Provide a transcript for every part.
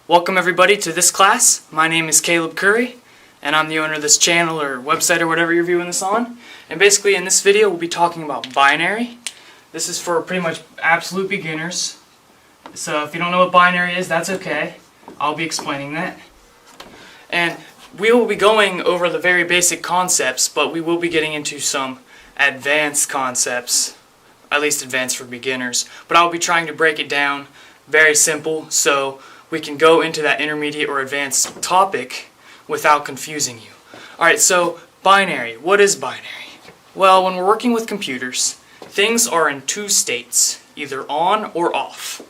Welcome everybody to this class. My name is Caleb Curry and I'm the owner of this channel or website or whatever you're viewing this on. And basically in this video we'll be talking about binary. This is for pretty much absolute beginners. So if you don't know what binary is, that's okay. I'll be explaining that. And we will be going over the very basic concepts, but we will be getting into some advanced concepts, at least advanced for beginners. But I'll be trying to break it down very simple so we can go into that intermediate or advanced topic without confusing you. Alright, so binary. What is binary? Well, when we're working with computers, things are in two states, either on or off.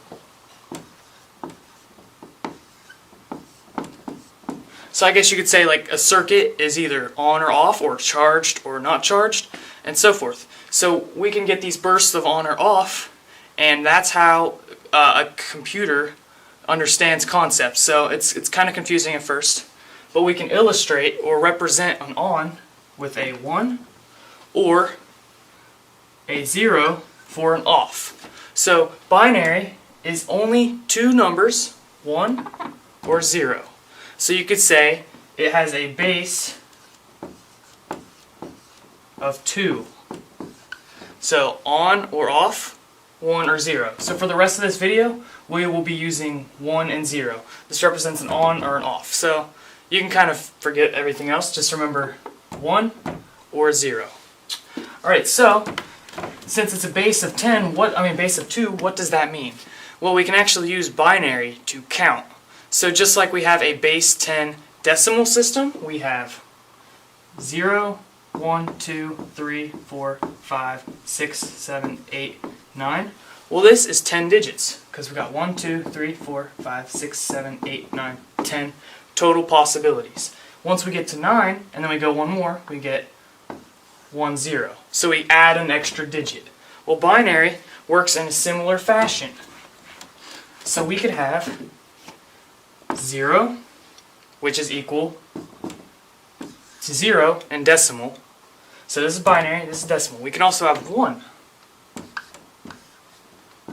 So I guess you could say like a circuit is either on or off, or charged or not charged, and so forth. So we can get these bursts of on or off, and that's how a computer understands concepts. So it's kind of confusing at first, but we can illustrate or represent an on with a 1 or a 0 for an off. So binary is only two numbers, 1 or 0. So you could say it has a base of 2. So on or off, 1 or 0. So for the rest of this video, we will be using 1 and 0. This represents an on or an off. So you can kind of forget everything else. Just remember 1 or 0. Alright, so since it's a base of 10, base of 2, what does that mean? Well, we can actually use binary to count. So just like we have a base 10 decimal system, we have 0, 1, 2, 3, 4, 5, 6, 7, 8, 9. Well, this is 10 digits because we got 1, 2, 3, 4, 5, 6, 7, 8, 9, 10 total possibilities. Once we get to 9 and then we go one more, we get 1, 0. So we add an extra digit. Well, binary works in a similar fashion. So we could have 0, which is equal to 0 in decimal. So this is binary, this is decimal. We can also have 1,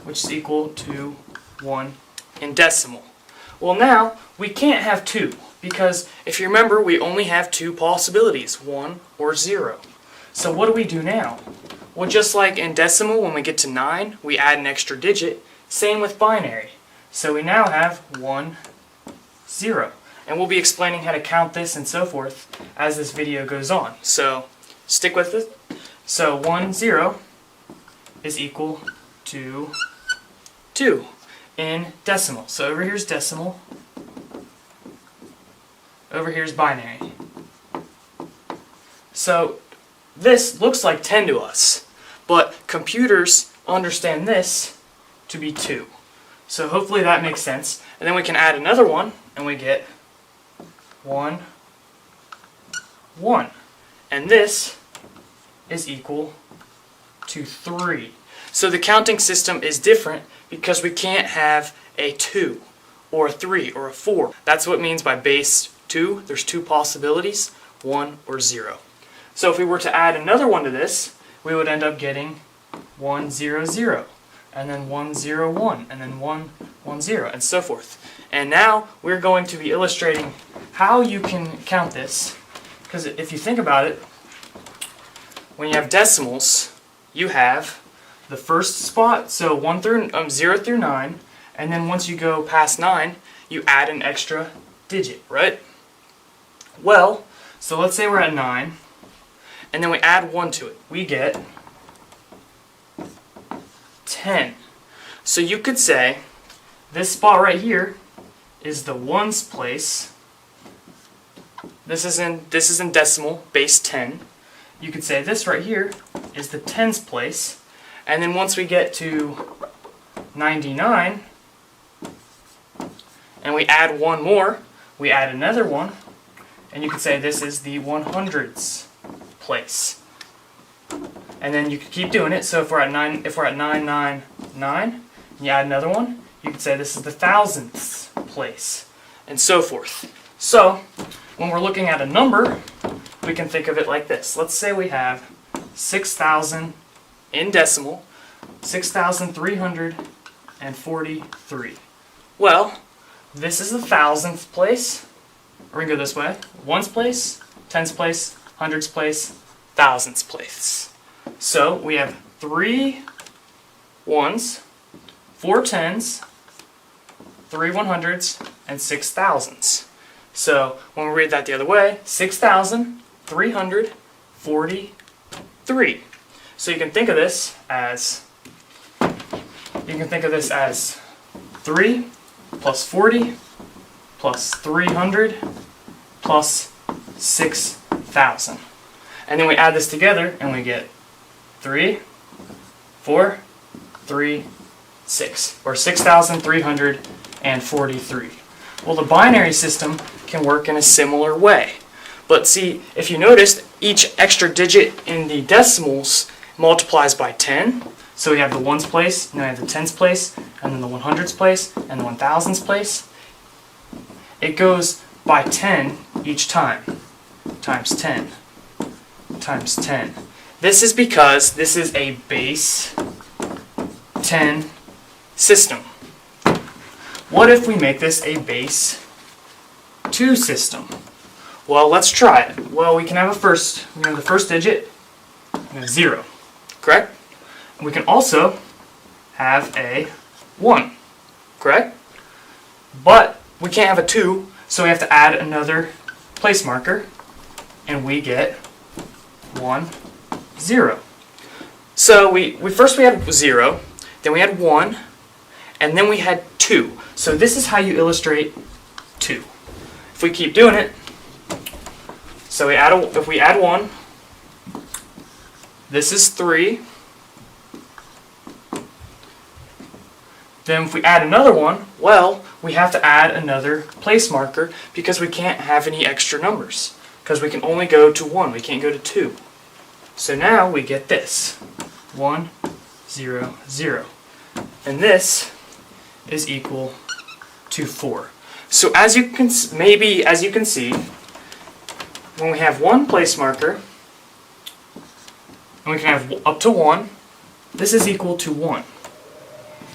which is equal to 1 in decimal. Well, now we can't have 2 because if you remember, we only have two possibilities, 1 or 0. So what do we do now? Well, just like in decimal, when we get to 9, we add an extra digit. Same with binary. So we now have 1, 0. And we'll be explaining how to count this and so forth as this video goes on. So stick with it. So 1, 0 is equal to 2 in decimal. So over here's decimal. Over here's binary. So this looks like 10 to us, but computers understand this to be 2. So hopefully that makes sense. And then we can add another one, and we get 1, 1. And this is equal to 3. So the counting system is different because we can't have a 2 or a 3 or a 4. That's what it means by base 2. There's two possibilities, 1 or 0. So if we were to add another one to this, we would end up getting 1, 0, 0. And then 1, 0, 1. And then 1, 1, 0. And so forth. And now we're going to be illustrating how you can count this. Because if you think about it, when you have decimals, you have the first spot, so 0 through 9, and then once you go past 9, you add an extra digit, right? Well, so let's say we're at 9, and then we add 1 to it. We get 10. So you could say this spot right here is the ones place. This is in decimal, base 10. You could say this right here is the tens place. And then once we get to 99, and we add one more, we add another one, and you could say this is the 100s place. And then you could keep doing it. So if we're at 999, and you add another one, you could say this is the thousandths place, and so forth. So when we're looking at a number, we can think of it like this. Let's say we have 6,000 in decimal, 6,343. Well, this is the thousandth place. Or we can go this way. Ones place, tens place, hundreds place, thousands place. So we have 3 ones, 4 tens, 3 100s, and 6 thousands. So when we read that the other way, 6,343. So you can think of this as 3 plus 40 plus 300 plus 6,000. And then we add this together and we get 3, 4, 3, 6, or 6,343. Well, the binary system can work in a similar way. But see, if you noticed, each extra digit in the decimals multiplies by 10. So we have the ones place, and then we have the tens place, and then the 100s place, and the 1000s place. It goes by 10 each time, times 10, times 10. This is because this is a base 10 system. What if we make this a base 2 system? Well, let's try it. Well, we can have the first digit, 0, correct? We can also have a 1, correct? But we can't have a 2, so we have to add another place marker, and we get 1, 0. So we had 0, then we had 1, and then we had 2. So this is how you illustrate 2. If we keep doing it, so if we add 1, this is 3. Then if we add another one, well, we have to add another place marker because we can't have any extra numbers. Because we can only go to 1, we can't go to 2. So now we get this, 1, 0, 0. And this is equal to 4. So as you can see, when we have one place marker, and we can have up to 1, this is equal to 1.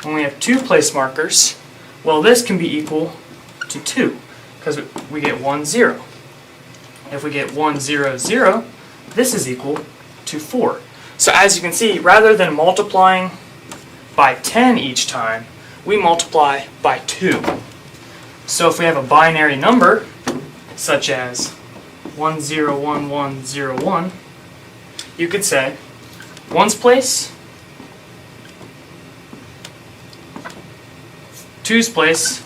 When we have 2 place markers, well, this can be equal to 2, because we get 1, 0. If we get 1, 0, 0, this is equal to 4. So as you can see, rather than multiplying by 10 each time, we multiply by 2. So if we have a binary number, such as 101101, you could say 1's place, 2's place,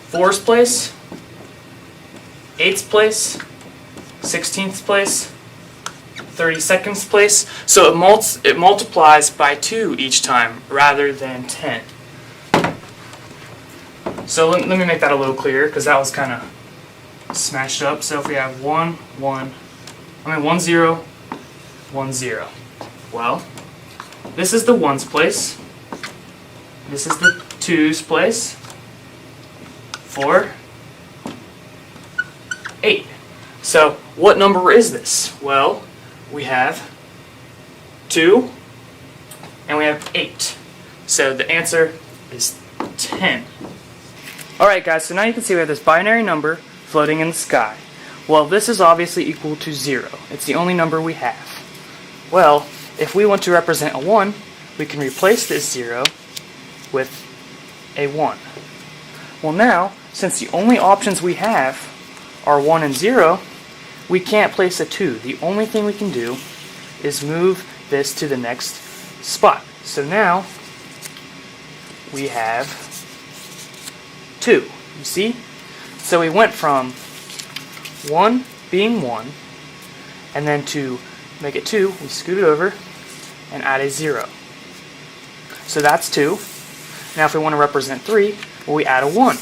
4's place, 8's place, 16th place, 32nd's place. So it multiplies by 2 each time rather than 10. So let me make that a little clearer because that was kind of smashed up. So if we have 1, 0, 1, 0. Well, this is the 1's place. This is the 2's place. 4, 8. So what number is this? Well, we have 2 and we have 8. So the answer is 10. Alright guys, so now you can see we have this binary number floating in the sky. Well, this is obviously equal to 0. It's the only number we have. Well, if we want to represent a 1, we can replace this 0 with a 1. Well now, since the only options we have are 1 and 0, we can't place a 2. The only thing we can do is move this to the next spot. So now we have 2. You see? So we went from 1 being 1, and then to make it 2, we scoot it over and add a 0. So that's 2. Now if we want to represent 3, well, we add a 1.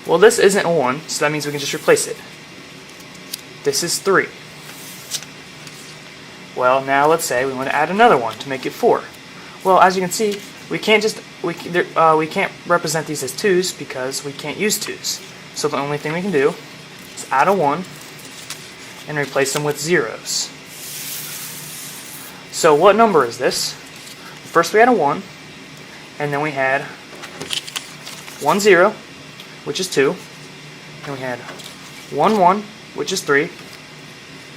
Well, this isn't a 1, so that means we can just replace it. This is 3. Well, now let's say we want to add another 1 to make it 4. Well, as you can see, we can't represent these as 2's because we can't use 2's. So the only thing we can do is add a 1 and replace them with 0's. So what number is this? First we had a 1, and then we had 1, 0, which is 2. Then we had 1, 1, which is 3.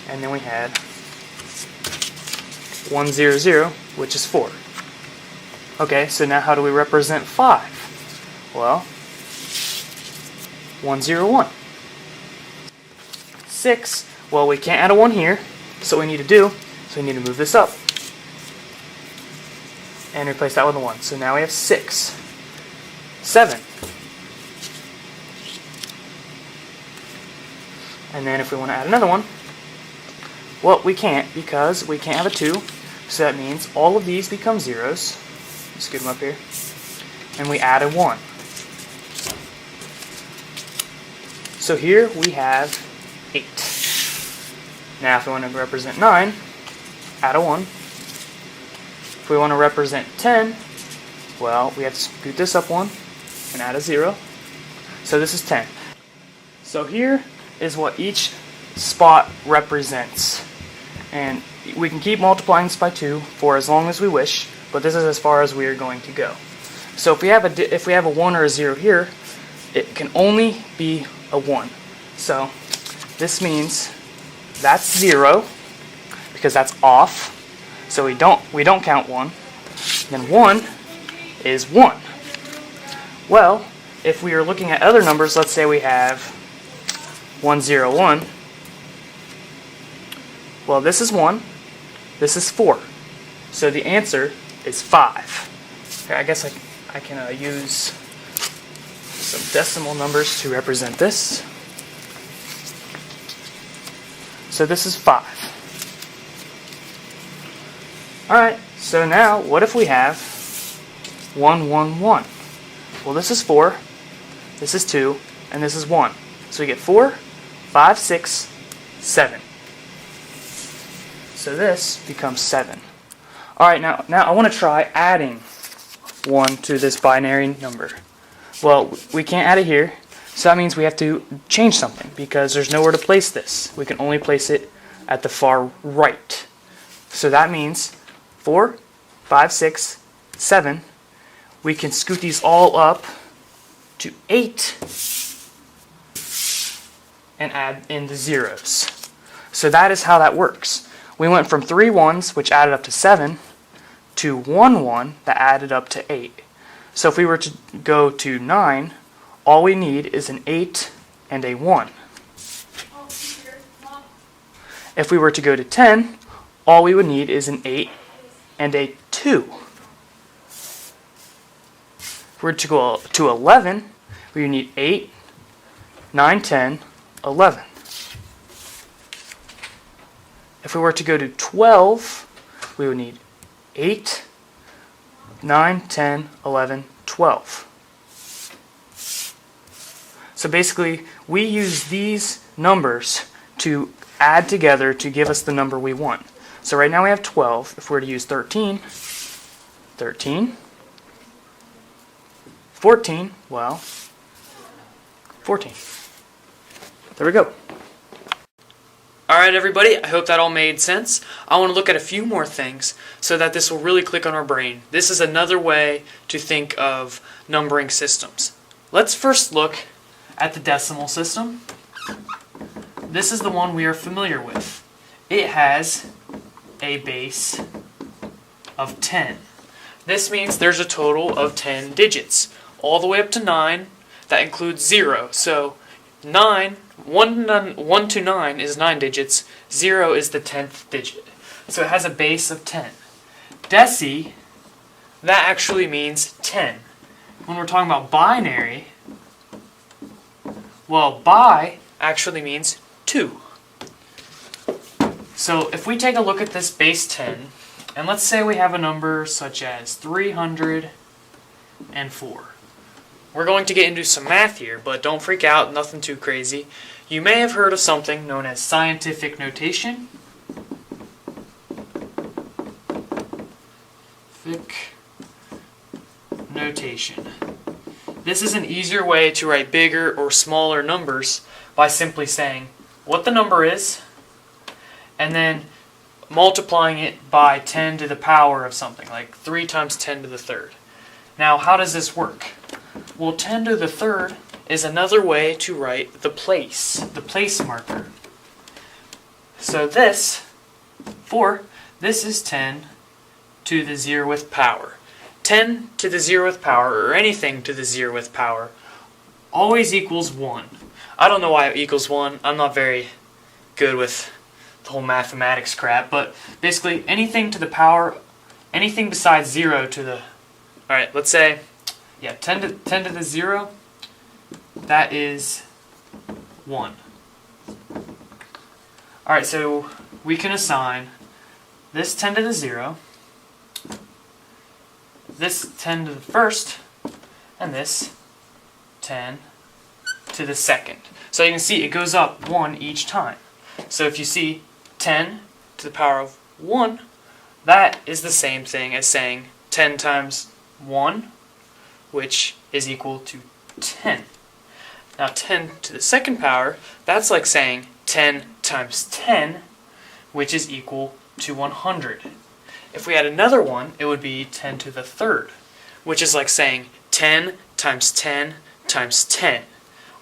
And then we had 1, 0, 0, which is 4. Okay, so now how do we represent 5? Well, 1, 0, 1. 6, well, we can't add a 1 here, so what we need to do, so we need to move this up and replace that with a 1. So now we have 6. 7. And then if we want to add another one, well, we can't because we can't have a 2. So that means all of these become zeros. Let's scoot them up here. And we add a 1. So here we have 8. Now if we want to represent 9, add a 1. If we want to represent 10, well, we have to scoot this up 1 and add a 0. So this is 10. So here is what each spot represents. And we can keep multiplying this by 2 for as long as we wish, but this is as far as we are going to go. So if we have a 1 or a 0 here, it can only be a 1. So this means that's 0 because that's off. So we don't count 1. Then 1 is 1. Well, if we are looking at other numbers, let's say we have 1, 0, 1. Well, this is 1. This is 4. So the answer is 5. Okay, I guess I can use some decimal numbers to represent this. So this is 5. Alright, so now what if we have 1, 1, 1? Well, this is 4, this is 2, and this is 1. So we get 4, 5, 6, 7. So this becomes 7. Alright, now I want to try adding 1 to this binary number. Well, we can't add it here, so that means we have to change something because there's nowhere to place this. We can only place it at the far right. So that means 4, 5, 6, 7. We can scoot these all up to 8 and add in the zeros. So that is how that works. We went from 3 1s, which added up to 7, to 1 1 that added up to 8. So if we were to go to 9, all we need is an 8 and a 1. If we were to go to 10, all we would need is an 8 and a 2. If we were to go to 11, we would need 8, 9, 10, 11. If we were to go to 12, we would need 8, 9, 10, 11, 12. So basically, we use these numbers to add together to give us the number we want. So right now we have 12. If we were to use 13, 13, 14, well, 14. There we go. Alright everybody, I hope that all made sense. I want to look at a few more things so that this will really click on our brain. This is another way to think of numbering systems. Let's first look at the decimal system. This is the one we are familiar with. It has a base of 10. This means there's a total of 10 digits, all the way up to 9. That includes 0. So 9, 1 to 9 is 9 digits, 0 is the 10th digit. So it has a base of 10. Deci, that actually means 10. When we're talking about binary, well, bi actually means 2. So if we take a look at this base 10, and let's say we have a number such as 304. We're going to get into some math here, but don't freak out, nothing too crazy. You may have heard of something known as scientific notation. This is an easier way to write bigger or smaller numbers by simply saying what the number is and then multiplying it by 10 to the power of something, like 3 times 10 to the third. Now, how does this work? Well, 10 to the third is another way to write the place marker. So this is 10 to the 0th power. 10 to the 0th power, or anything to the 0th power, always equals 1. I don't know why it equals 1. I'm not very good with the whole mathematics crap, but basically anything to the power, anything besides 0 to the... Alright, let's say, yeah, 10 to the 0, that is 1. Alright, so we can assign this 10 to the 0, this 10 to the first, and this 10 to the second. So you can see it goes up 1 each time. So if you see 10 to the power of 1, that is the same thing as saying 10 times 1, which is equal to 10. Now 10 to the second power, that's like saying 10 times 10, which is equal to 100. If we had another one, it would be 10 to the third, which is like saying 10 times 10 times 10,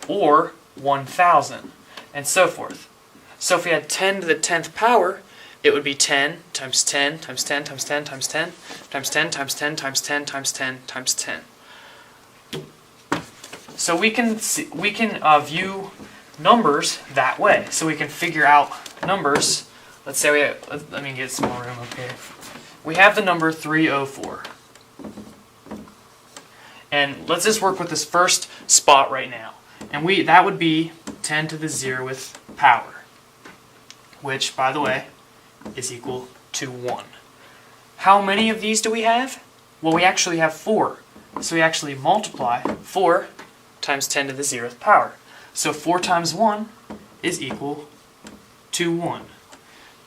or 1,000, and so forth. So if we had 10 to the 10th power, it would be 10 times 10 times 10 times 10 times 10 times 10 times 10 times 10 times 10 times 10. So we can view numbers that way. So we can figure out numbers. Let's say we have, let me get some more room up here. We have the number 304. And let's just work with this first spot right now. And that would be 10 to the 0th power, which, by the way, is equal to 1. How many of these do we have? Well, we actually have 4. So we actually multiply 4 times 10 to the 0th power. So 4 times 1 is equal to 1.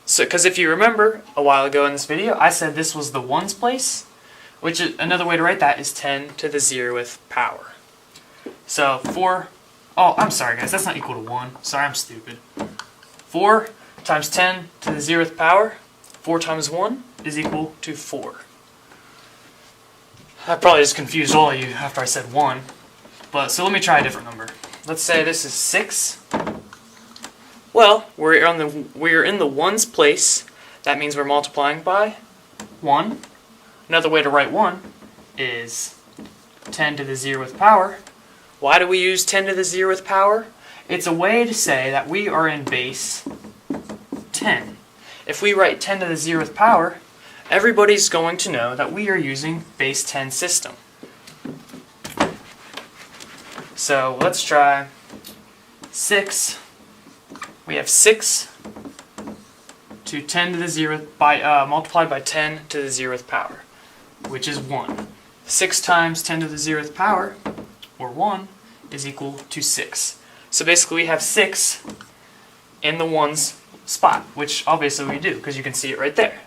So, because if you remember a while ago in this video, I said this was the ones place, which is, another way to write that is 10 to the 0th power. So 4, oh, I'm sorry guys, that's not equal to 1. Sorry, I'm stupid. 4 times 10 to the 0th power, 4 times 1 is equal to 4. I probably just confused all of you after I said 1. But so let me try a different number. Let's say this is 6. Well, we're in the ones place. That means we're multiplying by 1. Another way to write 1 is 10 to the 0th power. Why do we use 10 to the 0th power? It's a way to say that we are in base 10. If we write 10 to the 0th power, everybody's going to know that we are using base 10 system. So let's try 6. We have 6 to 10 to the 0th multiplied by 10 to the 0th power, which is 1. 6 times 10 to the 0th power, or 1, is equal to 6. So basically we have 6 in the ones spot, which obviously we do, because you can see it right there.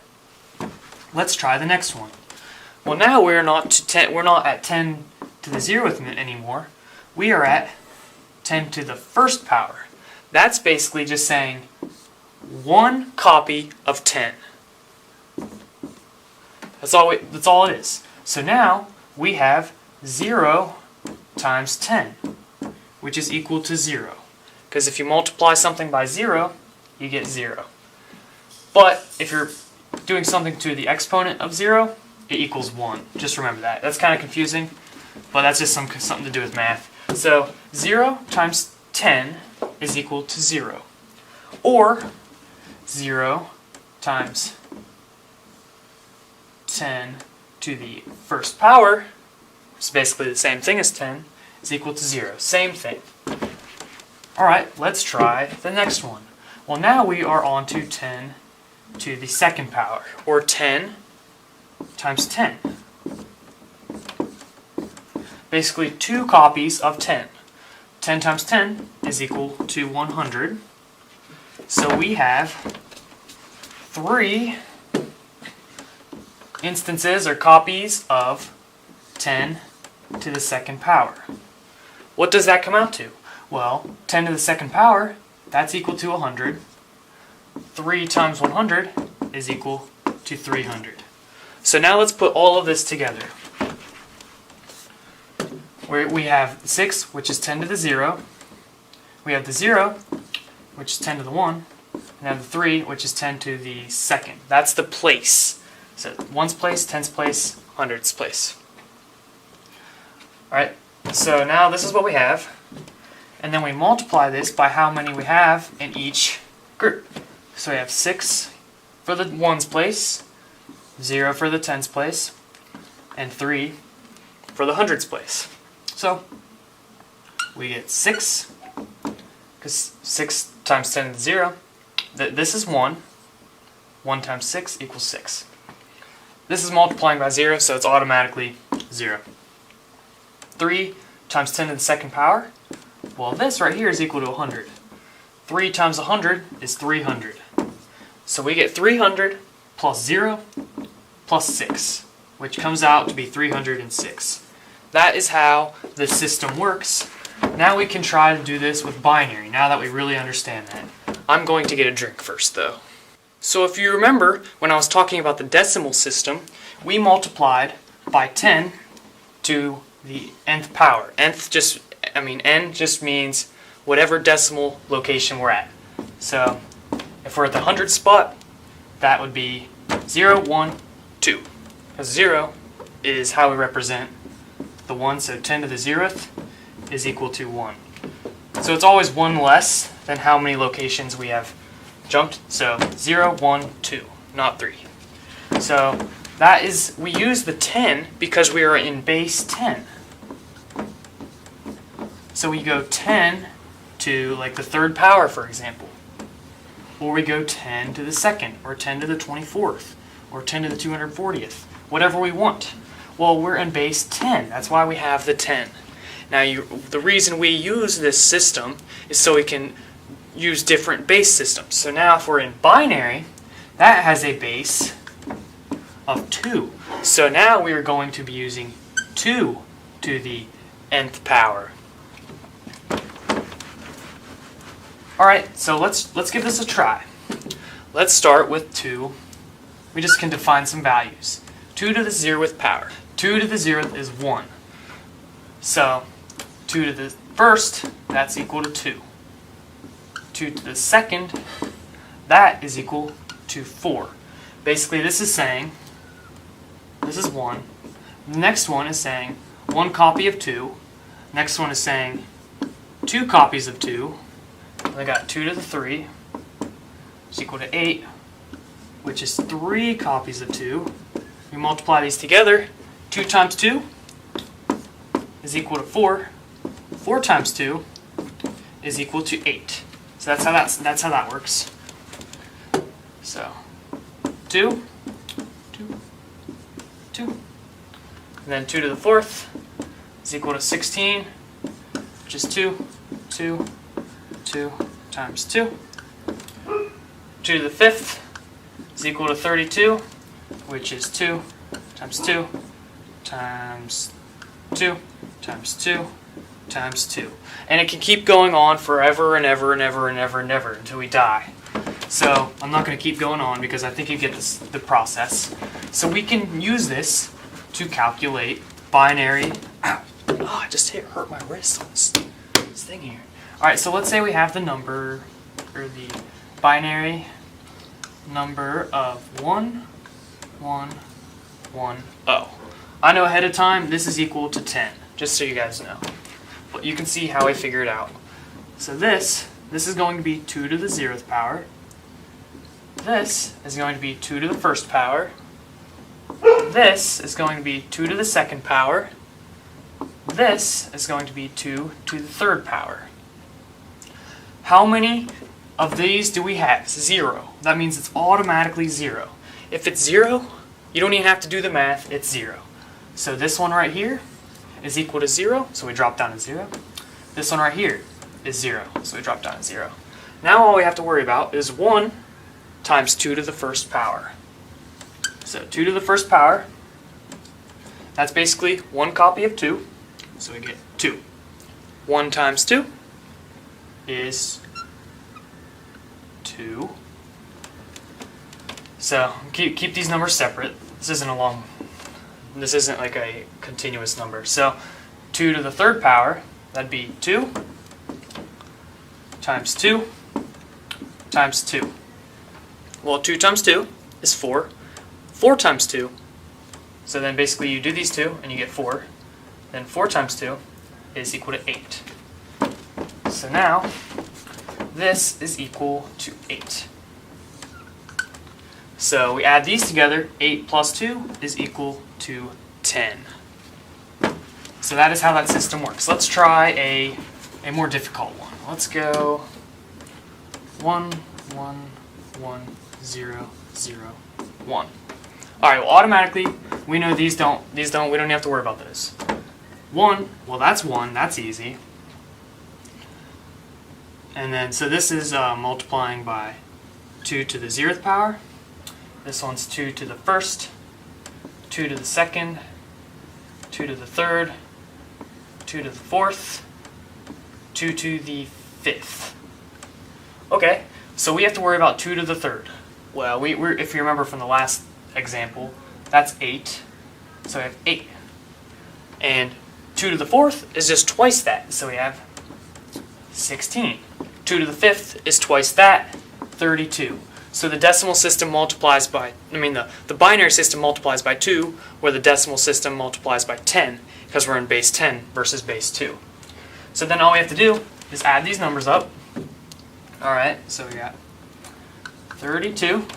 Let's try the next one. Well, now we're not at 10 to the 0th anymore. We are at 10 to the first power. That's basically just saying 1 copy of 10. That's all it is. So now we have 0 times 10, which is equal to 0. Because if you multiply something by 0, you get 0. But if you're doing something to the exponent of 0, it equals 1. Just remember that. That's kind of confusing, but that's just something to do with math. So 0 times 10 is equal to 0. Or 0 times 10 to the first power, which is basically the same thing as 10, is equal to 0. Same thing. Alright, let's try the next one. Well, now we are on to 10 to the second power, or 10 times 10. Basically 2 copies of 10. 10 times 10 is equal to 100. So we have 3 instances or copies of 10 to the second power. What does that come out to? Well, 10 to the second power, that's equal to 100. 3 times 100 is equal to 300. So now let's put all of this together. we have 6, which is 10 to the 0. We have the 0, which is 10 to the 1. And have the 3, which is 10 to the 2nd. That's the place. So 1's place, 10's place, 100's place. Alright, so now this is what we have. And then we multiply this by how many we have in each group. So we have 6 for the 1's place, 0 for the 10's place, and 3 for the 100's place. So we get 6, because 6 times 10 to the 0. This is 1. 1 times 6 equals 6. This is multiplying by 0, so it's automatically 0. 3 times 10 to the 2nd power. Well, this right here is equal to 100. 3 times 100 is 300. So we get 300 plus 0 plus 6, which comes out to be 306. That is how this system works. Now we can try to do this with binary, now that we really understand that. I'm going to get a drink first, though. So if you remember, when I was talking about the decimal system, we multiplied by 10 to the nth power. N just means whatever decimal location we're at. So if we're at the 100 spot, that would be 0, 1, 2. Because 0 is how we represent the 1, so 10 to the 0th is equal to 1. So it's always 1 less than how many locations we have jumped. So 0, 1, 2, not 3. So that is, we use the 10 because we are in base 10. So we go 10 to like the 3rd power, for example. Or we go 10 to the 2nd, or 10 to the 24th, or 10 to the 240th, whatever we want. Well, we're in base 10. That's why we have the 10. Now, the reason we use this system is so we can use different base systems. So now if we're in binary, that has a base of 2. So now we are going to be using 2 to the nth power. Alright, so let's give this a try. Let's start with 2. We just can define some values. 2 to the 0th power. 2 to the 0th is 1. So 2 to the 1st, that's equal to 2. 2 to the 2nd, that is equal to 4. Basically, this is saying, this is 1. The next one is saying 1 copy of 2. Next one is saying 2 copies of 2. And I got 2 to the 3 is equal to 8, which is 3 copies of 2. We multiply these together. 2 times 2 is equal to 4. 4 times 2 is equal to 8. So that's how that works. So 2, 2, 2. And then 2 to the 4th is equal to 16, which is 2, 2, 2 times 2. 2 to the 5th is equal to 32, which is 2 times 2 times 2 times 2 times 2. And it can keep going on forever and ever and ever and ever and ever until we die. So I'm not going to keep going on because I think you get the process. So we can use this to calculate binary. Ow. Oh, I just hurt my wrist on this thing here. Alright, so let's say we have the number, or the binary number of 1, 1, 1, 0. I know ahead of time this is equal to 10, just so you guys know. But you can see how I figure it out. So this is going to be 2 to the 0th power. This is going to be 2 to the 1st power. This is going to be 2 to the 2nd power. This is going to be 2 to the 3rd power. How many of these do we have? 0. That means it's automatically 0. If it's 0, you don't even have to do the math, it's 0. So this one right here is equal to 0, so we drop down to 0. This one right here is 0, so we drop down to 0. Now all we have to worry about is 1 times 2 to the 1st power. So 2 to the 1st power, that's basically 1 copy of 2, so we get 2. 1 times 2 is 2. So keep these numbers separate. This isn't like a continuous number. So 2 to the third power, that'd be 2 times 2 times 2. Well, 2 times 2 is 4. 4 times 2. So then basically you do these two and you get 4. Then 4 times 2 is equal to 8. So now this is equal to 8. So we add these together. 8 plus 2 is equal to 10. So that is how that system works. Let's try a more difficult one. Let's go 1, 1, 1, 0, 0, 1. Alright, well automatically we know we don't have to worry about those. 1, well that's 1, that's easy. And then, so this is multiplying by 2 to the 0th power. This one's 2 to the 1st, 2 to the 2nd, 2 to the 3rd, 2 to the 4th, 2 to the 5th. Okay, so we have to worry about 2 to the 3rd. Well, if you remember from the last example, that's 8. So we have 8. And 2 to the 4th is just twice that, so we have 16. 2 to the 5th is twice that, 32. So the decimal system multiplies by, the binary system multiplies by 2, where the decimal system multiplies by 10, because we're in base 10 versus base 2. So then all we have to do is add these numbers up. Alright, so we got 32,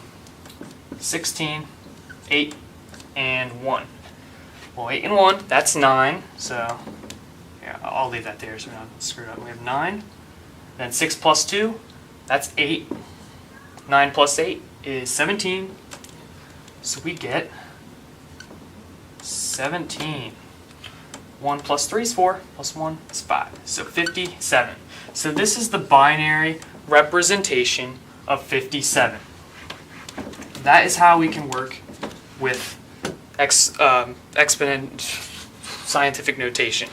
16, 8, and 1. Well, 8 and 1, that's 9, so yeah, I'll leave that there so we don't screw it up. We have 9, then 6 plus 2, that's 8. 9 plus 8 is 17, so we get 17. 1 plus 3 is 4, plus 1 is 5, so 57. So this is the binary representation of 57. That is how we can work with exponent scientific notation.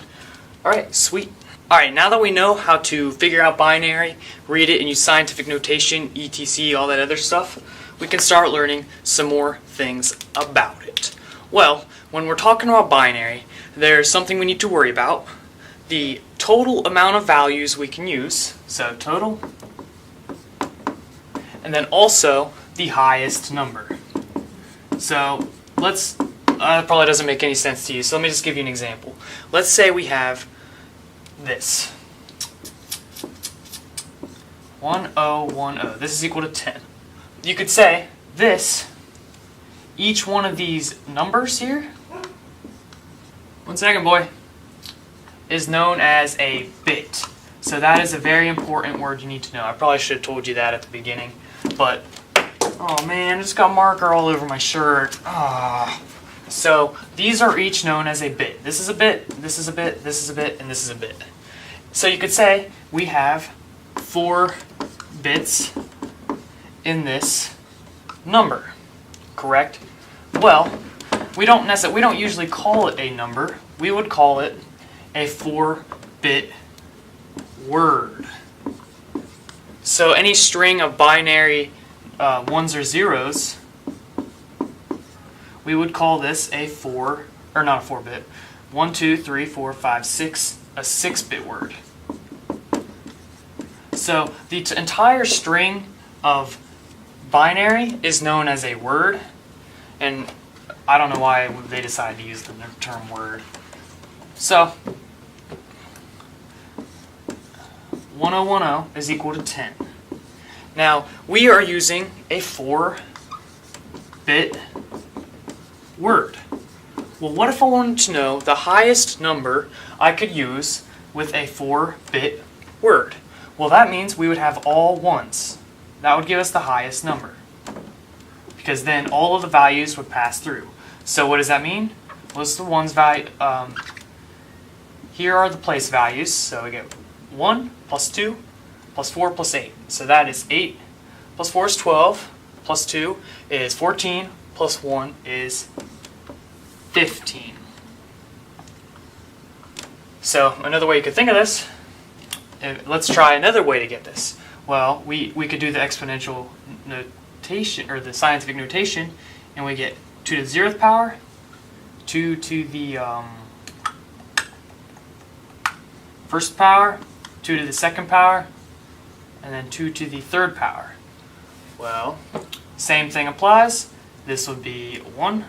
Alright, sweet. Alright, now that we know how to figure out binary, read it and use scientific notation, etc., all that other stuff, we can start learning some more things about it. Well, when we're talking about binary, there's something we need to worry about. The total amount of values we can use, so total, and then also the highest number. So let's, that probably doesn't make any sense to you, so let me just give you an example. Let's say we have this 1010. This is equal to 10. You could say this, each one of these numbers here, 1 second, boy, is known as a bit. So that is a very important word you need to know. I probably should have told you that at the beginning, but oh man, I just got marker all over my shirt. So these are each known as a bit. This is a bit, this is a bit, this is a bit, and this is a bit. So you could say we have 4 bits in this number, correct? Well, we don't usually call it a number. We would call it a 4-bit word. So any string of binary ones or zeros, we would call this a 1, 2, 3, 4, 5, 6, a 6-bit word. So the entire string of binary is known as a word, and I don't know why they decided to use the term word. So 1010 is equal to 10. Now we are using a 4-bit word. Well, what if I wanted to know the highest number I could use with a 4-bit word? Well, that means we would have all ones. That would give us the highest number, because then all of the values would pass through. So what does that mean? Well, it's the ones value. Here are the place values. So we get 1 plus 2 plus 4 plus 8. So that is 8 plus 4 is 12 plus 2 is 14 plus 1 is 15. So another way you could think of this, let's try another way to get this. Well, we could do the exponential notation, or the scientific notation, and we get 2 to the 0th power, 2 to the first power, 2 to the second power, and then 2 to the third power. Well, same thing applies. This would be 1,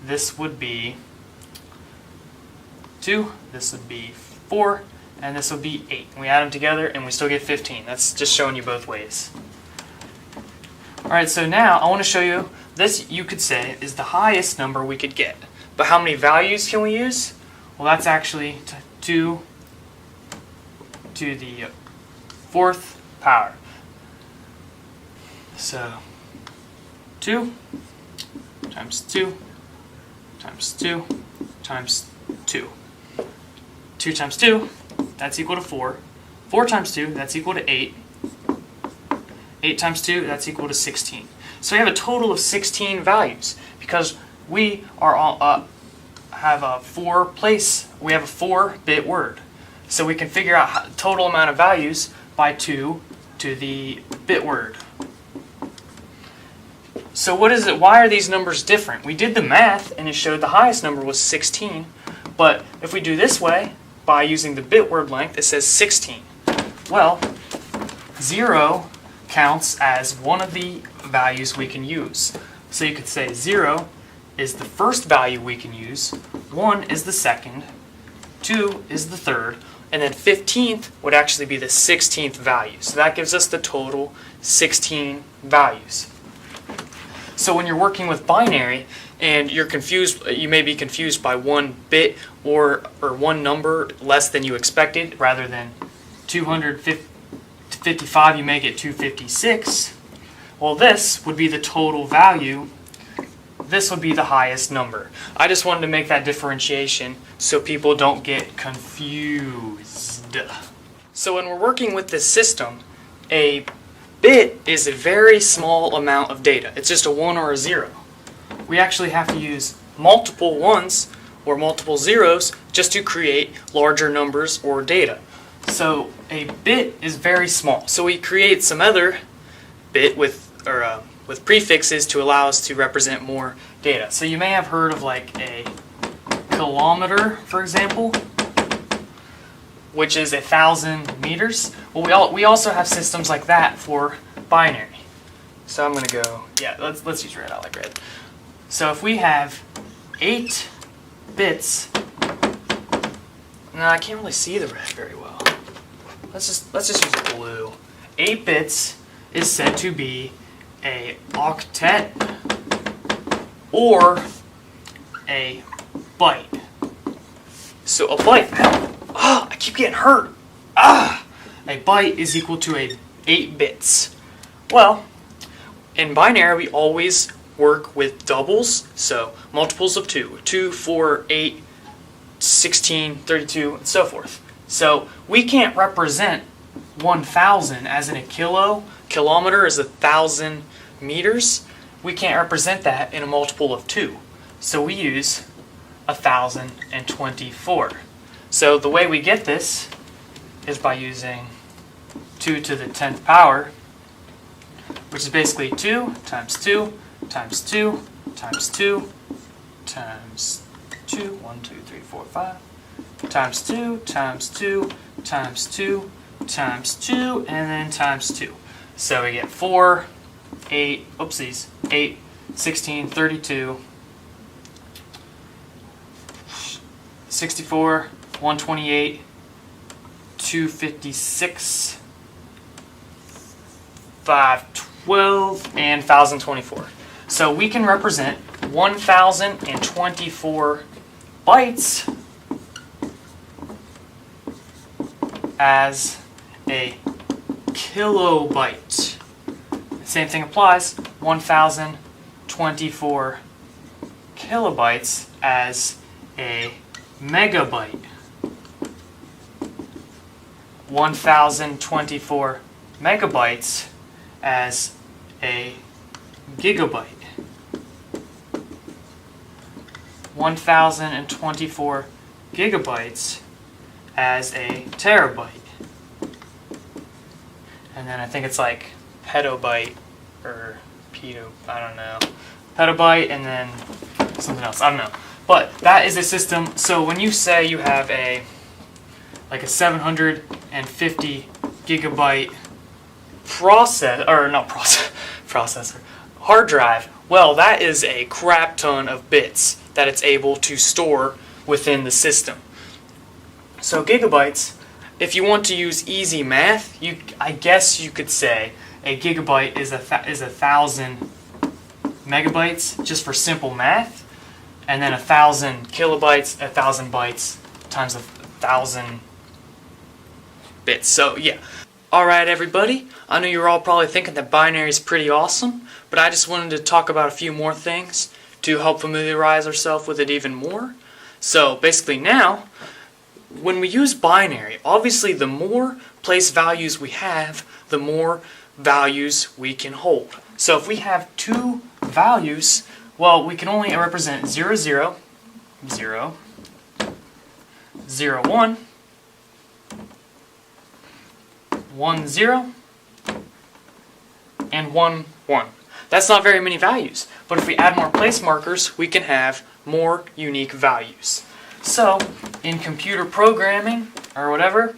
this would be 2, this would be 4, and this would be 8. We add them together and we still get 15. That's just showing you both ways. Alright, so now I want to show you, this you could say is the highest number we could get. But how many values can we use? Well, that's actually 2 to the 4th power. So 2 times 2 times 2 times 2. 2 times 2, that's equal to 4. 4 times 2, that's equal to 8. 8 times 2, that's equal to 16. So we have a total of 16 values because we are all, have a 4-bit word. So we can figure out the total amount of values by 2 to the bit word. So what is it? Why are these numbers different? We did the math and it showed the highest number was 16, but if we do this way, by using the bit word length, it says 16. Well, 0 counts as one of the values we can use. So you could say 0 is the first value we can use, 1 is the second, 2 is the third, and then 15th would actually be the 16th value. So that gives us the total 16 values. So when you're working with binary and you're confused, you may be confused by one bit or one number less than you expected. Rather than 255, you may get 256. Well, this would be the total value. This would be the highest number. I just wanted to make that differentiation so people don't get confused. So when we're working with this system, a bit is a very small amount of data. It's just a 1 or a 0. We actually have to use multiple 1s or multiple 0s just to create larger numbers or data. So a bit is very small. So we create some other bit with prefixes to allow us to represent more data. So you may have heard of like a kilometer, for example, which is 1,000 meters. Well, we also have systems like that for binary. So I'm gonna go, let's use red. I like red. So if we have 8 bits, no, I can't really see the red very well. Let's just use blue. 8 bits is said to be a octet or a byte. So a byte. I keep getting hurt. A byte is equal to 8 bits. Well, in binary we always work with doubles, so multiples of 2. 2, 4, 8, 16, 32, and so forth. So we can't represent 1,000 as in a kilometer is 1,000 meters. We can't represent that in a multiple of 2. So we use 1,024. So the way we get this is by using 2 to the 10th power, which is basically 2 times 2 times 2 times 2 times 2, 1, 2, 3, 4, 5, times 2 times 2 times 2 times 2, and then times 2. So we get 4, 8, 8, 16, 32, 64, 128, 256, 512, and 1,024. So we can represent 1,024 bytes as a kilobyte. Same thing applies, 1,024 kilobytes as a megabyte. 1,024 megabytes as a gigabyte. 1,024 gigabytes as a terabyte. And then I think it's like petabyte or I don't know. Petabyte and then something else, I don't know. But that is a system. So when you say you have a like a 750 gigabyte processor, hard drive, well, that is a crap ton of bits that it's able to store within the system. So gigabytes, if you want to use easy math, I guess you could say a gigabyte is a 1,000 megabytes just for simple math, and then 1,000 kilobytes, 1,000 bytes times 1,000 bits. So yeah. Alright everybody, I know you're all probably thinking that binary is pretty awesome, but I just wanted to talk about a few more things to help familiarize ourselves with it even more. So basically now, when we use binary, obviously the more place values we have, the more values we can hold. So if we have two values, well, we can only represent 0, 0, 0, 0, 1, 1, 0, and 1, 1. That's not very many values, but if we add more place markers, we can have more unique values. So, in computer programming, or whatever,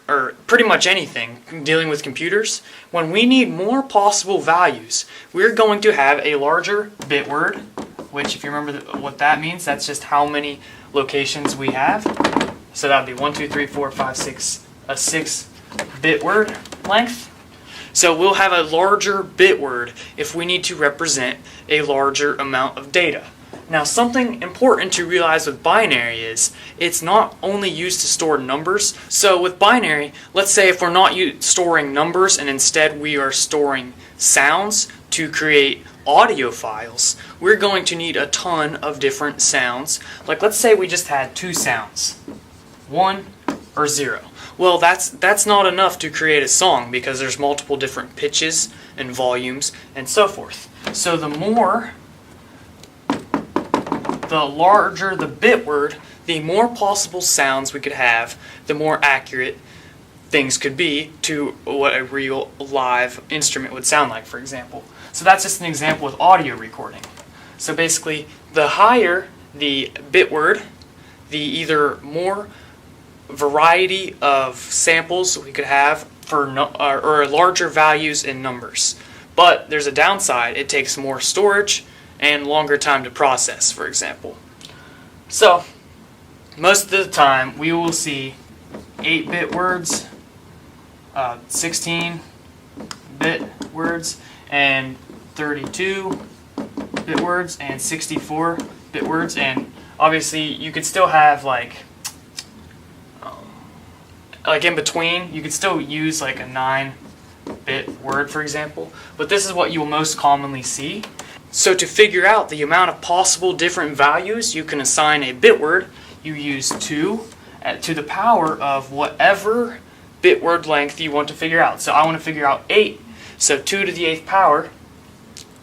or pretty much anything dealing with computers, when we need more possible values, we're going to have a larger bit word, which if you remember what that means, that's just how many locations we have. So that would be 1, 2, 3, 4, 5, 6, a 6 bit word length. So we'll have a larger bit word if we need to represent a larger amount of data. Now something important to realize with binary is it's not only used to store numbers. So with binary, let's say if we're not storing numbers and instead we are storing sounds to create audio files, we're going to need a ton of different sounds. Like let's say we just had two sounds, 1 or 0. Well, that's not enough to create a song because there's multiple different pitches and volumes and so forth. So the larger the bit word, the more possible sounds we could have, the more accurate things could be to what a real live instrument would sound like, for example. So that's just an example with audio recording. So basically, the higher the bit word, the either more variety of samples we could have for or larger values in numbers. But there's a downside. It takes more storage and longer time to process, for example. So most of the time we will see 8-bit words, 16-bit words, and 32-bit words, and 64-bit words, and obviously you could still have like in between, you could still use like a 9-bit word, for example, but this is what you will most commonly see. So to figure out the amount of possible different values you can assign a bit word, you use 2 to the power of whatever bit word length you want to figure out. So I want to figure out 8, so 2 to the 8th power,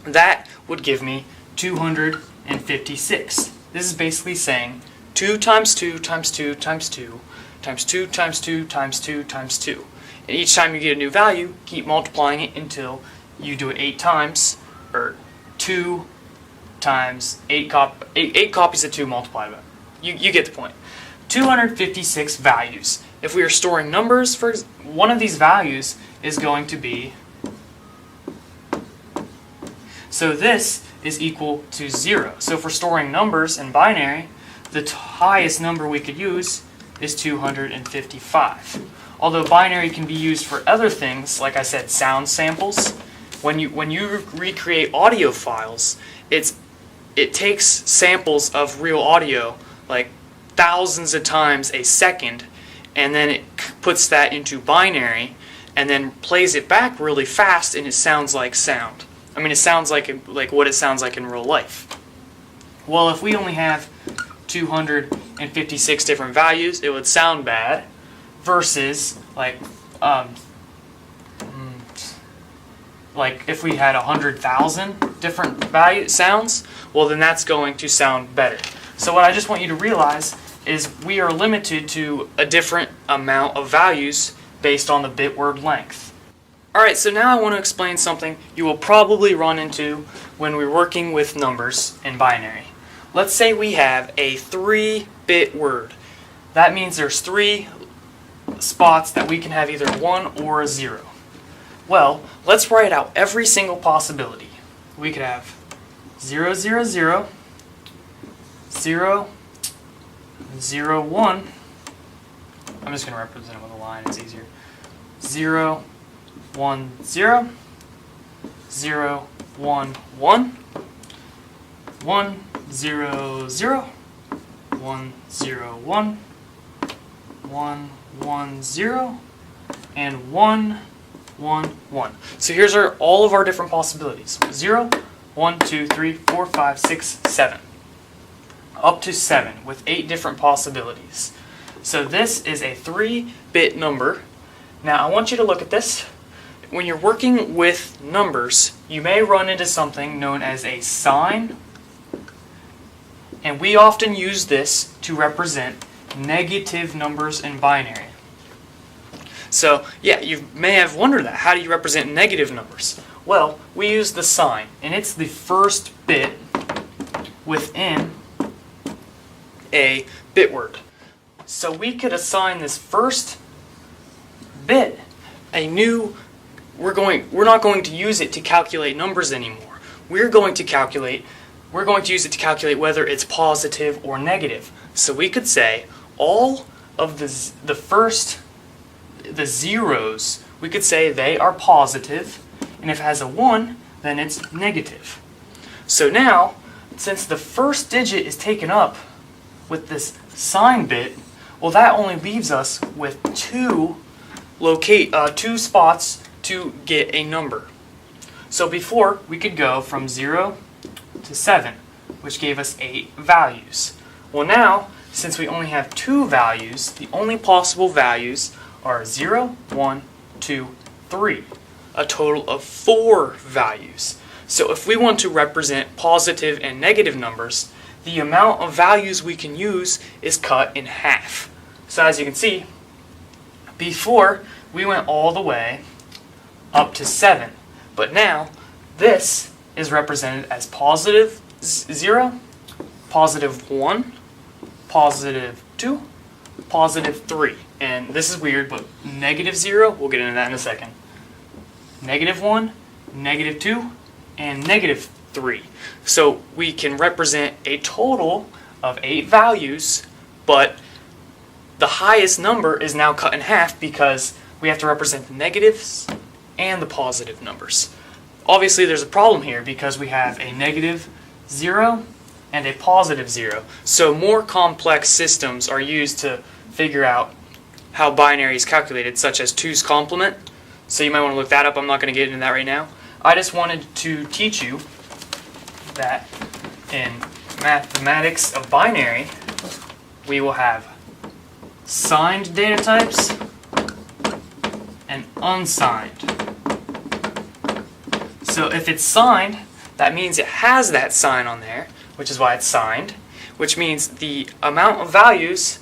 that would give me 256. This is basically saying 2 times 2 times 2 times 2 times 2 times 2 times 2 times 2. And each time you get a new value, keep multiplying it until you do it 8 times, or 2 times 8 copies of 2 multiplied by. You get the point. 256 values. If we are storing numbers, one of these values is going to be, so this is equal to 0. So if we're storing numbers in binary, the highest number we could use is 255. Although binary can be used for other things, like I said, sound samples. When you recreate audio files, it takes samples of real audio, like thousands of times a second, and then it puts that into binary, and then plays it back really fast, and it sounds like sound. I mean, it sounds like what it sounds like in real life. Well, if we only have 256 different values, it would sound bad, versus like if we had 100,000 different sounds, well then that's going to sound better. So what I just want you to realize is we are limited to a different amount of values based on the bit word length. Alright, so now I want to explain something you will probably run into when we're working with numbers in binary. Let's say we have a 3-bit word. That means there's 3 spots that we can have either 1 or a 0. Well, let's write out every single possibility. We could have 0, 0, 0, 0, 0, 1. I'm just going to represent it with a line, it's easier. 0, 1, 0, 0, 1, 1, 1, 0, 0, 1, 0, 1, 1, 1, 0, and 1, 1, 1. So here's all of our different possibilities. 0, 1, 2, 3, 4, 5, 6, 7. Up to 7 with 8 different possibilities. So this is a 3-bit number. Now I want you to look at this. When you're working with numbers, you may run into something known as a sign, and we often use this to represent negative numbers in binary. So yeah, you may have wondered that. How do you represent negative numbers? Well, we use the sign, and it's the first bit within a bit word. So we could assign this first bit a new, we're not going to use it to calculate numbers anymore. We're going to use it to calculate whether it's positive or negative. So we could say all of the zeros, we could say they are positive, and if it has a 1, then it's negative. So now, since the first digit is taken up with this sign bit, well, that only leaves us with two spots to get a number. So before, we could go from 0 to 7, which gave us 8 values. Well now, since we only have 2 values, the only possible values are 0, 1, 2, 3. A total of 4 values. So if we want to represent positive and negative numbers, the amount of values we can use is cut in half. So as you can see, before we went all the way up to 7, but now this is represented as positive 0, positive 1, positive 2, positive 3. And this is weird, but negative 0, we'll get into that in a second. Negative 1, negative 2, and negative 3. So we can represent a total of 8 values, but the highest number is now cut in half because we have to represent the negatives and the positive numbers. Obviously there's a problem here because we have a negative 0 and a positive 0. So more complex systems are used to figure out how binary is calculated, such as 2's complement. So you might want to look that up. I'm not going to get into that right now. I just wanted to teach you that in mathematics of binary, we will have signed data types and unsigned. So if it's signed, that means it has that sign on there, which is why it's signed, which means the amount of values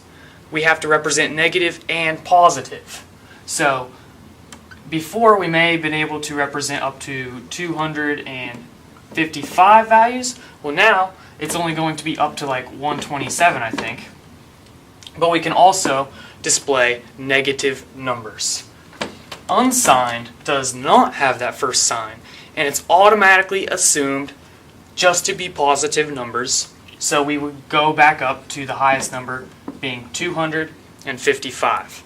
we have to represent negative and positive. So before we may have been able to represent up to 255 values. Well, now it's only going to be up to like 127, I think. But we can also display negative numbers. Unsigned does not have that first sign, and it's automatically assumed just to be positive numbers. So we would go back up to the highest number being 255.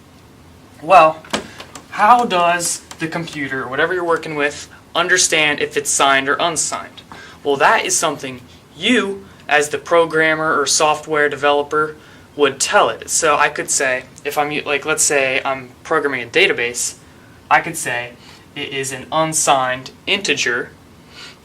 Well, how does the computer, or whatever you're working with, understand if it's signed or unsigned? Well, that is something you, as the programmer or software developer, would tell it. So I could say, if I'm like, let's say I'm programming a database, I could say it is an unsigned integer,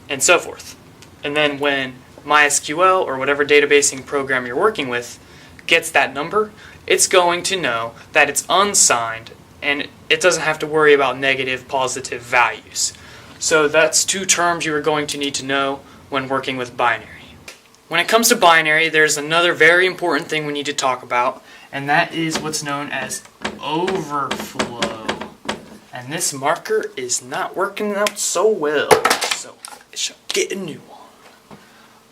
and so forth. And then when MySQL or whatever databasing program you're working with gets that number, it's going to know that it's unsigned, and it doesn't have to worry about negative, positive values. So that's 2 terms you are going to need to know when working with binary. When it comes to binary, there's another very important thing we need to talk about, and that is what's known as overflow. And this marker is not working out so well, so I shall get a new one.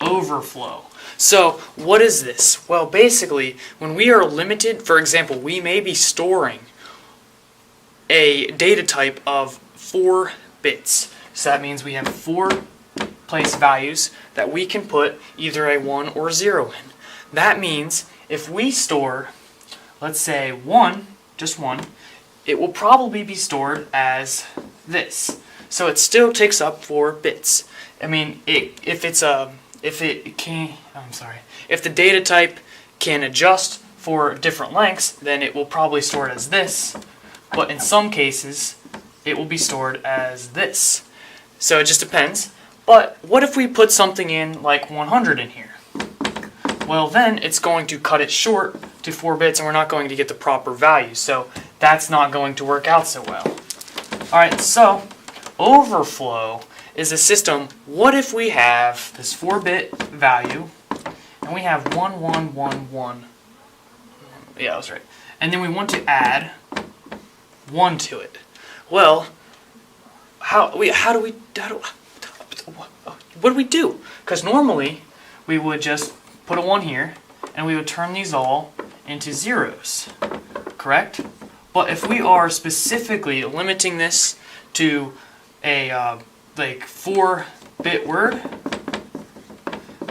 Overflow. So what is this? Well, basically, when we are limited, for example, we may be storing a data type of 4 bits. So that means we have 4 place values that we can put either a 1 or 0 in. That means if we store, let's say 1, just 1, it will probably be stored as this. So it still takes up 4 bits. I mean, if the data type can adjust for different lengths, then it will probably store it as this. But in some cases, it will be stored as this. So it just depends. But what if we put something in like 100 in here? Well, then it's going to cut it short to 4 bits and we're not going to get the proper value. So that's not going to work out so well. Alright, so overflow is a system. What if we have this 4-bit value and we have 1111? Yeah, I was right. And then we want to add 1 to it. Well, what do we do? Because normally we would just put a 1 here and we would turn these all into zeros, correct? But if we are specifically limiting this to a like 4-bit word,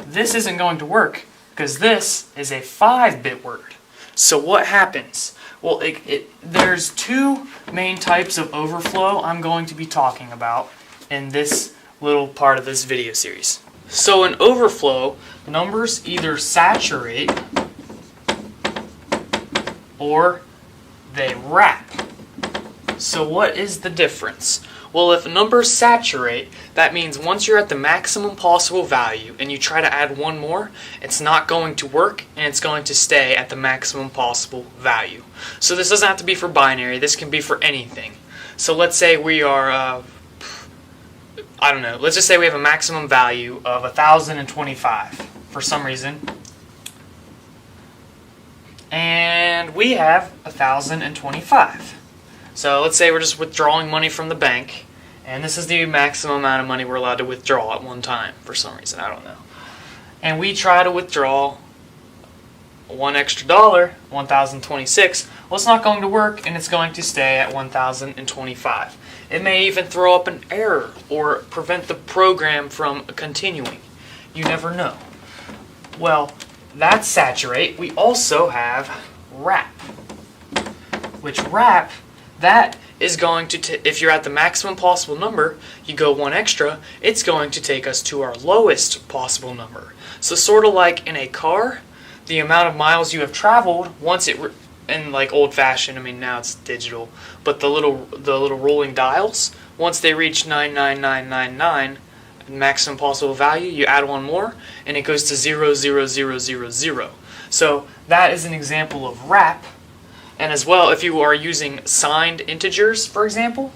this isn't going to work because this is a 5-bit word. So what happens? Well, there's 2 main types of overflow I'm going to be talking about in this little part of this video series. So in overflow, numbers either saturate or they wrap. So what is the difference? Well, if numbers saturate, that means once you're at the maximum possible value and you try to add 1 more, it's not going to work and it's going to stay at the maximum possible value. So this doesn't have to be for binary, this can be for anything. So let's say we are, I don't know, let's just say we have a maximum value of 1025 for some reason. And we have 1025. So let's say we're just withdrawing money from the bank, and this is the maximum amount of money we're allowed to withdraw at one time for some reason, I don't know. And we try to withdraw $1 extra, 1026. Well, it's not going to work, and it's going to stay at 1025. It may even throw up an error or prevent the program from continuing. You never know. Well, that's saturate. We also have wrap, which wrap, that is going to, if you're at the maximum possible number, you go 1 extra, it's going to take us to our lowest possible number. So sort of like in a car, the amount of miles you have traveled, once it, in like old fashioned, I mean now it's digital, but the little rolling dials, once they reach 99999, maximum possible value, you add 1 more, and it goes to 00000. So that is an example of wrap. And as well, if you are using signed integers, for example,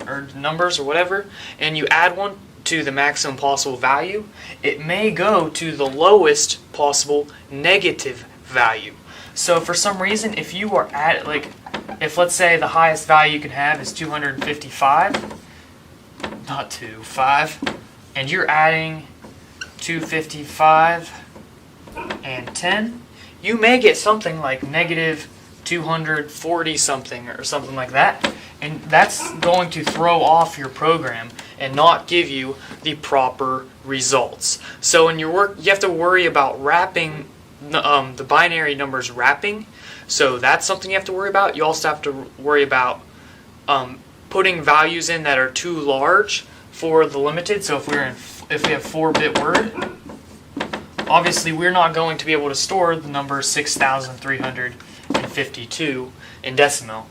or numbers or whatever, and you add 1 to the maximum possible value, it may go to the lowest possible negative value. So for some reason, if you are at, like, if let's say the highest value you can have is 255, not 5, and you're adding 255 and 10, you may get something like negative 240 something or something like that, and that's going to throw off your program and not give you the proper results. So in your work, you have to worry about wrapping, the binary numbers wrapping, so that's something you have to worry about. You also have to worry about putting values in that are too large for the limited. So if we have 4-bit word, obviously we're not going to be able to store the number 6,352 in decimal,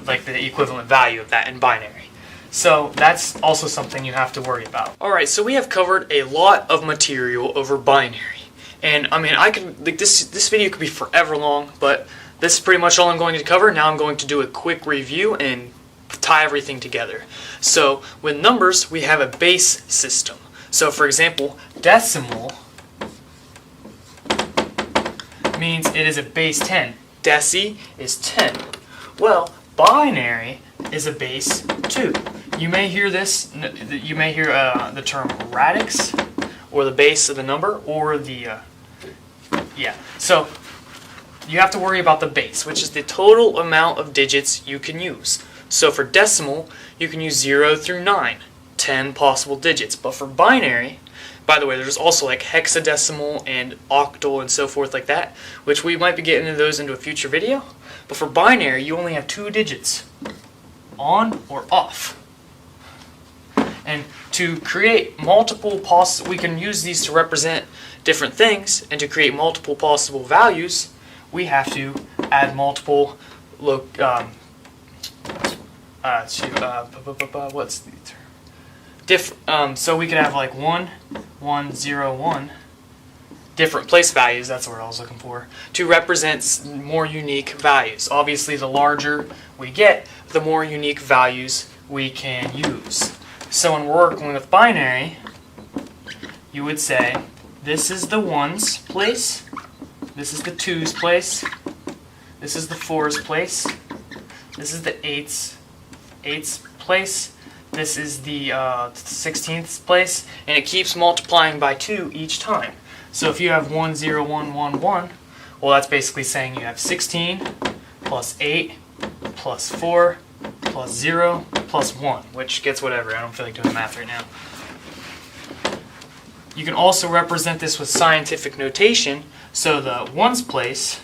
like the equivalent value of that in binary. So that's also something you have to worry about. Alright, so we have covered a lot of material over binary. And I mean, this video could be forever long, but this is pretty much all I'm going to cover. Now I'm going to do a quick review and tie everything together. So with numbers, we have a base system. So for example, decimal means it is a base 10. Deci is 10. Well, binary is a base 2. You may hear this, you may hear the term radix, or the base of the number, or the, yeah. So you have to worry about the base, which is the total amount of digits you can use. So for decimal, you can use 0 through 9, 10 possible digits. But for binary, by the way, there's also like hexadecimal and octal and so forth like that, which we might be getting into those into a future video. But for binary, you only have 2 digits, on or off. And to create multiple we can use these to represent different things, and to create multiple possible values, we have to add multiple what's the term? So we could have like 1, 1, 0, 1 different place values, that's the word I was looking for, to represent more unique values. Obviously, the larger we get, the more unique values we can use. So when we're working with binary, you would say this is the 1's place, this is the 2's place, this is the 4's place, this is the 8's place, this is the 16th place, and it keeps multiplying by 2 each time. So if you have 1, 0, 1, 1, 1, well, that's basically saying you have 16 plus 8 plus 4 plus 0 plus 1, which gets whatever. I don't feel like doing the math right now. You can also represent this with scientific notation, so the 1's place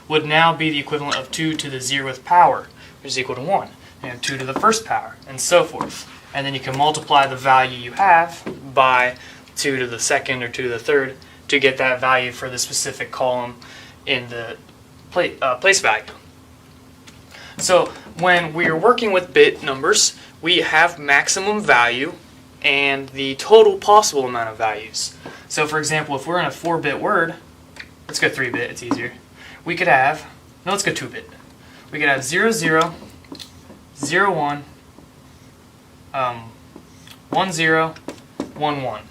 would now be the equivalent of 2 to the 0th power, which is equal to 1, and 2 to the 1st power, and so forth. And then you can multiply the value you have by 2 to the 2nd or 2 to the 3rd to get that value for the specific column in the place value. So when we are working with bit numbers, we have maximum value and the total possible amount of values. So for example, if we're in a 4-bit word, let's go 3-bit, it's easier. We could have, no, let's go 2-bit. We could have 0, 0, 0, 1, 1, 0, 1, 1.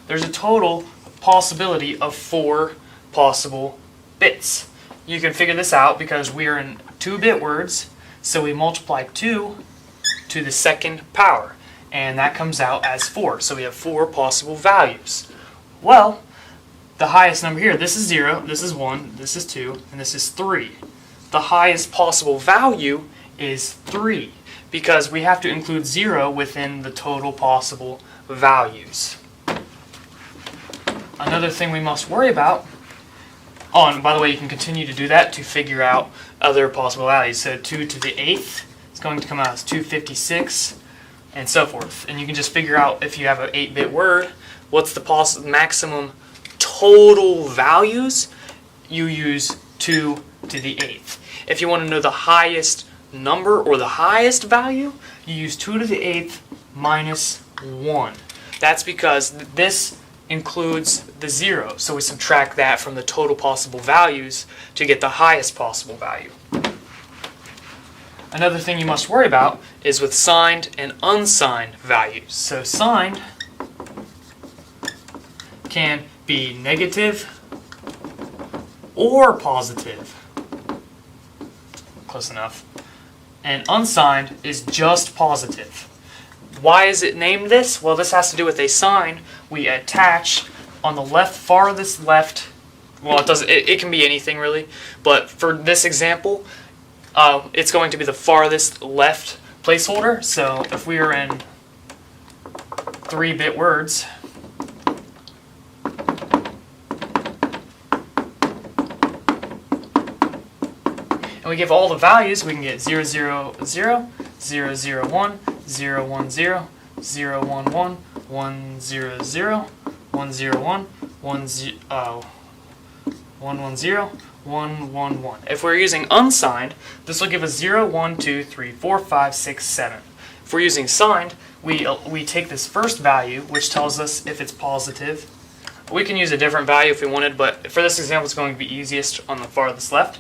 There's a total possibility of 4 possible bits. You can figure this out because we are in 2-bit words, so we multiply 2 to the 2nd power, and that comes out as 4. So we have 4 possible values. Well, the highest number here, this is 0, this is 1, this is 2, and this is 3. The highest possible value is 3, because we have to include 0 within the total possible values. Another thing we must worry about, oh, and by the way, you can continue to do that to figure out other possible values. So 2 to the 8th is going to come out as 256, and so forth. And you can just figure out, if you have an 8-bit word, what's the maximum total values. You use 2 to the 8th. If you want to know the highest number or the highest value, you use 2 to the 8th minus 1. That's because this includes the 0, so we subtract that from the total possible values to get the highest possible value. Another thing you must worry about is with signed and unsigned values. So signed can be negative or positive. Close enough. And unsigned is just positive. Why is it named this? Well, this has to do with a sign we attach on the farthest left. Well, it can be anything really, but for this example, it's going to be the farthest left placeholder. So if we are in 3-bit words, and we give all the values, we can get 0, 0, 0, 0, 0, 1, 0, 1, 0, 0, 1, 1, 1, 0, 0, 1, 0, 1, 1, 1, 0, 1, 1, 1. If we're using unsigned, this will give us 0, 1, 2, 3, 4, 5, 6, 7. If we're using signed, we take this first value, which tells us if it's positive. We can use a different value if we wanted, but for this example, it's going to be easiest on the farthest left.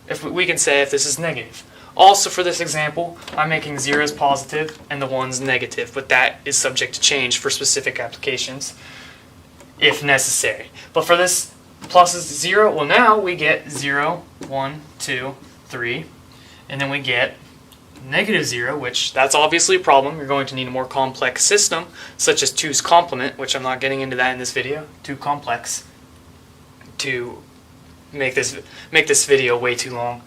If we can say if this is negative. Also for this example, I'm making 0s positive and the 1's negative, but that is subject to change for specific applications if necessary. But for this plus is 0, well now we get 0, 1, 2, 3, and then we get negative 0, which that's obviously a problem. You're going to need a more complex system, such as 2's complement, which I'm not getting into that in this video, too complex to make this video way too long.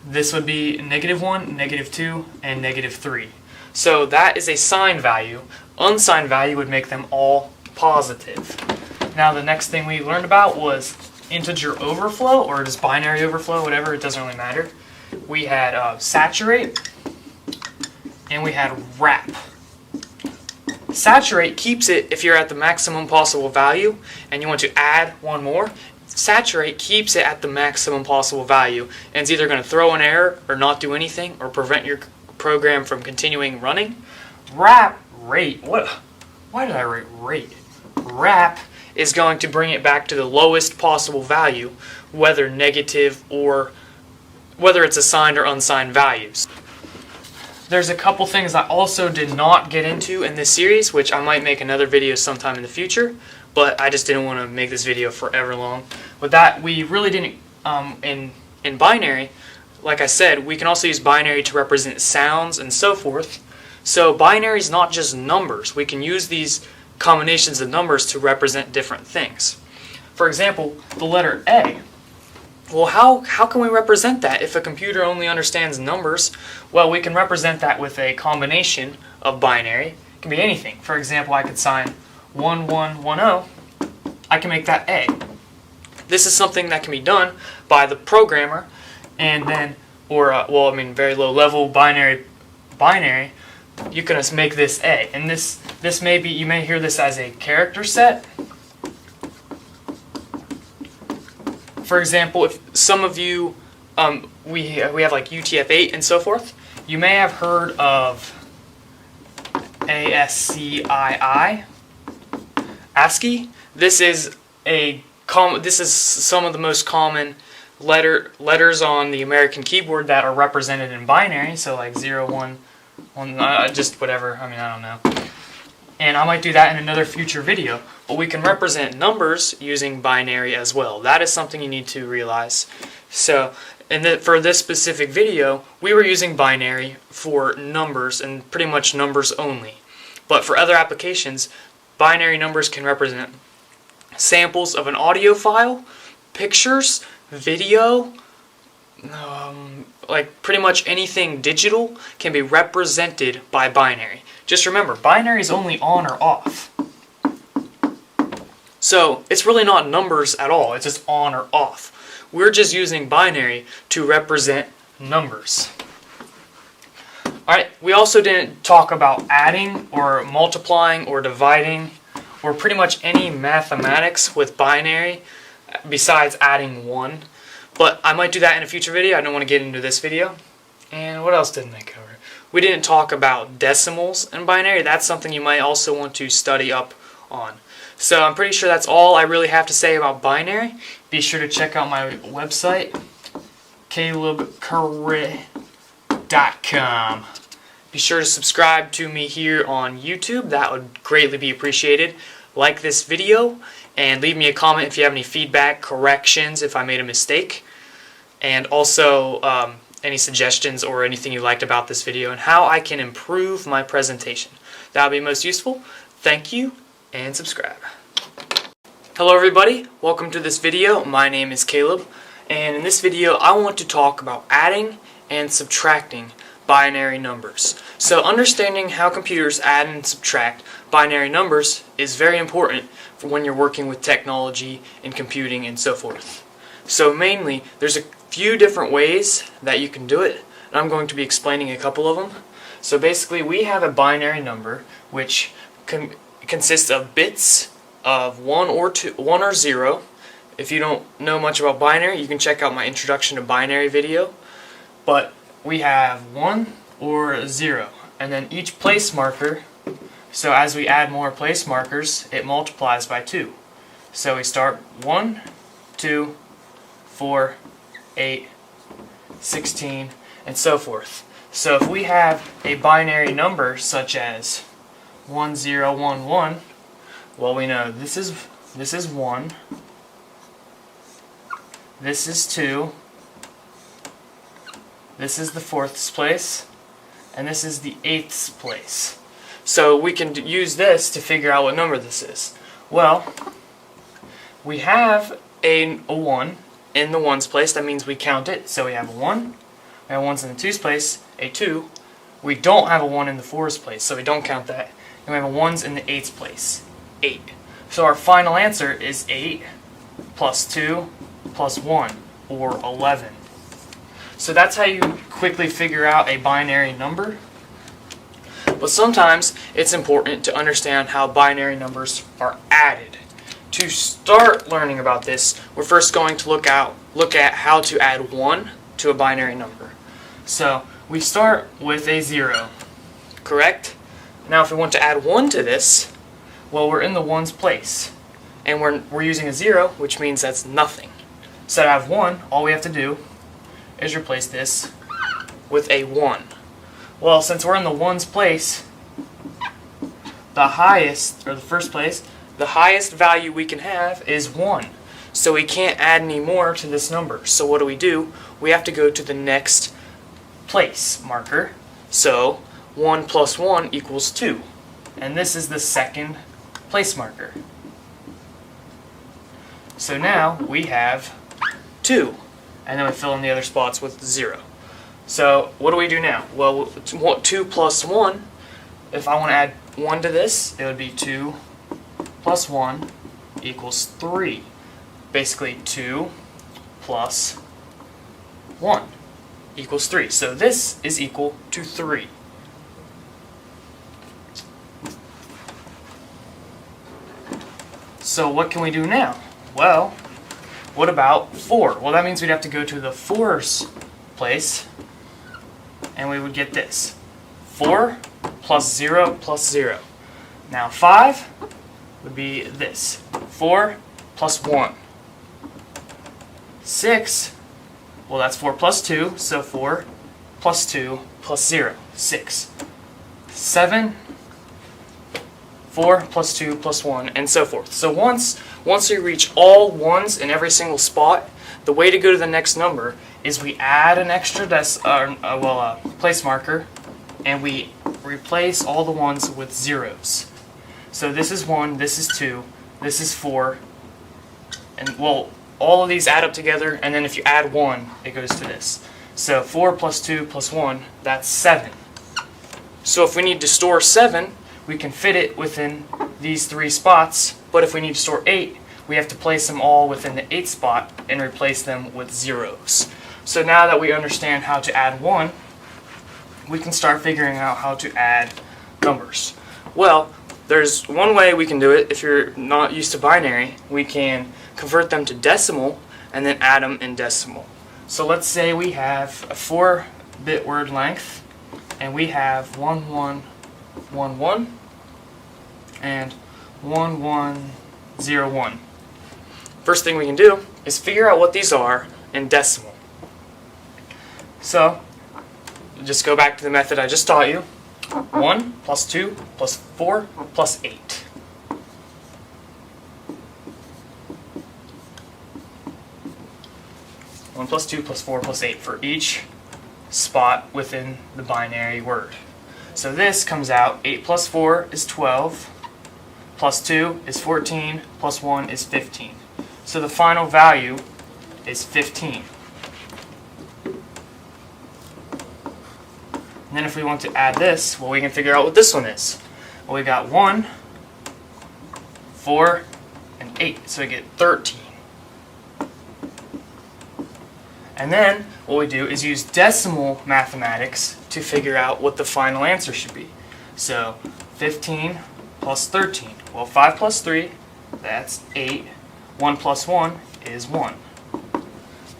This would be -1, -2, and -3. So that is a sign value. Unsigned value would make them all positive. Now the next thing we learned about was integer overflow, or just binary overflow, whatever, it doesn't really matter. We had saturate, and we had wrap. Saturate keeps it if you're at the maximum possible value and you want to add one more. Saturate keeps it at the maximum possible value and it's either going to throw an error or not do anything or prevent your program from continuing running. Wrap rate. Why did I write rate? Wrap is going to bring it back to the lowest possible value, whether negative or whether it's assigned or unsigned values. There's a couple things I also did not get into in this series, which I might make another video sometime in the future, but I just didn't want to make this video forever long. With that, we really didn't, in binary, like I said, we can also use binary to represent sounds and so forth. So binary is not just numbers. We can use these combinations of numbers to represent different things. For example, the letter A. Well, how can we represent that if a computer only understands numbers? Well, we can represent that with a combination of binary. It can be anything. For example, I could sign 1110. I can make that A. This is something that can be done by the programmer, and then, very low level binary. You can just make this A, and this may be, you may hear this as a character set. For example, if some of you, we have like UTF-8 and so forth, you may have heard of ASCII, ASCII. This is some of the most common letters on the American keyboard that are represented in binary. So like 0, 1, 1, just whatever. I mean, I don't know. And I might do that in another future video. But we can represent numbers using binary as well. That is something you need to realize. So, for this specific video, we were using binary for numbers and pretty much numbers only. But for other applications, binary numbers can represent samples of an audio file, pictures, video, like pretty much anything digital can be represented by binary. Just remember, binary is only on or off. So it's really not numbers at all, it's just on or off. We're just using binary to represent numbers. Alright, we also didn't talk about adding or multiplying or dividing or pretty much any mathematics with binary besides adding 1. But I might do that in a future video. I don't want to get into this video. And what else didn't I cover? We didn't talk about decimals in binary. That's something you might also want to study up on. So I'm pretty sure that's all I really have to say about binary. Be sure to check out my website, calebcurry.com. Be sure to subscribe to me here on YouTube. That would greatly be appreciated. Like this video and leave me a comment if you have any feedback, corrections if I made a mistake, and also any suggestions or anything you liked about this video and how I can improve my presentation. That would be most useful. Thank you, and subscribe. Hello everybody, welcome to this video. My name is Caleb, and in this video I want to talk about adding and subtracting binary numbers. So understanding how computers add and subtract binary numbers is very important for when you're working with technology and computing and so forth. So mainly, there's a few different ways that you can do it, and I'm going to be explaining a couple of them. So basically, we have a binary number which consists of bits of 1 or 0. If you don't know much about binary, you can check out my introduction to binary video. But we have 1 or 0, and then each place marker, so as we add more place markers, it multiplies by 2. So we start 1, 2, 4, 8, 16, and so forth. So if we have a binary number such as 1011, well, we know this is 1, this is 2, this is the 4th place, and this is the 8th place. So we can use this to figure out what number this is. Well, we have a 1, in the ones place, that means we count it. So we have a 1, we have ones in the twos place, a 2. We don't have a 1 in the fours place, so we don't count that. And we have a ones in the eights place, 8. So our final answer is 8 plus 2 plus 1, or 11. So that's how you quickly figure out a binary number. But sometimes it's important to understand how binary numbers are added. To start learning about this, we're first going to look at how to add 1 to a binary number. So we start with a 0, correct? Now if we want to add 1 to this, well, we're in the ones place. And we're using a 0, which means that's nothing. So to have 1, all we have to do is replace this with a 1. Well, since we're in the ones place, the highest, or the first place, the highest value we can have is 1. So we can't add any more to this number. So what do? We have to go to the next place marker. So 1 plus 1 equals 2. And this is the second place marker. So now we have 2. And then we fill in the other spots with 0. So what do we do now? Well, 2 plus 1, if I want to add 1 to this, it would be 2 plus 1 equals 3. Basically 2 plus 1 equals 3. So this is equal to 3. So what can we do now? Well, what about 4? Well, that means we'd have to go to the fours place, and we would get this. 4 plus 0 plus 0. Now 5 would be this. 4 plus 1. 6, well, that's 4 plus 2, so 4 plus 2 plus 0, 6. 7, 4 plus 2 plus 1, and so forth. So once we reach all ones in every single spot, the way to go to the next number is we add an extra place marker, and we replace all the ones with zeros. So this is 1, this is 2, this is 4, and well, all of these add up together, and then if you add 1, it goes to this. So 4 plus 2 plus 1, that's 7. So if we need to store 7, we can fit it within these 3 spots, but if we need to store 8, we have to place them all within the 8th spot and replace them with zeros. So now that we understand how to add 1, we can start figuring out how to add numbers. Well, there's one way we can do it. If you're not used to binary, we can convert them to decimal and then add them in decimal. So let's say we have a 4-bit word length, and we have 1111 and 1101. First thing we can do is figure out what these are in decimal. So just go back to the method I just taught you. 1 plus 2 plus 4 plus 8. One plus 2 plus 4 plus 8 for each spot within the binary word. So this comes out 8 plus 4 is 12, plus 2 is 14, plus 1 is 15. So the final value is 15. And then if we want to add this, well, we can figure out what this one is. Well, we got 1, 4, and 8, so we get 13. And then what we do is use decimal mathematics to figure out what the final answer should be. So 15 plus 13. Well, 5 plus 3, that's 8. 1 plus 1 is 1.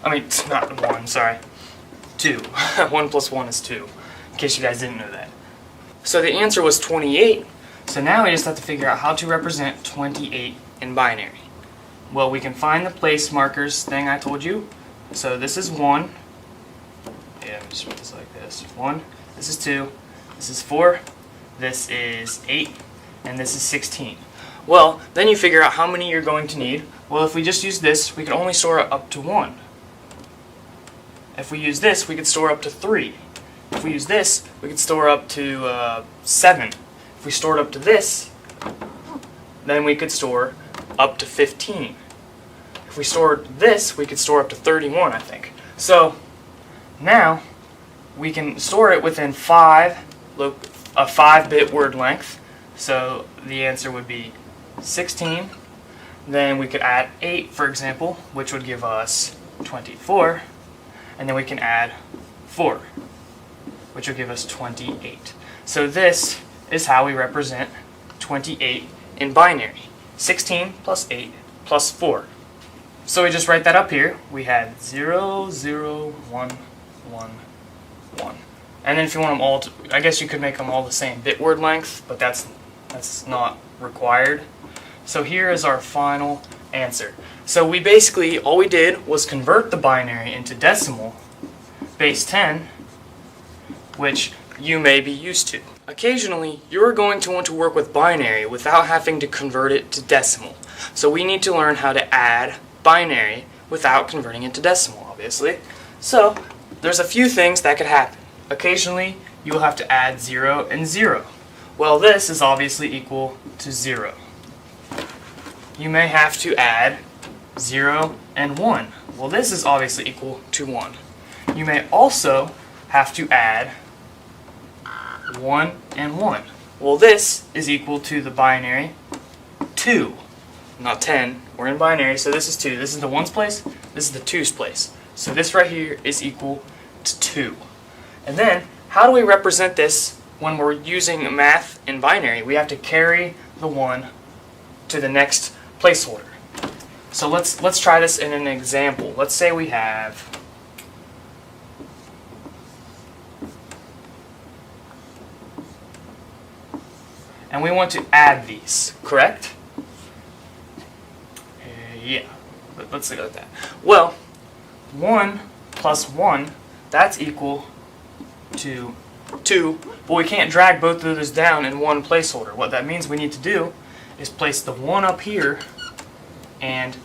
I mean, not 1, sorry. 2. 1 plus 1 is 2, in case you guys didn't know that. So the answer was 28. So now we just have to figure out how to represent 28 in binary. Well, we can find the place markers thing I told you. So this is 1. Yeah, let me just put this like this. 1. This is 2. This is 4. This is 8. And this is 16. Well, then you figure out how many you're going to need. Well, if we just use this, we can only store up to 1. If we use this, we could store up to 3. If we use this, we could store up to 7. If we stored up to this, then we could store up to 15. If if we stored this, we could store up to 31, I think. So now we can store it within a 5-bit word length. So the answer would be 16. Then we could add 8, for example, which would give us 24. And then we can add 4, which would give us 28. So this is how we represent 28 in binary. 16 plus 8 plus 4. So we just write that up here. We had 0, 0, 1, 1, 1. And then if you want them all to, I guess you could make them all the same bit word length, but that's not required. So here is our final answer. So we basically, all we did was convert the binary into decimal, base 10, which you may be used to. Occasionally, you're going to want to work with binary without having to convert it to decimal. So we need to learn how to add binary without converting it to decimal, obviously. So there's a few things that could happen. Occasionally, you will have to add 0 and 0. Well, this is obviously equal to 0. You may have to add 0 and 1. Well, this is obviously equal to 1. You may also have to add 1 and 1. Well, this is equal to the binary 2, not 10. We're in binary, so this is 2. This is the 1's place, this is the 2's place. So this right here is equal to 2. And then, how do we represent this when we're using math in binary? We have to carry the 1 to the next placeholder. So let's try this in an example. Let's say we have and we want to add these, correct? Yeah, let's look at that. Well, 1 plus 1, that's equal to 2, but we can't drag both of those down in one placeholder. What that means we need to do is place the 1 up here and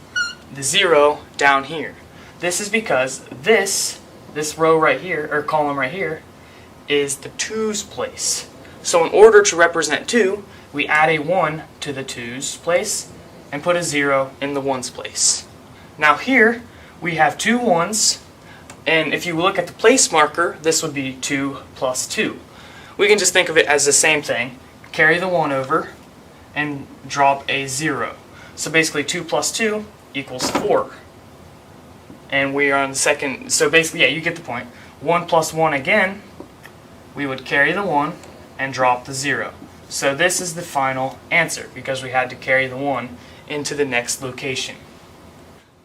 the 0 down here. This is because this row right here, or column right here, is the 2's place. So in order to represent 2, we add a 1 to the 2's place and put a 0 in the 1's place. Now here we have two 1's, and if you look at the place marker, this would be 2 plus 2. We can just think of it as the same thing. Carry the 1 over and drop a 0. So basically 2 plus 2 equals 4. And we are on the second, so basically, yeah, you get the point. 1 plus 1 again, we would carry the 1 and drop the 0. So this is the final answer because we had to carry the 1 into the next location.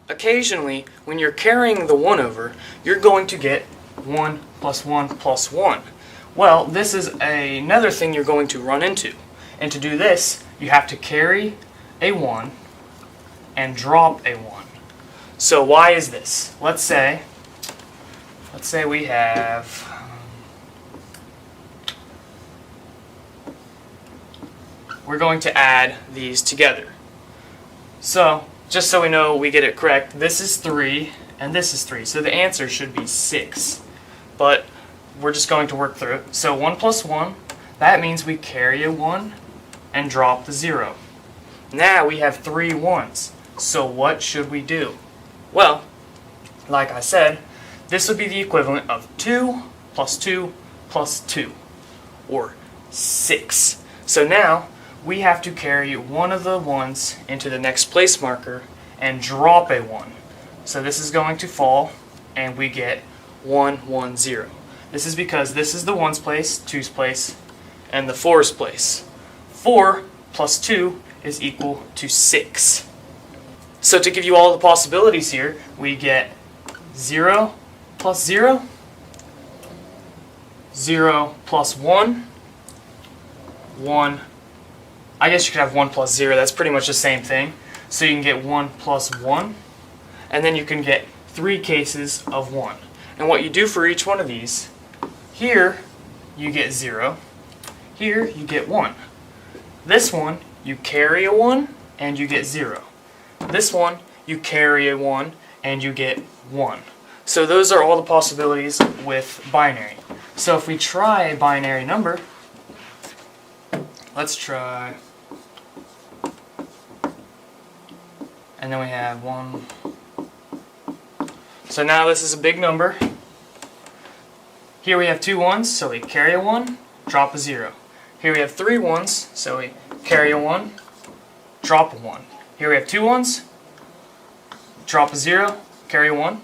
Occasionally, when you're carrying the 1 over, you're going to get 1 plus 1 plus 1. Well, this is another thing you're going to run into. And to do this, you have to carry a 1 and drop a 1. So why is this? Let's say we have we're going to add these together. So, just so we know we get it correct, this is 3 and this is 3. So the answer should be 6. But we're just going to work through it. So 1 plus 1, that means we carry a 1 and drop the 0. Now we have 3 1's. So what should we do? Well, like I said, this would be the equivalent of 2 plus 2 plus 2, or 6. So now we have to carry one of the 1's into the next place marker and drop a 1. So this is going to fall, and we get 1, 1, 0. This is because this is the 1's place, 2's place, and the 4's place. 4 plus 2 is equal to 6. So to give you all the possibilities here, we get 0 plus 0, 0 plus 1, 1. I guess you could have 1 plus 0, that's pretty much the same thing. So you can get 1 plus 1, and then you can get 3 cases of 1. And what you do for each one of these, here you get 0, here you get 1. This one, you carry a 1 and you get 0. This one, you carry a 1 and you get 1. So those are all the possibilities with binary. So if we try a binary number, let's try, and then we have 1, So now this is a big number. Here we have 2 ones, so we carry a 1, drop a 0. Here we have 3 ones, so we carry a 1, drop a 1. Here we have 2 ones, drop a 0, carry a 1.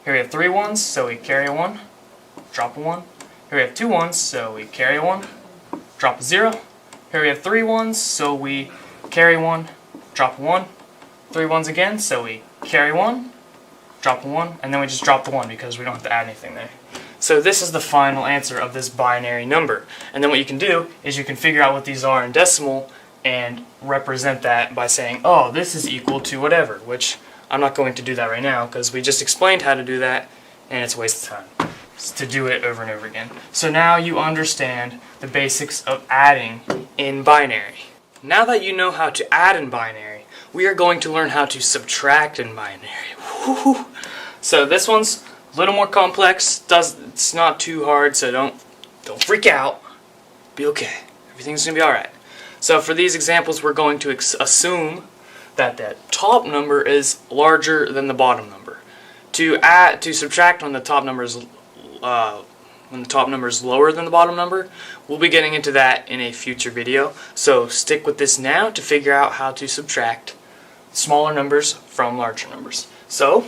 Here we have 3 ones, so we carry a 1, drop a 1. Here we have 2 ones, so we carry a 1, drop a 0. Here we have 3 ones, so we carry 1, drop a 1. 3 ones again, so we carry 1, drop a 1, and then we just drop the 1 because we don't have to add anything there. So this is the final answer of this binary number. And then what you can do is you can figure out what these are in decimal and represent that by saying, oh, this is equal to whatever, which I'm not going to do that right now because we just explained how to do that and it's a waste of time to do it over and over again. So now you understand the basics of adding in binary. Now that you know how to add in binary, we are going to learn how to subtract in binary. Woo-hoo. So this one's a little more complex. It's not too hard, so don't freak out. Be okay. Everything's gonna be all right. So for these examples, we're going to assume that the top number is larger than the bottom number. To subtract when the top number is lower than the bottom number, we'll be getting into that in a future video. So stick with this now to figure out how to subtract smaller numbers from larger numbers. So,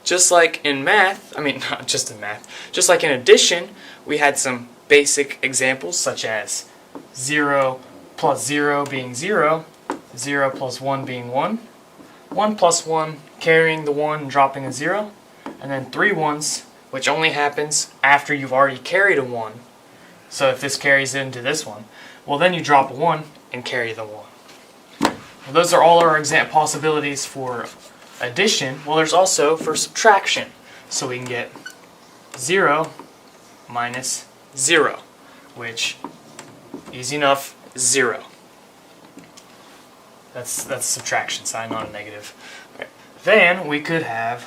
just like in math, not just in math, just like in addition, we had some basic examples such as 0 plus 0 being 0, 0 plus 1 being 1, 1 plus 1 carrying the 1 and dropping a 0, and then 3 ones, which only happens after you've already carried a 1. So if this carries into this one, well then you drop a 1 and carry the 1. Well, those are all our possibilities for addition. Well, there's also for subtraction. So we can get 0 minus 0, which, easy enough, is 0. That's a subtraction sign, not a negative. Okay. Then we could have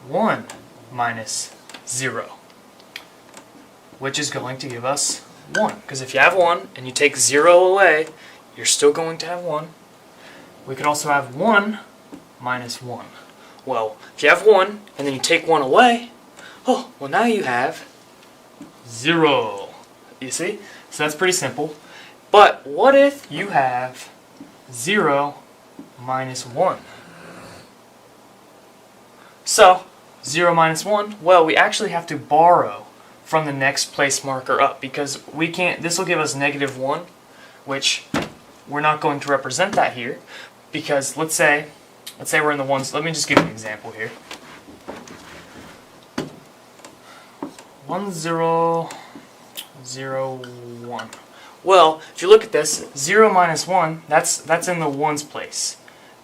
1 minus 0, which is going to give us 1. Because if you have 1 and you take 0 away, you're still going to have 1. We could also have 1 minus 1. Well, if you have 1 and then you take 1 away, oh, well now you have 0. You see? So that's pretty simple. But what if you have 0 minus 1? So, 0 minus 1, well, we actually have to borrow from the next place marker up because we can't, this will give us negative 1, which we're not going to represent that here because let's say we're in the ones, let me just give you an example here. 1 0 0 1. Well, if you look at this, 0 minus 1, that's in the ones place.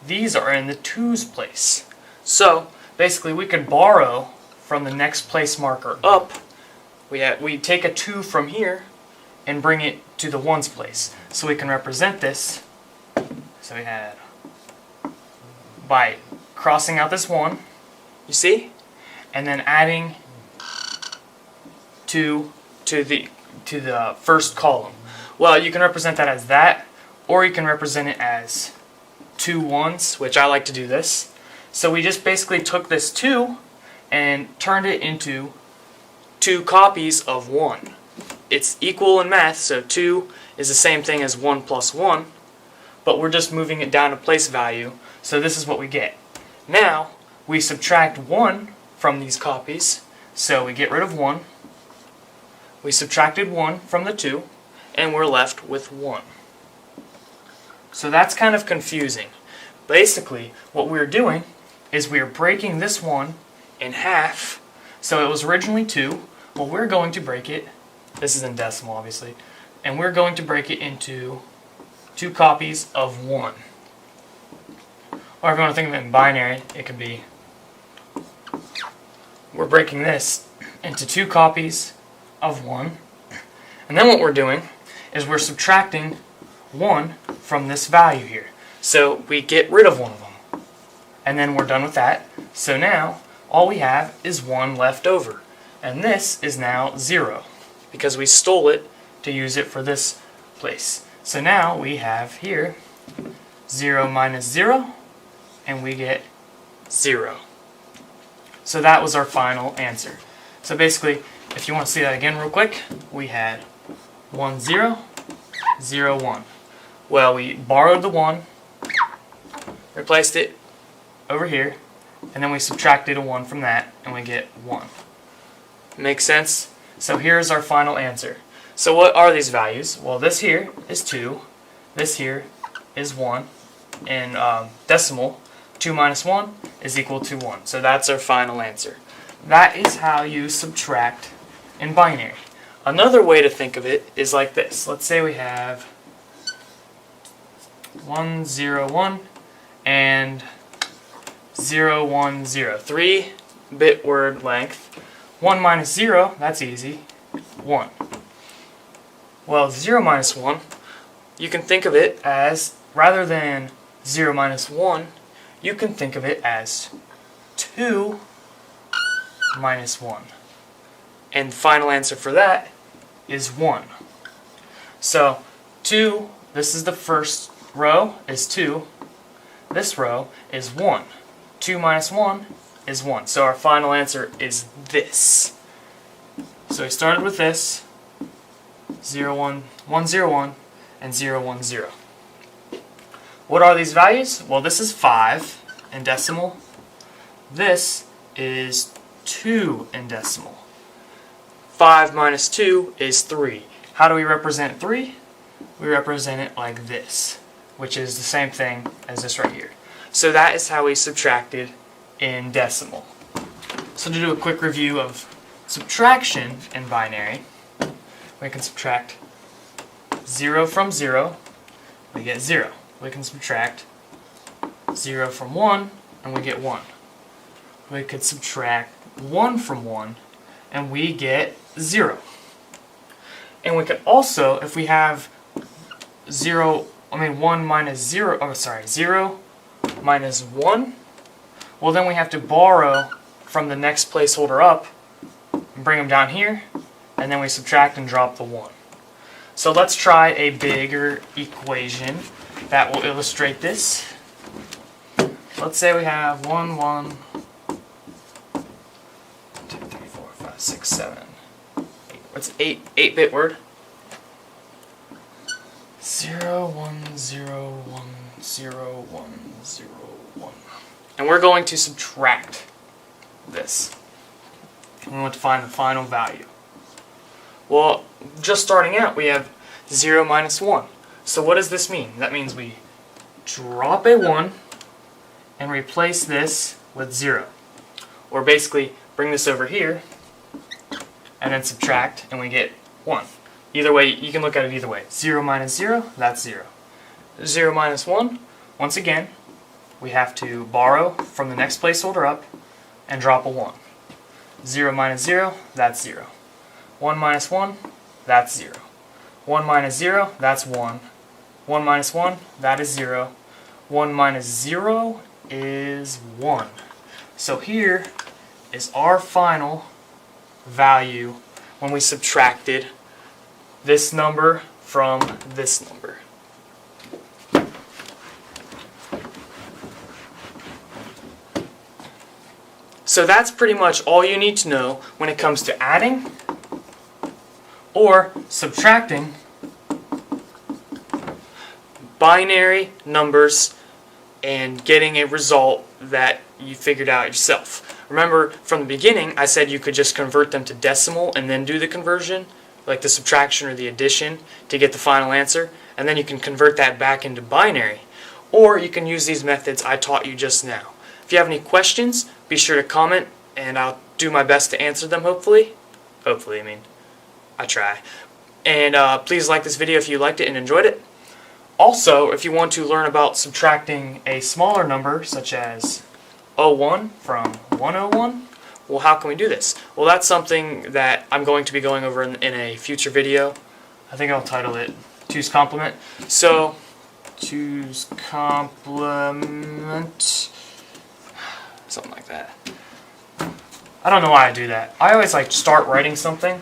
These are in the twos place. So, basically we could borrow from the next place marker up. We take a 2 from here and bring it to the ones place. So we can represent this. So we had by crossing out this 1, you see? And then adding 2 to the first column. Well, you can represent that as that, or you can represent it as 2 ones, which I like to do this. So we just basically took this 2 and turned it into 2 copies of 1. It's equal in math, so 2 is the same thing as 1 plus 1, but we're just moving it down to place value, so this is what we get. Now, we subtract 1 from these copies, so we get rid of 1. We subtracted 1 from the 2, and we're left with 1. So that's kind of confusing. Basically, what we're doing is we're breaking this 1 in half. So it was originally 2. Well, we're going to break it, this is in decimal obviously, and we're going to break it into 2 copies of 1. Or if you want to think of it in binary, it could be, we're breaking this into 2 copies of 1. And then what we're doing is we're subtracting 1 from this value here. So we get rid of one of them. And then we're done with that. So now, all we have is 1 left over. And this is now 0, because we stole it to use it for this place. So now we have here 0 minus 0, and we get 0. So that was our final answer. So basically, if you want to see that again real quick, we had 1, 0, 0, 1. Well, we borrowed the 1, replaced it over here, and then we subtracted a 1 from that, and we get 1. Make sense? So here's our final answer. So what are these values? Well, this here is 2, this here is 1, and decimal, 2 minus 1 is equal to 1. So that's our final answer. That is how you subtract in binary. Another way to think of it is like this. Let's say we have 1, 0, 1 and 0, 1, 0. 3-bit word length. 1 minus 0, that's easy, 1. Well, 0 minus 1, you can think of it as, rather than 0 minus 1, you can think of it as 2 minus 1. And the final answer for that is 1. So 2, this is the first row, is 2. This row is 1. 2 minus 1 is 1. So our final answer is this. So we started with this, 0, 1, 1, 0, 1, and 0, 1, 0. What are these values? Well, this is 5 in decimal. This is 2 in decimal. 5 minus 2 is 3. How do we represent 3? We represent it like this, which is the same thing as this right here. So that is how we subtracted in decimal. So to do a quick review of subtraction in binary, we can subtract 0 from 0, we get 0. We can subtract 0 from 1, and we get 1. We could subtract 1 from 1, and we get 0. And we could also, if we have 1 minus 0, 0 minus 1, well then we have to borrow from the next placeholder up and bring them down here, and then we subtract and drop the 1. So let's try a bigger equation that will illustrate this. Let's say we have 1, 1, 2, 3, 4, 5, 6, 7, 8. What's 8-bit word? 0, 1, 0, 1, 0, 1, 0, 1. And we're going to subtract this. We want to find the final value. Well, just starting out, we have 0 minus 1. So what does this mean? That means we drop a 1 and replace this with 0. Or basically, bring this over here and then subtract, and we get 1. Either way, you can look at it either way. 0 minus 0, that's 0. 0 minus 1, once again, we have to borrow from the next placeholder up and drop a 1. 0 minus 0, that's 0. 1 minus 1, that's 0. 1 minus 0, that's 1. 1 minus 1, that is 0. 1 minus 0 is 1. So here is our final value when we subtracted this number from this number. So that's pretty much all you need to know when it comes to adding or subtracting binary numbers and getting a result that you figured out yourself. Remember, from the beginning, I said you could just convert them to decimal and then do the conversion, like the subtraction or the addition, to get the final answer, and then you can convert that back into binary. Or you can use these methods I taught you just now. If you have any questions, be sure to comment, and I'll do my best to answer them, hopefully. Hopefully, I try. And please like this video if you liked it and enjoyed it. Also, if you want to learn about subtracting a smaller number, such as 01 from 101, well, how can we do this? Well, that's something that I'm going to be going over in a future video. I think I'll title it 2's Complement. So, 2's Complement, something like that. I don't know why I do that. I always start writing something,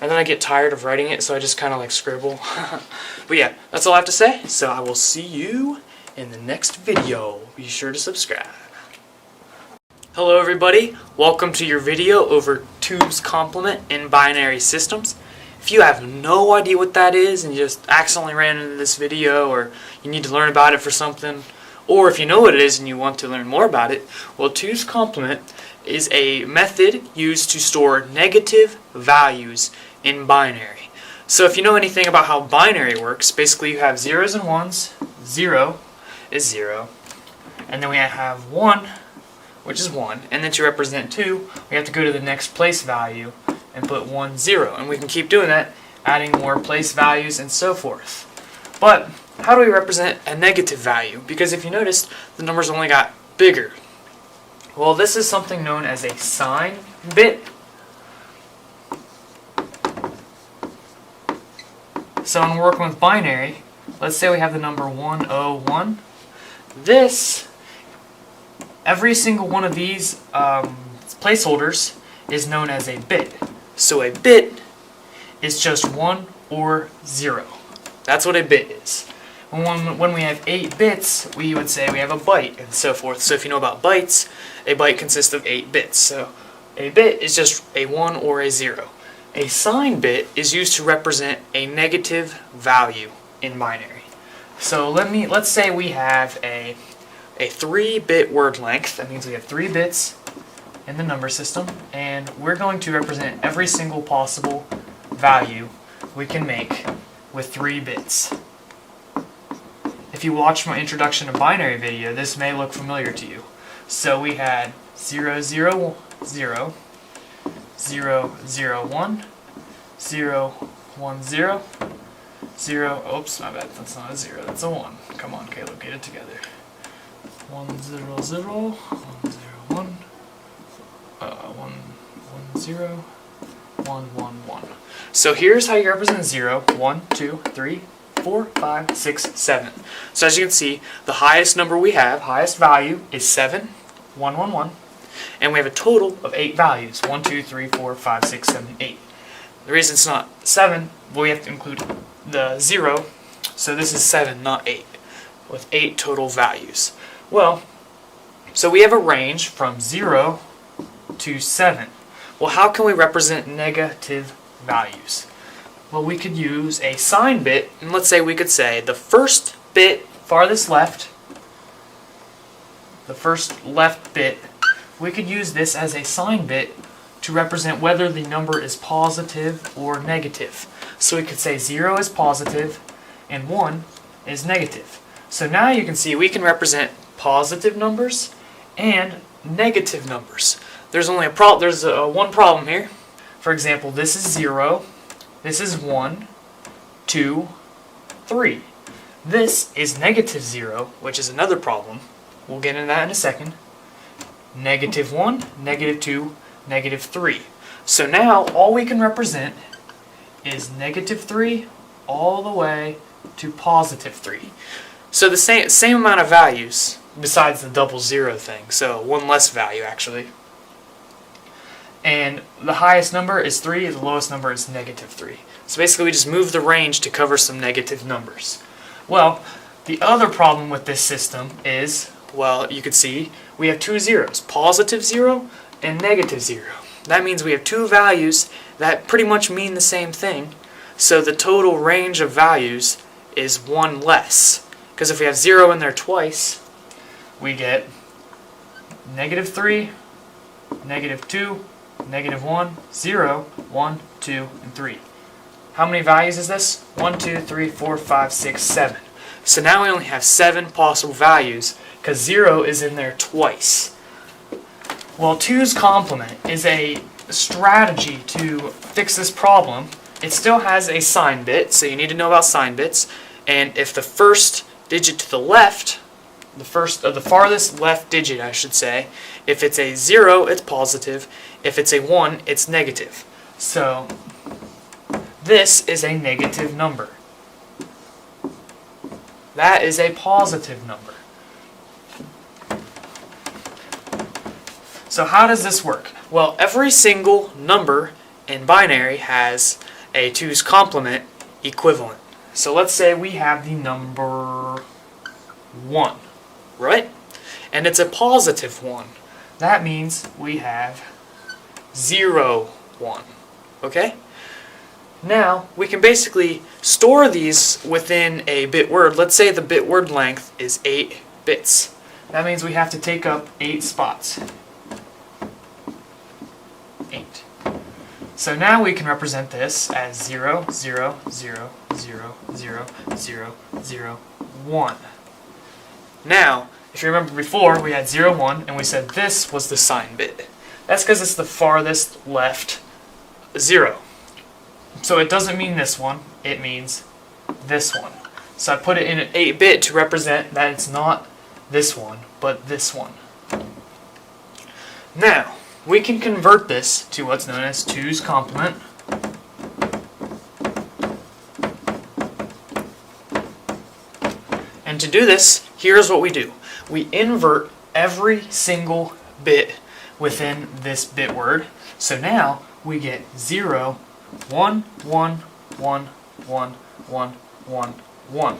and then I get tired of writing it, so I just kind of scribble. But yeah, that's all I have to say. So I will see you in the next video. Be sure to subscribe. Hello everybody, welcome to your video over 2's complement in binary systems. If you have no idea what that is and you just accidentally ran into this video, or you need to learn about it for something, or if you know what it is and you want to learn more about it, well, 2's complement is a method used to store negative values in binary. So if you know anything about how binary works, basically you have zeros and ones. 0 is 0, and then we have 1, which is 1, and then to represent 2, we have to go to the next place value and put 1, 0, and we can keep doing that, adding more place values and so forth. But how do we represent a negative value? Because if you noticed, the numbers only got bigger. Well, this is something known as a sign bit. So when we're working with binary, let's say we have the number 101. Every single one of these placeholders is known as a bit. So a bit is just 1 or 0. That's what a bit is. When we have 8 bits, we would say we have a byte and so forth. So if you know about bytes, a byte consists of 8 bits. So a bit is just a 1 or a 0. A sign bit is used to represent a negative value in binary. So let's say we have a 3-bit word length. That means we have 3 bits in the number system, and we're going to represent every single possible value we can make with 3 bits. If you watch my introduction to binary video, this may look familiar to you. So we had 0, 0, 0, 0, 0, 1, 0, 1, 0, 0, oops, my bad, that's not a 0, that's a 1. Come on, Caleb, get it together. 1, 0, 0, 1, 0, 1, 1, 1, 0, 1, 1, 1. So here's how you represent 0, 1, 2, 3, 4, 5, 6, 7. So as you can see, the highest number we have, highest value, is 7, 1, 1, 1. And we have a total of 8 values, 1, 2, 3, 4, 5, 6, 7, 8. The reason it's not 7, well, we have to include the 0, so this is 7, not 8, with 8 total values. Well, so we have a range from 0 to 7. Well, how can we represent negative values? Well, we could use a sign bit, and let's say we could say the first bit farthest left, the first left bit, we could use this as a sign bit to represent whether the number is positive or negative. So we could say 0 is positive and 1 is negative. So now you can see we can represent positive numbers and negative numbers. There's only one problem here. For example, this is 0, this is 1, 2, 3. This is negative 0, which is another problem. We'll get into that in a second. Negative 1, negative 2, negative 3. So now all we can represent is negative 3 all the way to positive 3. So the same amount of values besides the double 0 thing. So one less value actually. And the highest number is 3, the lowest number is negative 3. So basically we just move the range to cover some negative numbers. Well, the other problem with this system is, well, you could see we have 2 zeros, positive 0 and negative 0. That means we have 2 values that pretty much mean the same thing. So the total range of values is 1 less. Because if we have 0 in there twice, we get negative 3, negative 2, negative 1, 0, 1, 2, and 3. How many values is this? 1, 2, 3, 4, 5, 6, 7. So now we only have 7 possible values because 0 is in there twice. Well, 2's complement is a strategy to fix this problem. It still has a sign bit, so you need to know about sign bits. And if the first digit to the left, the farthest left digit, I should say, if it's a 0, it's positive. If it's a 1, it's negative. So this is a negative number. That is a positive number. So how does this work? Well, every single number in binary has a 2's complement equivalent. So let's say we have the number 1, right? And it's a positive 1. that means we have 0, 1. Okay? Now, we can basically store these within a bit word. Let's say the bit word length is 8 bits. That means we have to take up 8 spots. 8. So now we can represent this as 0, 0, 0, 0, 0, 0, 0, 1. Now, if you remember before, we had 0, 1, and we said this was the sign bit. That's because it's the farthest left 0. So it doesn't mean this one, it means this one. So I put it in an 8-bit to represent that it's not this one, but this one. Now, we can convert this to what's known as 2's complement. And to do this, here's what we do. We invert every single bit within this bit word. So now we get 0, 1, 1, 1, 1, 1, 1, 1.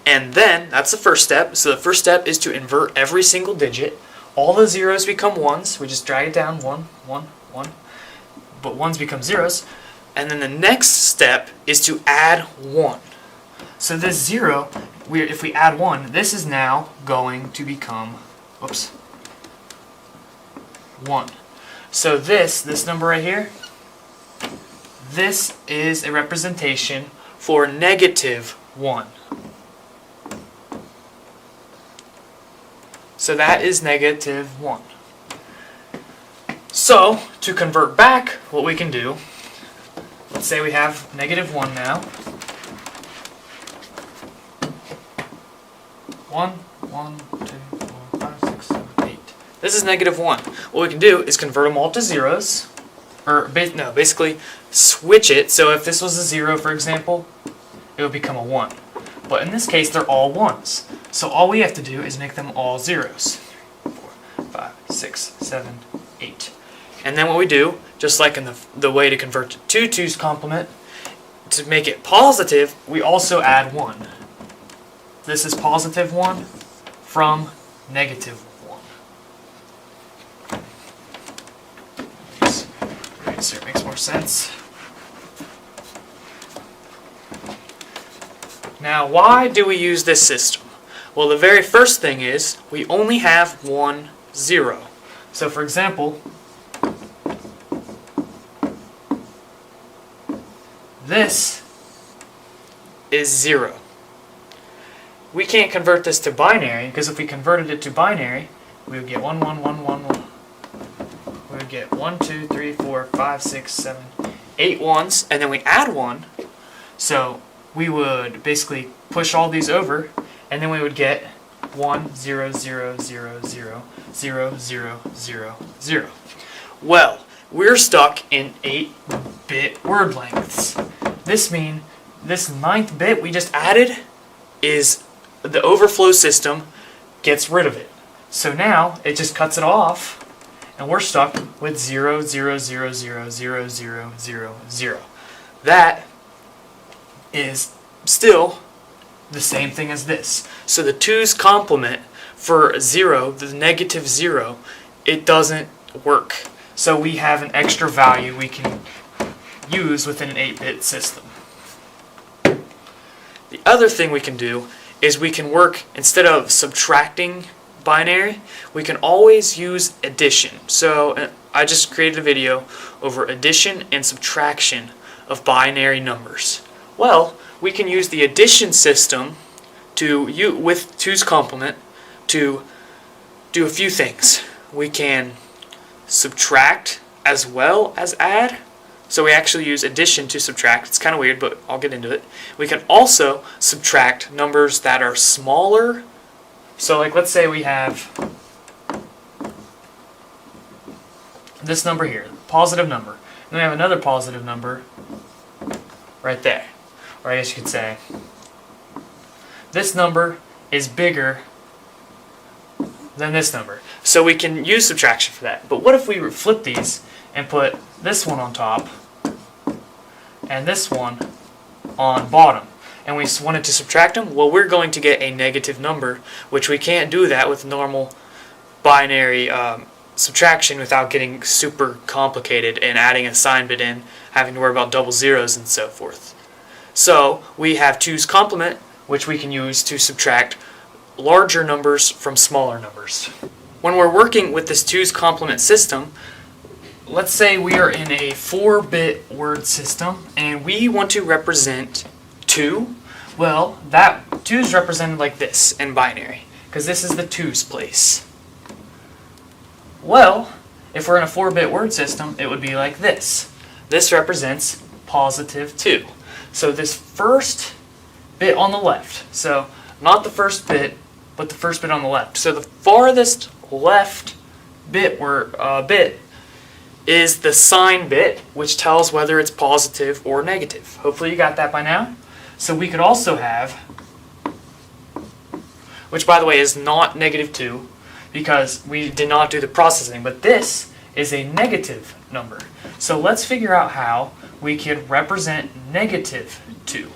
And then, that's the first step. So the first step is to invert every single digit. All the zeros become 1s. We just drag it down, 1, 1, 1. But 1s become zeros. And then the next step is to add 1. So this 0, if we add 1, this is now going to become, 1. So this number right here, this is a representation for -1. So that is -1. So, to convert back, what we can do, let's say we have -1 now. 1, 1, 2, 4, 5, 6, 7, 8. This is -1. What we can do is convert them all to zeros. Or, basically switch it. So if this was a 0, for example, it would become a 1. But in this case, they're all 1s. So all we have to do is make them all zeros. 4, 5, 6, 7, 8. And then what we do, just like in the way to convert to 2's complement, to make it positive, we also add 1. This is +1 from -1. So it makes more sense. Now, why do we use this system? Well, the very first thing is we only have 1 0. So, for example, this is 0. We can't convert this to binary, because if we converted it to binary, we would get 1, 1, 1, 1, 1. We would get 1, 2, 3, 4, 5, 6, 7, 8 1s, and then we add 1. So we would basically push all these over, and then we would get 1, 0, 0, 0, 0, 0, 0, 0, 0. Well, we're stuck in 8-bit word lengths. This means this 9th bit we just added is the overflow system gets rid of it. So now it just cuts it off, and we're stuck with 0, 0, 0, 0, 0, 0, 0, 0. That is still the same thing as this. So the 2's complement for 0, the -0, it doesn't work. So we have an extra value we can use within an 8-bit system. The other thing we can do is we can work, instead of subtracting binary, we can always use addition. So I just created a video over addition and subtraction of binary numbers. Well, we can use the addition system with 2's complement to do a few things. We can subtract as well as add. So we actually use addition to subtract. It's kind of weird, but I'll get into it. We can also subtract numbers that are smaller. So like, let's say we have this number here, positive number. And we have another positive number right there. Or I guess you could say this number is bigger than this number. So we can use subtraction for that. But what if we flip these and put this one on top and this one on bottom, and we wanted to subtract them? Well, we're going to get a negative number, which we can't do that with normal binary subtraction without getting super complicated and adding a sign bit in, having to worry about double zeros and so forth. So we have 2's complement, which we can use to subtract larger numbers from smaller numbers. When we're working with this 2's complement system, let's say we are in a 4-bit word system and we want to represent 2. Well, that 2 is represented like this in binary, because this is the 2's place. Well, if we're in a 4-bit word system, it would be like this. This represents positive 2. So this first bit on the left, so not the first bit, but the first bit on the left. So the farthest left bit is the sign bit, which tells whether it's positive or negative. Hopefully you got that by now. So we could also have, which by the way is not negative 2, because we did not do the processing, but this is a negative number. So let's figure out how we could represent negative 2.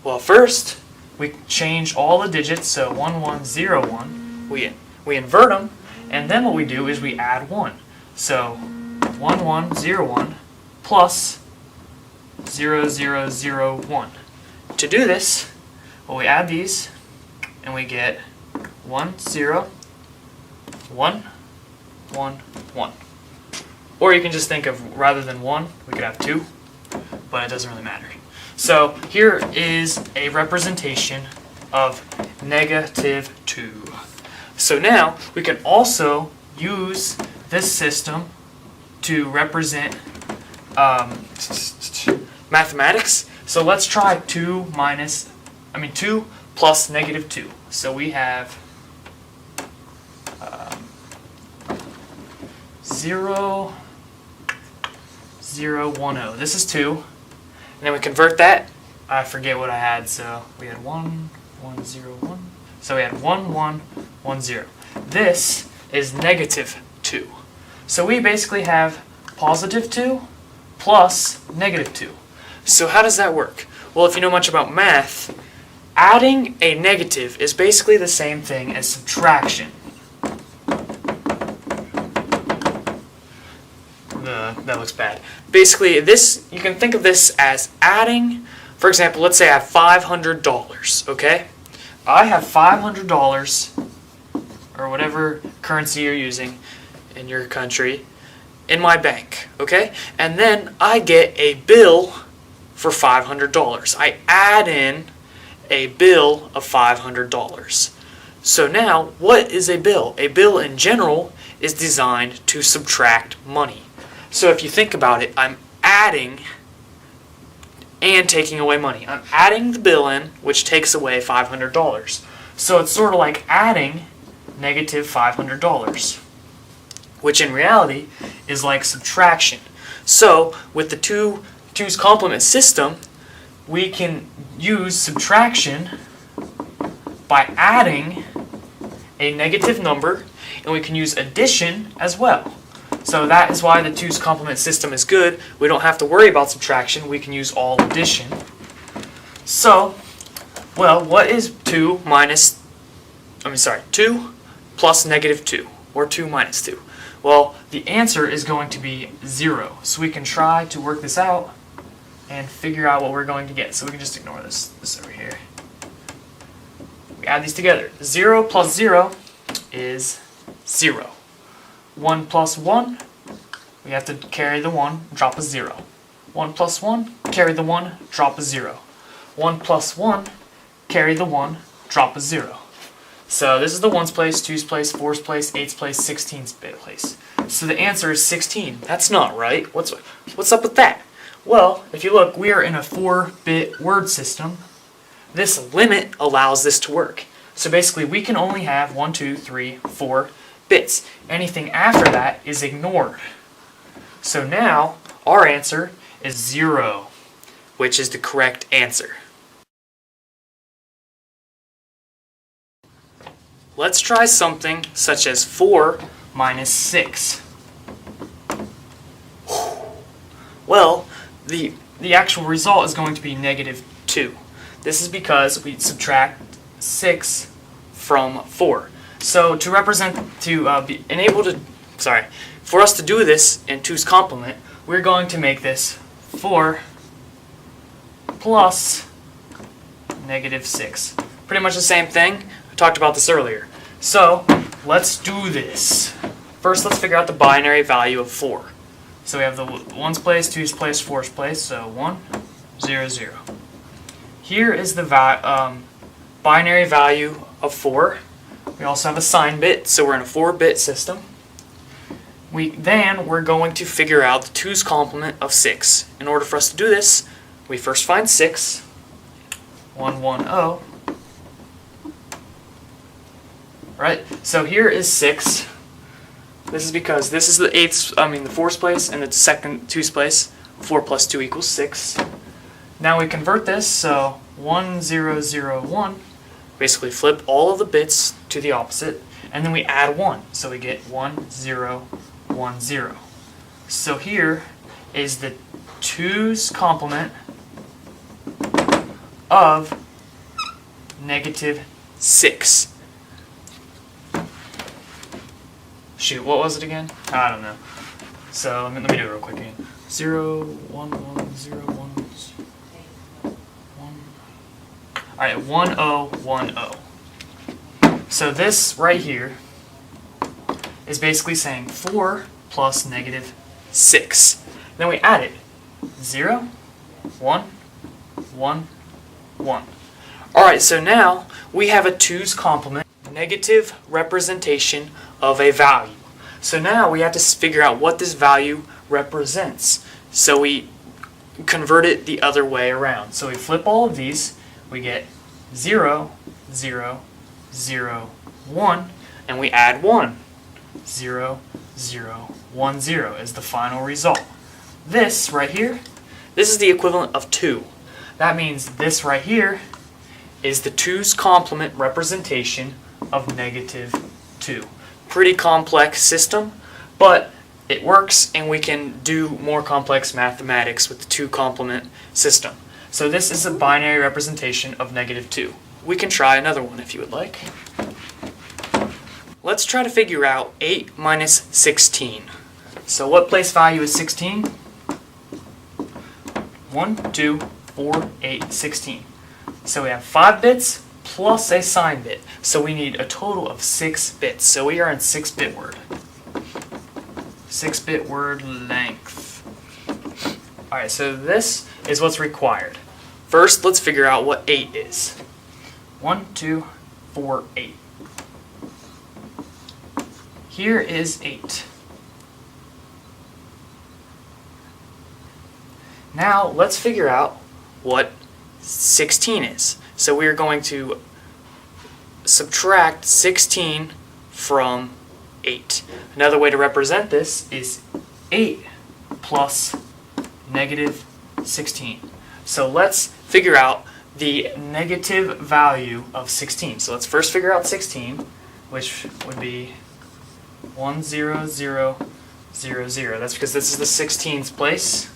Well, first we change all the digits, so 1101, we invert them, and then what we do is we add 1. So 1101 plus 0001. To do this, well, we add these and we get 1 0 1 1 1. Or you can just think of, rather than 1, we could have 2, but it doesn't really matter. So here is a representation of negative 2. So now we can also use this system to represent mathematics. So let's try 2 plus negative 2. So we have 0 0 1 0. This is 2. And then we convert that. I forget what I had, so we had 1 1 0 1. So we had 1 1 1 0. This is negative 2. So we basically have positive 2 plus negative 2. So how does that work? Well, if you know much about math, adding a negative is basically the same thing as subtraction. That looks bad. Basically, this, you can think of this as adding, for example, let's say I have $500, okay? I have $500, or whatever currency you're using in your country, in my bank, okay? And then I get a bill for $500. I add in a bill of $500. So now, what is a bill? A bill in general is designed to subtract money. So if you think about it, I'm adding and taking away money. I'm adding the bill in, which takes away $500. So it's sort of like adding negative $500, which in reality is like subtraction. So with the 2's complement system, we can use subtraction by adding a negative number, and we can use addition as well. So that is why the 2's complement system is good. We don't have to worry about subtraction. We can use all addition. So, well, what is 2 plus negative 2, or 2 minus 2? Well, the answer is going to be 0. So we can try to work this out and figure out what we're going to get. So we can just ignore this over here. We add these together. 0 plus 0 is 0. 1 plus 1, we have to carry the 1, drop a 0. 1 plus 1, carry the 1, drop a 0. 1 plus 1, carry the 1, drop a 0. So this is the 1's place, 2's place, 4's place, 8's place, 16's place. So the answer is 16. That's not right. What's up with that? Well, if you look, we are in a 4-bit word system. This limit allows this to work. So basically, we can only have 1, 2, 3, 4 bits. Anything after that is ignored. So now, our answer is 0, which is the correct answer. Let's try something such as 4 minus 6. Well, the actual result is going to be negative 2. This is because we subtract 6 from 4. So to be able to sorry. For us to do this in 2's complement, we're going to make this 4 plus negative 6. Pretty much the same thing. I talked about this earlier. So let's do this. First, let's figure out the binary value of 4. So we have the 1's place, 2's place, 4's place. So 1, 0, 0. Here is the binary value of 4. We also have a sign bit, so we're in a 4-bit system. We're going to figure out the 2's complement of 6. In order for us to do this, we first find 6. 1, 1, 0. Right? So here is 6. This is because this is the 4's place and the second 2's place. 4 plus 2 equals 6. Now we convert this, so 1, 0, 0, 1. Basically flip all of the bits to the opposite, and then we add 1. So we get 1, 0, 1, 0. So here is the 2's complement of negative 6. Shoot, what was it again? I don't know. So let me do it real quick again. 0, 1, 1, 0, 1, 1. Alright, 1, 0, 1, 0. So this right here is basically saying 4 plus negative 6. Then we add it. 0, 1, 1, 1. Alright, so now we have a 2's complement, negative representation of a value. So now we have to figure out what this value represents. So we convert it the other way around. So we flip all of these, we get 0, 0, 0, 1, and we add 1. 0, 0, 1, 0 is the final result. This right here, this is the equivalent of 2. That means this right here is the 2's complement representation of negative 2. Pretty complex system, but it works, and we can do more complex mathematics with the 2 complement system. So this is a binary representation of negative 2. We can try another one if you would like. Let's try to figure out 8 minus 16. So what place value is 16? 1, 2, 4, 8, 16. So we have 5 bits plus a sign bit. So we need a total of 6 bits. So we are in 6-bit word. 6-bit word length. Alright, so this is what's required. First, let's figure out what 8 is. 1, 2, 4, 8. Here is 8. Now, let's figure out what 16 is. So we are going to subtract 16 from 8. Another way to represent this is 8 plus negative 16. So let's figure out the negative value of 16. So let's first figure out 16, which would be 1, 0, 0, 0, 0. That's because this is the 16th place.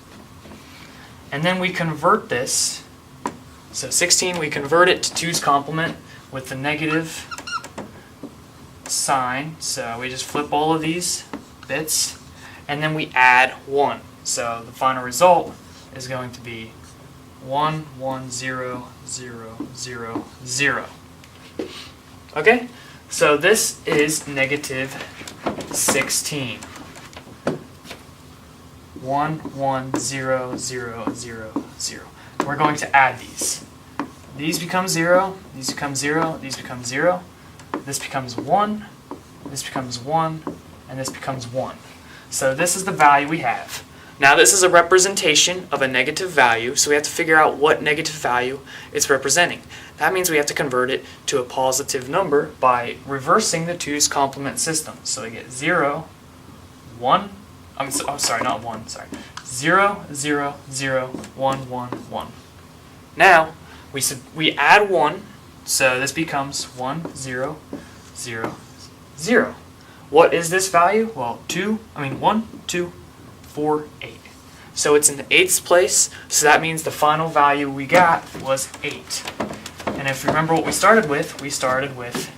And then we convert this. So 16, we convert it to 2's complement with the negative sign. So we just flip all of these bits, and then we add 1. So the final result is going to be 1, 1, 0, 0, 0, 0. Okay? So this is negative 16. 1, 1, 0, 0, 0, 0. We're going to add these. These become 0, these become 0, these become 0. This becomes 1, this becomes 1, and this becomes 1. So this is the value we have. Now this is a representation of a negative value, so we have to figure out what negative value it's representing. That means we have to convert it to a positive number by reversing the 2's complement system. So we get 0, 1, sorry, not 1, sorry. 0, 0, 0, 1, 1, 1. Now, we add 1, so this becomes 1, 0, 0, 0. What is this value? Well, 1, 2, 4, 8. So it's in the 8th place, so that means the final value we got was 8. And if you remember what we started with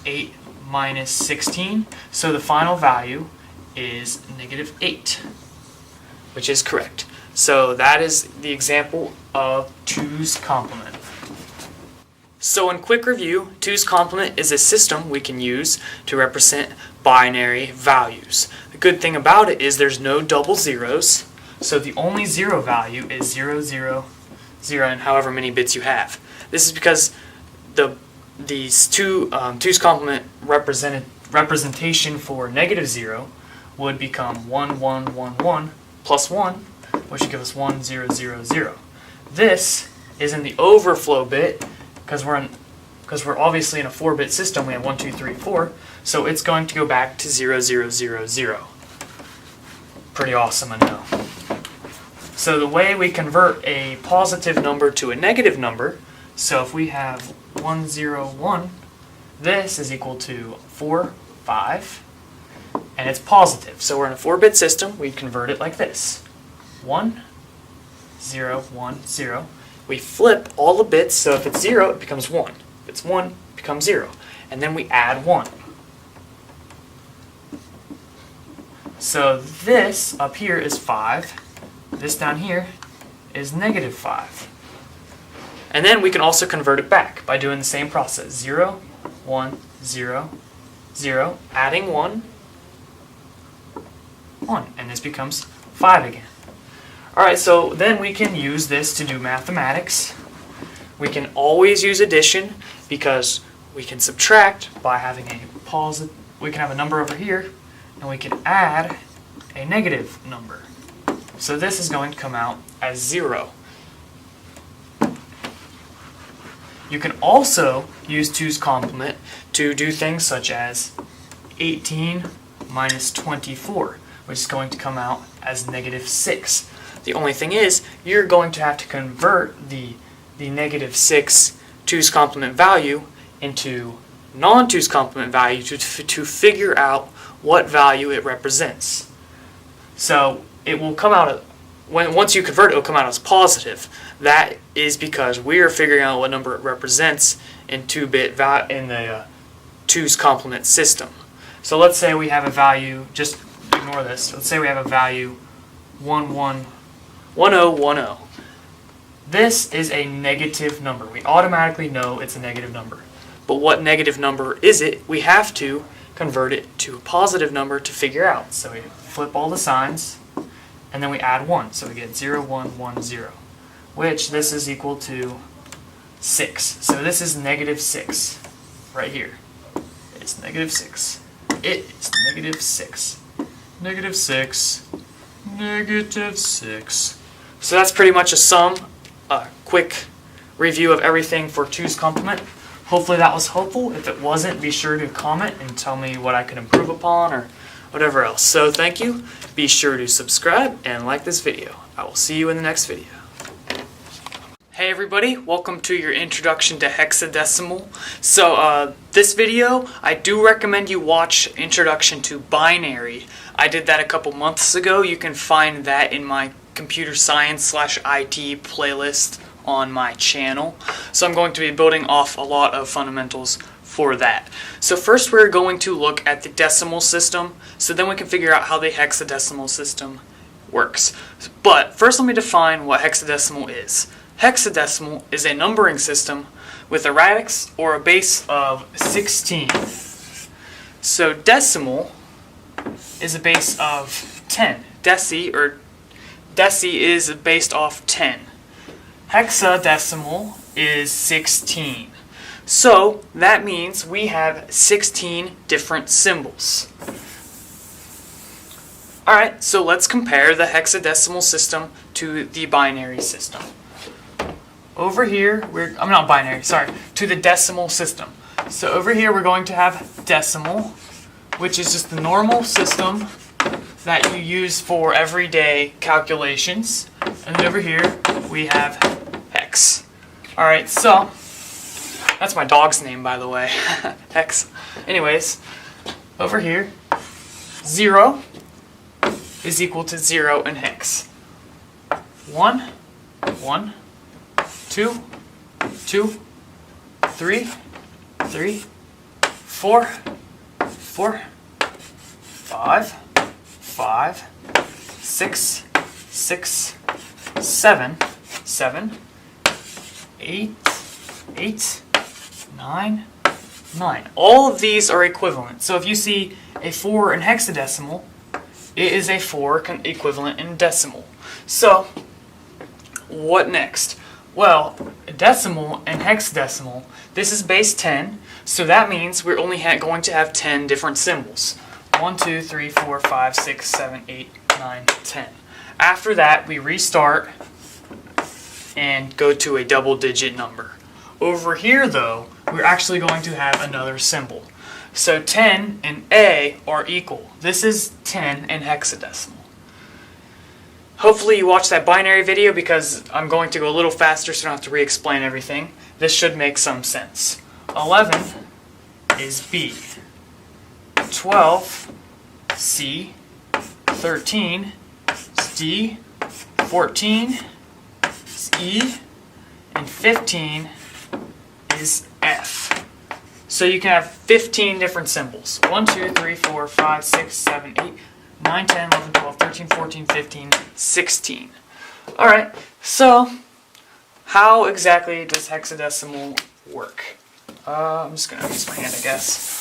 8 minus 16, so the final value is -8, which is correct. So that is the example of 2's complement. So in quick review, 2's complement is a system we can use to represent binary values. The good thing about it is there's no double zeros, so the only zero value is 0, 0, 0, and however many bits you have. This is because these 2's complement representation for -0 would become 1, 1, 1, 1 plus 1, which would give us 1, 0, 0, 0. This is in the overflow bit because we're obviously in a 4-bit system. We have 1, 2, 3, 4, so it's going to go back to 0, 0, 0, 0. Pretty awesome, I know. So the way we convert a positive number to a negative number, so if we have 1, 0, 1, this is equal to 4, 5, and it's positive. So we're in a 4-bit system, we convert it like this. 1, 0, 1, 0. We flip all the bits, so if it's 0, it becomes 1. If it's 1, it becomes 0. And then we add 1. So this up here is 5. This down here is -5. And then we can also convert it back by doing the same process. 0, 1, 0, 0, adding 1, 1. And this becomes 5 again. Alright, so then we can use this to do mathematics. We can always use addition because we can subtract by having a positive. We can have a number over here, and we can add a negative number. So this is going to come out as 0. You can also use 2's complement to do things such as 18 minus 24, which is going to come out as -6. The only thing is, you're going to have to convert the -6 2's complement value into non-2's complement value to figure out what value it represents. So it will come out, once you convert it, it will come out as positive. That is because we are figuring out what number it represents in 2-bit in the 2's complement system. So let's say we have a value, just ignore this, let's say we have a value 1010. This is a negative number. We automatically know it's a negative number. But what negative number is it? We have to convert it to a positive number to figure out. So we flip all the signs, and then we add 1. So we get 0, 1, 1, 0, which this is equal to 6. So this is -6 right here. It's -6. It is -6. -6. -6. So that's pretty much a quick review of everything for 2's complement. Hopefully that was helpful. If it wasn't, be sure to comment and tell me what I could improve upon or whatever else. So thank you. Be sure to subscribe and like this video. I will see you in the next video. Hey everybody, welcome to your introduction to hexadecimal. So this video, I do recommend you watch Introduction to Binary. I did that a couple months ago. You can find that in my computer science/IT playlist on my channel. So I'm going to be building off a lot of fundamentals for that. So first we're going to look at the decimal system, so then we can figure out how the hexadecimal system works. But first let me define what hexadecimal is. Hexadecimal is a numbering system with a radix or a base of 16. So decimal is a base of 10. Deci is based off 10. Hexadecimal is 16. So that means we have 16 different symbols. Alright, so let's compare the hexadecimal system to the binary system. Over here, to the decimal system. So over here we're going to have decimal, which is just the normal system that you use for everyday calculations. And then over here we have hex. Alright, so that's my dog's name, by the way. Hex. Anyways, over here, 0 is equal to 0 in hex. 1, 1, 2, 2, 3, 3, 4, 4, 5, 5, 6, 6, 7, 7, 8, 8, 9, 9. All of these are equivalent. So if you see a 4 in hexadecimal, it is a 4 equivalent in decimal. So what next? Well, decimal and hexadecimal, this is base 10, so that means we're only going to have 10 different symbols. 1, 2, 3, 4, 5, 6, 7, 8, 9, 10. After that, we restart and go to a double-digit number. Over here, though, we're actually going to have another symbol. So 10 and A are equal. This is 10 in hexadecimal. Hopefully you watched that binary video because I'm going to go a little faster so I don't have to re-explain everything. This should make some sense. 11 is B. 12, C. 13 is D. 14 is E. And 15 is F. So you can have 15 different symbols. 1, 2, 3, 4, 5, 6, 7, 8, 9, 10, 11, 12, 13, 14, 15, 16. Alright, so how exactly does hexadecimal work? I'm just going to use my hand, I guess.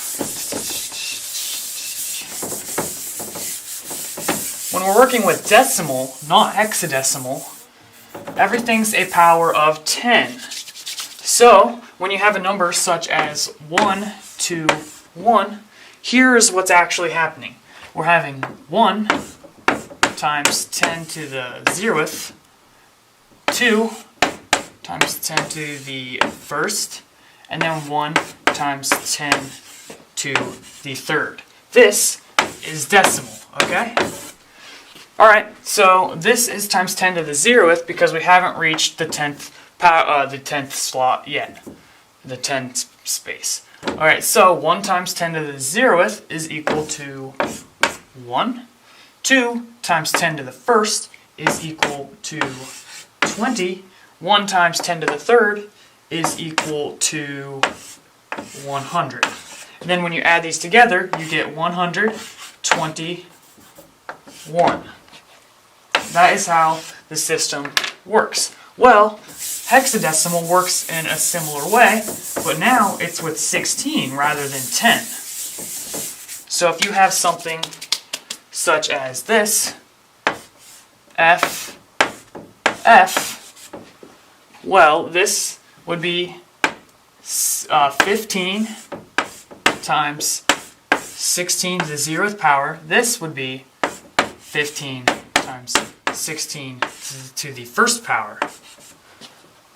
When we're working with decimal, not hexadecimal, everything's a power of 10. So, when you have a number such as 1, 2, 1, here's what's actually happening. We're having 1 times 10 to the 0th, 2 times 10 to the 1st, and then 1 times 10 to the 3rd. This is decimal, okay? Alright, so this is times 10 to the 0th because we haven't reached the 10th slot yet, the 10th space. Alright, so 1 times 10 to the 0th is equal to 1. 2 times 10 to the 1st is equal to 20. 1 times 10 to the 3rd is equal to 100. And then when you add these together, you get 121. That is how the system works. Well, hexadecimal works in a similar way, but now it's with 16 rather than 10. So if you have something such as this, F, well, this would be 15 times 16 to the 0th power. This would be 15 times 16 to the 1st power.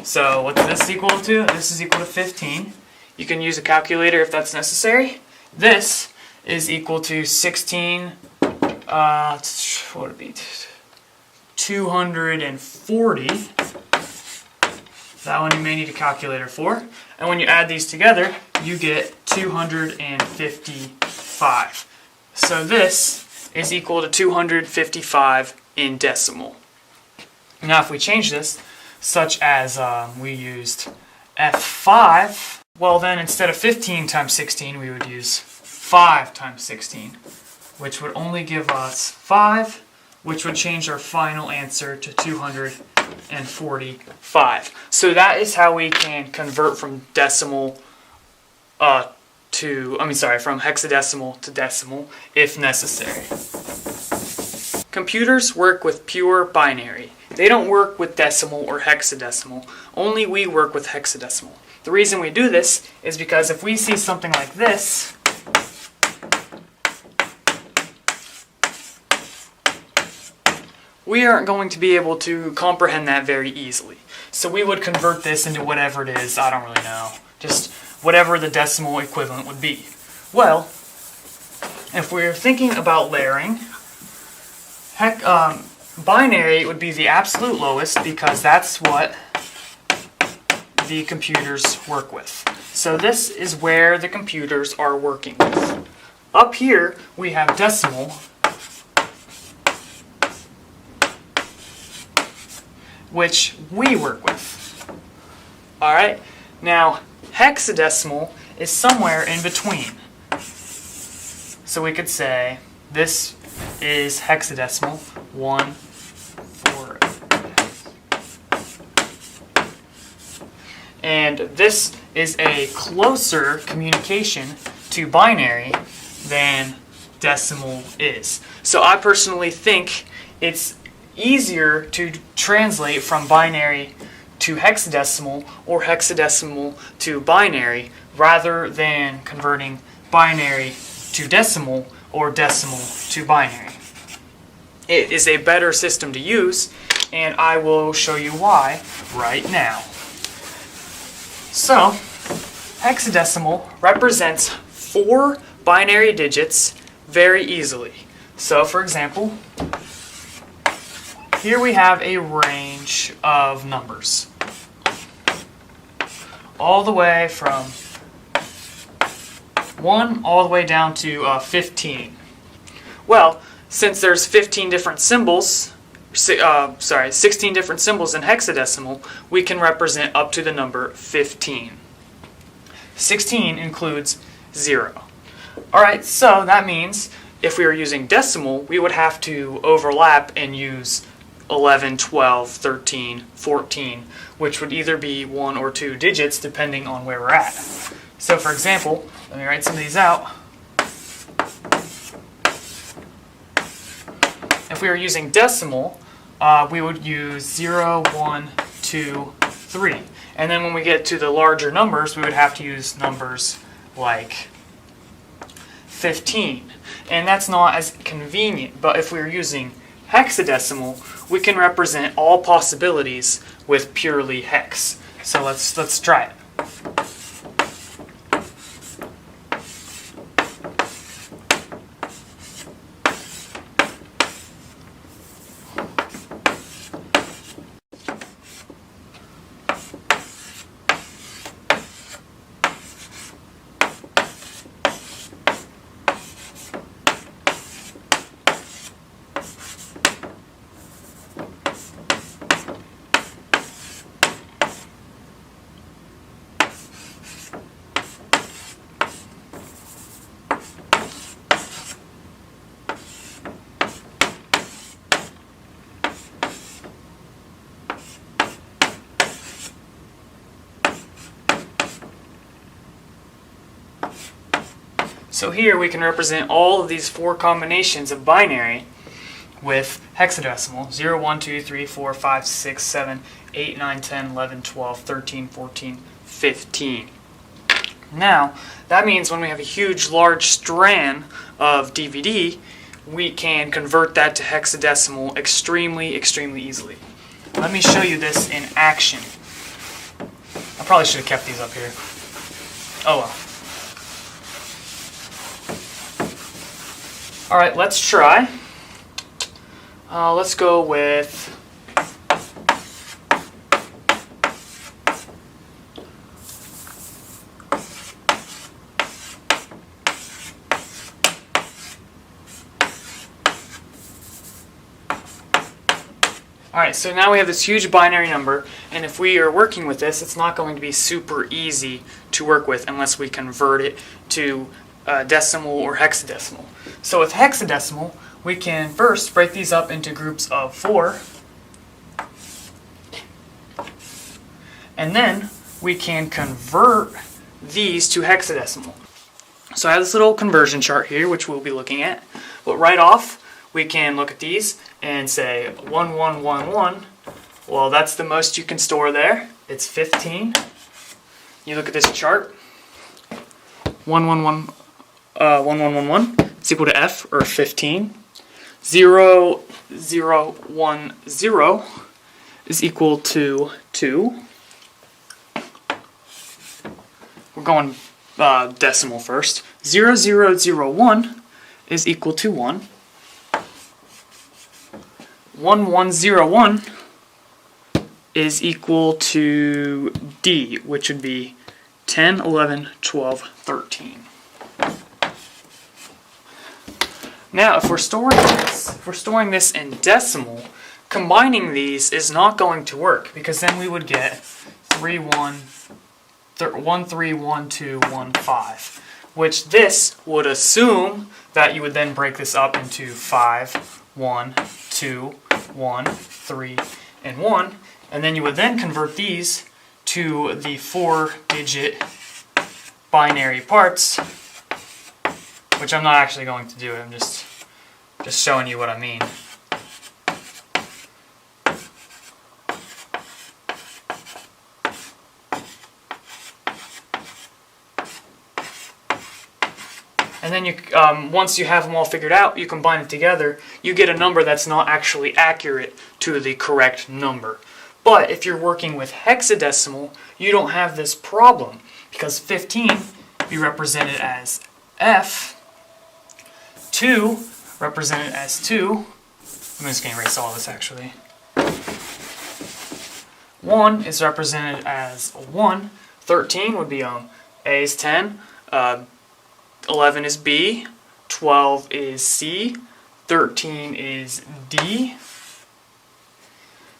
So what's this equal to? This is equal to 15. You can use a calculator if that's necessary. This is equal to 16, what would it be? 240. That one you may need a calculator for. And when you add these together, you get 255. So this is equal to 255 in decimal. Now if we change this, such as we used F5, well then instead of 15 times 16 we would use 5 times 16, which would only give us 5, which would change our from decimal from hexadecimal to decimal if necessary. Computers work with pure binary. They don't work with decimal or hexadecimal. Only we work with hexadecimal. The reason we do this is because if we see something like this, we aren't going to be able to comprehend that very easily. So we would convert this into whatever it is, I don't really know, just whatever the decimal equivalent would be. Well, if we're thinking about layering, binary would be the absolute lowest because that's what the computers work with. So this is where the computers are working with. Up here we have decimal, which we work with. Alright, now hexadecimal is somewhere in between. So we could say this is hexadecimal 1 4. And this is a closer communication to binary than decimal is. So I personally think it's easier to translate from binary to hexadecimal or hexadecimal to binary rather than converting binary to decimal or decimal to binary. It is a better system to use, and I will show you why right now. So, hexadecimal represents 4 binary digits very easily. So, for example, here we have a range of numbers, all the way from 1 all the way down to 15. Well, since there's 15 different symbols, 16 different symbols in hexadecimal, we can represent up to the number 15. 16 includes 0. Alright, so that means if we were using decimal, we would have to overlap and use 11, 12, 13, 14, which would either be 1 or 2 digits depending on where we're at. So for example, let me write some of these out. If we were using decimal, we would use 0, 1, 2, 3. And then when we get to the larger numbers, we would have to use numbers like 15. And that's not as convenient, but if we were using hexadecimal, we can represent all possibilities with purely hex. So let's try it. So here we can represent all of these 4 combinations of binary with hexadecimal. 0, 1, 2, 3, 4, 5, 6, 7, 8, 9, 10, 11, 12, 13, 14, 15. Now, that means when we have a huge, large strand of DVD, we can convert that to hexadecimal extremely, extremely easily. Let me show you this in action. I probably should have kept these up here. Oh well. Alright, let's try. Let's go with Alright, so now we have this huge binary number, and if we are working with this, it's not going to be super easy to work with unless we convert it to decimal or hexadecimal. So with hexadecimal, we can first break these up into groups of 4, and then we can convert these to hexadecimal. So I have this little conversion chart here, which we'll be looking at, but right off, we can look at these and say 1111. Well, that's the most you can store there. It's 15. You look at this chart. 1111 is equal to F, or 15. 0, 0, 1, 0 is equal to 2. We're going decimal first. 0, 0, 0, 1 is equal to 1. 1, 1, 0, 1 is equal to D, which would be 10, 11, 12, 13. Now, if we're storing this in decimal, combining these is not going to work, because then we would get 1, 3, 1, 2, 1, 5. which this would assume that you would then break this up into 5, 1, 2, 1, 3, and 1, and then you would then convert these to the 4-digit binary parts, which I'm not actually going to do. I'm just showing you what I mean. And then you, once you have them all figured out, you combine it together, you get a number that's not actually accurate to the correct number. But if you're working with hexadecimal, you don't have this problem, because 15 be represented as F, 2 represented as 2, I'm just going to erase all this actually, 1 is represented as 1, 13 would be A is 10, 11 is B, 12 is C, 13 is D.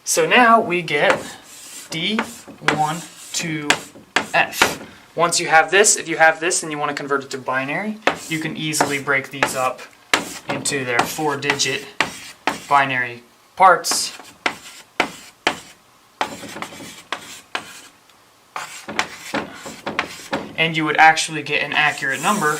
So now we get D1 to F. Once you have this, if you have this and you want to convert it to binary, you can easily break these up into their 4-digit binary parts. And you would actually get an accurate number,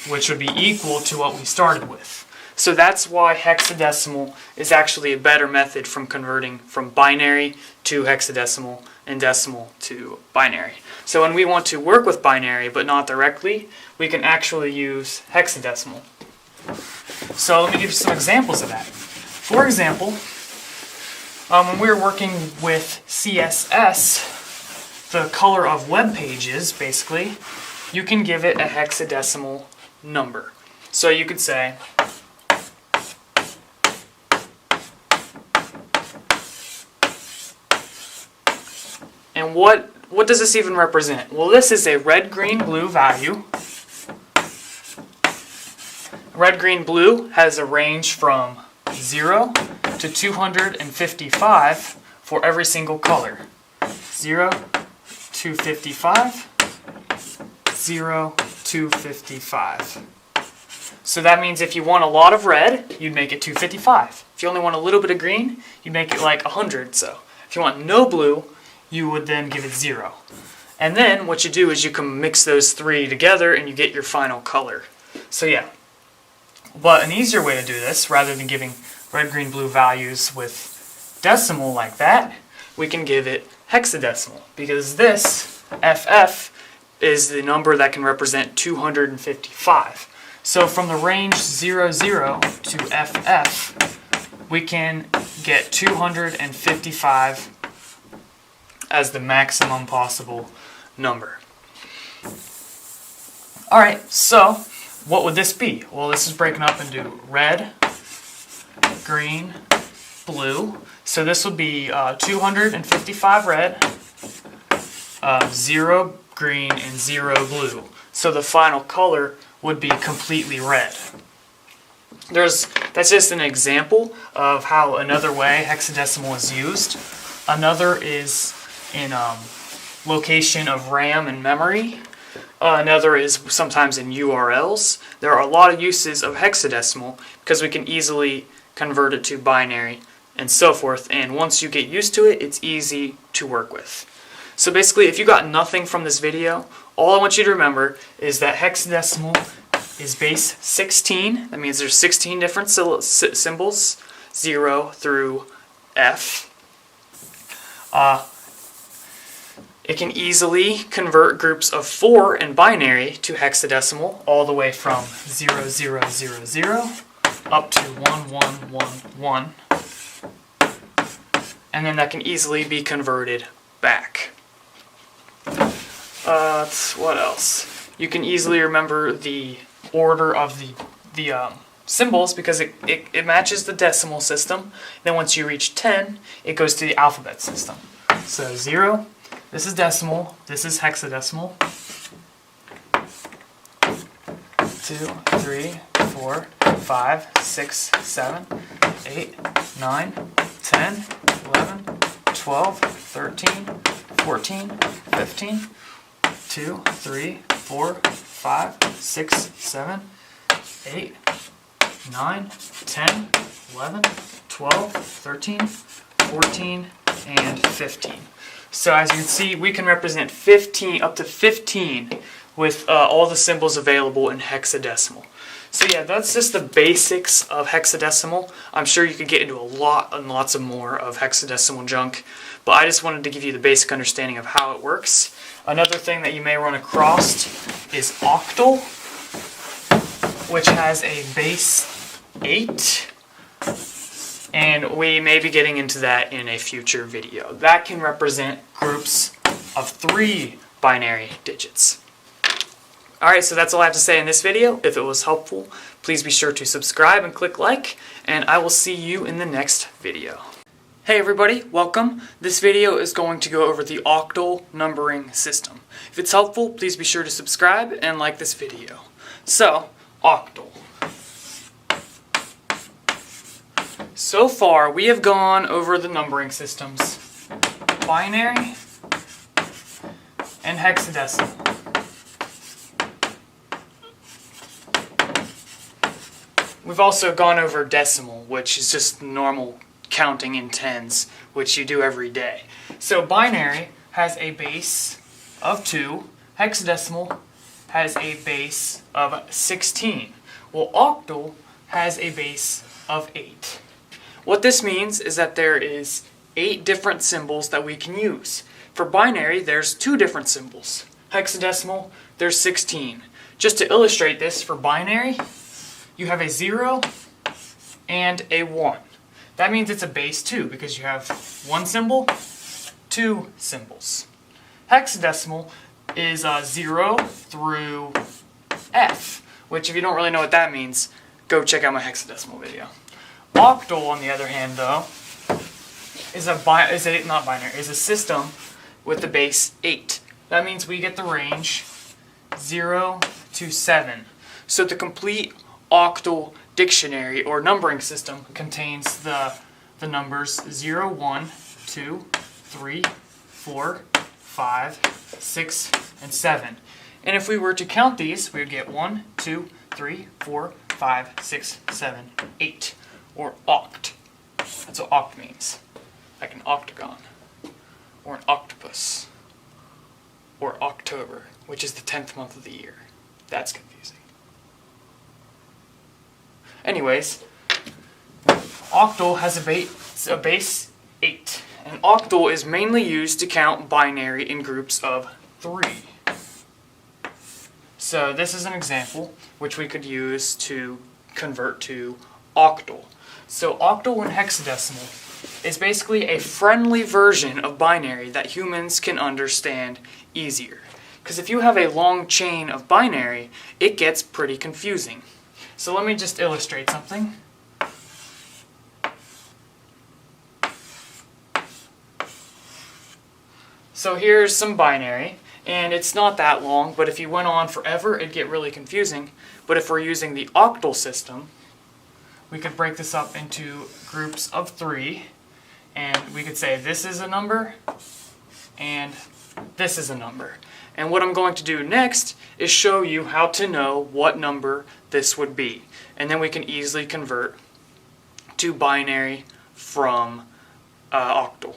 which would be equal to what we started with. So that's why hexadecimal is actually a better method from converting from binary to hexadecimal and decimal to binary. So when we want to work with binary but not directly, we can actually use hexadecimal. So let me give you some examples of that. For example, when we're working with CSS, the color of web pages, basically, you can give it a hexadecimal number. So you could say and what does this even represent? Well, this is a red, green, blue value. Red, green, blue has a range from 0 to 255 for every single color. 0 to 55, 0 to 55. So that means if you want a lot of red, you'd make it 255. If you only want a little bit of green, you'd make it like 100. So if you want no blue, you would then give it 0. And then what you do is you can mix those three together and you get your final color. So yeah. But an easier way to do this, rather than giving red, green, blue values with decimal like that, we can give it hexadecimal, because this FF is the number that can represent 255. So from the range 00 to FF, we can get 255 as the maximum possible number. Alright, so what would this be? Well, this is breaking up into red, green, blue. So this would be 255 red, 0 green, and 0 blue. So the final color would be completely red. That's just an example of how another way hexadecimal is used. Another is in location of RAM and memory. Another is sometimes in URLs. There are a lot of uses of hexadecimal because we can easily convert it to binary and so forth, and once you get used to it, it's easy to work with. So basically, if you got nothing from this video, all I want you to remember is that hexadecimal is base 16. That means there's 16 different symbols, 0 through F. It can easily convert groups of 4 in binary to hexadecimal, all the way from 0000 up to 1111. And then that can easily be converted back. What else? You can easily remember the order of the symbols because it matches the decimal system. Then once you reach 10, it goes to the alphabet system. So 0, this is decimal, this is hexadecimal. 2, 3, 4, 5, 6, 7, 8, 9, 10, 11, 12, 13, 14, 15, 2, 3, 4, 5, 6, 7, 8, 9, 10, 11, 12, 13, 14, and 15. So as you can see, we can represent 15, up to 15 with all the symbols available in hexadecimal. So yeah, that's just the basics of hexadecimal. I'm sure you could get into a lot and lots of more of hexadecimal junk, but I just wanted to give you the basic understanding of how it works. Another thing that you may run across is octal, which has a base 8, and we may be getting into that in a future video. That can represent groups of 3 binary digits. Alright, so that's all I have to say in this video. If it was helpful, please be sure to subscribe and click like, and I will see you in the next video. Hey everybody, welcome. This video is going to go over the octal numbering system. If it's helpful, please be sure to subscribe and like this video. So, octal. So far, we have gone over the numbering systems: binary and hexadecimal. We've also gone over decimal, which is just normal counting in tens, which you do every day. So binary has a base of 2, hexadecimal has a base of 16, while octal has a base of 8. What this means is that there is 8 different symbols that we can use. For binary, there's 2 different symbols. Hexadecimal, there's 16. Just to illustrate this, for binary, you have a 0 and a 1. That means it's a base 2 because you have 1 symbol, 2 symbols. Hexadecimal is 0 through F, which if you don't really know what that means, go check out my hexadecimal video. Octal, on the other hand, though, is a system with the base 8. That means we get the range 0 to 7. So the complete octal dictionary or numbering system contains the numbers 0, 1, 2, 3, 4, 5, 6, and 7. And if we were to count these, we would get 1, 2, 3, 4, 5, 6, 7, 8. Or oct. That's what oct means. Like an octagon. Or an octopus. Or October, which is the 10th month of the year. That's confusing. Anyways, octal has a base 8. And octal is mainly used to count binary in groups of 3. So this is an example which we could use to convert to octal. So octal and hexadecimal is basically a friendly version of binary that humans can understand easier. Because if you have a long chain of binary, it gets pretty confusing. So let me just illustrate something. So here's some binary, and it's not that long, but if you went on forever, it'd get really confusing. But if we're using the octal system, we could break this up into groups of 3, and we could say this is a number, and this is a number. And what I'm going to do next is show you how to know what number this would be. And then we can easily convert to binary from octal.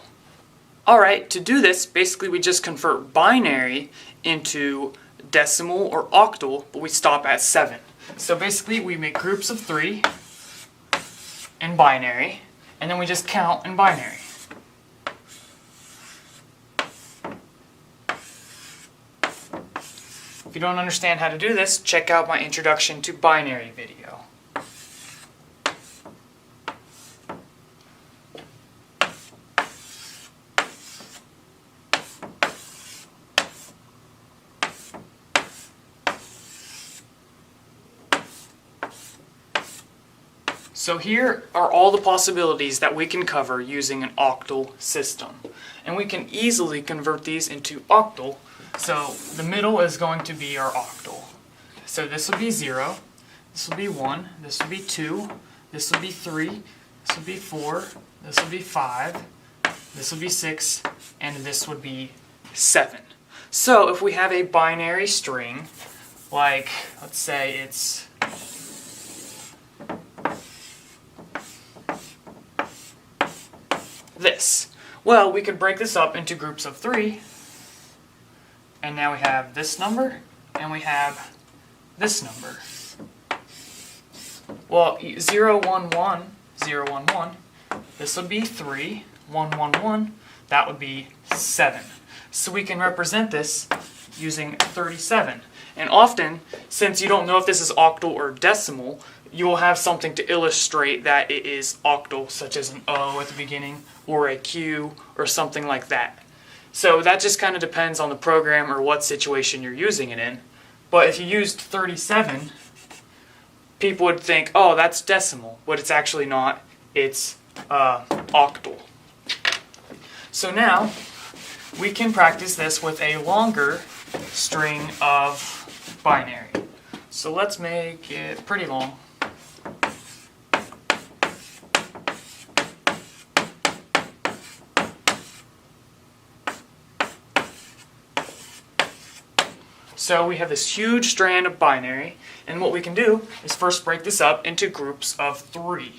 Alright, to do this, basically we just convert binary into decimal or octal, but we stop at 7. So basically we make groups of 3 in binary, and then we just count in binary. If you don't understand how to do this, check out my introduction to binary video. So here are all the possibilities that we can cover using an octal system. And we can easily convert these into octal. So the middle is going to be our octal. So this will be 0, this will be 1, this will be 2, this will be 3, this will be 4, this will be 5, this will be 6, and this would be 7. So if we have a binary string like, let's say it's this. Well, we could break this up into groups of 3, and now we have this number, and we have this number. Well, 0, 1, 1, 0, 1, 1, this would be 3, 1, 1, 1, that would be 7. So we can represent this using 37. And often, since you don't know if this is octal or decimal, you will have something to illustrate that it is octal, such as an O at the beginning, or a Q, or something like that. So that just kind of depends on the program or what situation you're using it in. But if you used 37, people would think, oh, that's decimal, but it's actually not. It's octal. So now, we can practice this with a longer string of binary. So let's make it pretty long. So we have this huge strand of binary, and what we can do is first break this up into groups of 3.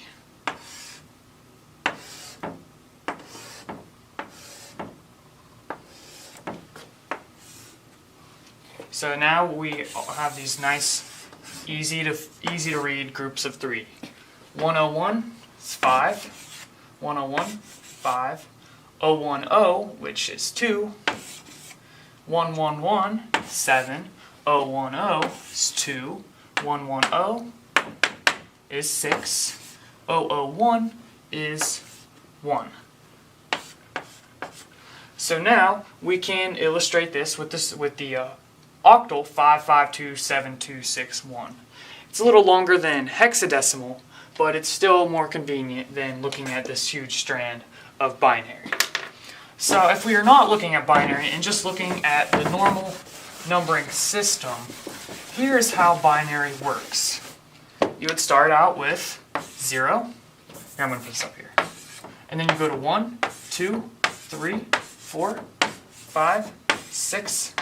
So now we have these nice, easy to read groups of 3. 101 is 5, 101, 5, 010, which is 2, 111, 7, 010 is 2, 110 is 6, 001 is 1. So now we can illustrate this with the octal 5527261. It's a little longer than hexadecimal, but it's still more convenient than looking at this huge strand of binary. So if we are not looking at binary and just looking at the normal numbering system, here's how binary works. You would start out with 0. Here, I'm going to put this up here. And then you go to 1, 2, 3, 4, 5, 6,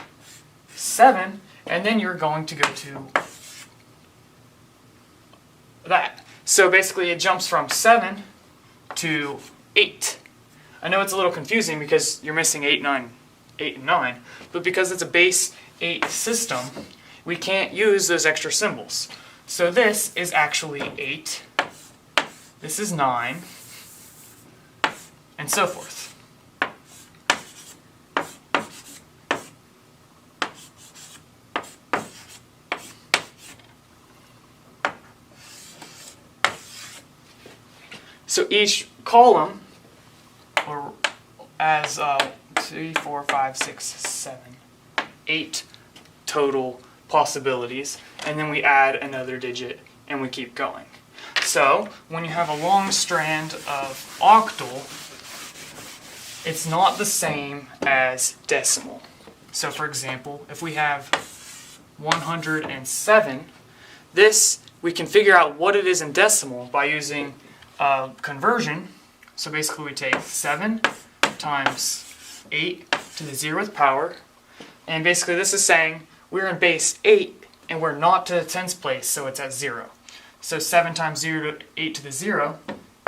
7, and then you're going to go to that. So basically it jumps from 7 to 8. I know it's a little confusing because you're missing 8 and 9, but because it's a base 8 system, we can't use those extra symbols. So this is actually 8, this is 9, and so forth. So each column, or as 3, 4, 5, 6, 7, 8 total possibilities, and then we add another digit and we keep going. So when you have a long strand of octal, it's not the same as decimal. So for example, if we have 107, this we can figure out what it is in decimal by using conversion. So basically we take 7 times 8 to the 0th power, and basically this is saying we're in base 8 and we're not to the 10th place, so it's at 0. So 7 times 0 to 8 to the 0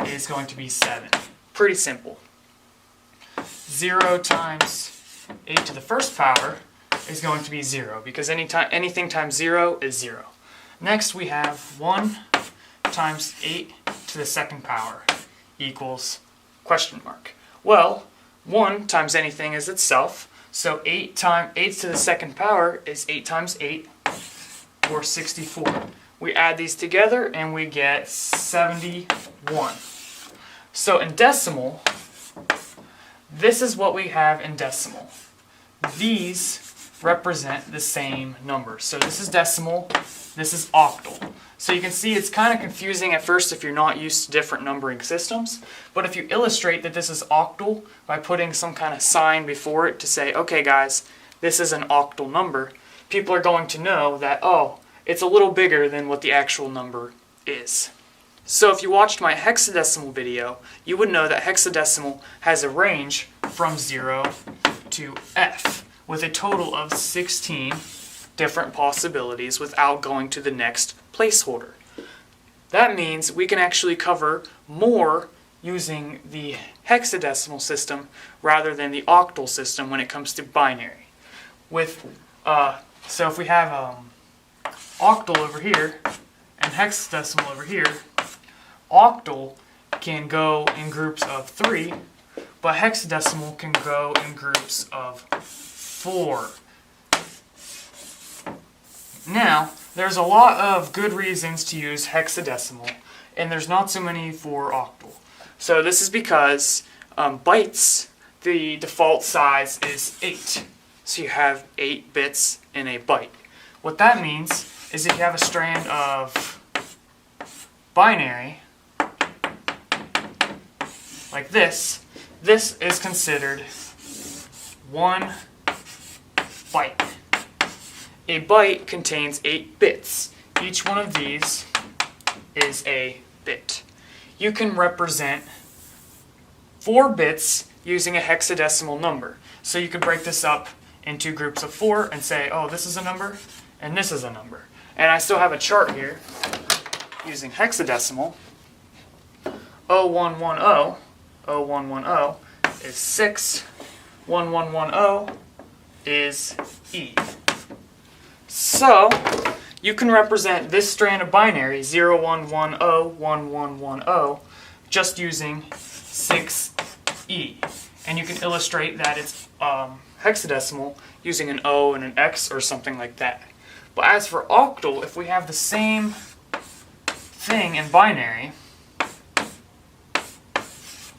is going to be 7. Pretty simple. 0 times 8 to the 1st power is going to be 0, because anything times 0 is 0. Next we have 1 times 8 to the 2nd power equals question mark. Well, 1 times anything is itself, so 8 to the 2nd power is 8 times 8, or 64. We add these together and we get 71. So in decimal, this is what we have in decimal. These represent the same number. So this is decimal, this is octal. So you can see it's kind of confusing at first if you're not used to different numbering systems, but if you illustrate that this is octal by putting some kind of sign before it to say, okay guys, this is an octal number, people are going to know that, oh, it's a little bigger than what the actual number is. So if you watched my hexadecimal video, you would know that hexadecimal has a range from 0 to F, with a total of 16 different possibilities without going to the next placeholder. That means we can actually cover more using the hexadecimal system rather than the octal system when it comes to binary. So if we have octal over here and hexadecimal over here, octal can go in groups of 3, but hexadecimal can go in groups of 4. Now, there's a lot of good reasons to use hexadecimal, and there's not so many for octal. So this is because bytes, the default size is 8. So you have 8 bits in a byte. What that means is if you have a strand of binary, like this is considered 1 byte. A byte contains 8 bits. Each one of these is a bit. You can represent 4 bits using a hexadecimal number. So you could break this up into groups of 4 and say, oh, this is a number and this is a number. And I still have a chart here using hexadecimal. 0110 is 6. 1110 is E. So you can represent this strand of binary 01101110 just using 6E. And you can illustrate that it's hexadecimal using an O and an X or something like that. But as for octal, if we have the same thing in binary,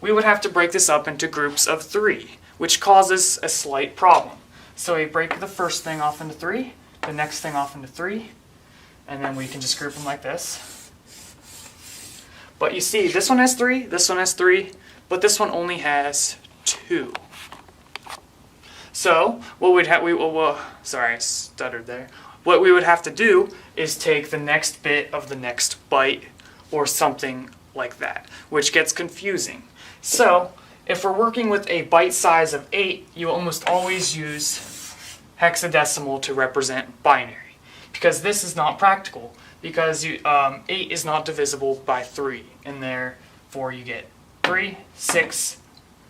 we would have to break this up into groups of 3, which causes a slight problem. So we break the first thing off into 3, the next thing off into 3, and then we can just group them like this. But you see, this one has 3, this one has 3, but this one only has 2. So what we'd have, sorry, I stuttered there. What we would have to do is take the next bit of the next byte or something like that, which gets confusing. So if we're working with a byte size of 8, you almost always use hexadecimal to represent binary, because this is not practical, because 8 is not divisible by 3, and therefore you get 3, 6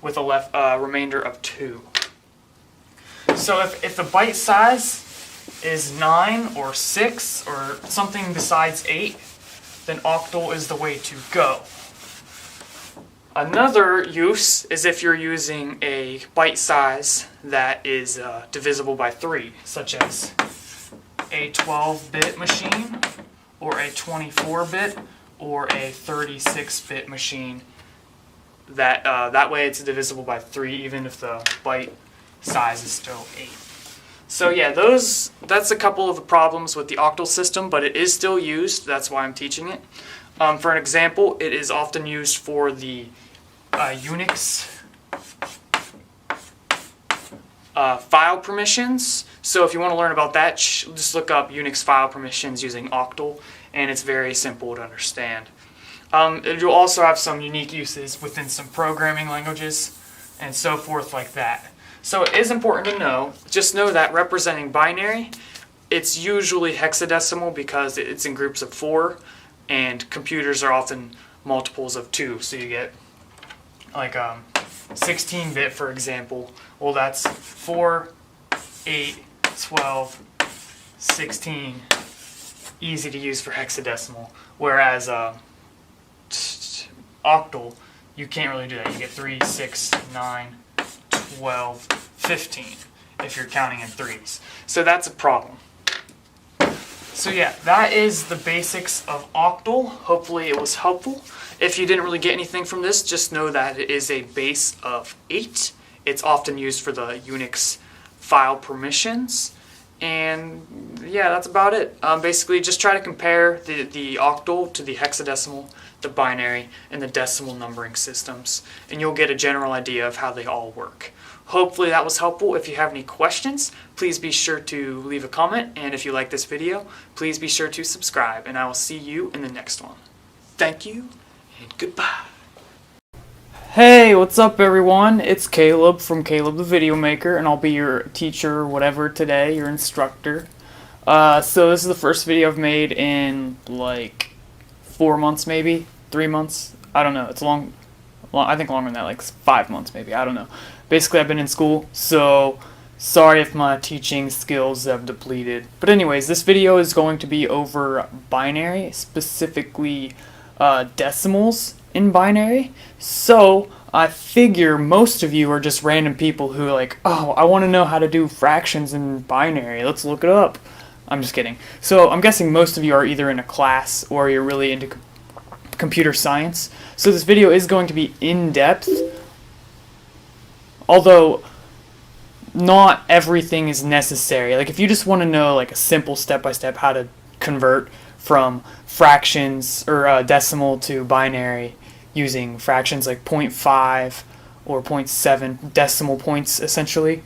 with a remainder of 2. So if the byte size is 9 or 6 or something besides 8, then octal is the way to go. Another use is if you're using a byte size that is divisible by 3, such as a 12-bit machine, or a 24-bit, or a 36-bit machine. That way it's divisible by 3 even if the byte size is still 8. So yeah, that's a couple of the problems with the octal system, but it is still used. That's why I'm teaching it. For an example, it is often used for the Unix file permissions. So if you want to learn about that, just look up Unix file permissions using octal, and it's very simple to understand. You'll also have some unique uses within some programming languages and so forth like that. So it is important to know, just know that representing binary, it's usually hexadecimal because it's in groups of 4, and computers are often multiples of 2. So you get like 16-bit, for example. Well, that's 4, 8, 12, 16. Easy to use for hexadecimal. Whereas octal, you can't really do that. You get 3, 6, 9, 12, 15 if you're counting in 3s. So that's a problem. So yeah, that is the basics of octal. Hopefully it was helpful. If you didn't really get anything from this, just know that it is a base of 8. It's often used for the Unix file permissions. And yeah, that's about it. Basically, just try to compare the octal to the hexadecimal, the binary, and the decimal numbering systems, and you'll get a general idea of how they all work. Hopefully that was helpful. If you have any questions, please be sure to leave a comment, and if you like this video, please be sure to subscribe, and I will see you in the next one. Thank you, and goodbye. Hey, what's up everyone? It's Caleb from Caleb the Video Maker, and I'll be your teacher or whatever today, your instructor. So this is the first video I've made in like 4 months, maybe 3 months. I don't know. It's long. I think longer than that, like 5 months maybe. I don't know. Basically, I've been in school, so sorry if my teaching skills have depleted. But anyways, this video is going to be over binary, specifically decimals in binary. So I figure most of you are just random people who are like, oh, I want to know how to do fractions in binary. Let's look it up. I'm just kidding. So I'm guessing most of you are either in a class or you're really into computer science. So this video is going to be in-depth, although not everything is necessary. Like if you just want to know like a simple step-by-step how to convert from fractions or decimal to binary using fractions like 0.5 or 0.7 decimal points essentially,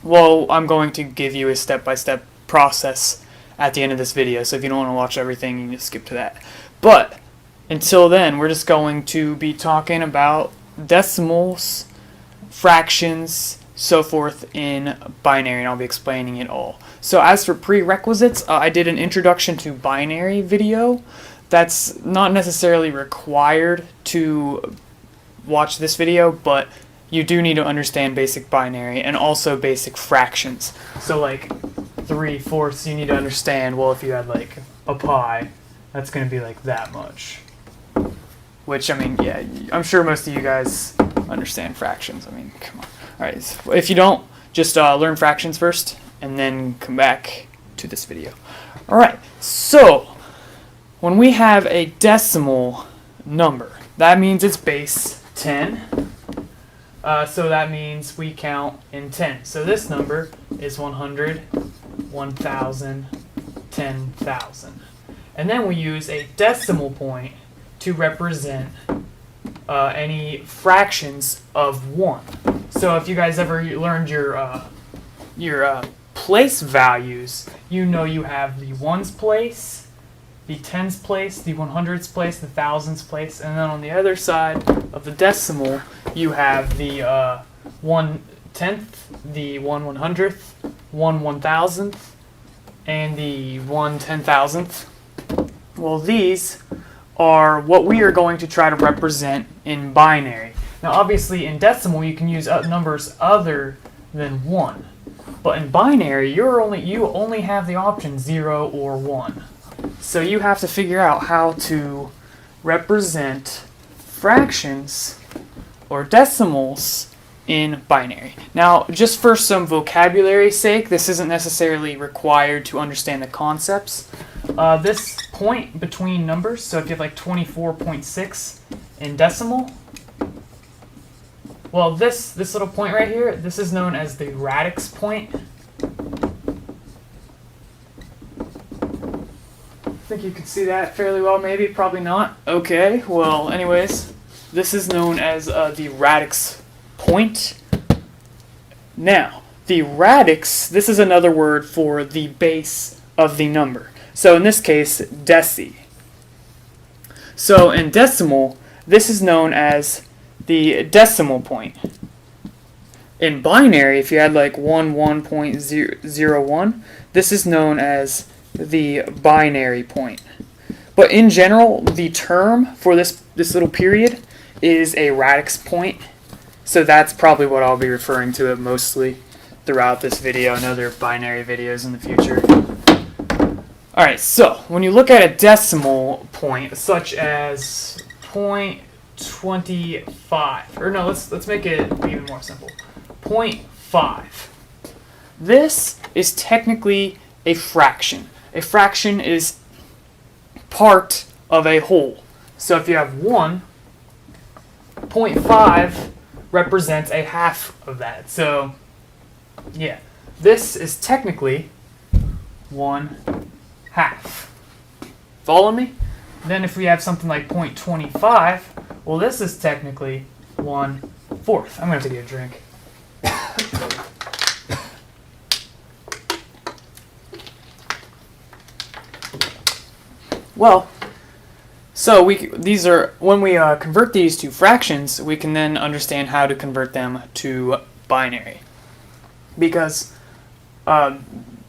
well, I'm going to give you a step-by-step process at the end of this video, so if you don't want to watch everything, you can just skip to that. But until then, we're just going to be talking about decimals, fractions, so forth in binary, and I'll be explaining it all. So as for prerequisites, I did an introduction to binary video. That's not necessarily required to watch this video, but you do need to understand basic binary and also basic fractions. So like 3/4, you need to understand, well, if you had like a pi, that's going to be like that much. Which, I mean, yeah, I'm sure most of you guys understand fractions. I mean, come on. Alright, so if you don't, just learn fractions first, and then come back to this video. Alright, so when we have a decimal number, that means it's base 10. So that means we count in 10. So this number is 100, 1,000, 10,000. And then we use a decimal point to represent any fractions of 1. So if you guys ever learned your place values, you know you have the ones place, the tens place, the 100ths place, the thousands place, and then on the other side of the decimal, you have the 1/10th, the 1/100th, 1/1000th, and the 1/10,000th. Well, these are what we are going to try to represent in binary. Now, obviously, in decimal, you can use numbers other than 1. But in binary, you only have the option 0 or 1. So you have to figure out how to represent fractions or decimals in binary. Now, just for some vocabulary's sake, this isn't necessarily required to understand the concepts. This point between numbers, so if you have like 24.6 in decimal, well, this little point right here, this is known as the radix point. I think you can see that fairly well, maybe, probably not. Okay, well, anyways, this is known as the radix point. Now, the radix, this is another word for the base of the number. So in this case, deci. So in decimal, this is known as the decimal point. In binary, if you had like 1.01, this is known as the binary point. But in general, the term for this little period is a radix point. So that's probably what I'll be referring to it mostly throughout this video and other binary videos in the future. Alright, so when you look at a decimal point, such as 0.25, or no, let's make it even more simple. 0.5. This is technically a fraction. A fraction is part of a whole. So if you have 1, 0.5 represents a half of that. So, yeah, this is technically 1/2. Follow me? Then if we have something like 0.25, well, this is technically 1/4. I'm going to have to get a drink. Well, so when we convert these to fractions, we can then understand how to convert them to binary. Because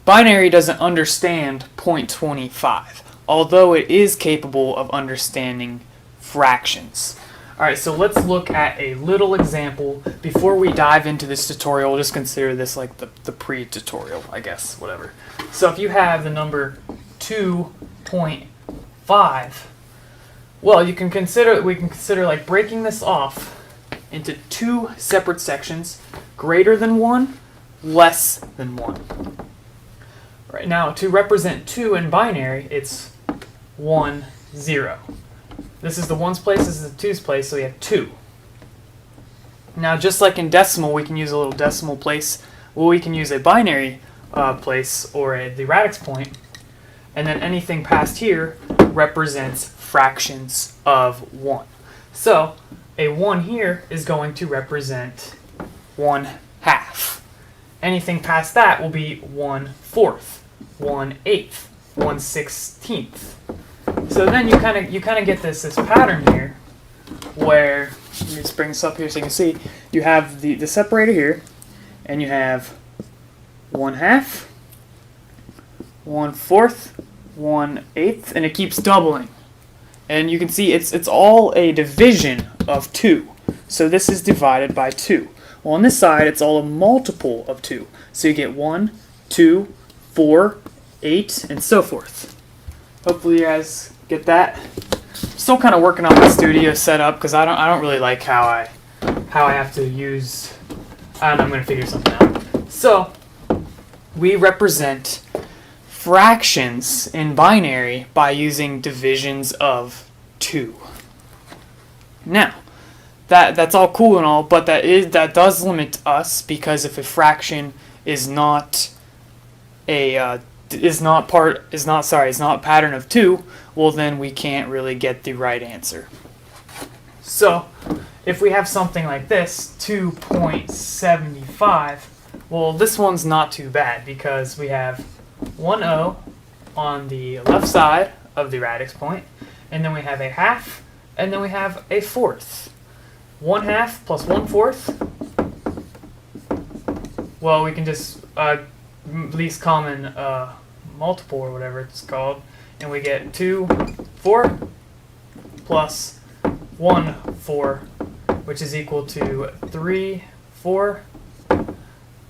binary doesn't understand 0.25, although it is capable of understanding fractions. Alright, so let's look at a little example. Before we dive into this tutorial, we'll just consider this like the pre-tutorial, I guess, whatever. So if you have the number 2.5, well, we can consider like breaking this off into two separate sections, greater than 1, less than 1. Right now, to represent 2 in binary, it's 1, 0. This is the ones place, this is the twos place, so we have 2. Now, just like in decimal, we can use a little decimal place. Well, we can use a binary place or the radix point, and then anything past here represents fractions of 1. So, a 1 here is going to represent 1/2. Anything past that will be 1/4, 1/8, 1/16. So then you kind of get this pattern here, where let me just bring this up here so you can see. You have the separator here, and you have 1/2, 1/4, 1/8, and it keeps doubling. And you can see it's all a division of 2. So this is divided by 2. Well, on this side, it's all a multiple of 2. So you get 1, 2, 4, 8, and so forth. Hopefully you guys get that. I'm still kind of working on the studio setup because I don't really like how I have to use. I don't know, I'm going to figure something out. So we represent fractions in binary by using divisions of 2. Now, that's all cool and all, but that does limit us, because if a fraction is not a is not a pattern of 2, well then we can't really get the right answer. So if we have something like this, 2.75, well, this one's not too bad because we have 1/0 on the left side of the radix point, and then we have a half, and then we have a fourth. 1/2 plus 1/4. Well, we can just least common multiple or whatever it's called, and we get 2/4 plus 1/4, which is equal to 3/4,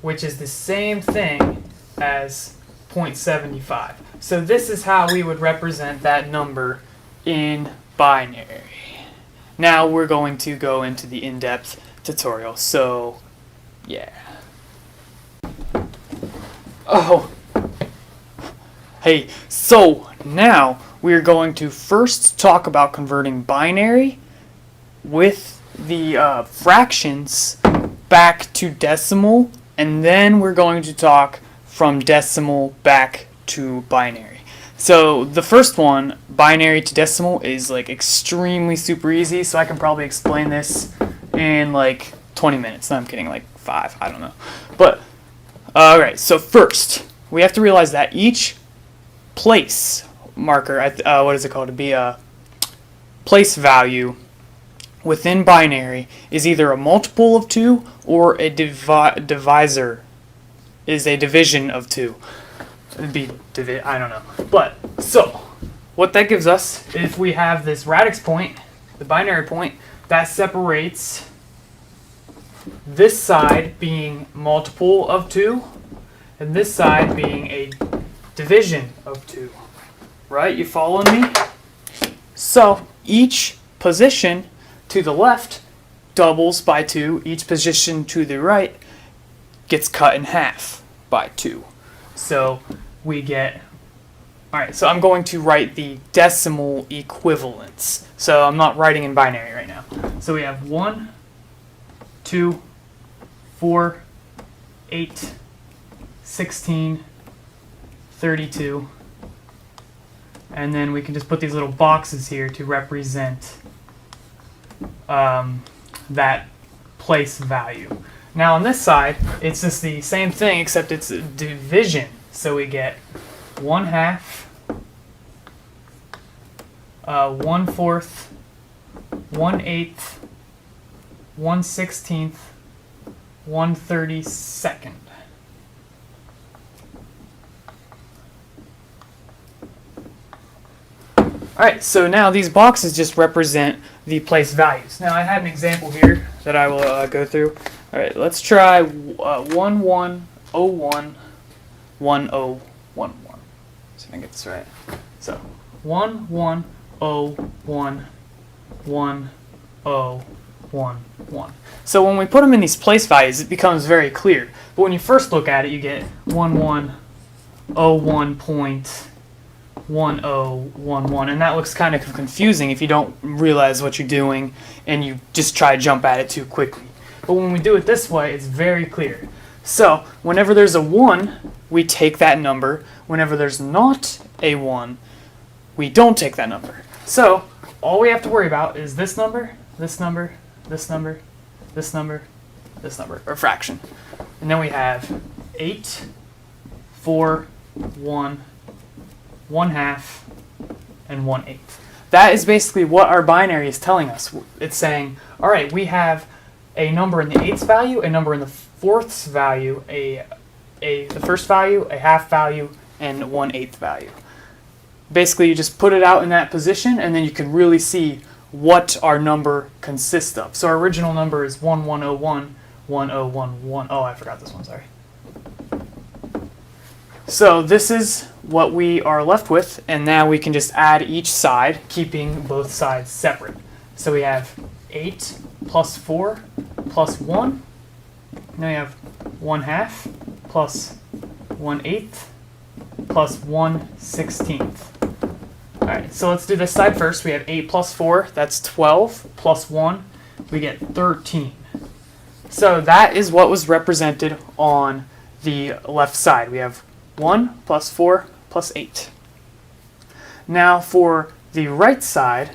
which is the same thing as 0.75. So this is how we would represent that number in binary. Now we're going to go into the in-depth tutorial. So, yeah. Oh. Hey, so now we're going to first talk about converting binary with the fractions back to decimal, and then we're going to talk from decimal back to binary. So the first one, binary to decimal, is like extremely super easy, so I can probably explain this in like 20 minutes. No, I'm kidding, like 5, I don't know. But, alright, so first, we have to realize that each place marker, what is it called, to be a place value within binary is either a multiple of 2 or a divisor, is a division of 2. I don't know. But, so, what that gives us, if we have this radix point, the binary point, that separates this side being multiple of 2, and this side being a division of 2. Right? You following me? So, each position to the left doubles by 2. Each position to the right gets cut in half by 2. So we get, alright, so I'm going to write the decimal equivalents. So I'm not writing in binary right now. So we have 1, 2, 4, 8, 16, 32. And then we can just put these little boxes here to represent that place value. Now on this side, it's just the same thing, except it's a division. So we get 1/2, 1/4, 1/8, 1/16, 1/32. Alright, so now these boxes just represent the place values. Now I have an example here that I will go through. Alright, let's try 1101 1011. See if I can get this right. So 1101 1011. So when we put them in these place values, it becomes very clear. But when you first look at it, you get 1101.1011, and that looks kind of confusing if you don't realize what you're doing and you just try to jump at it too quickly. But when we do it this way, it's very clear. So whenever there's a 1, we take that number. Whenever there's not a 1, we don't take that number. So all we have to worry about is this number, this number, this number, this number, this number, or fraction. And then we have 8, 4, 1, 1/2, and 1/8. That is basically what our binary is telling us. It's saying, all right, we have a number in the 8th value, a number in the 4th value, the first value, a half value, and 1/8 value. Basically, you just put it out in that position, and then you can really see what our number consists of. So our original number is 1101, 1011. Oh, I forgot this one, sorry. So this is what we are left with, and now we can just add each side, keeping both sides separate. So we have 8 plus 4 plus 1. Now we have 1/2 plus 1/8 plus 1/16. Alright, so let's do this side first. We have 8 plus 4, that's 12, plus 1, we get 13. So that is what was represented on the left side. We have 1 plus 4 plus 8. Now for the right side,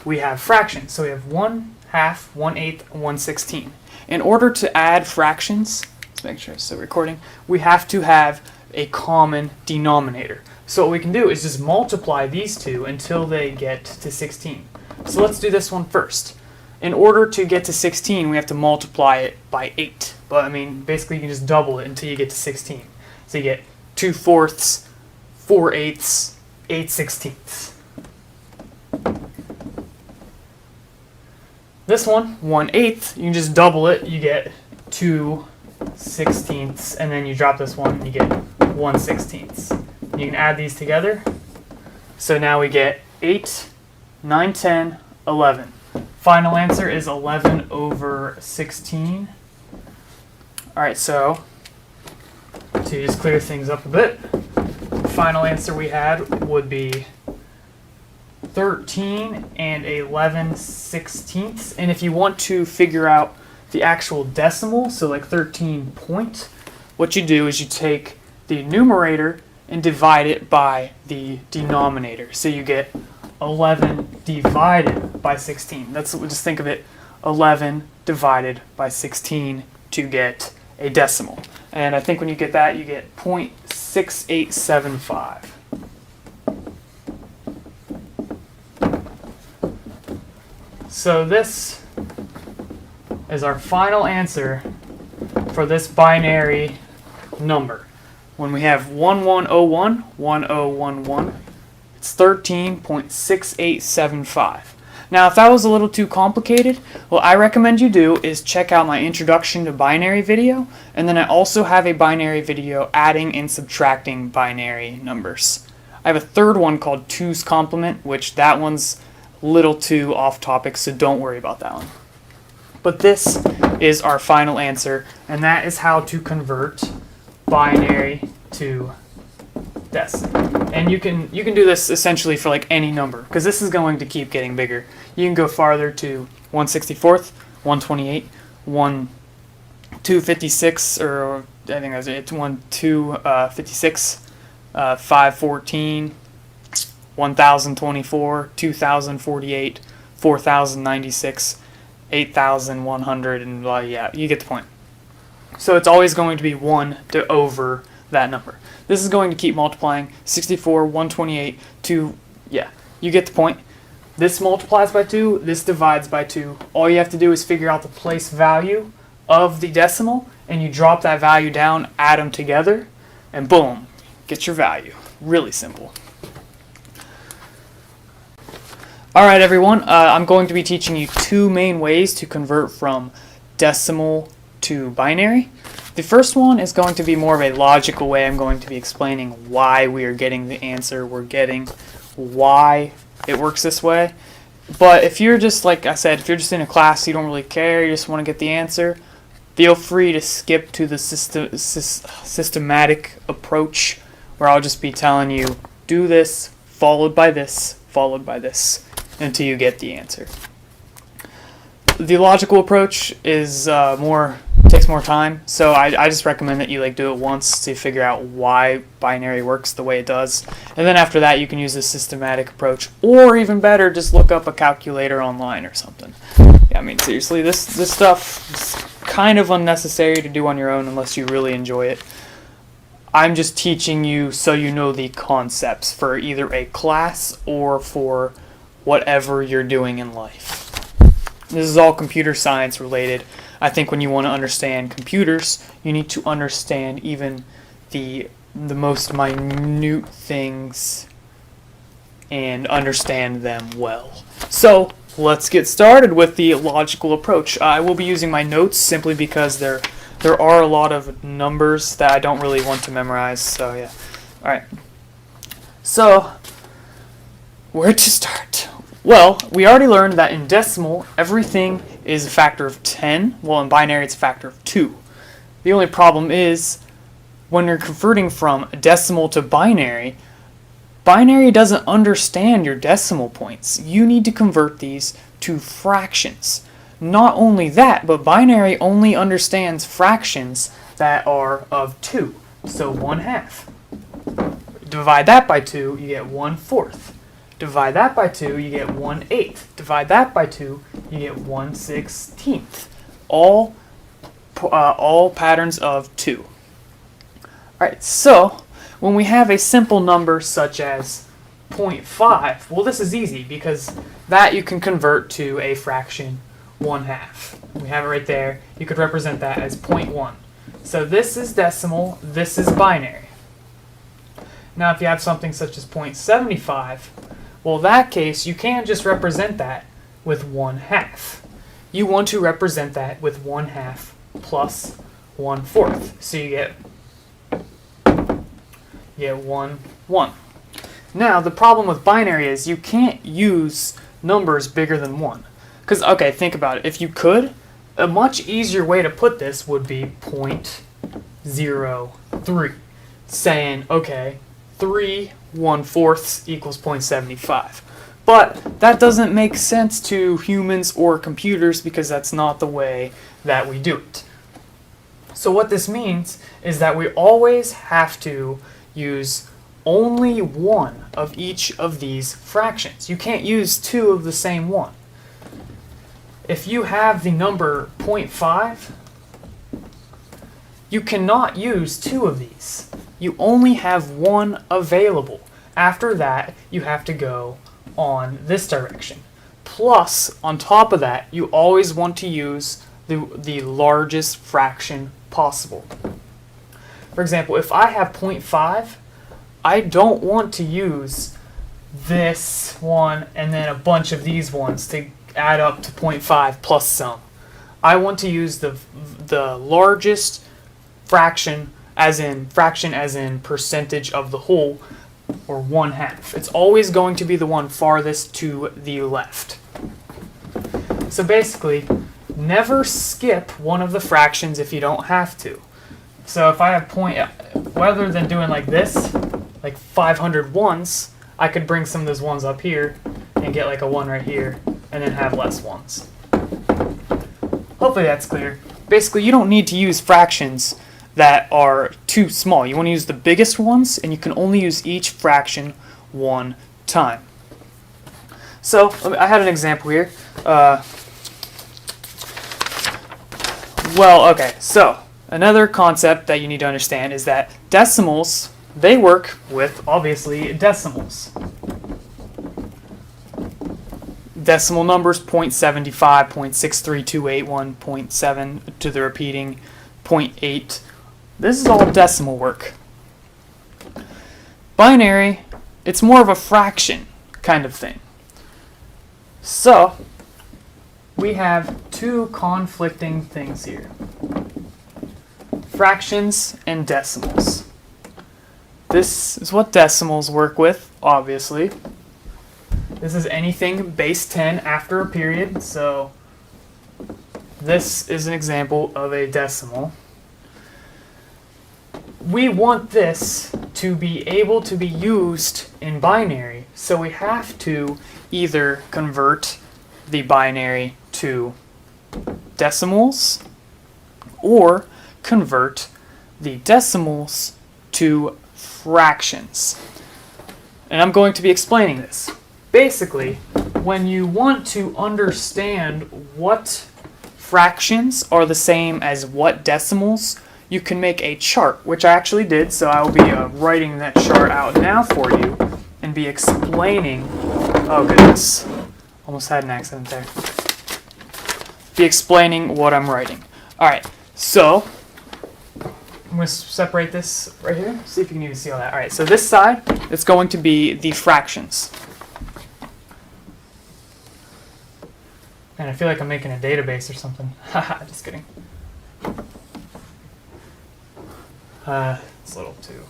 we have fractions. So we have 1/2, 1/8, and 1/16. In order to add fractions, let's make sure it's still recording, we have to have a common denominator. So what we can do is just multiply these two until they get to 16. So let's do this one first. In order to get to 16, we have to multiply it by 8. But I mean, basically you can just double it until you get to 16. So you get 2/4, 4/8, 8/16. This one, 1/8, you can just double it, you get 2/16, and then you drop this one and you get 1/16. You can add these together. So now we get 8, 9, 10, 11. Final answer is 11/16. Alright, so to just clear things up a bit, the final answer we had would be 13 and 11/16. And if you want to figure out the actual decimal, so like 13 point, what you do is you take the numerator and divide it by the denominator. So you get 11 divided by 16. That's what, just think of it, 11 divided by 16 to get a decimal. And I think when you get that, you get 0.6875. So this is our final answer for this binary number. When we have 1101, 1011, it's 13.6875. Now, if that was a little too complicated, what I recommend you do is check out my Introduction to Binary video, and then I also have a binary video adding and subtracting binary numbers. I have a third one called 2's complement, which that one's a little too off topic, so don't worry about that one. But this is our final answer, and that is how to convert binary to decimal. And you can do this essentially for like any number, because this is going to keep getting bigger. You can go farther to 1/64, 128, 256, or I think that's it, 256, 514, 1024, 2048, 4096, 8100, and yeah, you get the point. So it's always going to be 1 to over that number. This is going to keep multiplying. 64, 128, 2, yeah, you get the point. This multiplies by 2, this divides by 2. All you have to do is figure out the place value of the decimal, and you drop that value down, add them together, and boom, get your value. Really simple. Alright everyone, I'm going to be teaching you two main ways to convert from decimal to binary. The first one is going to be more of a logical way. I'm going to be explaining why we are getting the answer we're getting, why it works this way. But if you're just, like I said, if you're just in a class, you don't really care, you just want to get the answer, feel free to skip to the systematic approach, where I'll just be telling you, do this, followed by this, until you get the answer. The logical approach is takes more time, so I just recommend that you do it once to figure out why binary works the way it does, and then after that you can use the systematic approach, or even better, just look up a calculator online or something. Yeah, I mean seriously, this stuff is kind of unnecessary to do on your own unless you really enjoy it. I'm just teaching you so you know the concepts for either a class or for whatever you're doing in life. This is all computer science related. I think when you want to understand computers, you need to understand even the most minute things and understand them well. So let's get started with the logical approach. I will be using my notes simply because there are a lot of numbers that I don't really want to memorize, so yeah. Alright. So, where to start? Well, we already learned that in decimal, everything is a factor of 10. Well, in binary, it's a factor of 2. The only problem is, when you're converting from decimal to binary, binary doesn't understand your decimal points. You need to convert these to fractions. Not only that, but binary only understands fractions that are of 2. So 1/2. Divide that by 2, you get 1/4. Divide that by 2, you get 1/8. Divide that by 2, you get 1/16. All patterns of 2. Alright, so when we have a simple number such as 0.5, well this is easy because that you can convert to a fraction 1/2. We have it right there. You could represent that as 0.1. So this is decimal, this is binary. Now if you have something such as 0.75, well in that case you can't just represent that with 1/2. You want to represent that with 1/2 plus 1/4. So you get 1, 1. Now the problem with binary is you can't use numbers bigger than 1. Because, okay, think about it. If you could, a much easier way to put this would be 0.03. Saying, okay, 3 1/4 equals 0.75. But that doesn't make sense to humans or computers because that's not the way that we do it. So what this means is that we always have to use only one of each of these fractions. You can't use two of the same one. If you have the number 0.5, you cannot use two of these. You only have one available. After that, you have to go on this direction. Plus, on top of that, you always want to use the largest fraction possible. For example, if I have 0.5, I don't want to use this one and then a bunch of these ones to add up to 0.5 plus some. I want to use the largest fraction as in percentage of the whole, or 1/2. It's always going to be the one farthest to the left. So basically, never skip one of the fractions if you don't have to. So if I have rather than doing like this, like 500 ones, I could bring some of those ones up here and get like a 1 right here, and then have less ones. Hopefully that's clear. Basically, you don't need to use fractions that are too small. You want to use the biggest ones, and you can only use each fraction one time. So, I had an example here. Well, okay, so another concept that you need to understand is that decimals, they work with, obviously, decimals. Decimal numbers, 0.75, 0.63281, 0.7 to the repeating, 0.8. This is all decimal work. Binary, it's more of a fraction kind of thing. So we have two conflicting things here. Fractions and decimals. This is what decimals work with, obviously. This is anything base 10 after a period, so this is an example of a decimal. We want this to be able to be used in binary, so we have to either convert the binary to decimals or convert the decimals to fractions. And I'm going to be explaining this. Basically, when you want to understand what fractions are the same as what decimals, you can make a chart, which I actually did, so I will be writing that chart out now for you and be explaining, oh goodness, almost had an accident there, be explaining what I'm writing. Alright, so I'm going to separate this right here, see if you can even see all that. Alright, so this side is going to be the fractions. And I feel like I'm making a database or something. Haha, just kidding. It's a little too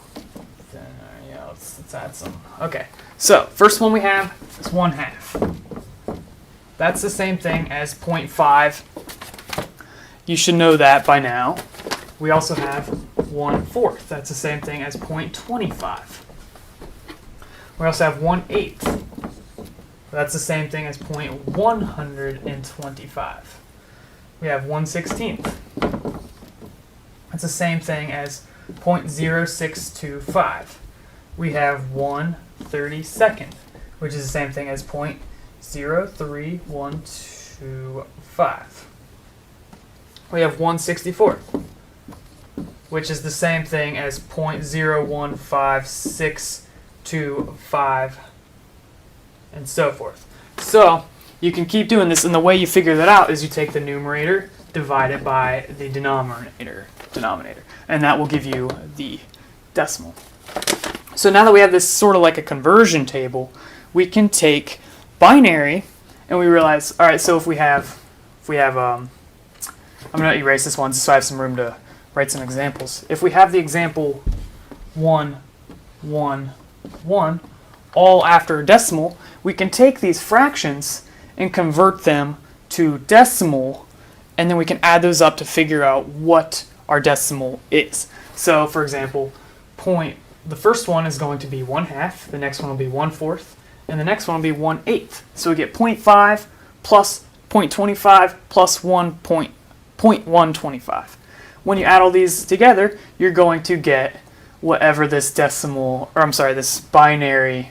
thin. Yeah, let's add some. Okay, so first one we have is 1/2. That's the same thing as 0.5. You should know that by now. We also have 1/4. That's the same thing as 0.25. We also have 1/8. That's the same thing as 0.125. We have 1/16. That's the same thing as 0.0625. We have 1/32, which is the same thing as 0.03125. We have 1/64, which is the same thing as 0.015625, and so forth. So you can keep doing this, and the way you figure that out is you take the numerator, divide it by the denominator, and that will give you the decimal. So now that we have this sort of like a conversion table, we can take binary, and we realize, all right, so if we have, I'm going to erase this one so I have some room to write some examples. If we have the example 1, 1, 1, all after a decimal, we can take these fractions and convert them to decimal, and then we can add those up to figure out what our decimal is. So, for example, the first one is going to be 1/2, the next one will be 1/4, and the next one will be 1/8. So we get 0.5 plus 0.25 plus 0.125. When you add all these together, you're going to get whatever this decimal, or I'm sorry, this binary,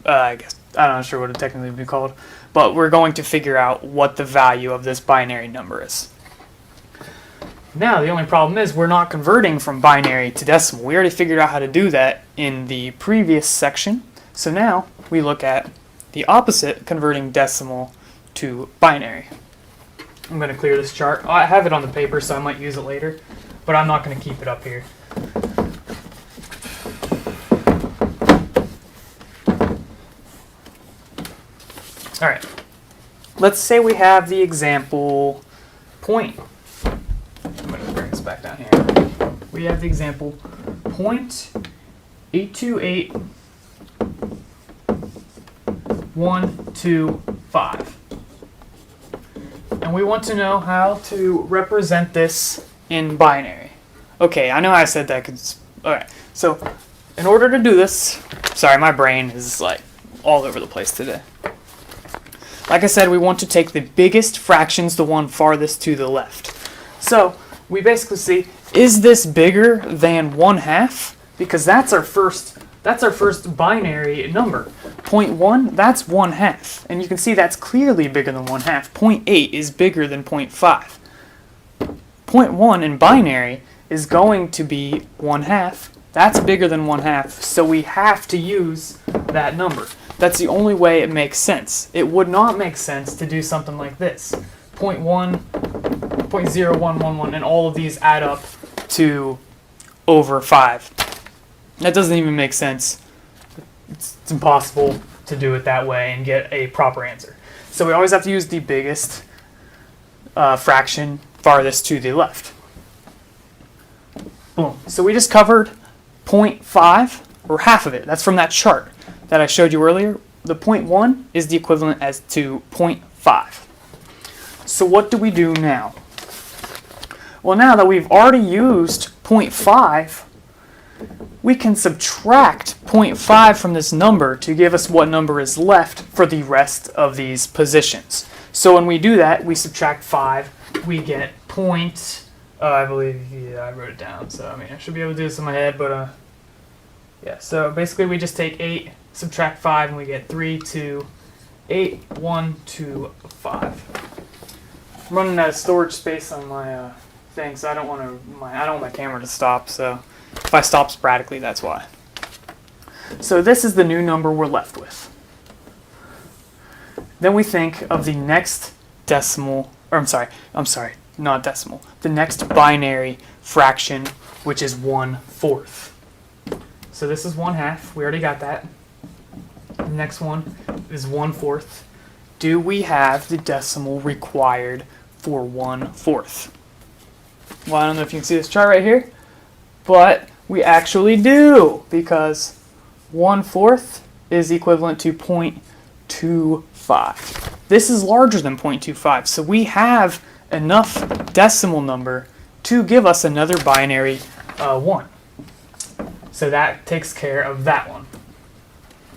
I guess, I'm not sure what it technically would be called, but we're going to figure out what the value of this binary number is. Now, the only problem is we're not converting from binary to decimal. We already figured out how to do that in the previous section. So now we look at the opposite, converting decimal to binary. I'm going to clear this chart. I have it on the paper, so I might use it later, but I'm not going to keep it up here. All right. Let's say we have the example point. I'm going to bring this back down here. We have the example 0.828125. And we want to know how to represent this in binary. Okay, I know I said that because, alright, so in order to do this, sorry, my brain is like all over the place today. Like I said, we want to take the biggest fractions, the one farthest to the left. So we basically see, is this bigger than 1/2? Because that's our first binary number. 0.1, that's 1/2. And you can see that's clearly bigger than 1/2. 0.8 is bigger than 0.5. 0.1 in binary is going to be 1/2. That's bigger than 1/2, so we have to use that number. That's the only way it makes sense. It would not make sense to do something like this. 0.1, 0.0111, and all of these add up to over 5. That doesn't even make sense. It's impossible to do it that way and get a proper answer. So we always have to use the biggest fraction farthest to the left. Boom. So we just covered 0.5, or half of it. That's from that chart that I showed you earlier. The 0.1 is the equivalent as to 0.5. So what do we do now? Well, now that we've already used 0.5, we can subtract 0.5 from this number to give us what number is left for the rest of these positions. So when we do that, we subtract 5, we get I believe, yeah, I wrote it down, so I mean, I should be able to do this in my head, but yeah, so basically we just take 8, subtract 5, and we get 3, 2, 8, 1, 2, 5. I'm running out of storage space on my thing, so I don't want my camera to stop, so if I stop sporadically, that's why. So this is the new number we're left with. Then we think of the next decimal, or I'm sorry, not decimal, the next binary fraction, which is 1/4. So this is 1/2, we already got that. The next one is 1/4. Do we have the decimal required for 1/4? Well, I don't know if you can see this chart right here, but we actually do, because 1/4 is equivalent to 0.25. This is larger than 0.25, so we have enough decimal number to give us another binary 1. So that takes care of that one.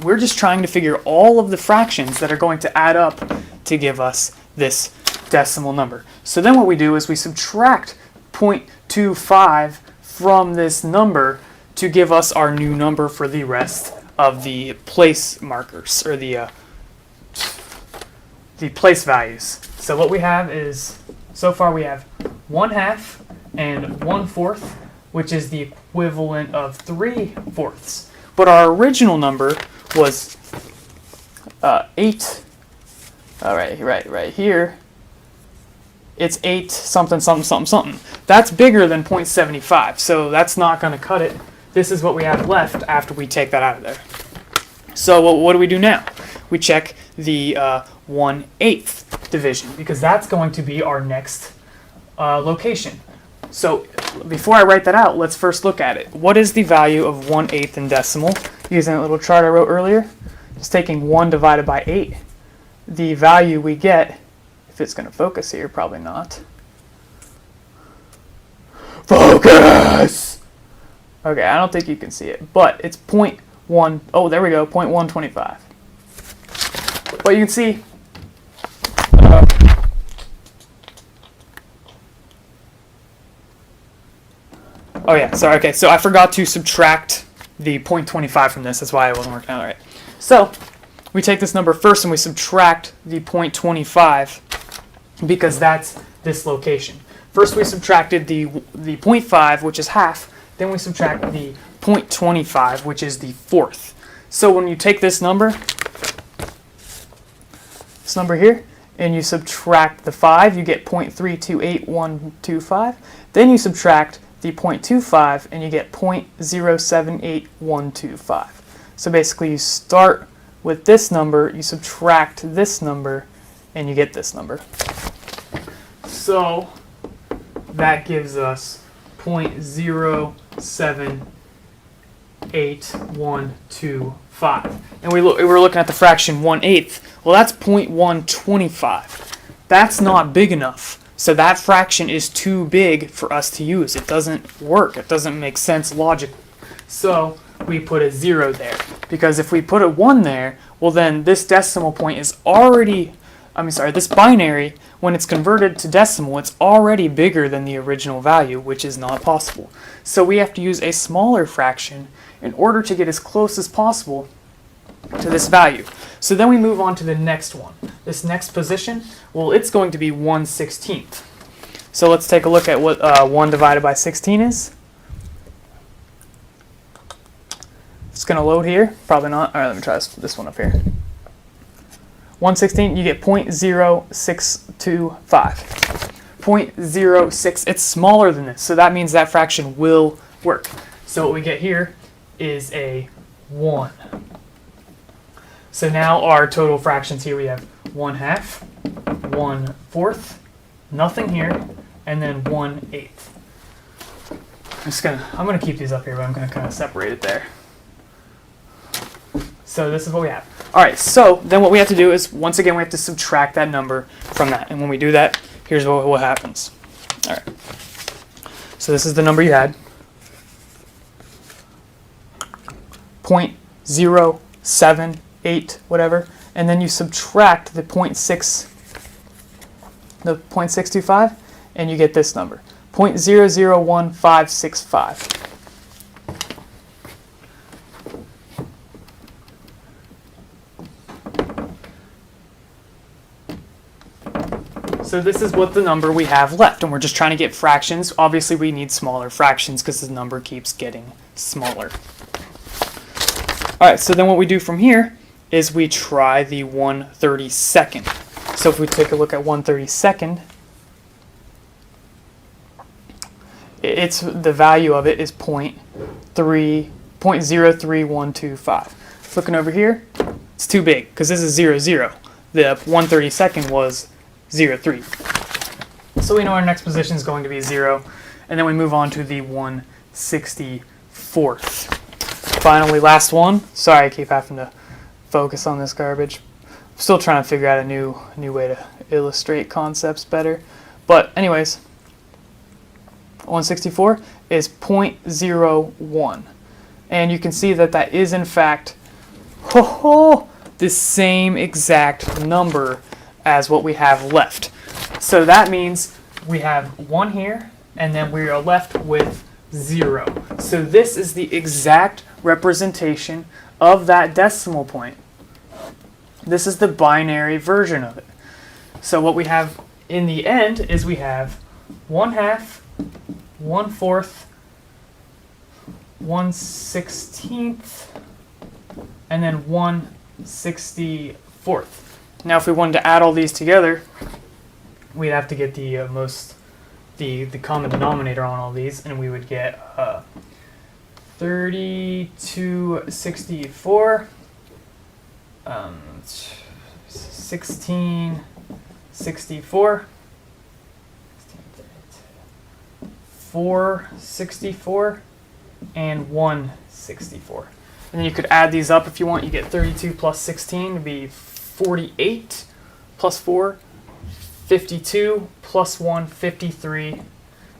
We're just trying to figure all of the fractions that are going to add up to give us this decimal number. So then what we do is we subtract 0.25 from this number to give us our new number for the rest of the place markers, or the place values. So what we have is, so far we have 1/2 and 1/4, which is the equivalent of 3/4. But our original number was 8. Right here. It's 8 something something something something. That's bigger than 0.75, so that's not going to cut it. This is what we have left after we take that out of there. So what do we do now? We check the 1/8 division, because that's going to be our next location. So before I write that out, let's first look at it. What is the value of 1/8 in decimal? Using that little chart I wrote earlier, just taking 1 divided by 8. The value we get, if it's going to focus here, probably not. Focus! Okay, I don't think you can see it, but it's 0.1, oh, there we go, 0.125. But you can see, oh yeah, sorry, okay, so I forgot to subtract the 0.25 from this, that's why it wasn't working out right. So, we take this number first and we subtract the 0.25, because that's this location. First we subtracted the 0.5, which is half, then we subtract the 0.25, which is the fourth. So when you take this number here, and you subtract the 5, you get 0.328125. Then you subtract the 0.25, and you get 0.078125. So basically you start with this number, you subtract this number, and you get this number. So that gives us 0.078125. And we were looking at the fraction 1/8. Well, that's 0.125. That's not big enough. So that fraction is too big for us to use. It doesn't work. It doesn't make sense logically. So we put a 0 there. Because if we put a 1 there, well then this decimal point is already, this binary, when it's converted to decimal, it's already bigger than the original value, which is not possible. So we have to use a smaller fraction in order to get as close as possible to this value. So then we move on to the next one. This next position, well, it's going to be 1/16. So let's take a look at what 1 divided by 16 is. It's going to load here. Probably not. All right, let me try this one up here. 1/16, you get 0.0625. 0.06, it's smaller than this, so that means that fraction will work. So what we get here is a 1. So now our total fractions here, we have 1/2, 1/4, nothing here, and then 1/8. I'm gonna keep these up here, but I'm gonna kind of separate it there. So this is what we have. All right, so then what we have to do is, once again, we have to subtract that number from that. And when we do that, here's what happens. All right. So this is the number you had. 0.078, whatever. And then you subtract the 0.625, and you get this number. 0.001565. So this is what the number we have left, and we're just trying to get fractions. Obviously, we need smaller fractions because the number keeps getting smaller. All right, so then what we do from here is we try the 1/32. So if we take a look at 1/32, the value of it is 0.03125. Looking over here, it's too big because this is 0, 0. The 1/32 was 0.3. So we know our next position is going to be 0, and then we move on to the 1/64. Finally, last one. Sorry, I keep having to focus on this garbage. I'm still trying to figure out a new way to illustrate concepts better. But anyways, 1/64 is 0.01, and you can see that that is in fact the same exact number as what we have left. So that means we have 1 here, and then we are left with 0. So this is the exact representation of that decimal point. This is the binary version of it. So what we have in the end is we have 1/2, 1/4, 1/16, and then 1/64. Now, if we wanted to add all these together, we'd have to get the common denominator on all these, and we would get 3264, 1664, 464, and 164. And then you could add these up if you want. You get 32 plus 16 to be 48, plus 4, 52, plus 1, 53.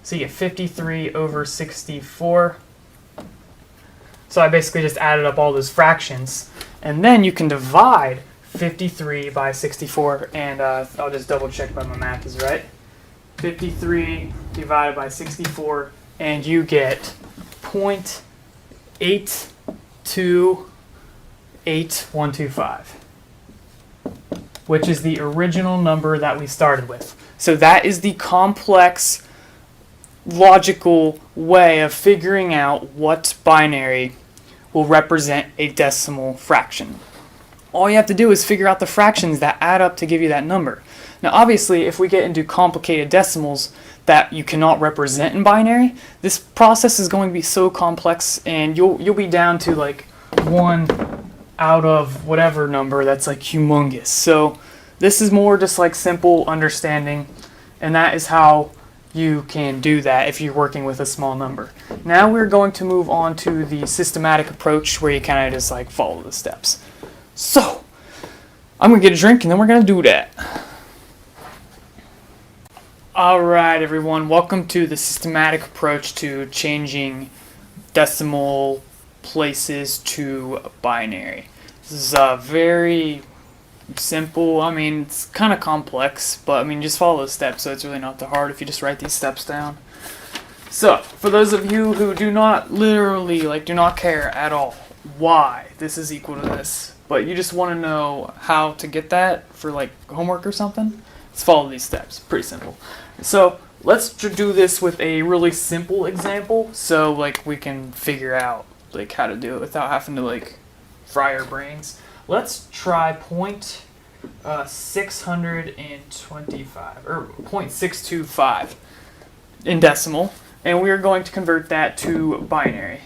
So you get 53 over 64. So I basically just added up all those fractions. And then you can divide 53 by 64. And I'll just double check that my math is right. 53 divided by 64. And you get 0.828125. Which is the original number that we started with. So that is the complex, logical way of figuring out what binary will represent a decimal fraction. All you have to do is figure out the fractions that add up to give you that number. Now obviously, if we get into complicated decimals that you cannot represent in binary, this process is going to be so complex, and you'll be down to like 1 out of whatever number that's like humongous. So this is more just like simple understanding, and that is how you can do that if you're working with a small number. Now we're going to move on to the systematic approach, where you kind of just like follow the steps. So I'm gonna get a drink and then we're gonna do that. Alright everyone, welcome to the systematic approach to changing decimal places to binary. This is very simple. I mean, it's kind of complex, but I mean, just follow the steps, so it's really not that hard if you just write these steps down. So, for those of you who do not do not care at all why this is equal to this, but you just want to know how to get that for like homework or something, let's follow these steps. Pretty simple. So, let's do this with a really simple example, so like we can figure out like how to do it without having to like fry our brains. Let's try 0.625 or 0.625 in decimal, and we are going to convert that to binary.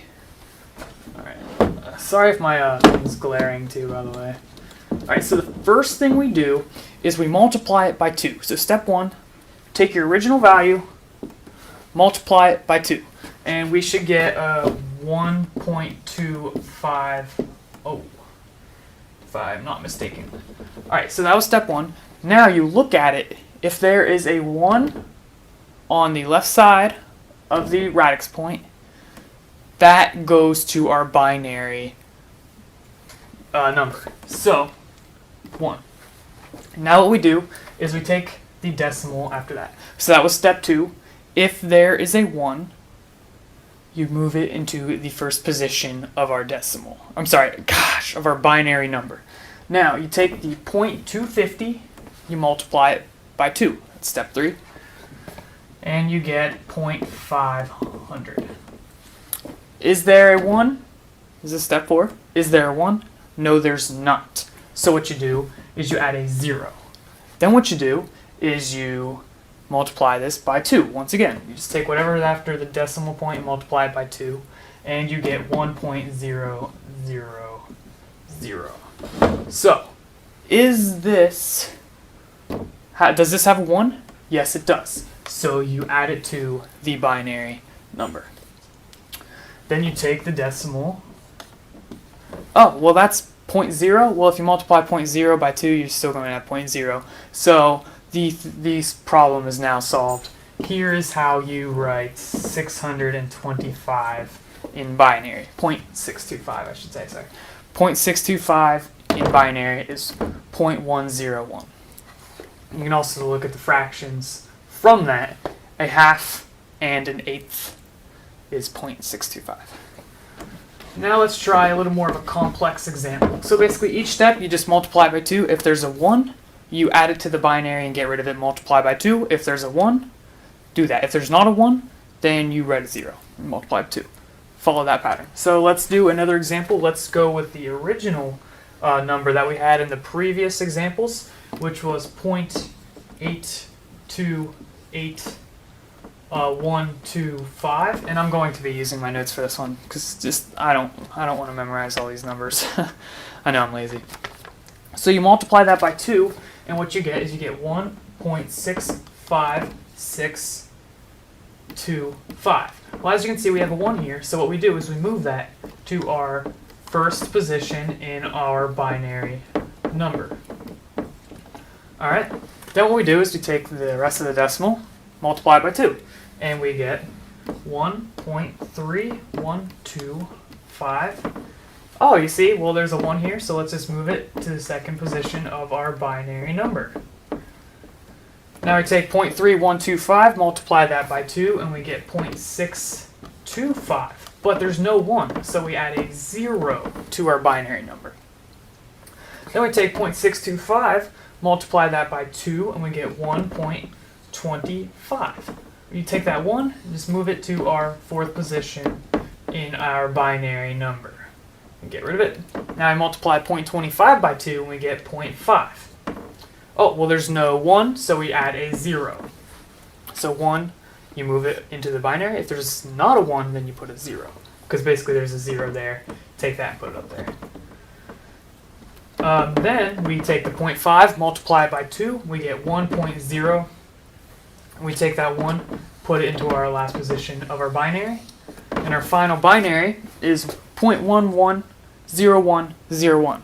All right. Sorry if my is glaring too, by the way. Alright, so the first thing we do is we multiply it by 2. So step 1, take your original value, multiply it by 2. And we should get 1.25, if I'm not mistaken. Alright, so that was step 1. Now you look at it. If there is a 1 on the left side of the radix point, that goes to our binary number. So, 1. Now what we do is we take the decimal after that. So that was step 2. If there is a 1, you move it into the first position of our decimal. Of our binary number. Now, you take the 0.250, you multiply it by 2. That's step 3. And you get 0.500. Is there a 1? Is this step 4? Is there a 1? No, there's not. So what you do is you add a 0. Then what you do is you multiply this by 2. Once again, you just take whatever is after the decimal point and multiply it by 2, and you get 1.000. So, does this have a 1? Yes, it does. So you add it to the binary number. Then you take the decimal. Oh, well that's 0.0. Well, if you multiply 0.0 by 2, you're still going to have 0.0. So this problem is now solved. Here is how you write 625 in binary. 0.625, I should say, sorry. 0.625 in binary is 0.101. You can also look at the fractions from that. A half and an eighth is 0.625. Now let's try a little more of a complex example. So basically each step you just multiply by 2. If there's a 1, you add it to the binary and get rid of it, multiply by 2. If there's a 1, do that. If there's not a 1, then you write a 0 and multiply by 2. Follow that pattern. So let's do another example. Let's go with the original number that we had in the previous examples, which was 0.828125, and I'm going to be using my notes for this one because I don't want to memorize all these numbers. I know I'm lazy. So you multiply that by 2, and what you get is you get 1.65625. Well, as you can see, we have a 1 here, so what we do is we move that to our first position in our binary number. Alright, then what we do is we take the rest of the decimal, multiply it by 2, and we get 1.3125. Oh, you see, well there's a 1 here, so let's just move it to the second position of our binary number. Now we take 0.3125, multiply that by 2, and we get 0.625. But there's no 1, so we add a 0 to our binary number. Then we take 0.625, multiply that by 2, and we get 1.25. You take that 1 and just move it to our fourth position in our binary number. And get rid of it. Now I multiply 0.25 by 2, and we get 0.5. Oh, well there's no 1, so we add a 0. So 1, you move it into the binary. If there's not a 1, then you put a 0. Because basically there's a 0 there. Take that and put it up there. Then we take the 0.5, multiply it by 2, we get 1.0. We take that 1, put it into our last position of our binary. And our final binary is 0.110101,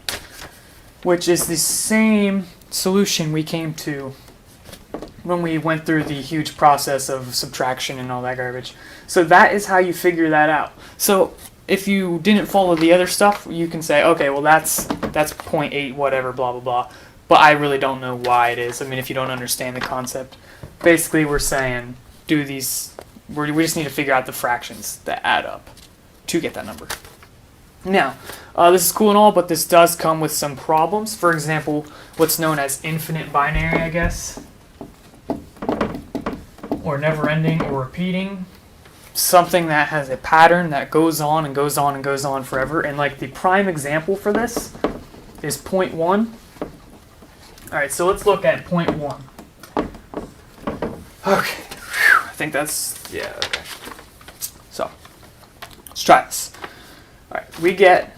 which is the same solution we came to when we went through the huge process of subtraction and all that garbage. So that is how you figure that out. So if you didn't follow the other stuff, you can say, okay, well that's 0.8 whatever, blah blah blah. But I really don't know why it is. I mean, if you don't understand the concept, basically we're saying do these. We just need to figure out the fractions that add up to get that number. Now, this is cool and all, but this does come with some problems. For example, what's known as infinite binary, I guess, or never-ending or repeating. Something that has a pattern that goes on and goes on and goes on forever. And like the prime example for this is 0.1. Alright, so let's look at 0.1. Okay, I think that's, yeah, okay. So, let's try this. Alright, we get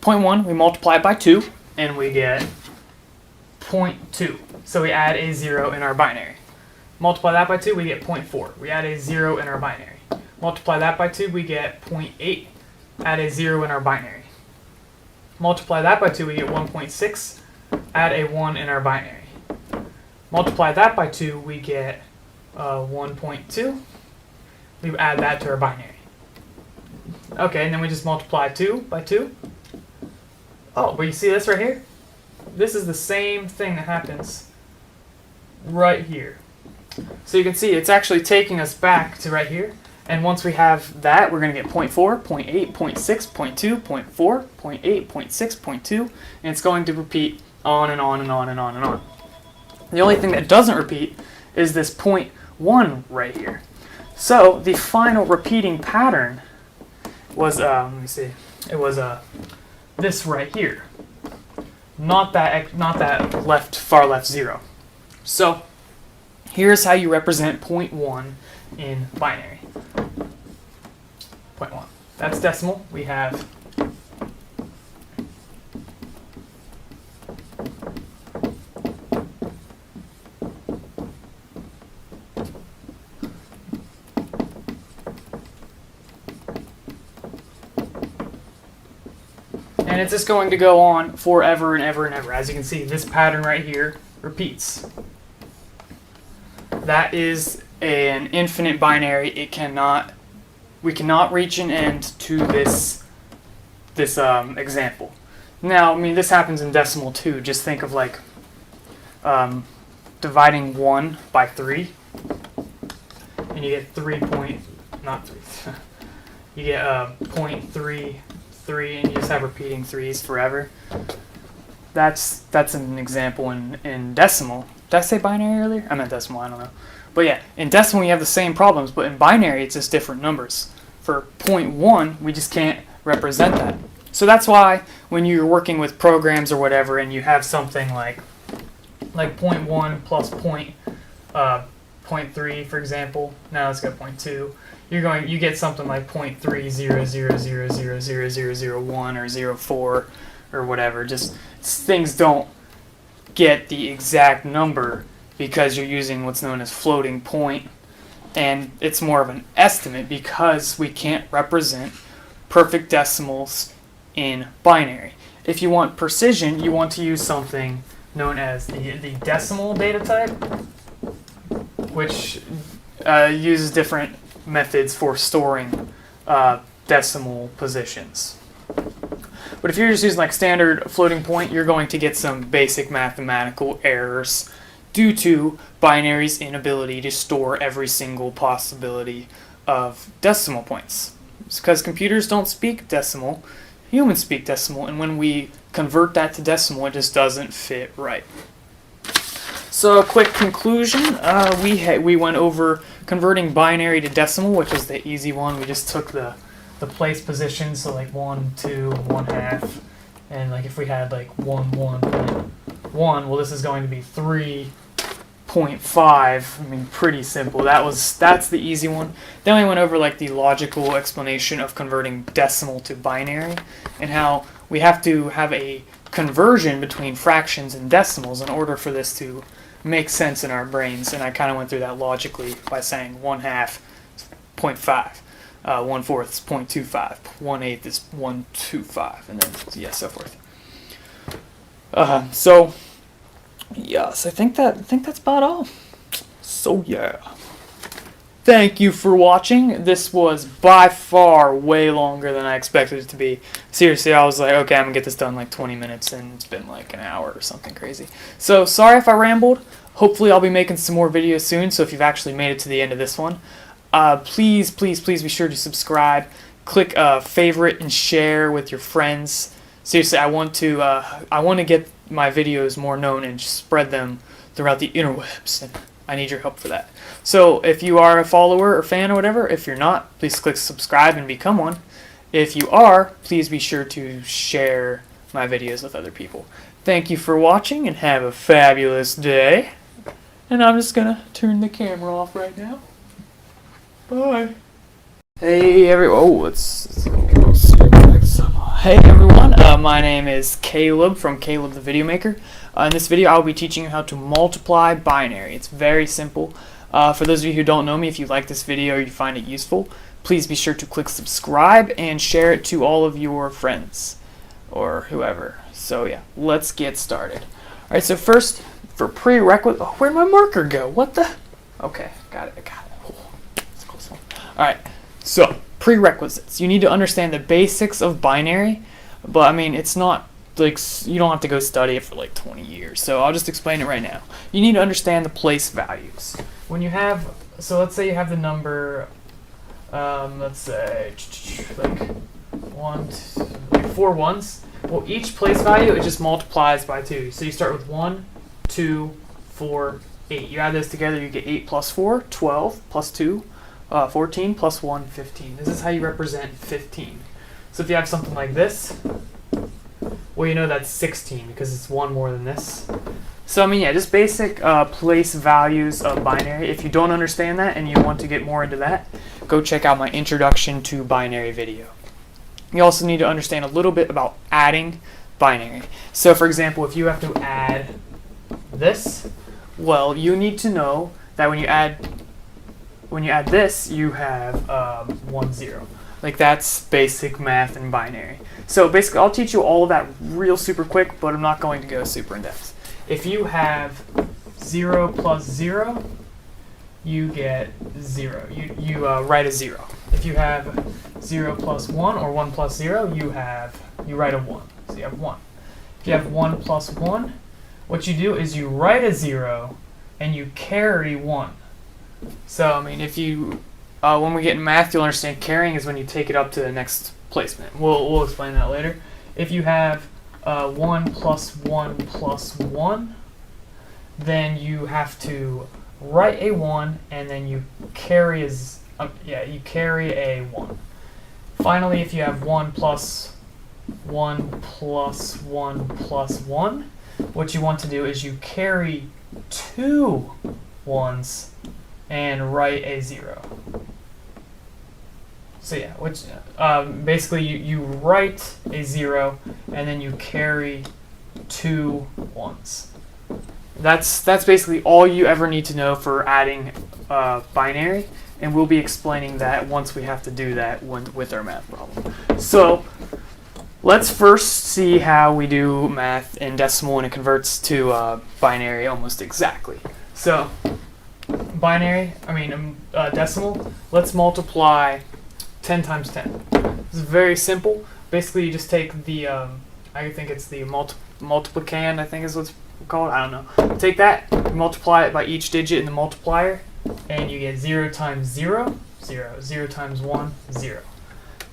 0.1, we multiply it by 2, and we get 0.2. So we add a 0 in our binary. Multiply that by 2, we get 0.4. We add a 0 in our binary. Multiply that by 2, we get 0.8. Add a 0 in our binary. Multiply that by 2, we get 1.6. Add a 1 in our binary. Multiply that by 2, we get 1.2. We add that to our binary. Okay, and then we just multiply 2 by 2. Oh, but you see this right here? This is the same thing that happens right here. So you can see it's actually taking us back to right here. And once we have that, we're going to get 0.4, 0.8, 0.6, 0.2, 0.4, 0.8, 0.6, 0.2, and it's going to repeat on and on and on and on and on. The only thing that doesn't repeat is this 0.1 right here. So the final repeating pattern was, let me see, it was this right here, not that left, far left 0. So here's how you represent 0.1 in binary. 0.1. That's decimal. We have and it's just going to go on forever and ever and ever. As you can see, this pattern right here repeats. That is an infinite binary. We cannot reach an end to this example. Now, I mean, this happens in decimal too. Just think of like dividing 1 by 3, and you get 0.33, and you just have repeating 3's forever. That's an example in decimal. Did I say binary earlier? I meant decimal, I don't know. But yeah, in decimal you have the same problems, but in binary it's just different numbers. For 0.1, we just can't represent that. So that's why when you're working with programs or whatever and you have something like 0.1 plus 0.3, for example, now let's go 0.2, you get something like 0.300000001 or 04 or whatever. Just things don't get the exact number because you're using what's known as floating point, and it's more of an estimate because we can't represent perfect decimals in binary. If you want precision, you want to use something known as the decimal data type, which uses different methods for storing decimal positions. But if you're just using like standard floating point, you're going to get some basic mathematical errors due to binary's inability to store every single possibility of decimal points. It's because computers don't speak decimal, humans speak decimal, and when we convert that to decimal, it just doesn't fit right. So a quick conclusion, we went over converting binary to decimal, which is the easy one. We just took the place position, so like 1, 2, 1/2, and like if we had like 1.1, well, this is going to be 3.5. I mean, pretty simple. That's the easy one. Then we went over like the logical explanation of converting decimal to binary and how we have to have a conversion between fractions and decimals in order for this to make sense in our brains. And I kind of went through that logically by saying 1/2 is 0.5. 1/4 is 0.25, 1/8 is 1.25, and then yeah, so forth. So yes, I think that's about all. So yeah, thank you for watching. This was by far way longer than I expected it to be. Seriously, I was like, okay, I'm gonna get this done in like 20 minutes, and it's been like an hour or something crazy. So sorry if I rambled. Hopefully I'll be making some more videos soon, so if you've actually made it to the end of this one, please be sure to subscribe, click favorite and share with your friends. Seriously, I want to get my videos more known and spread them throughout the interwebs, and I need your help for that. So if you are a follower or fan or whatever, if you're not, please click subscribe and become one. If you are, please be sure to share my videos with other people. Thank you for watching and have a fabulous day. And I'm just gonna turn the camera off right now. Bye. Hey everyone. Oh, let's go. Hey everyone, my name is Caleb from Caleb the Video Maker. In this video I'll be teaching you how to multiply binary. It's very simple. For those of you who don't know me, if you like this video or you find it useful, please be sure to click subscribe and share it to all of your friends or whoever. So yeah, let's get started. Alright, so first for prerequisite, oh, where'd my marker go? What the? Okay, got it. Oh, that's a close one. Alright, so prerequisites. You need to understand the basics of binary, but I mean, it's not like you don't have to go study it for like 20 years. So I'll just explain it right now. You need to understand the place values. When you have, so let's say you have the number, let's say like four ones. Well, each place value, it just multiplies by 2. So you start with 1, 2, 4, 8. You add those together, you get 8 plus 4, 12, plus 2, 14, plus 1, 15. This is how you represent 15. So if you have something like this, well, you know that's 16 because it's 1 more than this. So I mean, yeah, just basic place values of binary. If you don't understand that and you want to get more into that, go check out my Introduction to Binary video. You also need to understand a little bit about adding binary. So for example, if you have to add this, well, you need to know that when you add this, you have 1, 0. Like that's basic math and binary. So basically, I'll teach you all of that real super quick, but I'm not going to go super in depth. If you have 0 plus 0, you get 0. You write a 0. If you have 0 plus 1 or 1 plus 0, you write a 1. So you have 1. If you have 1 plus 1, what you do is you write a 0 and you carry 1. So I mean, if you when we get in math, you'll understand carrying is when you take it up to the next placement. We'll explain that later. If you have 1 plus 1 plus 1, then you have to write a 1 and then you carry a 1. Finally, if you have 1 plus 1 plus 1 plus 1, what you want to do is you carry 2 1s and write a 0. So yeah, which basically you write a 0 and then you carry 2 1s. That's basically all you ever need to know for adding binary, and we'll be explaining that once we have to do that with our math problem. So let's first see how we do math in decimal when it converts to binary almost exactly. So decimal, let's multiply 10 times 10. This is very simple. Basically, you just take the, I think it's the multiplicand, I think is what's called, I don't know. Take that, multiply it by each digit in the multiplier, and you get 0 times 0, 0. 0 times 1, 0.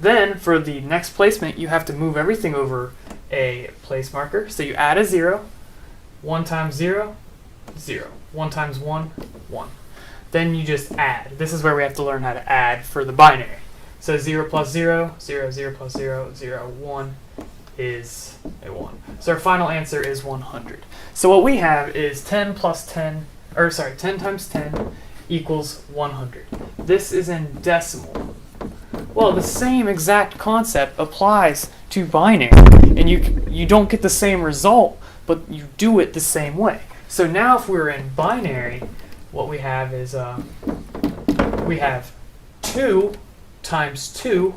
Then, for the next placement, you have to move everything over a place marker. So you add a 0, 1 times 0, 0. 1 times 1, 1. Then you just add. This is where we have to learn how to add for the binary. So 0 plus 0, 0, 0 plus 0, 0, 1 is a 1. So our final answer is 100. So what we have is 10 times 10 equals 100. This is in decimal. Well, the same exact concept applies to binary. And you don't get the same result, but you do it the same way. So now if we're in binary, what we have is we have 2 times 2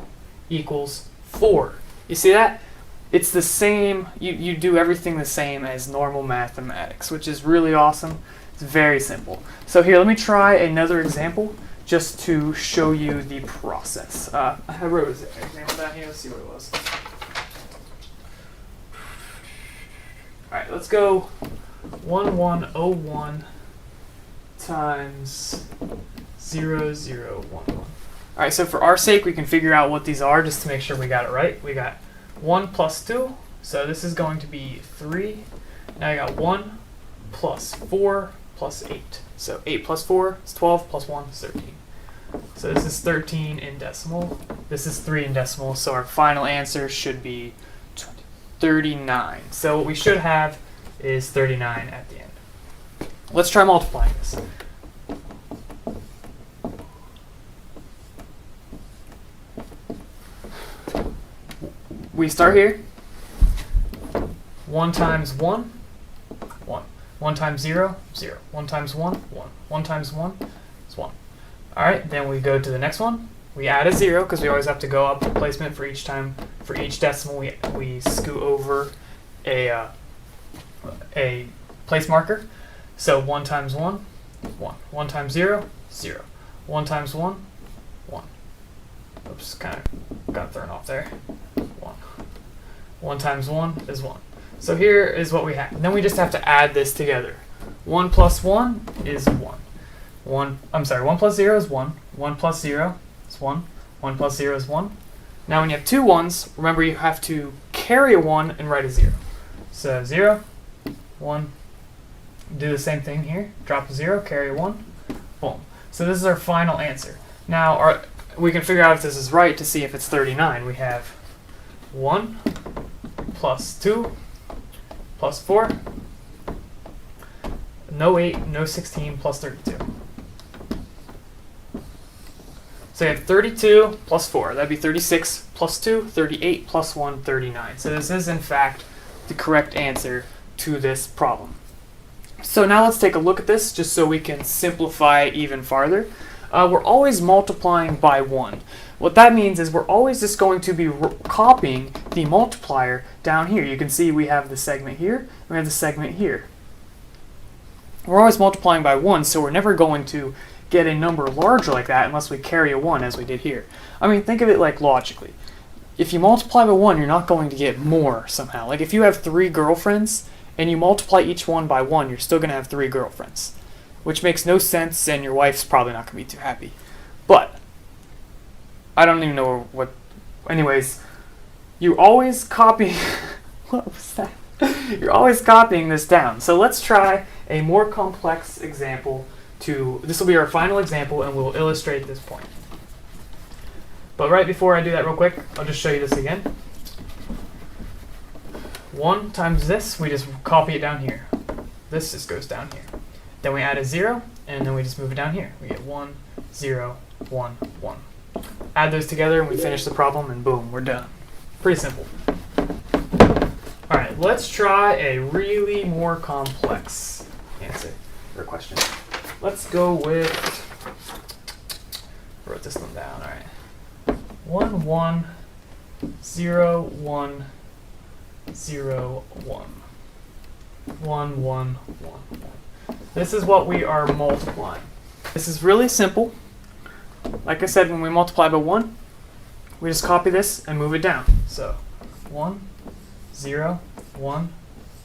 equals 4. You see that? It's the same, you do everything the same as normal mathematics, which is really awesome. It's very simple. So here, let me try another example just to show you the process. I wrote an example down here. Let's see what it was. All right, let's go 1101 times 0011. All right, so for our sake, we can figure out what these are just to make sure we got it right. We got 1 plus 2, so this is going to be 3. Now I got 1 plus 4 plus 8. So 8 plus 4 is 12, plus 1 is 13. So this is 13 in decimal. This is 3 in decimal, so our final answer should be 39. So what we should have is 39 at the end. Let's try multiplying this. we start here. 1 times 1, 1. 1 times 0, 0. 1 times 1, 1. 1 times 1 is 1. Alright, then we go to the next one. We add a 0 because we always have to go up the placement for each time. For each decimal, we scoot over a place marker. So 1 times 1, 1. 1 times 0, 0. 1 times 1, 1. Oops, kind of got thrown off there. 1. 1 times 1 is 1. So here is what we have. And then we just have to add this together. 1 plus 1 is 1. 1 plus 0 is 1. 1 plus 0 is 1. 1 plus 0 is 1. Now when you have two 1s, remember you have to carry a 1 and write a 0. So 0, 1. Do the same thing here. Drop a 0, carry a 1. Boom. So this is our final answer. Now we can figure out if this is right to see if it's 39. We have 1 plus 2 plus 4, no 8, no 16, plus 32. So you have 32 plus 4. That'd be 36 plus 2, 38 plus 1, 39. So this is, in fact, the correct answer to this problem. So now let's take a look at this just so we can simplify it even farther. We're always multiplying by 1. What that means is we're always just going to be copying the multiplier down here. You can see we have the segment here, and we have the segment here. We're always multiplying by 1, so we're never going to get a number larger like that unless we carry a 1 as we did here. I mean, think of it like logically. If you multiply by 1, you're not going to get more somehow. Like if you have 3 girlfriends and you multiply each one by 1, you're still going to have 3 girlfriends, which makes no sense, and your wife's probably not going to be too happy. But I don't even know what. Anyways, you always copy. What was that? You're always copying this down. So let's try a more complex example. This will be our final example, and we'll illustrate this point. But right before I do that real quick, I'll just show you this again. 1 times this, we just copy it down here. This just goes down here. Then we add a 0, and then we just move it down here. We get 1, 0, 1, 1. Add those together, and we finish the problem, and boom, we're done. Pretty simple. All right, let's try a really more complex answer or question. Let's go with, I wrote this one down, all right. 1, 1, 0, 1, 0, 1. 1, 1, 1, 1. This is what we are multiplying. This is really simple. Like I said, when we multiply by 1, we just copy this and move it down. So 1, 0, 1,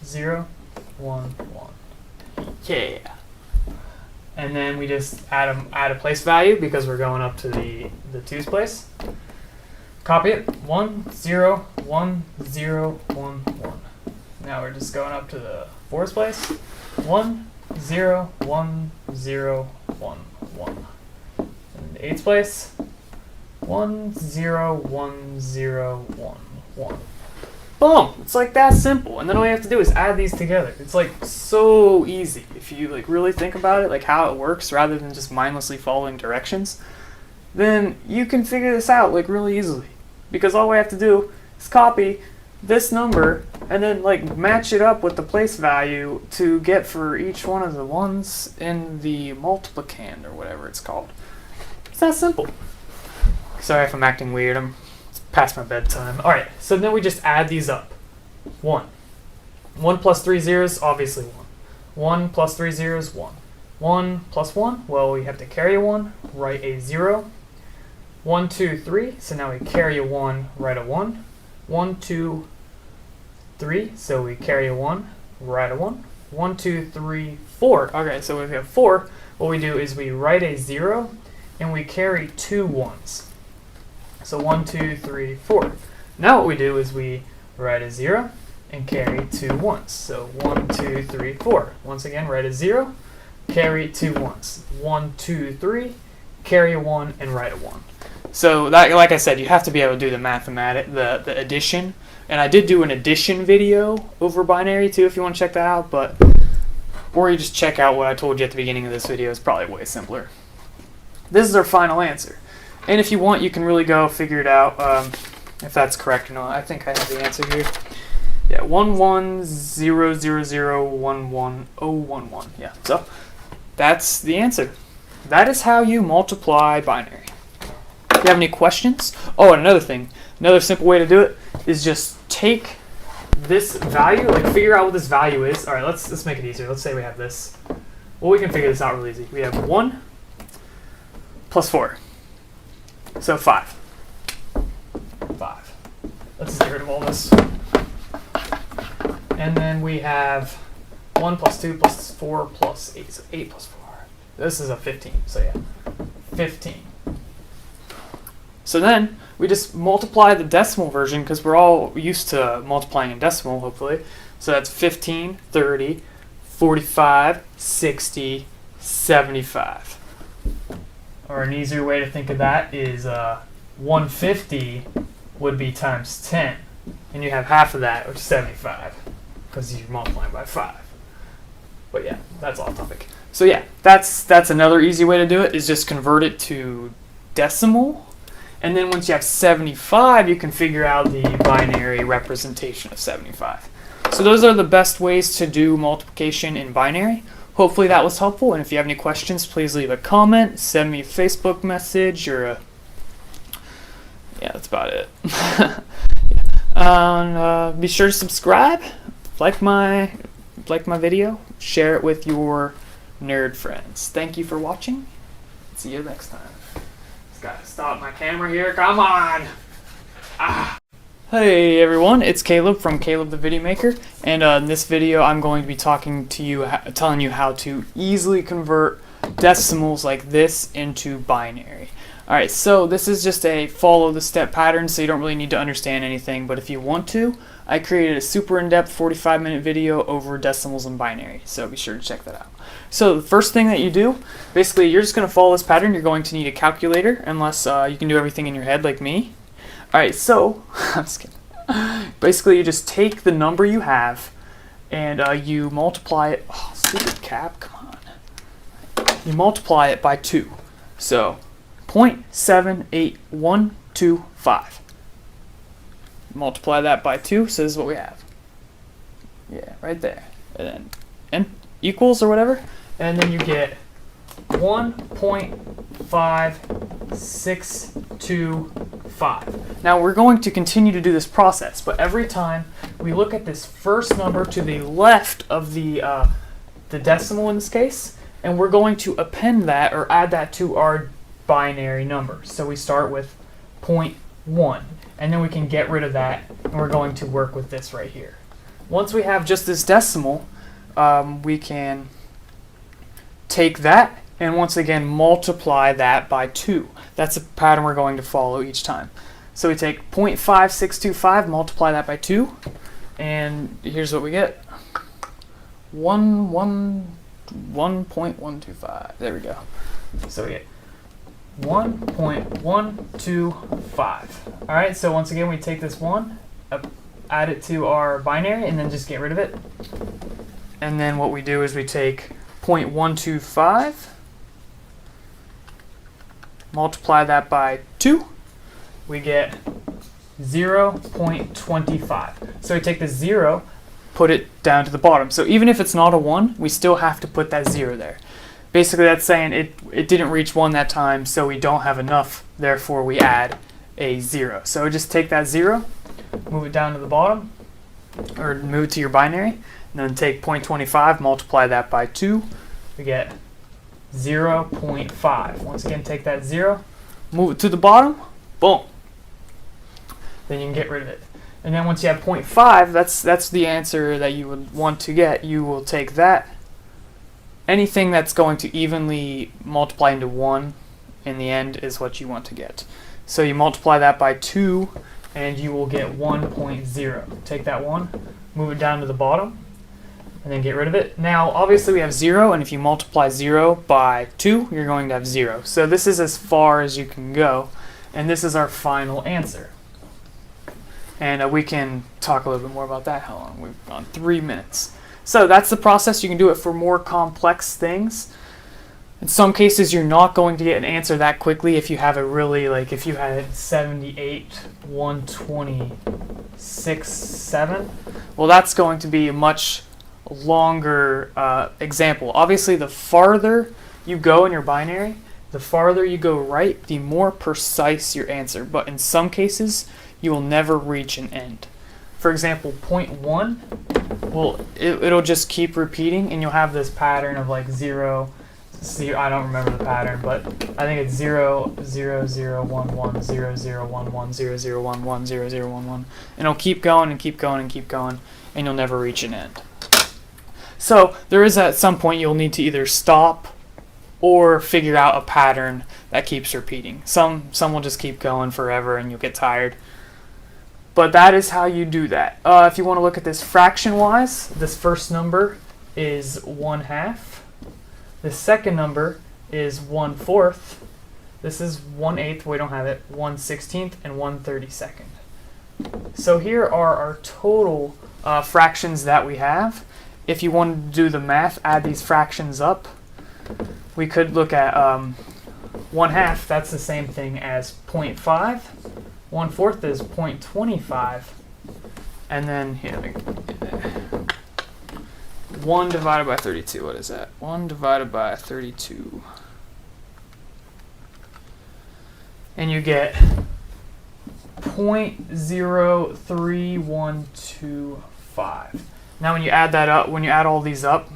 0, 1, 1. Yeah. And then we just add a place value because we're going up to the 2's place. Copy it. 1, 0, 1, 0, 1, 1. Now we're just going up to the 4's place. 1, 0, 1, 0, 1, 1. And the 8's place. 1, 0, 1, 0, 1, 1. Boom! It's like that simple. And then all you have to do is add these together. It's like so easy if you like really think about it, like how it works rather than just mindlessly following directions. Then you can figure this out like really easily. Because all we have to do is copy this number and then like match it up with the place value to get for each one of the ones in the multiplicand or whatever it's called. It's that simple. Sorry if I'm acting weird. It's past my bedtime. All right, so then we just add these up. 1. 1 plus 3 zeros, obviously 1. 1 plus 3 zeros, 1. 1 plus 1, well, we have to carry a 1, write a 0. 1, 2, 3, so now we carry a 1, write a 1. 1, 2, 3, so we carry a 1, write a 1. 1, 2, 3, 4. Okay, so if we have 4, what we do is we write a 0 and we carry 2 1s. So 1, 2, 3, 4. Now what we do is we write a 0 and carry 2 1s. So 1, 2, 3, 4. Once again, write a 0, carry 2 1s. 1, 2, 3, carry a 1, and write a 1. So that, like I said, you have to be able to do the addition. And I did do an addition video over binary too if you want to check that out, or you just check out what I told you at the beginning of this video. It's probably way simpler. This is our final answer. And if you want, you can really go figure it out. if that's correct or not. I think I have the answer here. Yeah, 110011011011. Yeah, so that's the answer. That is how you multiply binary. If you have any questions? Oh, and another thing, another simple way to do it is just take this value, like figure out what this value is. All right, let's make it easier. Let's say we have this. Well, we can figure this out really easy. We have 1 plus 4, so 5. 5. Let's just get rid of all this. And then we have 1 plus 2 plus 4 plus 8, so 8 plus 4. This is a 15, so yeah, 15. So then we just multiply the decimal version because we're all used to multiplying in decimal, hopefully. So that's 15, 30, 45, 60, 75. Or an easier way to think of that is 150 would be times 10. And you have half of that, which is 75, because you're multiplying by 5. But yeah, that's off topic. So yeah, that's another easy way to do it, is just convert it to decimal. And then once you have 75, you can figure out the binary representation of 75. So those are the best ways to do multiplication in binary. Hopefully that was helpful, and if you have any questions, please leave a comment, send me a Facebook message, or a... yeah, that's about it. Yeah. Be sure to subscribe, like my video, share it with your nerd friends. Thank you for watching. See you next time. Just gotta stop my camera here. Come on! Ah. Hey everyone, it's Caleb from Caleb the Video Maker, and in this video I'm going to be talking to you, telling you how to easily convert decimals like this into binary. Alright, so this is just a follow the step pattern, so you don't really need to understand anything, but if you want to, I created a super in-depth 45-minute video over decimals and binary, so be sure to check that out. So the first thing that you do, basically you're just going to follow this pattern. You're going to need a calculator, unless you can do everything in your head like me. Alright, so, I'm just kidding. Basically you just take the number you have and you multiply it, oh stupid cap, come on. You multiply it by 2. So 0.78125. Multiply that by 2, so this is what we have. Yeah, right there. And then and equals or whatever. And then you get 1.5625. Now we're going to continue to do this process, but every time we look at this first number to the left of the decimal in this case, and we're going to append that or add that to our binary number. So we start with 0.1, and then we can get rid of that, and we're going to work with this right here. Once we have just this decimal, we can take that and once again multiply that by 2. That's a pattern we're going to follow each time. So we take 0.5625, multiply that by 2, and here's what we get. 1.125. There we go. So we get 1.125. Alright, so once again we take this 1, add it to our binary, and then just get rid of it. And then what we do is we take 0.125, multiply that by 2, we get 0.25. So we take the 0, put it down to the bottom. So even if it's not a 1, we still have to put that 0 there. Basically that's saying it didn't reach 1 that time, so we don't have enough, therefore we add a 0. So just take that 0, move it down to the bottom, or move it to your binary, and then take 0.25, multiply that by 2, we get 0.5. Once again, take that 0, move it to the bottom, boom. Then you can get rid of it. And then once you have 0.5, that's the answer that you would want to get. You will take that. Anything that's going to evenly multiply into 1 in the end is what you want to get. So you multiply that by 2, and you will get 1.0. Take that 1, move it down to the bottom, and then get rid of it. Now, obviously we have 0, and if you multiply 0 by 2, you're going to have 0. So this is as far as you can go, and this is our final answer. And we can talk a little bit more about that. How long? We've gone 3 minutes. So that's the process. You can do it for more complex things. In some cases, you're not going to get an answer that quickly if you have a really, like if you had 78, 126, 7. Well, that's going to be a much longer example. Obviously, the farther you go in your binary, the farther you go right, the more precise your answer. But in some cases, you will never reach an end. For example, 0.1, well, it'll just keep repeating, and you'll have this pattern of like 0, I don't remember the pattern, but I think it's 0, 0, 0, 1, 1, 0, 0, 1, 1, 0, 0, 1, 1, 0, 0, 1, 1. And it'll keep going and keep going and keep going, and you'll never reach an end. So there is at some point you'll need to either stop or figure out a pattern that keeps repeating. Some will just keep going forever and you'll get tired. But that is how you do that. If you want to look at this fraction-wise, this first number is 1/2. The second number is 1/4. This is 1/8, we don't have it, 1/16, and 1/32. So here are our total fractions that we have. If you wanted to do the math, add these fractions up. We could look at 1/2, that's the same thing as 0.5. 1/4 is 0.25. And then here, 1 divided by 32, what is that? 1 divided by 32. And you get 0.03125. Now when you add that up, when you add all these up,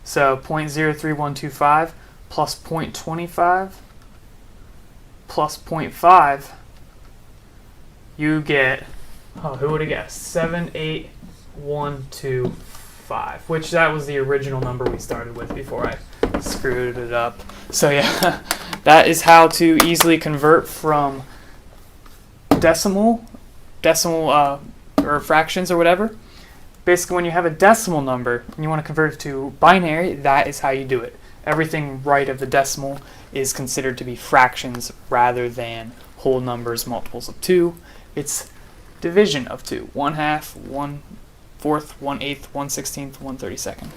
so 0.03125 plus 0.25 plus 0.5, you get, who would have guessed? 78125, which that was the original number we started with before I screwed it up. So yeah, that is how to easily convert from decimal or fractions or whatever. Basically, when you have a decimal number and you want to convert it to binary, that is how you do it. Everything right of the decimal is considered to be fractions rather than whole numbers, multiples of 2. It's division of 2. 1/2, 1/4, 1/8, 1/16, 1/32.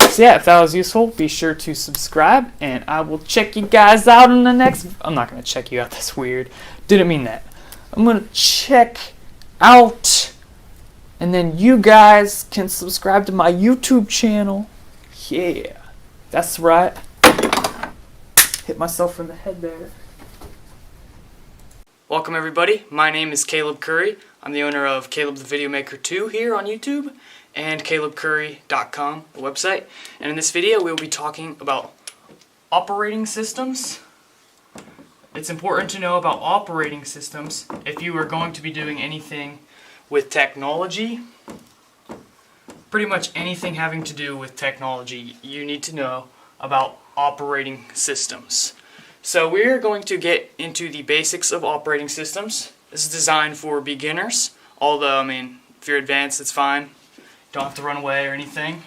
So yeah, if that was useful, be sure to subscribe, and I will check you guys out in the next. I'm not going to check you out, that's weird. Didn't mean that. I'm going to check out, and then you guys can subscribe to my YouTube channel. Yeah, that's right. Hit myself in the head there. Welcome everybody, my name is Caleb Curry. I'm the owner of Caleb the Video Maker 2 here on YouTube and calebcurry.com, the website. And in this video we'll be talking about operating systems. It's important to know about operating systems if you are going to be doing anything with technology. Pretty much anything having to do with technology, you need to know about operating systems. So we're going to get into the basics of operating systems. This is designed for beginners, although, I mean, if you're advanced, it's fine. Don't have to run away or anything.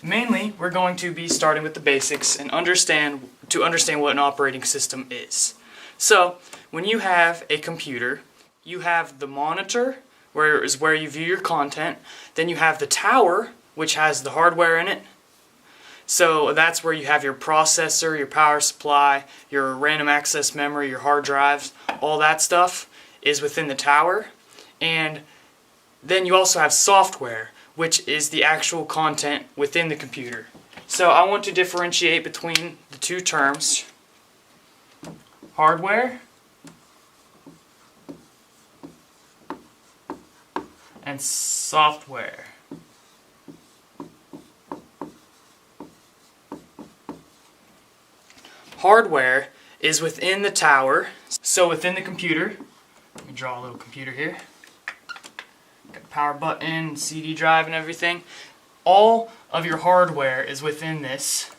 Mainly, we're going to be starting with the basics and understand what an operating system is. So, when you have a computer, you have the monitor, where you view your content. Then you have the tower, which has the hardware in it. So that's where you have your processor, your power supply, your random access memory, your hard drives, all that stuff is within the tower. And then you also have software, which is the actual content within the computer. So I want to differentiate between the two terms, hardware and software. Hardware is within the tower, so within the computer. Let me draw a little computer here. Got the power button, CD drive and everything. All of your hardware is within this.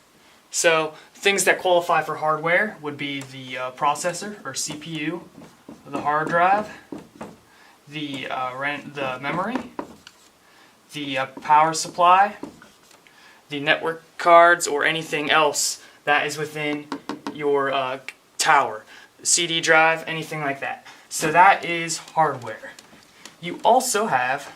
So things that qualify for hardware would be the processor or CPU, the hard drive, the memory, the power supply, the network cards, or anything else that is within your tower, CD drive, anything like that. So that is hardware. You also have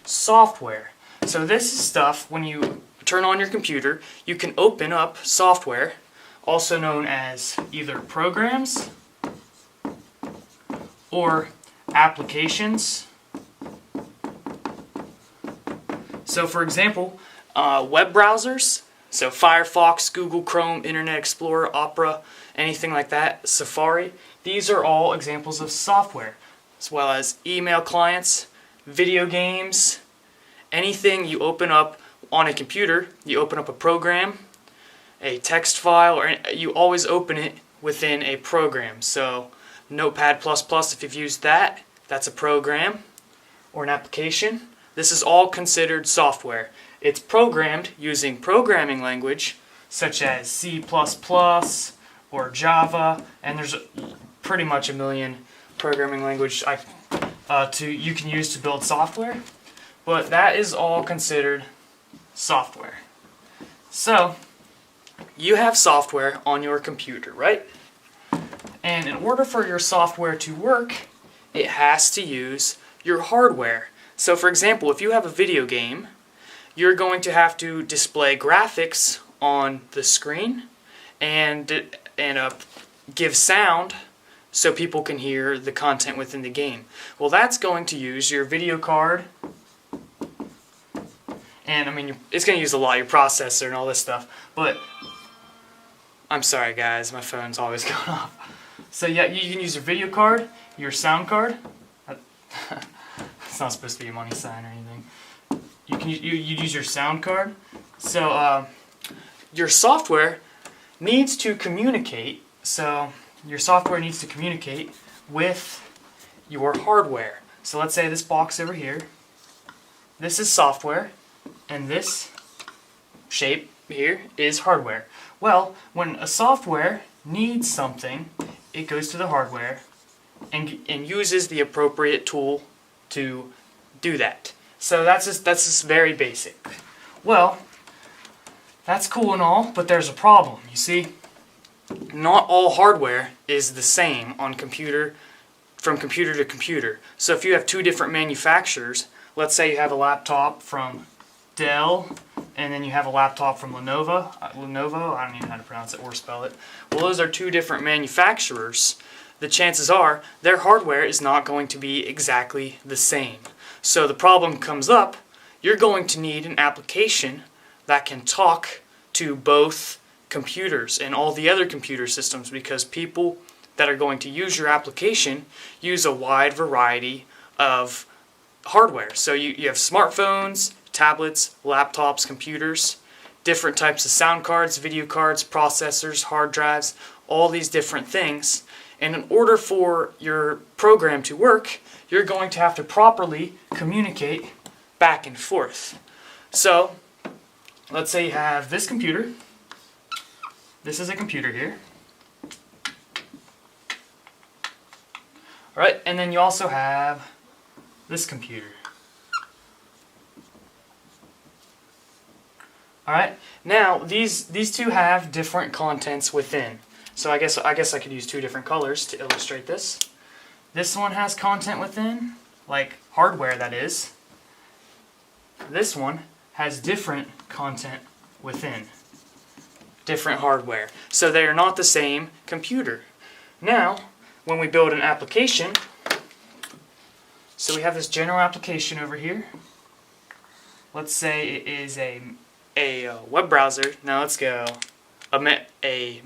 software. So this is stuff, when you turn on your computer, you can open up software, also known as either programs or applications. So for example, web browsers, so Firefox, Google Chrome, Internet Explorer, Opera, anything like that, Safari, these are all examples of software, as well as email clients, video games, anything you open up on a computer, you open up a program, a text file, or you always open it within a program. So Notepad++, if you've used that, that's a program or an application. This is all considered software. It's programmed using programming language such as C++ or Java, and there's pretty much a million programming language you can use to build software, but that is all considered software. So you have software on your computer, right? And in order for your software to work, it has to use your hardware. So for example, if you have a video game, you're going to have to display graphics on the screen and give sound so people can hear the content within the game. Well, that's going to use your video card, and I mean, it's going to use a lot, your processor and all this stuff, but I'm sorry guys, my phone's always going off. So yeah, you can use your video card, your sound card. It's not supposed to be a money sign or anything. You use your sound card. So your software needs to communicate. So your software needs to communicate with your hardware. So let's say this box over here. This is software, and this shape here is hardware. Well, when a software needs something, it goes to the hardware and uses the appropriate tool to do that. So that's just very basic. Well, that's cool and all, but there's a problem. You see, not all hardware is the same on from computer to computer. So if you have two different manufacturers, let's say you have a laptop from Dell and then you have a laptop from Lenovo, I don't even know how to pronounce it or spell it. Well, those are two different manufacturers. The chances are their hardware is not going to be exactly the same. So the problem comes up, you're going to need an application that can talk to both computers and all the other computer systems, because people that are going to use your application use a wide variety of hardware. So you have smartphones, tablets, laptops, computers, different types of sound cards, video cards, processors, hard drives, all these different things. And in order for your program to work, you're going to have to properly communicate back and forth. So let's say you have this computer. This is a computer here. Alright, and then you also have this computer. Alright, now these two have different contents within. So I guess I could use two different colors to illustrate this. This one has content within, like hardware that is. This one has different content within, different hardware. So they are not the same computer. Now, when we build an application, so we have this general application over here. Let's say it is a web browser. Now let's go a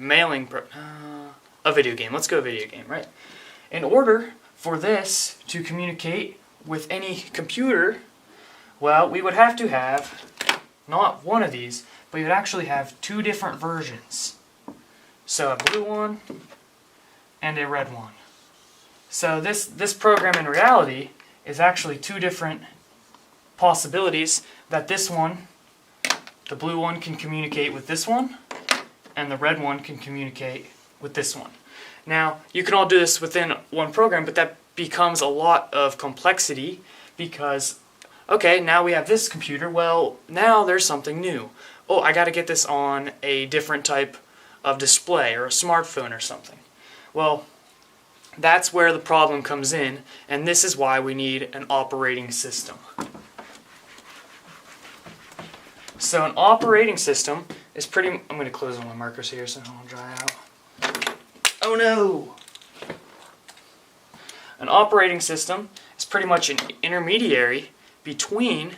video game. Let's go video game, right? In order for this to communicate with any computer, well, we would have to have not one of these, but you would actually have two different versions. So a blue one and a red one. So this program in reality is actually two different possibilities that this one, the blue one, can communicate with this one, and the red one can communicate with this one. Now, you can all do this within one program, but that becomes a lot of complexity because, okay, now we have this computer, well, now there's something new. Oh, I gotta get this on a different type of display or a smartphone or something. Well, that's where the problem comes in, and this is why we need an operating system. So an operating system is pretty... I'm going to close all my markers here so they don't dry out. Oh no! An operating system is pretty much an intermediary between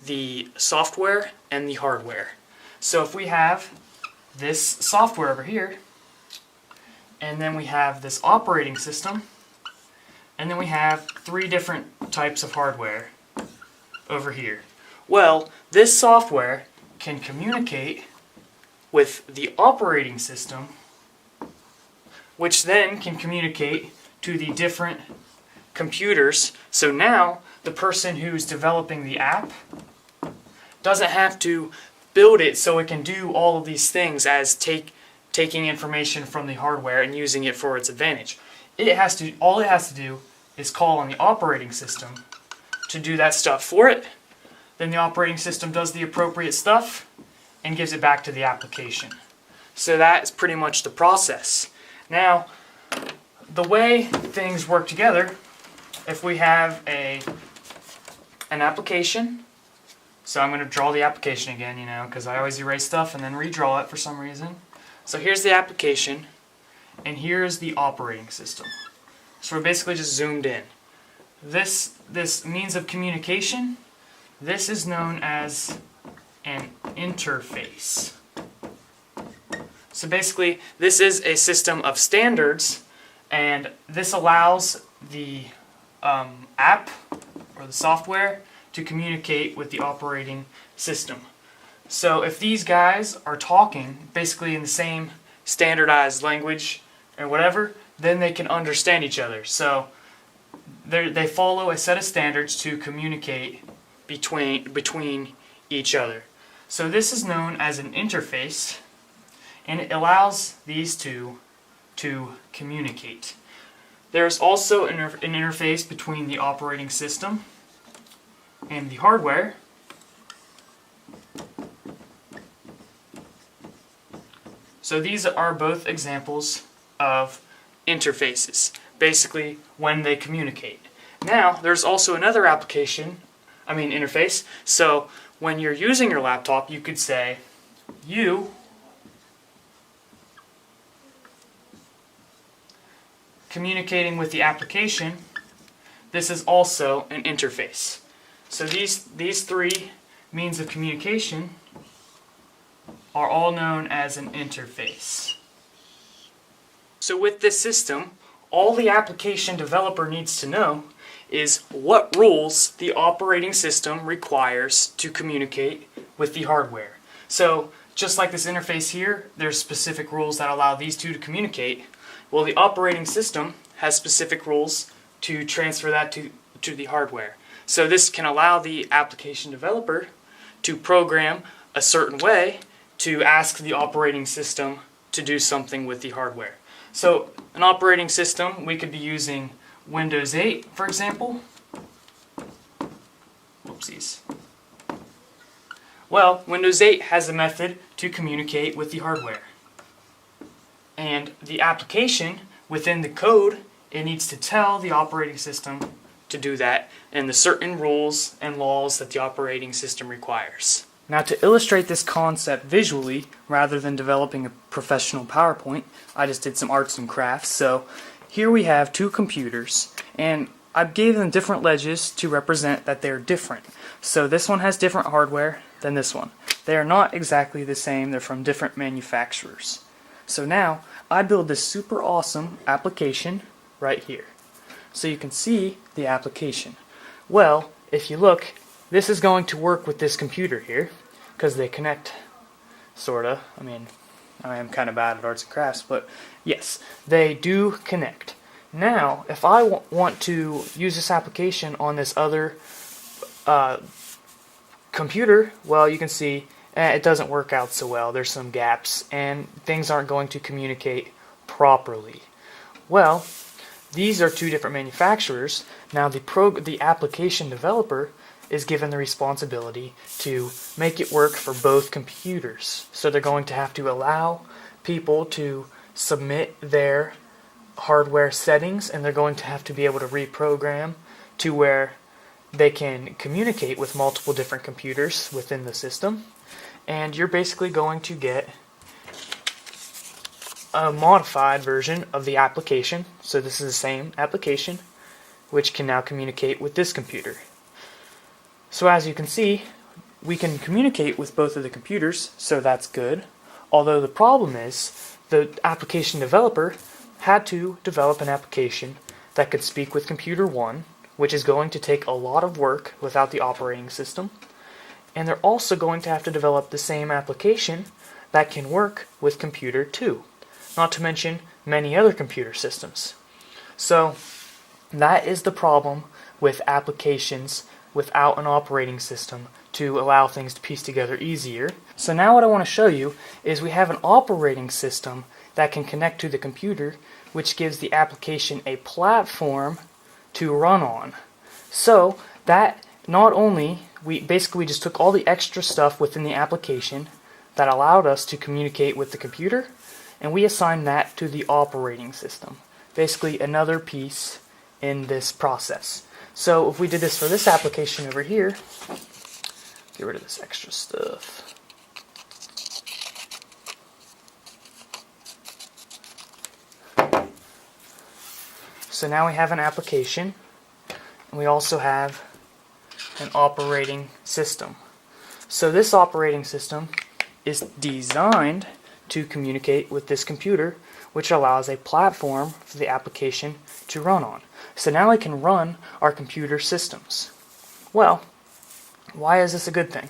the software and the hardware. So if we have this software over here, and then we have this operating system, and then we have 3 different types of hardware over here. Well, this software can communicate with the operating system, which then can communicate to the different computers. So now the person who's developing the app doesn't have to build it so it can do all of these things as taking information from the hardware and using it for its advantage. All it has to do is call on the operating system to do that stuff for it. Then the operating system does the appropriate stuff and gives it back to the application. So that is pretty much the process. Now, the way things work together, if we have an application, so I'm going to draw the application again, because I always erase stuff and then redraw it for some reason. So here's the application, and here's the operating system. So we're basically just zoomed in. This means of communication, this is known as an interface. So basically, this is a system of standards, and this allows the app or the software to communicate with the operating system. So if these guys are talking basically in the same standardized language or whatever, then they can understand each other. So they follow a set of standards to communicate between each other. So this is known as an interface, and it allows these two to communicate. There's also an interface between the operating system and the hardware. So these are both examples of interfaces, basically when they communicate. Now, there's also another interface. So when you're using your laptop, you could say, you communicating with the application. This is also an interface. So these 3 means of communication are all known as an interface. So with this system, all the application developer needs to know is what rules the operating system requires to communicate with the hardware. So just like this interface here, there's specific rules that allow these two to communicate. Well, the operating system has specific rules to transfer that to the hardware. So this can allow the application developer to program a certain way to ask the operating system to do something with the hardware. So an operating system, we could be using Windows 8, for example. Whoopsies. Well, Windows 8 has a method to communicate with the hardware. And the application, within the code, it needs to tell the operating system to do that and the certain rules and laws that the operating system requires. Now, to illustrate this concept visually, rather than developing a professional PowerPoint, I just did some arts and crafts. So here we have 2 computers, and I gave them different ledges to represent that they're different. So this one has different hardware than this one. They are not exactly the same, they're from different manufacturers. So now, I build this super awesome application right here. So you can see the application. Well, if you look, this is going to work with this computer here, because they connect, sorta. I am kind of bad at arts and crafts, but yes, they do connect. Now, if I want to use this application on this other computer, well, you can see it doesn't work out so well. There's some gaps, and things aren't going to communicate properly. Well, these are 2 different manufacturers. Now, the application developer is given the responsibility to make it work for both computers. So they're going to have to allow people to submit their hardware settings, and they're going to have to be able to reprogram to where they can communicate with multiple different computers within the system. and you're basically going to get a modified version of the application. So this is the same application, which can now communicate with this computer. So as you can see, we can communicate with both of the computers, so that's good. Although the problem is, the application developer had to develop an application that could speak with computer 1, which is going to take a lot of work without the operating system. And they're also going to have to develop the same application that can work with computer 2, not to mention many other computer systems. So that is the problem with applications without an operating system to allow things to piece together easier. So now what I want to show you is we have an operating system that can connect to the computer, which gives the application a platform to run on. So that not only, we just took all the extra stuff within the application that allowed us to communicate with the computer, and we assigned that to the operating system. Basically another piece in this process. So if we did this for this application over here, get rid of this extra stuff. So now we have an application, and we also have an operating system. So this operating system is designed to communicate with this computer, which allows a platform for the application to run on. So now we can run our computer systems. Well, why is this a good thing?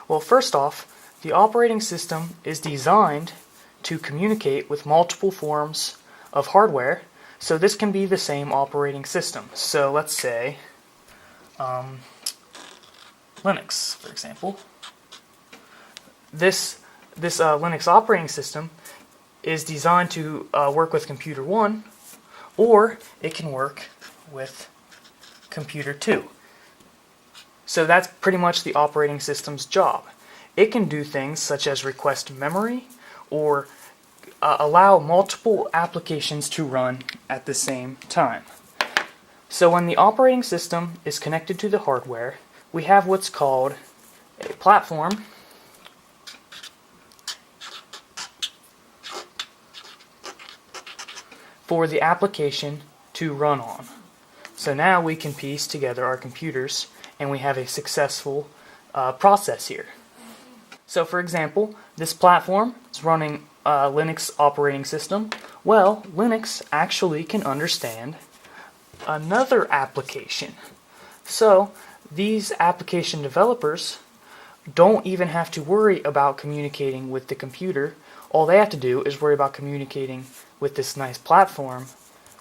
Well, first off, the operating system is designed to communicate with multiple forms of hardware, so this can be the same operating system. So let's say Linux, for example. This Linux operating system is designed to work with computer 1, or it can work with computer 2. So that's pretty much the operating system's job. It can do things such as request memory or allow multiple applications to run at the same time. So when the operating system is connected to the hardware, we have what's called a platform for the application to run on. So now we can piece together our computers and we have a successful process here. So for example, this platform is running a Linux operating system. Well, Linux actually can understand another application. So these application developers don't even have to worry about communicating with the computer. All they have to do is worry about communicating with this nice platform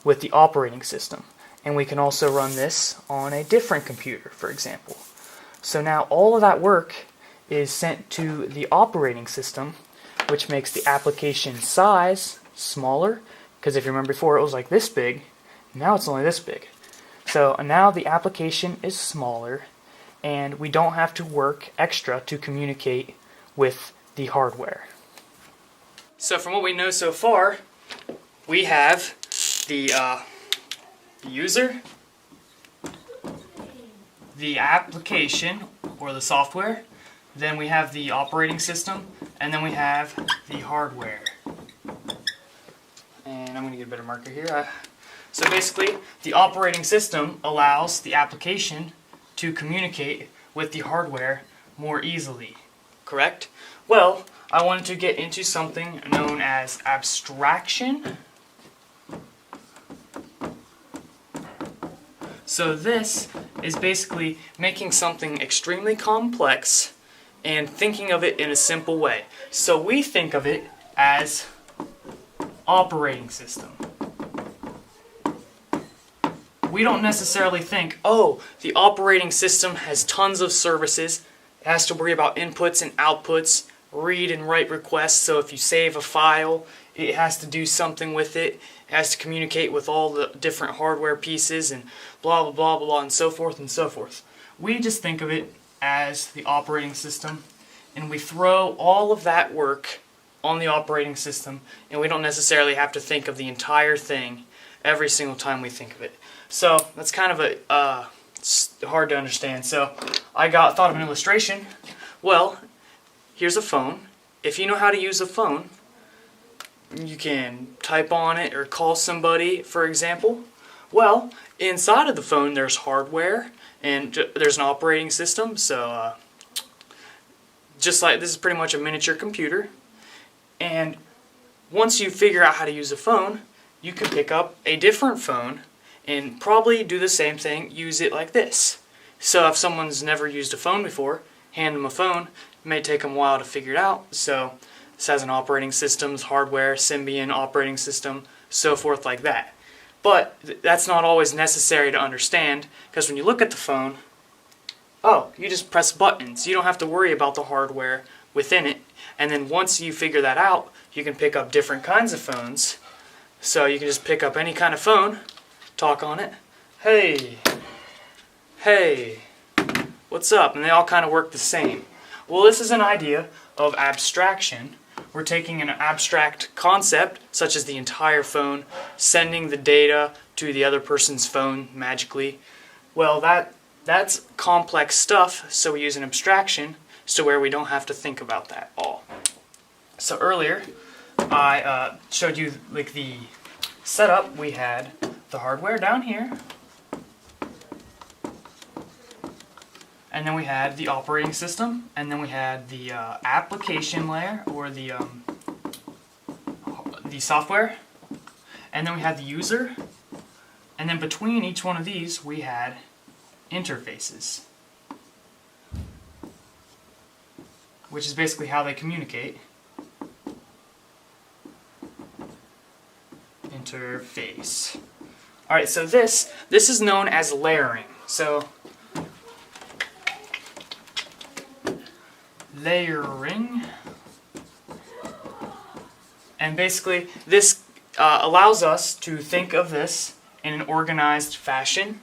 with the operating system. And we can also run this on a different computer, for example. So now all of that work is sent to the operating system, which makes the application size smaller, because if you remember before it was like this big, now it's only this big. So now the application is smaller, and we don't have to work extra to communicate with the hardware. So from what we know so far, we have the user, the application or the software, then we have the operating system, and then we have the hardware. And I'm going to get a better marker here. So basically, the operating system allows the application to communicate with the hardware more easily, correct? Well, I wanted to get into something known as abstraction. So this is basically making something extremely complex and thinking of it in a simple way. So we think of it as operating system. We don't necessarily think, oh, the operating system has tons of services, it has to worry about inputs and outputs, read and write requests, so if you save a file, it has to do something with it, it has to communicate with all the different hardware pieces and blah blah blah blah and so forth and so forth. We just think of it as the operating system, and we throw all of that work on the operating system, and we don't necessarily have to think of the entire thing every single time we think of it. So that's kind of hard to understand. So I thought of an illustration. Well, here's a phone. If you know how to use a phone, you can type on it or call somebody, for example. Well, inside of the phone there's hardware and there's an operating system, so just like this is pretty much a miniature computer. And once you figure out how to use a phone, you can pick up a different phone and probably do the same thing, use it like this. So if someone's never used a phone before, hand them a phone. It may take them a while to figure it out. So this has an operating system, hardware, Symbian operating system, so forth like that. But that's not always necessary to understand, because when you look at the phone, oh, you just press buttons. You don't have to worry about the hardware within it. And then once you figure that out, you can pick up different kinds of phones. So you can just pick up any kind of phone, talk on it. Hey, what's up? And they all kind of work the same. Well, this is an idea of abstraction. We're taking an abstract concept, such as the entire phone, sending the data to the other person's phone magically. Well, that's complex stuff, so we use an abstraction so where we don't have to think about that all. So earlier, I showed you like the setup. We had the hardware down here, and then we had the operating system, and then we had the application layer, or the software, and then we had the user, and then between each one of these we had interfaces, which is basically how they communicate. Interface. Alright, so this is known as layering. So layering, and basically this allows us to think of this in an organized fashion.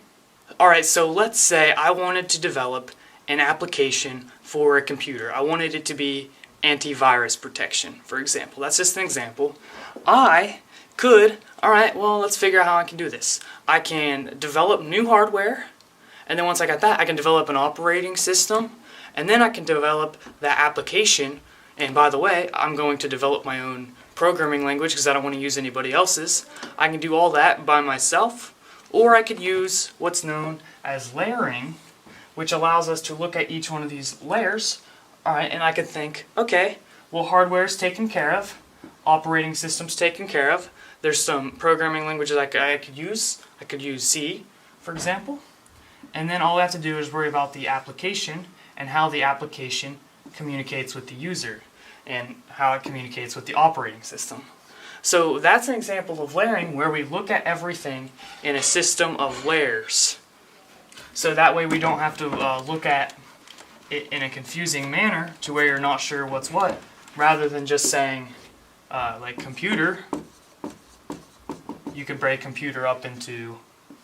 Alright, so let's say I wanted to develop an application for a computer. I wanted it to be antivirus protection, for example. That's just an example. I could, alright, well, let's figure out how I can do this. I can develop new hardware, and then once I got that, I can develop an operating system, and then I can develop that application. And by the way, I'm going to develop my own programming language because I don't want to use anybody else's. I can do all that by myself, or I could use what's known as layering, which allows us to look at each one of these layers. Alright, and I could think, okay, well, hardware's taken care of, operating system's taken care of, there's some programming languages I could use. I could use C, for example, and then all I have to do is worry about the application and how the application communicates with the user and how it communicates with the operating system. So that's an example of layering, where we look at everything in a system of layers. So that way we don't have to look at it in a confusing manner to where you're not sure what's what, rather than just saying like computer. You could break computer up into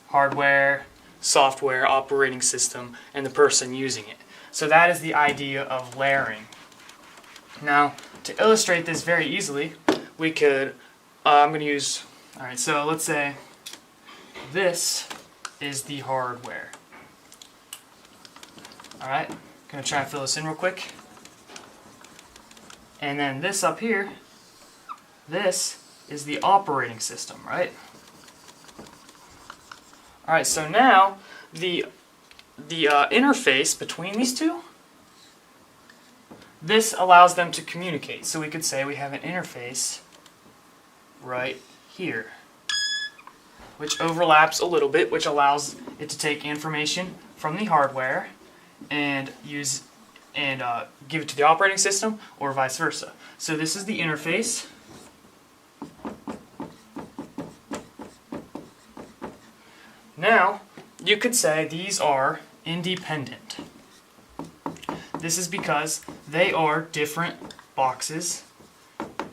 hardware, software, operating system, and the person using it. So that is the idea of layering. Now, to illustrate this very easily, we could, I'm going to use, alright, so let's say this is the hardware. Alright, going to try and fill this in real quick. And then this up here, this is the operating system, right? Alright, so now the interface between these two, this allows them to communicate. So we could say we have an interface right here, which overlaps a little bit, which allows it to take information from the hardware and use and give it to the operating system, or vice versa. So this is the interface. Now, you could say these are independent. This is because they are different boxes.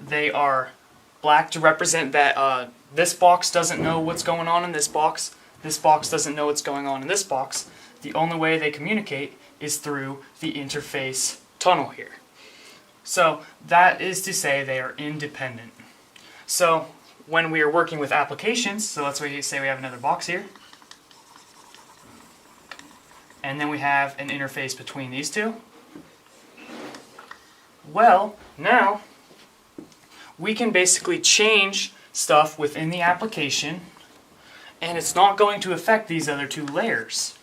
They are black to represent that this box doesn't know what's going on in this box doesn't know what's going on in this box. The only way they communicate is through the interface tunnel here. So that is to say they are independent. So when we are working with applications, so let's say we have another box here, and then we have an interface between these two. Well, now we can basically change stuff within the application, and it's not going to affect these other two layers.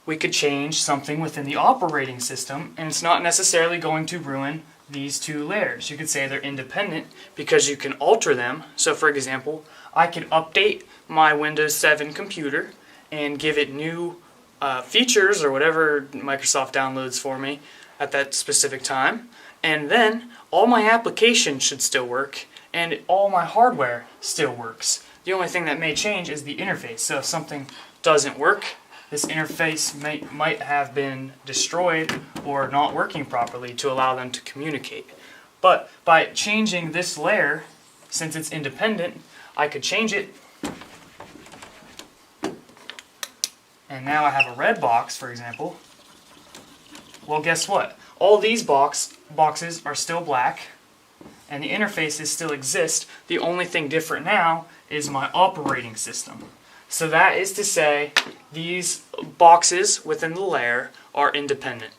We could change something within the operating system, and it's not necessarily going to ruin these two layers. You could say they're independent because you can alter them. So for example, I could update my Windows 7 computer and give it new features or whatever Microsoft downloads for me at that specific time, and then all my applications should still work and all my hardware still works. The only thing that may change is the interface. So if something doesn't work, this interface might have been destroyed or not working properly to allow them to communicate. But by changing this layer, since it's independent, I could change it. And now I have a red box, for example. Well, guess what? All these boxes are still black, and the interfaces still exist. The only thing different now is my operating system. So that is to say, these boxes within the layer are independent.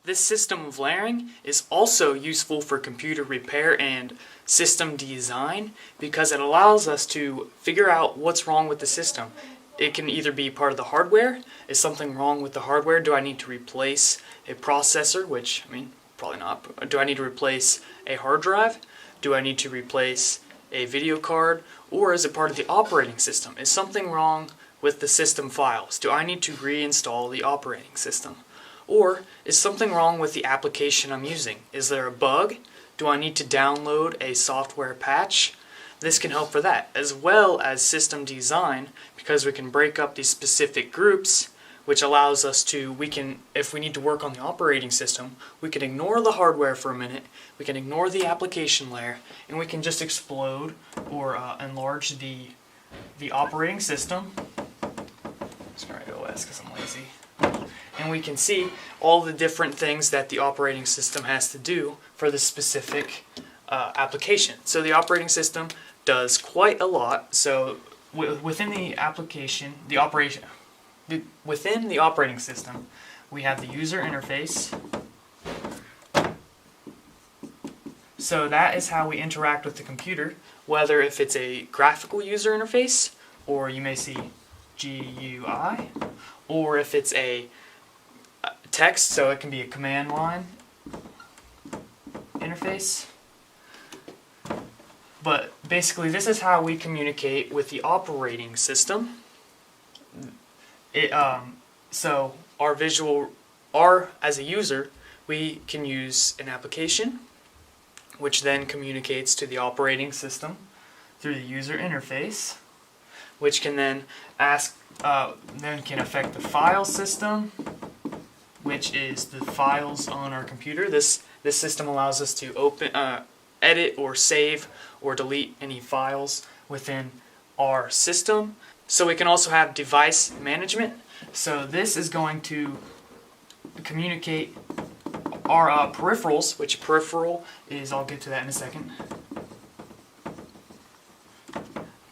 This system of layering is also useful for computer repair and system design because it allows us to figure out what's wrong with the system. It can either be part of the hardware. Is something wrong with the hardware? Do I need to replace a processor? Which, I mean, probably not. Do I need to replace a hard drive? Do I need to replace a video card? Or is it part of the operating system? Is something wrong with the system files? Do I need to reinstall the operating system? Or is something wrong with the application I'm using? Is there a bug? Do I need to download a software patch? This can help for that, as well as system design, because we can break up these specific groups, which allows us to, if we need to work on the operating system, we can ignore the hardware for a minute, we can ignore the application layer, and we can just explode or enlarge the operating system. Just gonna write OS because I'm lazy. And we can see all the different things that the operating system has to do for the specific application. So the operating system does quite a lot. So within the application, within the operating system, we have the user interface. So that is how we interact with the computer, whether if it's a graphical user interface, or you may see GUI, or if it's a text, so it can be a command line interface. But basically, this is how we communicate with the operating system. So as a user, we can use an application, which then communicates to the operating system through the user interface, which can then can affect the file system, which is the files on our computer. This system allows us to edit or save or delete any files within our system. So we can also have device management. So this is going to communicate our peripherals, which peripheral is, I'll get to that in a second.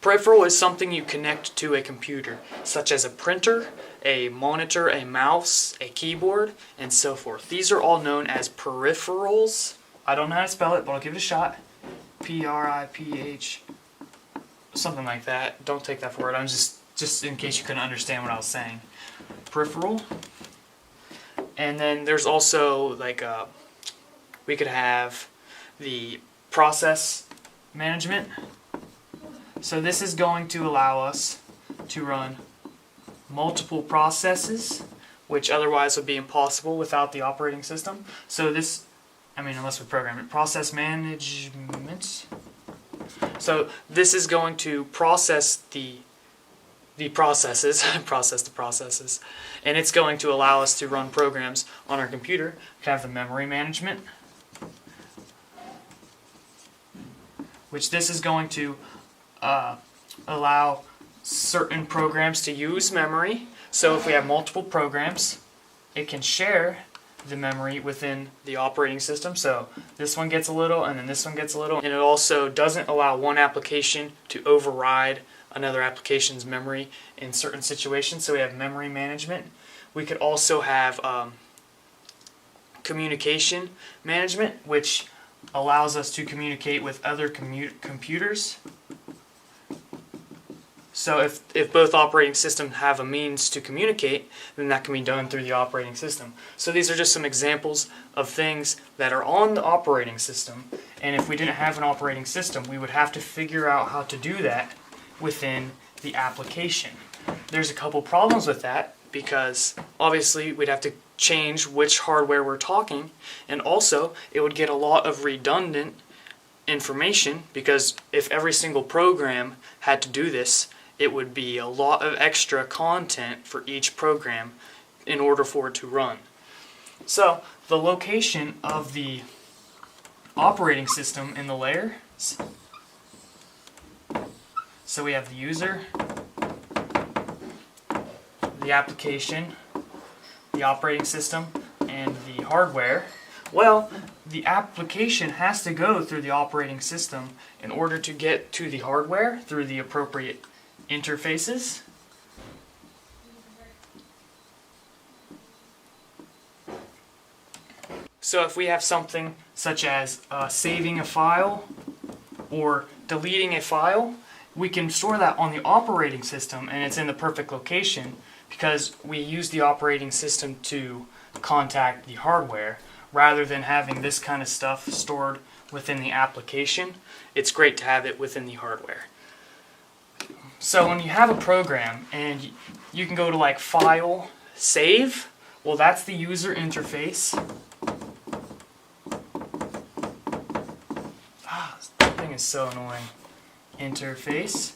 Peripheral is something you connect to a computer, such as a printer, a monitor, a mouse, a keyboard, and so forth. These are all known as peripherals. I don't know how to spell it, but I'll give it a shot. P-R-I-P-H, something like that. Don't take that for it. I'm just in case you couldn't understand what I was saying. Peripheral. And then there's also we could have the process management. So this is going to allow us to run multiple processes, which otherwise would be impossible without the operating system. So this, unless we program it, process management. So this is going to process the processes, process the processes, and it's going to allow us to run programs on our computer. We can have the memory management, which this is going to allow certain programs to use memory. So if we have multiple programs, it can share the memory within the operating system. So this one gets a little, and then this one gets a little. And it also doesn't allow one application to override another application's memory in certain situations. So we have memory management. We could also have communication management, which allows us to communicate with other computers. So if both operating systems have a means to communicate, then that can be done through the operating system. So these are just some examples of things that are on the operating system, and if we didn't have an operating system, we would have to figure out how to do that within the application. There's a couple problems with that, because obviously we'd have to change which hardware we're talking, and also it would get a lot of redundant information, because if every single program had to do this, it would be a lot of extra content for each program in order for it to run. So the location of the operating system in the layers, so we have the user, the application, the operating system, and the hardware. Well, the application has to go through the operating system in order to get to the hardware through the appropriate interfaces. So if we have something such as saving a file or deleting a file, we can store that on the operating system, and it's in the perfect location because we use the operating system to contact the hardware rather than having this kind of stuff stored within the application. It's great to have it within the hardware. So when you have a program and you can go to like File, Save, well, that's the user interface. That thing is so annoying. Interface.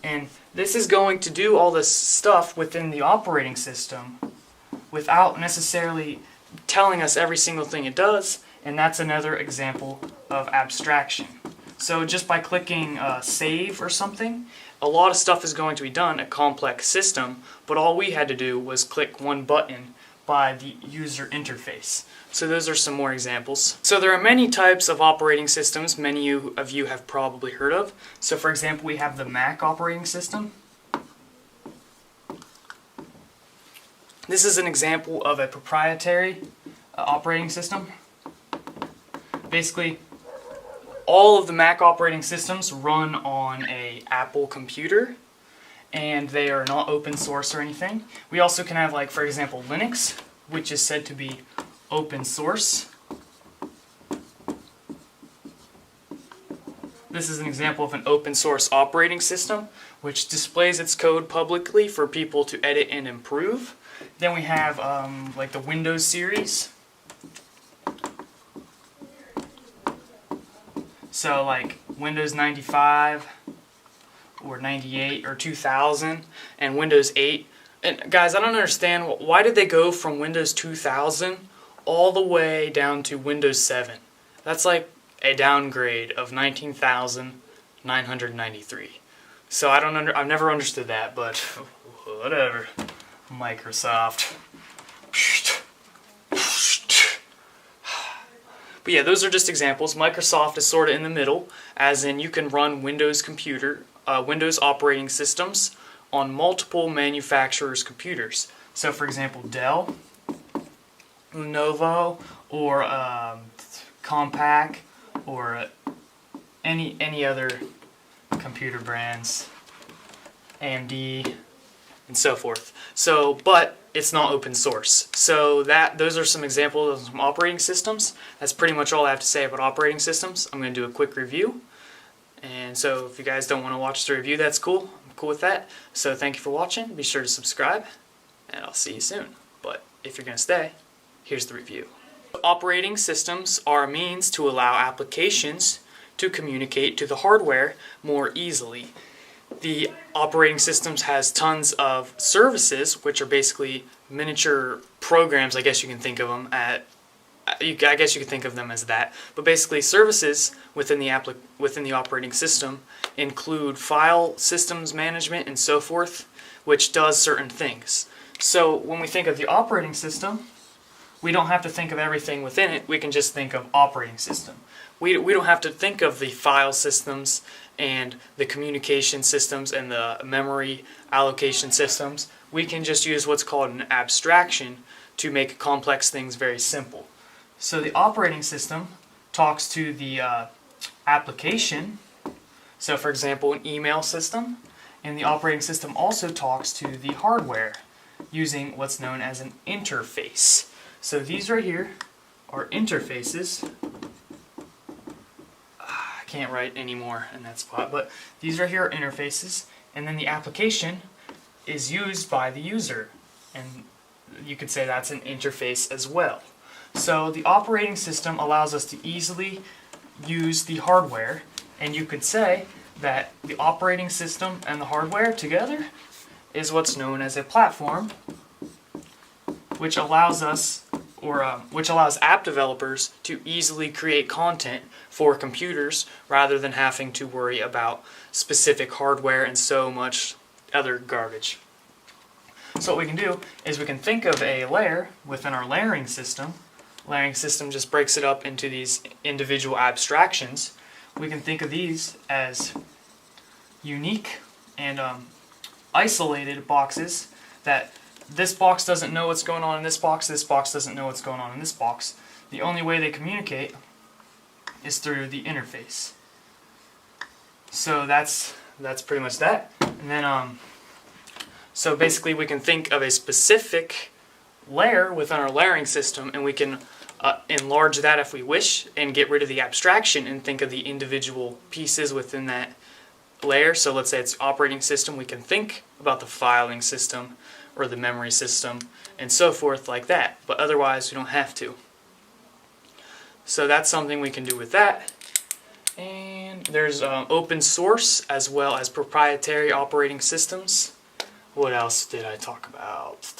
And this is going to do all this stuff within the operating system without necessarily telling us every single thing it does, and that's another example of abstraction. So just by clicking save or something, a lot of stuff is going to be done, a complex system, but all we had to do was click one button by the user interface. So those are some more examples. So there are many types of operating systems many of you have probably heard of. So for example, we have the Mac operating system. This is an example of a proprietary operating system. Basically, all of the Mac operating systems run on an Apple computer, and they are not open source or anything. We also can have, like, for example, Linux, which is said to be open source. This is an example of an open source operating system, which displays its code publicly for people to edit and improve. Then we have like the Windows series. So like Windows 95 or 98 or 2000 and Windows 8. And guys, I don't understand, why did they go from Windows 2000 all the way down to Windows 7? That's like a downgrade of 19,993. So I've never understood that, but whatever. Microsoft. But yeah, those are just examples. Microsoft is sort of in the middle, as in you can run Windows operating systems on multiple manufacturers' computers. So for example, Dell, Lenovo, or Compaq, or any other computer brands, AMD, and so forth. So, but it's not open source. So those are some examples of some operating systems. That's pretty much all I have to say about operating systems. I'm going to do a quick review. And so if you guys don't want to watch the review, that's cool. I'm cool with that. So thank you for watching. Be sure to subscribe, and I'll see you soon. But if you're going to stay, here's the review. Operating systems are a means to allow applications to communicate to the hardware more easily. The operating systems has tons of services, which are basically miniature programs, I guess you can think of them as that. But basically, services within the operating system include file systems management and so forth, which does certain things. So when we think of the operating system, we don't have to think of everything within it. We can just think of operating system. We don't have to think of the file systems and the communication systems and the memory allocation systems. We can just use what's called an abstraction to make complex things very simple. So the operating system talks to the application. So for example, an email system, and the operating system also talks to the hardware using what's known as an interface. So these right here are interfaces. I can't write anymore in that spot, but these right here are interfaces, and then the application is used by the user, and you could say that's an interface as well. So the operating system allows us to easily use the hardware, and you could say that the operating system and the hardware together is what's known as a platform, which allows us, which allows app developers to easily create content for computers rather than having to worry about specific hardware and so much other garbage. So what we can do is we can think of a layer within our layering system. Layering system just breaks it up into these individual abstractions. We can think of these as unique and isolated boxes that this box doesn't know what's going on in this box doesn't know what's going on in this box. The only way they communicate is through the interface. So that's pretty much that. And then so basically we can think of a specific layer within our layering system, and we can enlarge that if we wish and get rid of the abstraction and think of the individual pieces within that layer. So let's say it's operating system, we can think about the filing system or the memory system and so forth like that, but otherwise we don't have to. So that's something we can do with that. And there's open source as well as proprietary operating systems. What else did I talk about?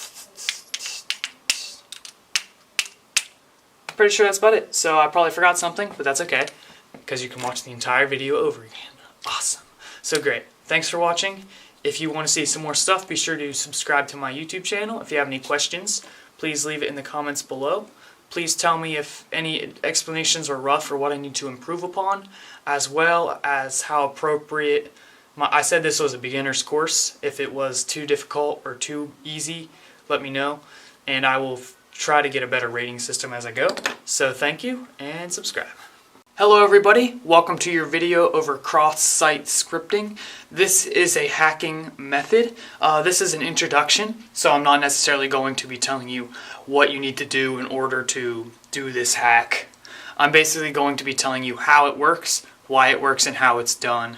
I'm pretty sure that's about it. So I probably forgot something, but that's okay, because you can watch the entire video over again. Awesome. So great. Thanks for watching. If you want to see some more stuff, be sure to subscribe to my YouTube channel. If you have any questions, please leave it in the comments below. Please tell me if any explanations are rough or what I need to improve upon, as well as how appropriate. I said this was a beginner's course. If it was too difficult or too easy, let me know, and I will try to get a better rating system as I go. So thank you, and subscribe. Hello everybody, welcome to your video over cross-site scripting. This is a hacking method. This is an introduction, so I'm not necessarily going to be telling you what you need to do in order to do this hack. I'm basically going to be telling you how it works, why it works, and how it's done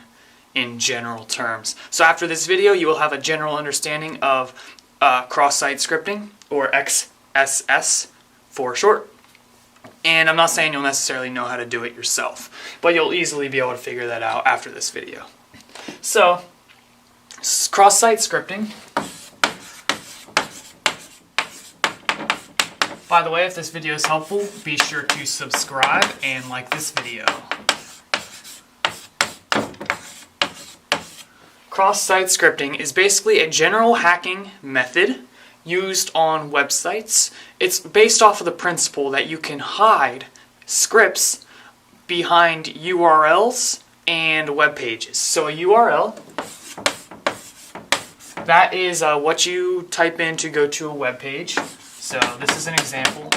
in general terms. So after this video, you will have a general understanding of cross-site scripting, or XSS for short. And I'm not saying you'll necessarily know how to do it yourself, but you'll easily be able to figure that out after this video. So, cross-site scripting. By the way, if this video is helpful, be sure to subscribe and like this video. Cross-site scripting is basically a general hacking method used on websites. It's based off of the principle that you can hide scripts behind URLs and web pages. So a URL, that is what you type in to go to a web page. So this is an example.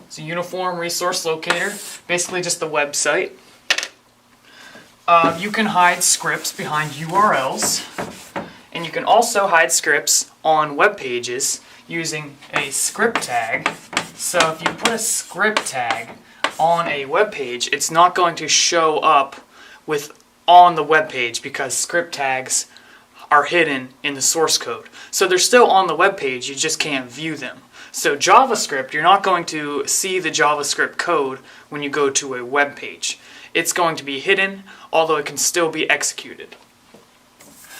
It's a uniform resource locator, basically just the website. You can hide scripts behind URLs, and you can also hide scripts on web pages using a script tag. So if you put a script tag on a web page, it's not going to show up on the web page because script tags are hidden in the source code. So they're still on the web page, you just can't view them. So JavaScript, you're not going to see the JavaScript code when you go to a web page. It's going to be hidden, although it can still be executed.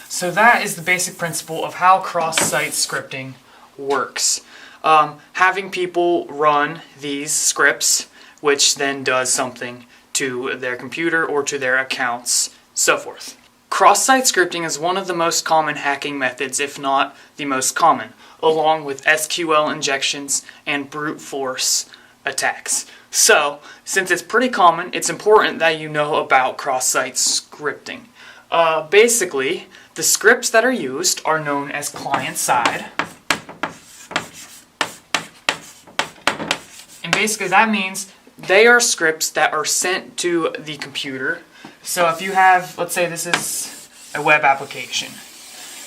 So that is the basic principle of how cross-site scripting works. Having people run these scripts, which then does something to their computer or to their accounts, so forth. Cross-site scripting is one of the most common hacking methods, if not the most common, along with SQL injections and brute force attacks. So, since it's pretty common, it's important that you know about cross-site scripting. Basically, The scripts that are used are known as client-side. And basically that means they are scripts that are sent to the computer. So if you have, let's say this is a web application,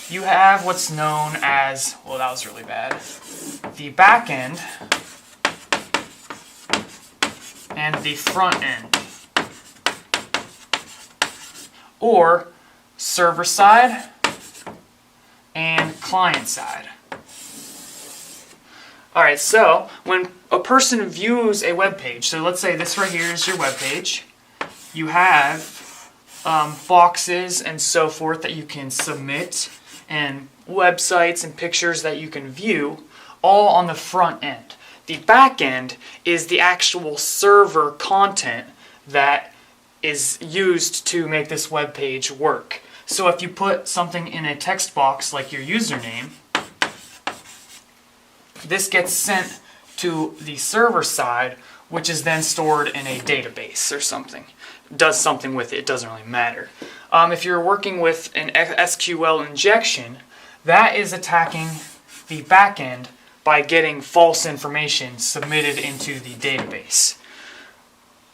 you have what's known as, well, that was really bad, the back end and the front end, or server side and client side. Alright, so when a person views a web page, so let's say this right here is your web page, you have boxes and so forth that you can submit, and websites and pictures that you can view, all on the front end. The back end is the actual server content that is used to make this web page work. So if you put something in a text box like your username, this gets sent to the server side, which is then stored in a database or something. Does something with it, it doesn't really matter. If you're working with an SQL injection, that is attacking the back end by getting false information submitted into the database.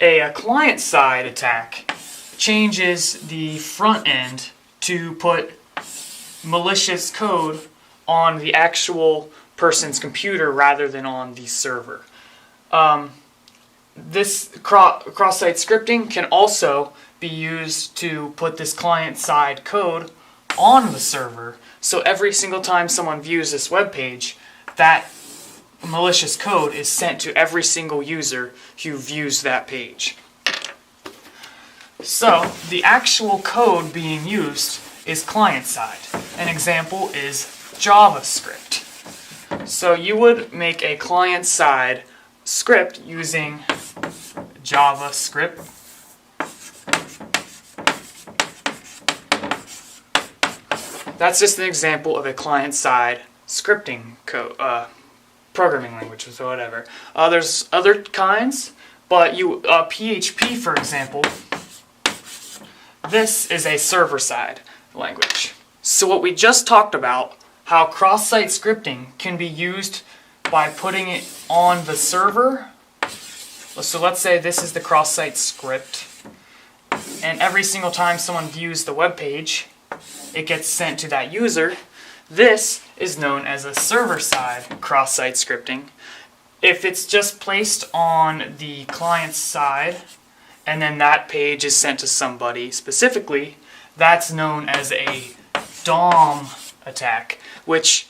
A client-side attack changes the front end to put malicious code on the actual person's computer rather than on the server. This cross-site scripting can also be used to put this client-side code on the server, so every single time someone views this web page, that malicious code is sent to every single user who views that page. So the actual code being used is client-side. An example is JavaScript. So you would make a client-side script using JavaScript. That's just an example of a client-side scripting code, programming language, or whatever. There's other kinds, but PHP, for example, this is a server-side language. So what we just talked about, how cross-site scripting can be used by putting it on the server. So let's say this is the cross-site script, and every single time someone views the web page, it gets sent to that user. This is known as a server-side cross-site scripting. If it's just placed on the client side, and then that page is sent to somebody specifically, that's known as a DOM attack, which,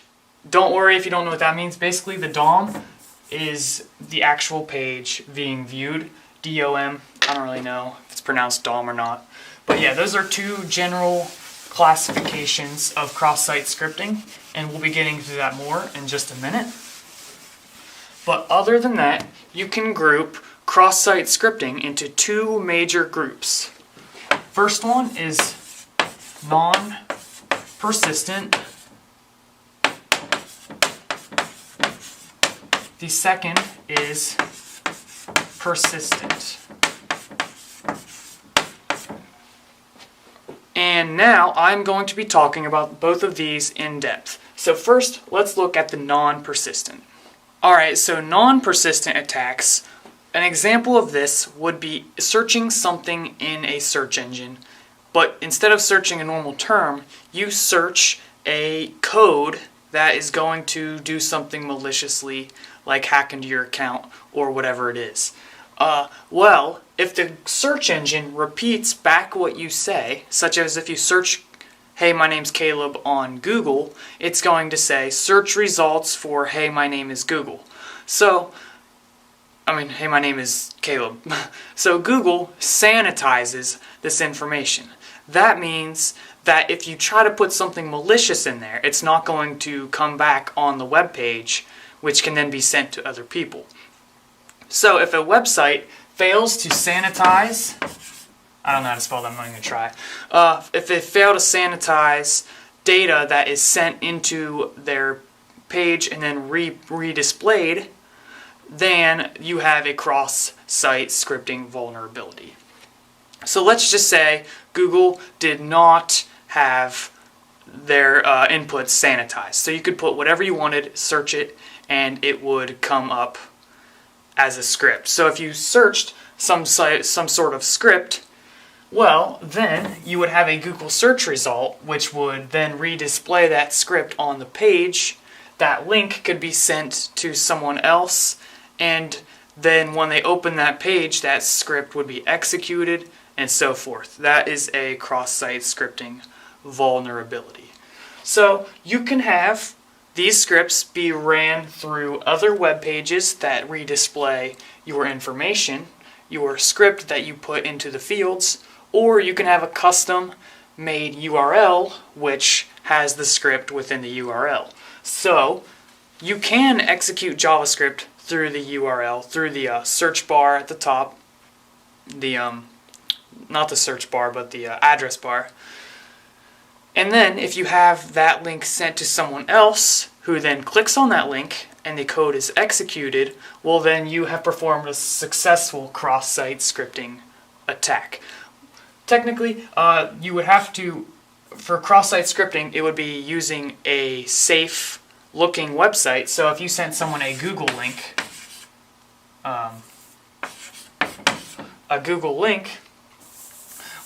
don't worry if you don't know what that means. Basically, the DOM is the actual page being viewed. DOM, I don't really know if it's pronounced DOM or not. But yeah, those are two general classifications of cross-site scripting, and we'll be getting to that more in just a minute. But other than that, you can group cross-site scripting into two major groups. First one is non-persistent. The second is persistent. And now I'm going to be talking about both of these in depth. So first, let's look at the non-persistent. Alright, so non-persistent attacks, an example of this would be searching something in a search engine, but instead of searching a normal term, you search a code that is going to do something maliciously, like hack into your account or whatever it is. Well, if the search engine repeats back what you say, such as if you search, hey, my name's Caleb on Google, it's going to say, search results for, hey, my name is Google. So, hey, my name is Caleb. So Google sanitizes this information. That means that if you try to put something malicious in there, it's not going to come back on the web page, which can then be sent to other people. So if a website fails to sanitize, I don't know how to spell that, I'm not going to try. If they fail to sanitize data that is sent into their page and then redisplayed, then you have a cross-site scripting vulnerability. So let's just say Google did not have their inputs sanitized. So you could put whatever you wanted, search it, and it would come up as a script. So if you searched some sort of script, well, then you would have a Google search result, which would then redisplay that script on the page. That link could be sent to someone else, and then when they open that page, that script would be executed, and so forth. That is a cross-site scripting vulnerability. So you can have these scripts be ran through other web pages that redisplay your information, your script that you put into the fields, or you can have a custom-made URL which has the script within the URL. So you can execute JavaScript through the URL, through the search bar at the top, the not the search bar, but the address bar. And then if you have that link sent to someone else who then clicks on that link and the code is executed, well, then you have performed a successful cross-site scripting attack. Technically, you would have to, for cross-site scripting, it would be using a safe looking website. So if you sent someone a Google link,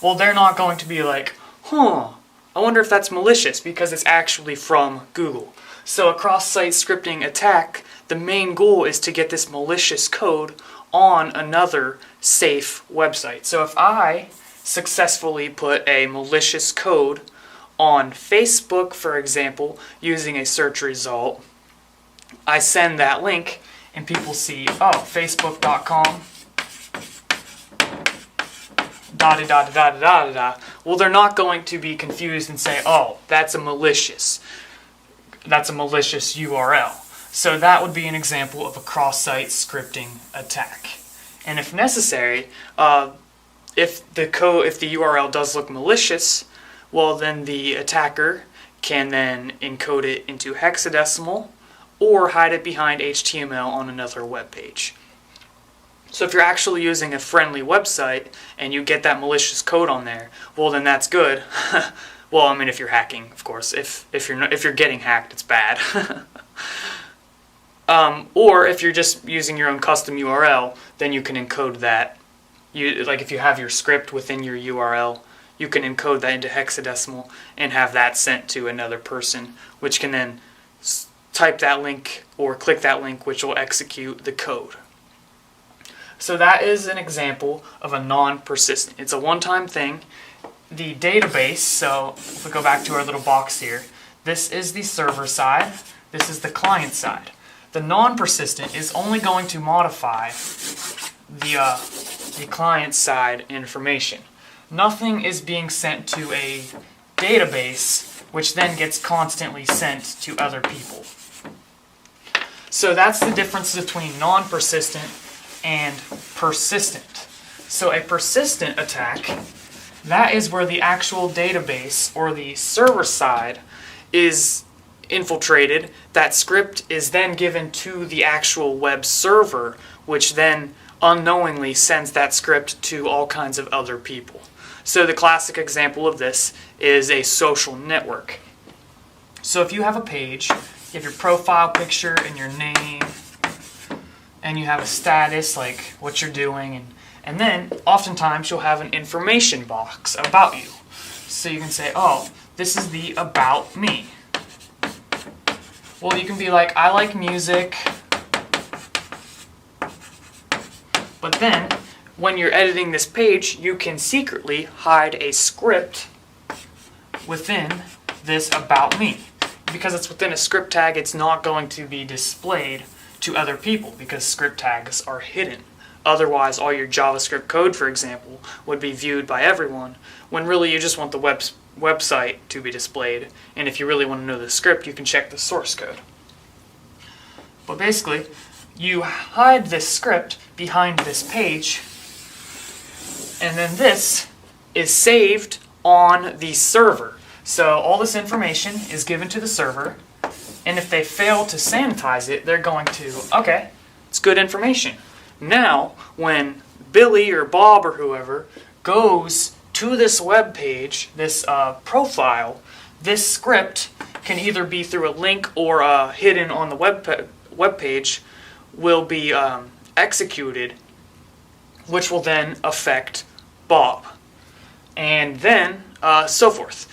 well, they're not going to be like, I wonder if that's malicious, because it's actually from Google. So a cross-site scripting attack, the main goal is to get this malicious code on another safe website. So if I successfully put a malicious code on Facebook, for example, using a search result, I send that link and people see, facebook.com well, they're not going to be confused and say, that's a malicious URL. So that would be an example of a cross-site scripting attack. And if necessary, if the URL does look malicious, well, then the attacker can then encode it into hexadecimal or hide it behind HTML on another web page. So if you're actually using a friendly website and you get that malicious code on there, well, then that's good. Well, I mean, if you're hacking, of course. If you're getting hacked, it's bad. Or if you're just using your own custom URL, then you can encode that. Like if you have your script within your URL, you can encode that into hexadecimal and have that sent to another person, which can then type that link or click that link, which will execute the code. So that is an example of a non-persistent. It's a one-time thing. The database, so if we go back to our little box here, this is the server side, this is the client side. The non-persistent is only going to modify the client side information. Nothing is being sent to a database, which then gets constantly sent to other people. So that's the difference between non-persistent and persistent. So a persistent attack, that is where the actual database or the server side is infiltrated. That script is then given to the actual web server, which then unknowingly sends that script to all kinds of other people. So the classic example of this is a social network. So if you have a page, you have your profile picture and your name, and you have a status like what you're doing, and then oftentimes you'll have an information box about you. So you can say, this is the about me. Well, you can be like, I like music, but then when you're editing this page, you can secretly hide a script within this about me. Because it's within a script tag, it's not going to be displayed to other people because script tags are hidden. Otherwise, all your JavaScript code, for example, would be viewed by everyone, when really you just want the website to be displayed, and if you really want to know the script, you can check the source code. But basically, you hide this script behind this page, and then this is saved on the server. So all this information is given to the server, and if they fail to sanitize it, they're going to, okay, it's good information. Now, when Billy or Bob or whoever goes to this web page, this profile, this script can either be through a link or hidden on the web page, will be executed, which will then affect Bob, and then so forth.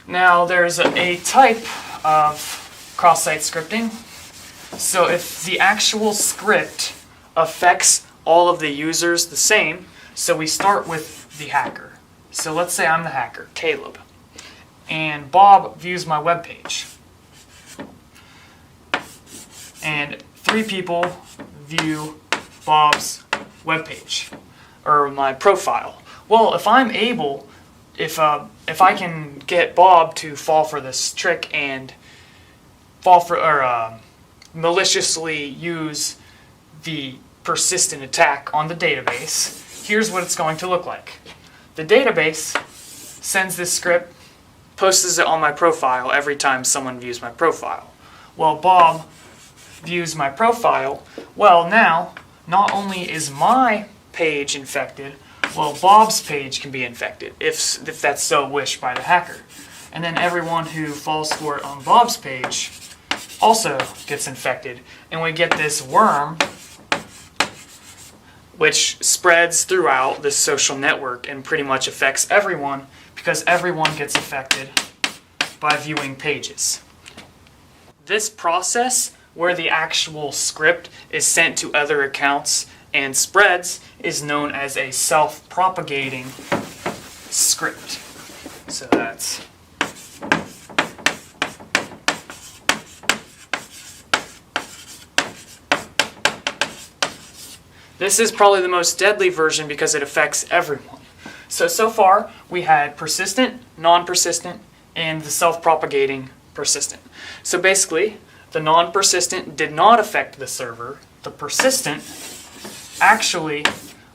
Now there's a type of cross-site scripting. So if the actual script affects all of the users the same, so we start with the hacker. So let's say I'm the hacker, Caleb, and Bob views my web page. And 3 people view Bob's web page or my profile. Well, if I'm able, if I can get Bob to fall for this trick and maliciously use the persistent attack on the database, here's what it's going to look like. The database sends this script, posts it on my profile every time someone views my profile. Well, Bob views my profile. Well, now, not only is my page infected, well, Bob's page can be infected, if that's so wished by the hacker. And then everyone who falls for it on Bob's page also gets infected. And we get this worm, which spreads throughout this social network and pretty much affects everyone, because everyone gets affected by viewing pages. This process, where the actual script is sent to other accounts and spreads, is known as a self-propagating script. So that's this is probably the most deadly version because it affects everyone. So far we had persistent, non-persistent, and the self-propagating persistent. So basically, the non-persistent did not affect the server. The persistent actually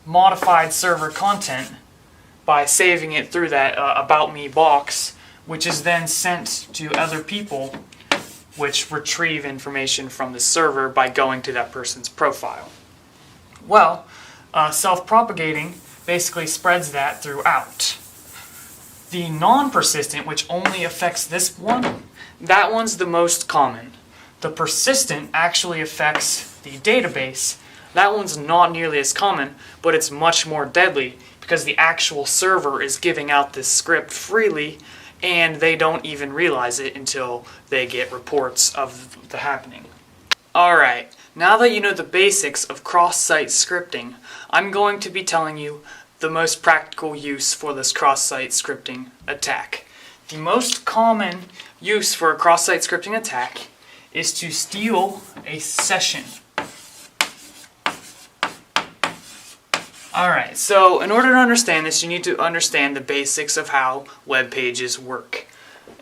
modified server content by saving it through that About Me box, which is then sent to other people, which retrieve information from the server by going to that person's profile. Well, self-propagating basically spreads that throughout. The non-persistent, which only affects this one, that one's the most common. The persistent actually affects the database. That one's not nearly as common, but it's much more deadly because the actual server is giving out this script freely and they don't even realize it until they get reports of the happening. Alright, now that you know the basics of cross-site scripting, I'm going to be telling you the most practical use for this cross-site scripting attack. The most common use for a cross-site scripting attack is to steal a session. Alright, so in order to understand this, you need to understand the basics of how web pages work.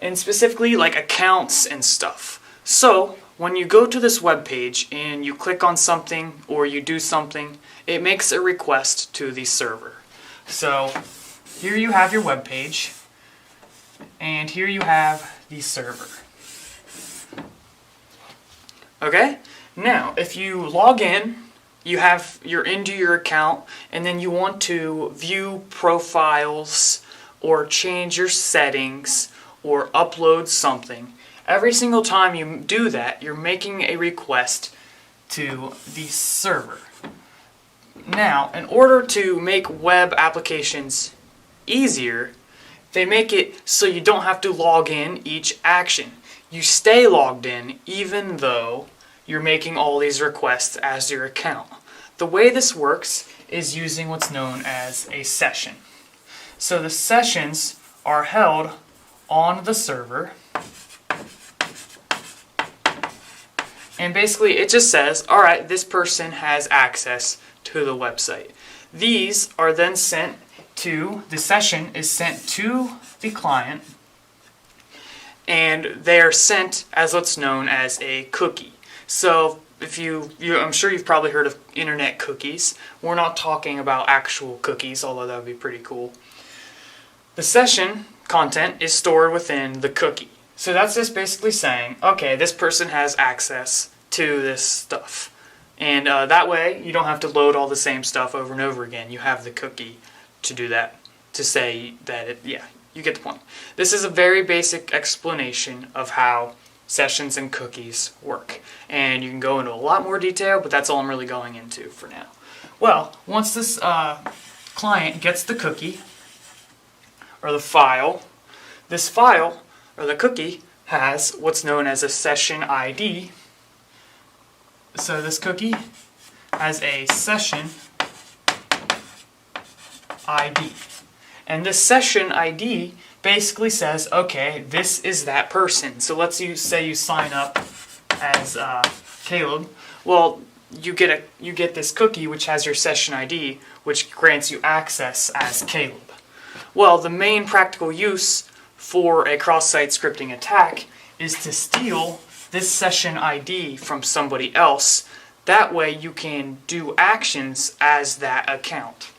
And specifically, like accounts and stuff. So, when you go to this web page and you click on something or you do something, it makes a request to the server. So, here you have your web page, and here you have the server. Okay? Now, if you log in, you're into your account, and then you want to view profiles or change your settings or upload something. Every single time you do that, you're making a request to the server. Now, in order to make web applications easier, they make it so you don't have to log in each action. You stay logged in even though you're making all these requests as your account. The way this works is using what's known as a session. So the sessions are held on the server, and basically it just says, alright, this person has access to the website. These are then sent to, the session is sent to the client, and they are sent as what's known as a cookie. So I'm sure you've probably heard of internet cookies. We're not talking about actual cookies, although that would be pretty cool. The session content is stored within the cookie. So that's just basically saying, okay, this person has access to this stuff. And that way, you don't have to load all the same stuff over and over again. You have the cookie to do that, to say that, You get the point. This is a very basic explanation of how sessions and cookies work. And you can go into a lot more detail, but that's all I'm really going into for now. Well, once this client gets the cookie, or the file, this file, or the cookie, has what's known as a session ID. So this cookie has a session ID. And this session ID basically says, okay, this is that person. So let's say you sign up as Caleb. Well, you get this cookie which has your session ID, which grants you access as Caleb. Well, the main practical use for a cross-site scripting attack is to steal this session ID from somebody else. That way you can do actions as that account.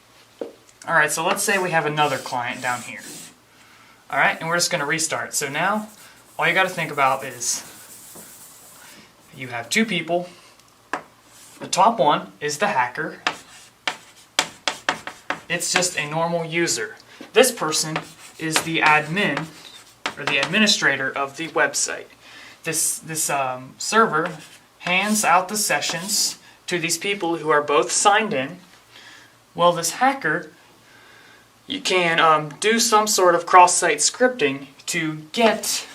Alright, so let's say we have another client down here. Alright, and we're just going to restart. So now, all you got to think about is you have two people. The top one is the hacker. It's just a normal user. This person is the admin, or the administrator of the website. This server hands out the sessions to these people who are both signed in. Well, this hacker, you can do some sort of cross-site scripting to get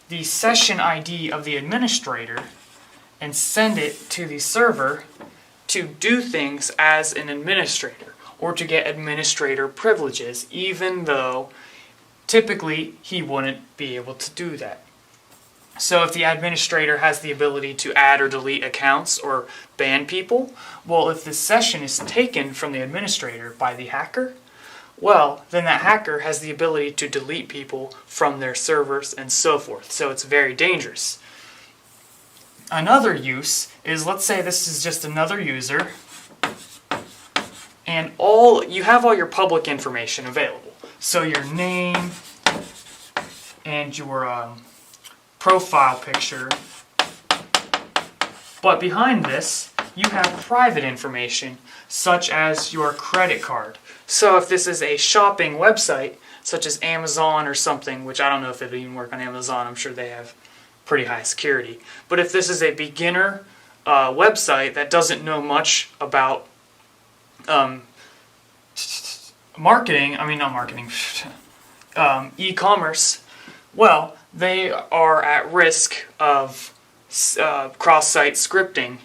the session ID of the administrator and send it to the server to do things as an administrator, or to get administrator privileges, even though typically he wouldn't be able to do that. So if the administrator has the ability to add or delete accounts or ban people, well, if the session is taken from the administrator by the hacker, well, then that hacker has the ability to delete people from their servers and so forth. So it's very dangerous. Another use is, let's say this is just another user, and you have all your public information available. So your name and your profile picture. But behind this, you have private information, such as your credit card. So if this is a shopping website, such as Amazon or something, which I don't know if it would even work on Amazon, I'm sure they have pretty high security. But if this is a beginner website that doesn't know much about e-commerce, well, they are at risk of cross-site scripting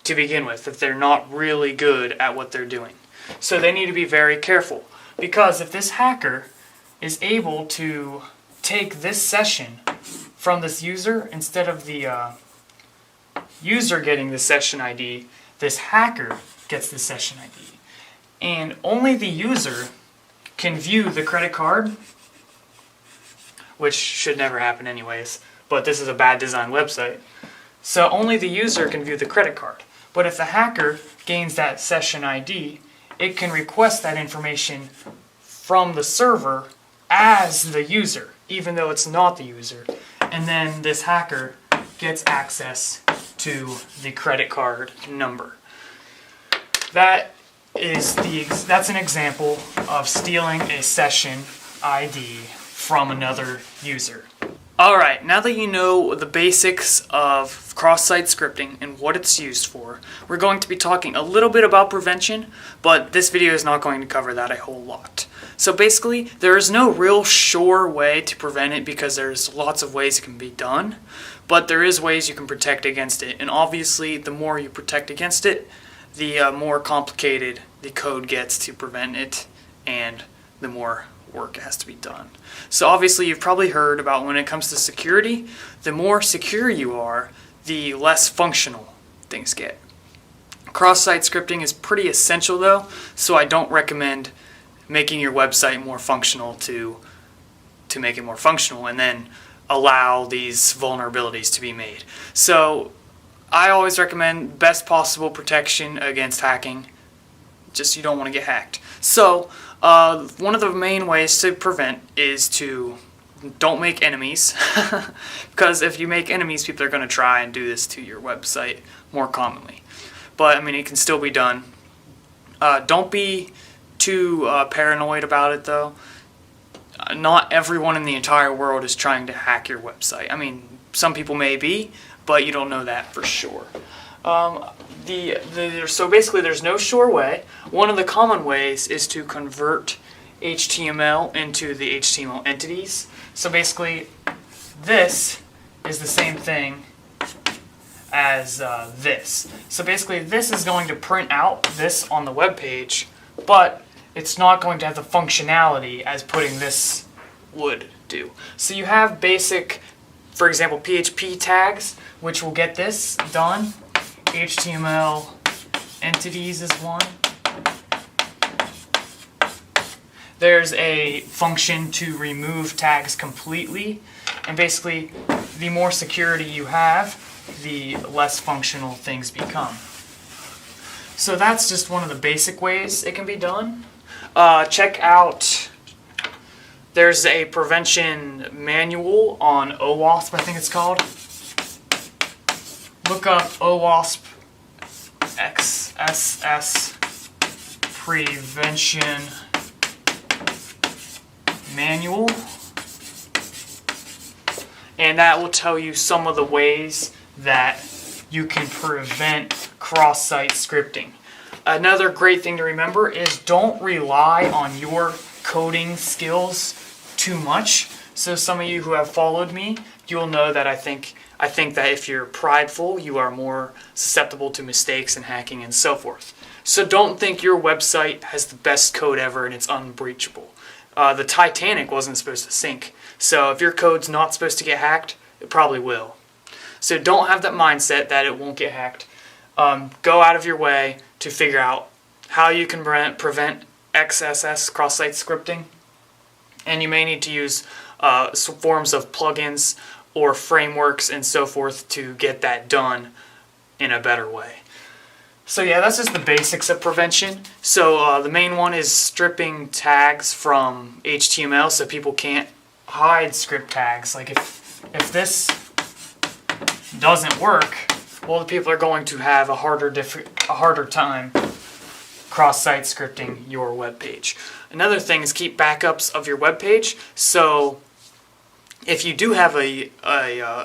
to begin with, if they're not really good at what they're doing. So they need to be very careful, because if this hacker is able to take this session from this user, instead of the user getting the session ID, this hacker gets the session ID. And only the user can view the credit card, which should never happen anyways, but this is a bad design website. So only the user can view the credit card. But if the hacker gains that session ID, it can request that information from the server as the user, even though it's not the user. And then this hacker gets access to the credit card number. That's an example of stealing a session ID from another user. Alright, now that you know the basics of cross-site scripting and what it's used for, we're going to be talking a little bit about prevention, but this video is not going to cover that a whole lot. So basically, there is no real sure way to prevent it, because there's lots of ways it can be done, but there is ways you can protect against it. And obviously, the more you protect against it, the more complicated the code gets to prevent it, and the more work has to be done. So obviously you've probably heard about, when it comes to security, the more secure you are, the less functional things get. Cross-site scripting is pretty essential though, so I don't recommend making your website more functional to make it more functional and then allow these vulnerabilities to be made. So I always recommend best possible protection against hacking. Just you don't want to get hacked. So one of the main ways to prevent is to don't make enemies, because if you make enemies, people are going to try and do this to your website more commonly. But I mean, it can still be done. Don't be too paranoid about it though. not everyone in the entire world is trying to hack your website. I mean, some people may be, but you don't know that for sure. So basically there's no sure way. One of the common ways is to convert HTML into the HTML entities. So basically this is the same thing as this. So basically this is going to print out this on the web page, but it's not going to have the functionality as putting this would do. So you have basic, for example, PHP tags, which will get this done. HTML entities is one. There's a function to remove tags completely, and basically the more security you have, the less functional things become. So that's just one of the basic ways it can be done. Check out, there's a prevention manual on OWASP, I think it's called. Look up OWASP XSS prevention manual, and that will tell you some of the ways that you can prevent cross-site scripting. Another great thing to remember is don't rely on your coding skills too much. So some of you who have followed me, you'll know that I think that if you're prideful, you are more susceptible to mistakes and hacking and so forth. So don't think your website has the best code ever and it's unbreachable. The Titanic wasn't supposed to sink. So if your code's not supposed to get hacked, it probably will. So don't have that mindset that it won't get hacked. Go out of your way to figure out how you can prevent XSS, cross-site scripting. And you may need to use some forms of plugins or frameworks and so forth to get that done in a better way. So yeah, that's just the basics of prevention. So the main one is stripping tags from HTML so people can't hide script tags. Like if this doesn't work, well, the people are going to have a harder time cross-site scripting your web page. Another thing is keep backups of your web page. So if you do have a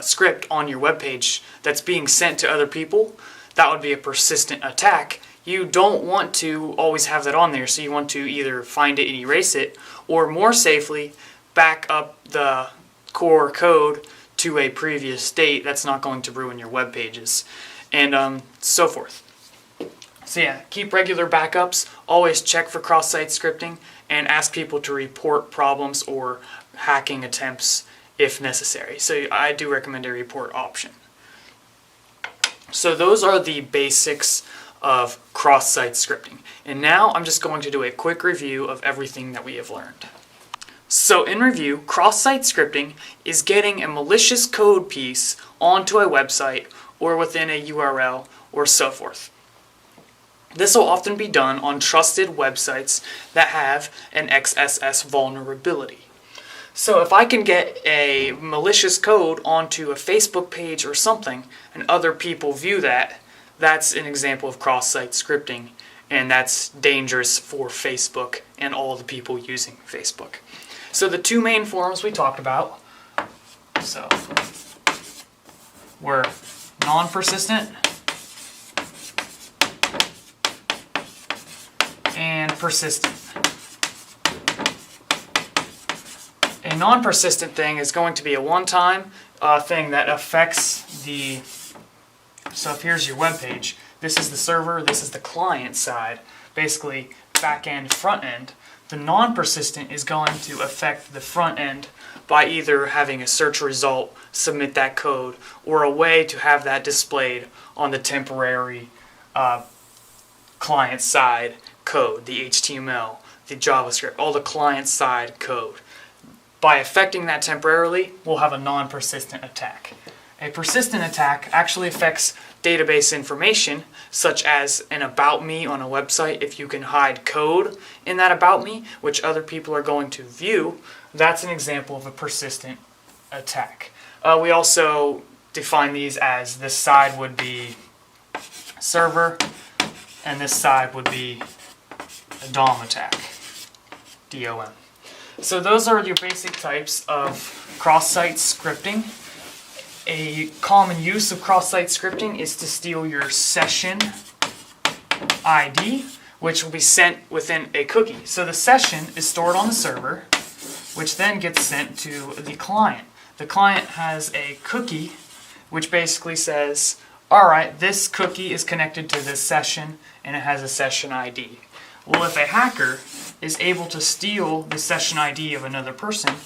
script on your web page that's being sent to other people, that would be a persistent attack. You don't want to always have that on there, so you want to either find it and erase it, or more safely, back up the core code to a previous state that's not going to ruin your web pages, and so forth. So yeah, keep regular backups, always check for cross-site scripting, and ask people to report problems or hacking attempts if necessary. So I do recommend a report option. So those are the basics of cross-site scripting. And now I'm just going to do a quick review of everything that we have learned. So in review, cross-site scripting is getting a malicious code piece onto a website or within a URL or so forth. This will often be done on trusted websites that have an XSS vulnerability. So if I can get a malicious code onto a Facebook page or something and other people view that, that's an example of cross-site scripting, and that's dangerous for Facebook and all the people using Facebook. So the two main forms we talked about were non-persistent and persistent. A non-persistent thing is going to be a one-time thing that affects the... So if here's your web page, this is the server, this is the client side, basically back end, front end. The non-persistent is going to affect the front end by either having a search result submit that code or a way to have that displayed on the temporary client side code, the HTML, the JavaScript, all the client side code. By affecting that temporarily, we'll have a non-persistent attack. A persistent attack actually affects database information, such as an About Me on a website. If you can hide code in that About Me, which other people are going to view, that's an example of a persistent attack. We also define these as this side would be server, and this side would be a DOM attack, DOM. So those are your basic types of cross-site scripting. A common use of cross-site scripting is to steal your session ID, which will be sent within a cookie. So the session is stored on the server, which then gets sent to the client. The client has a cookie, which basically says, alright, this cookie is connected to this session, and it has a session ID. Well, if a hacker is able to steal the session ID of another person,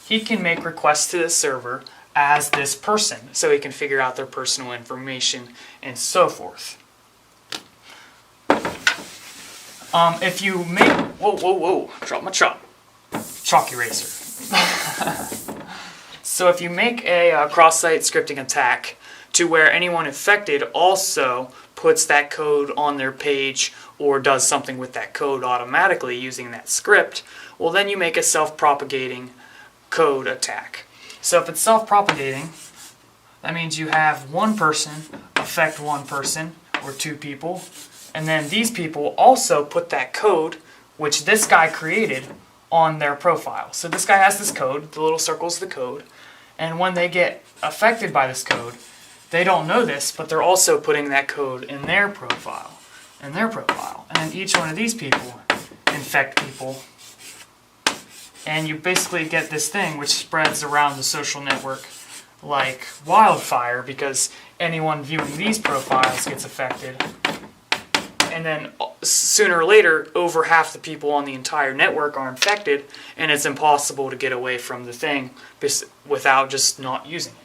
he can make requests to the server as this person, so he can figure out their personal information and so forth. If you make... Whoa, drop my chalk eraser. So if you make a cross-site scripting attack to where anyone infected also puts that code on their page or does something with that code automatically using that script, well then you make a self-propagating code attack. So if it's self-propagating, that means you have one person affect one person or two people, and then these people also put that code, which this guy created, on their profile. So this guy has this code, the little circle's the code, and when they get affected by this code, they don't know this, but they're also putting that code in their profile, and then each one of these people infect people, and you basically get this thing which spreads around the social network like wildfire, because anyone viewing these profiles gets affected, and then sooner or later over half the people on the entire network are infected, and it's impossible to get away from the thing without just not using it.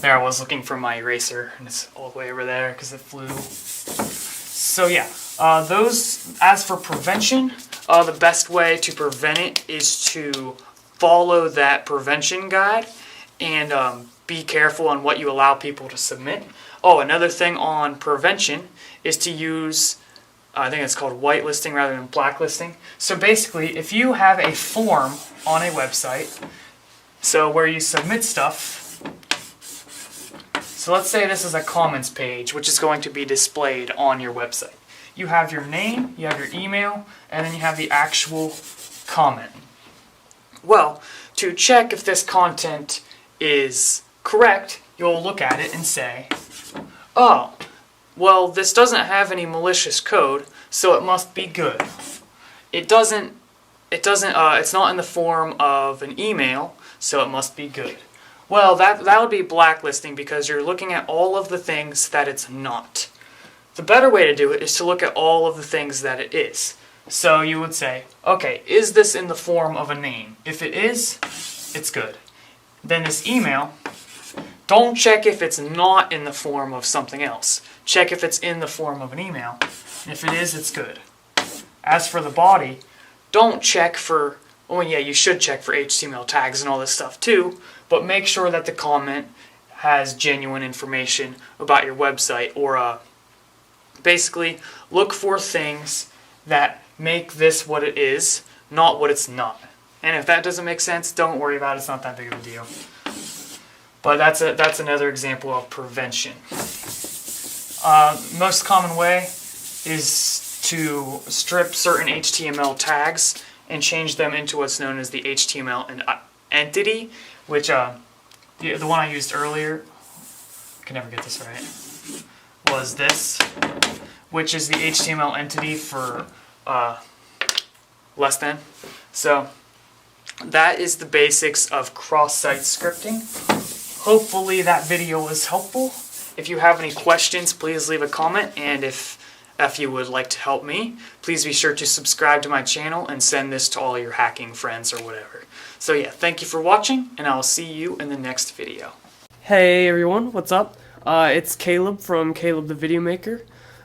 There, I was looking for my eraser, and it's all the way over there because it flew. So yeah, as for prevention, the best way to prevent it is to follow that prevention guide and be careful on what you allow people to submit. Oh, another thing on prevention is to use, I think it's called whitelisting rather than blacklisting. So basically, if you have a form on a website, so where you submit stuff, so let's say this is a comments page, which is going to be displayed on your website. You have your name, you have your email, and then you have the actual comment. Well, to check if this content is correct, you'll look at it and say, oh, well, this doesn't have any malicious code, so it must be good. It's not in the form of an email, so it must be good. Well, that would be blacklisting, because you're looking at all of the things that it's not. The better way to do it is to look at all of the things that it is. So you would say, okay, is this in the form of a name? If it is, it's good. Then this email, don't check if it's not in the form of something else. Check if it's in the form of an email. And if it is, it's good. As for the body, don't check for, well, yeah, you should check for HTML tags and all this stuff too, but make sure that the comment has genuine information about your website, or basically look for things that make this what it is, not what it's not. And if that doesn't make sense, don't worry about it. It's not that big of a deal. But that's another example of prevention. Most common way is to strip certain HTML tags and change them into what's known as the HTML entity, which the one I used earlier, I can never get this right, was this, which is the HTML entity for less than. So that is the basics of cross-site scripting. Hopefully that video was helpful. If you have any questions, please leave a comment, and if you would like to help me, please be sure to subscribe to my channel and send this to all your hacking friends or whatever. So yeah, thank you for watching, and I'll see you in the next video. Hey everyone, what's up? It's Caleb from Caleb the Video Maker.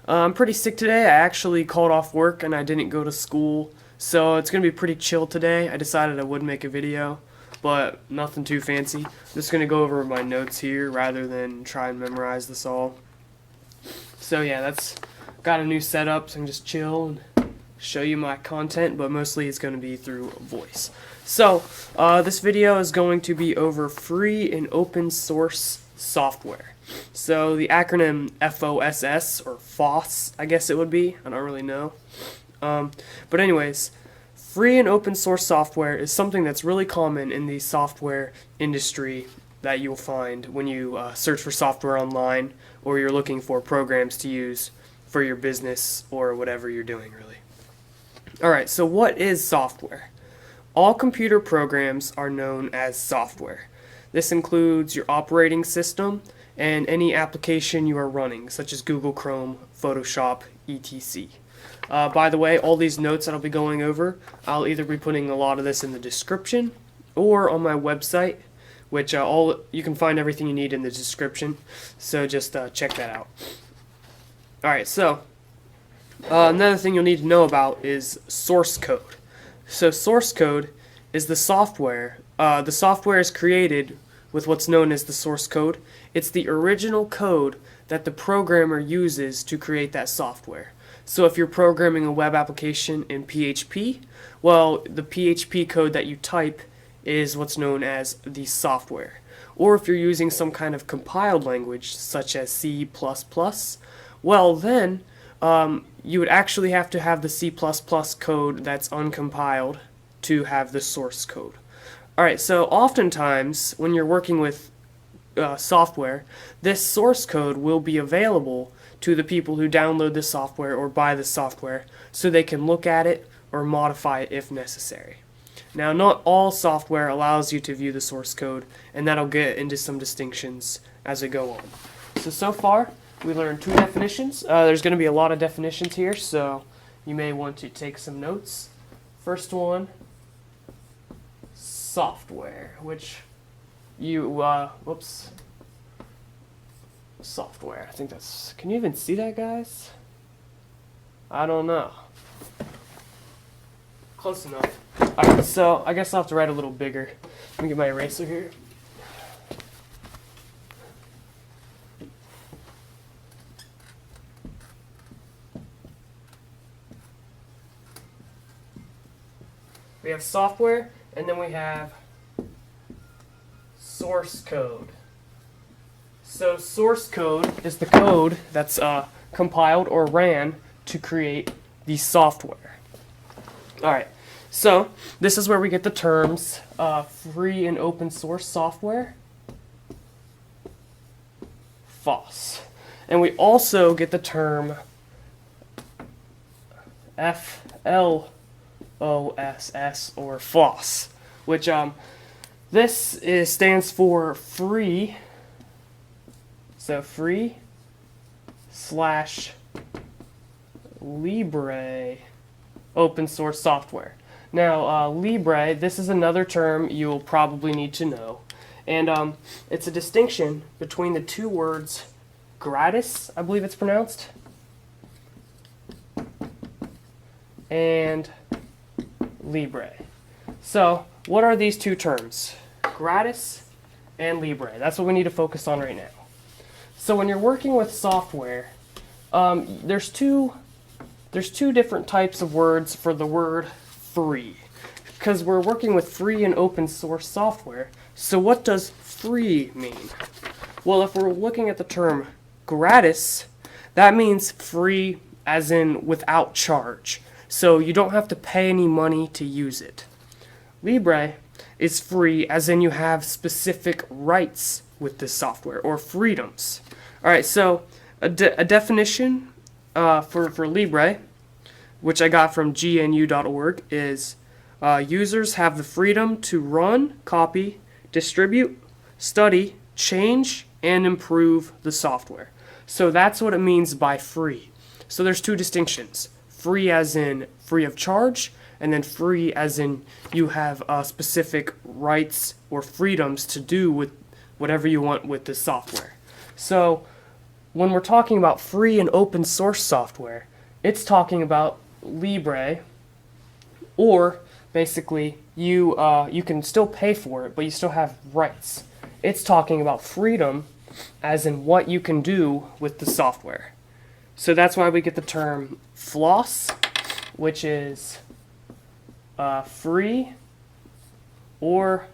I'm pretty sick today. I actually called off work and I didn't go to school, so it's going to be pretty chill today. I decided I would make a video, but nothing too fancy. I'm just going to go over my notes here rather than try and memorize this all. So yeah, got a new setup, so I can just chill and show you my content, but mostly it's going to be through voice. So, this video is going to be over free and open source software. So, the acronym FOSS, or FOSS, I guess it would be. I don't really know. But anyways, free and open source software is something that's really common in the software industry that you'll find when you search for software online or you're looking for programs to use for your business or whatever you're doing, really. Alright, so what is software? All computer programs are known as software. This includes your operating system and any application you are running, such as Google Chrome, Photoshop, etc. By the way, all these notes that I'll be going over, I'll either be putting a lot of this in the description or on my website, which you can find everything you need in the description, so just check that out. Alright, so another thing you'll need to know about is source code. So source code is the software. The software is created with what's known as the source code. It's the original code that the programmer uses to create that software. So if you're programming a web application in PHP, well, the PHP code that you type is what's known as the software. Or if you're using some kind of compiled language, such as C++, well then, you would actually have to have the C++ code that's uncompiled to have the source code. Alright, so oftentimes when you're working with software, this source code will be available to the people who download the software or buy the software so they can look at it or modify it if necessary. Now, not all software allows you to view the source code, and that'll get into some distinctions as we go on. So far, we learned 2 definitions. There's going to be a lot of definitions here, so you may want to take some notes. First one, software, which software. I think that's, can you even see that, guys? I don't know. Close enough. Alright, so I guess I'll have to write a little bigger. Let me get my eraser here. We have software, and then we have source code. So source code is the code that's compiled or ran to create the software. Alright, so this is where we get the terms free and open source software, FOSS. And we also get the term FLOSS or FOSS, which stands for free. So free / Libre open source software. Now, Libre, this is another term you'll probably need to know. And it's a distinction between the 2 words gratis, I believe it's pronounced, and Libre. So, what are these 2 terms? Gratis and Libre. That's what we need to focus on right now. So when you're working with software, there's two different types of words for the word free, because we're working with free and open source software. So what does free mean? Well, if we're looking at the term gratis, that means free as in without charge. So you don't have to pay any money to use it. Libre is free as in you have specific rights with this software or freedoms. Alright, so a definition for Libre, which I got from gnu.org, is users have the freedom to run, copy, distribute, study, change, and improve the software. So that's what it means by free. So there's 2 distinctions. Free as in free of charge, and then free as in you have specific rights or freedoms to do with whatever you want with the software. So when we're talking about free and open source software, it's talking about Libre, or basically you can still pay for it, but you still have rights. It's talking about freedom as in what you can do with the software. So that's why we get the term FLOSS, which is free or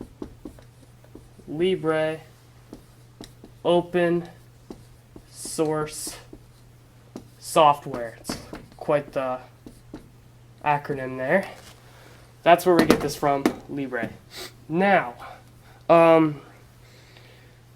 Libre open source software. It's quite the acronym there. That's where we get this from, Libre. Now,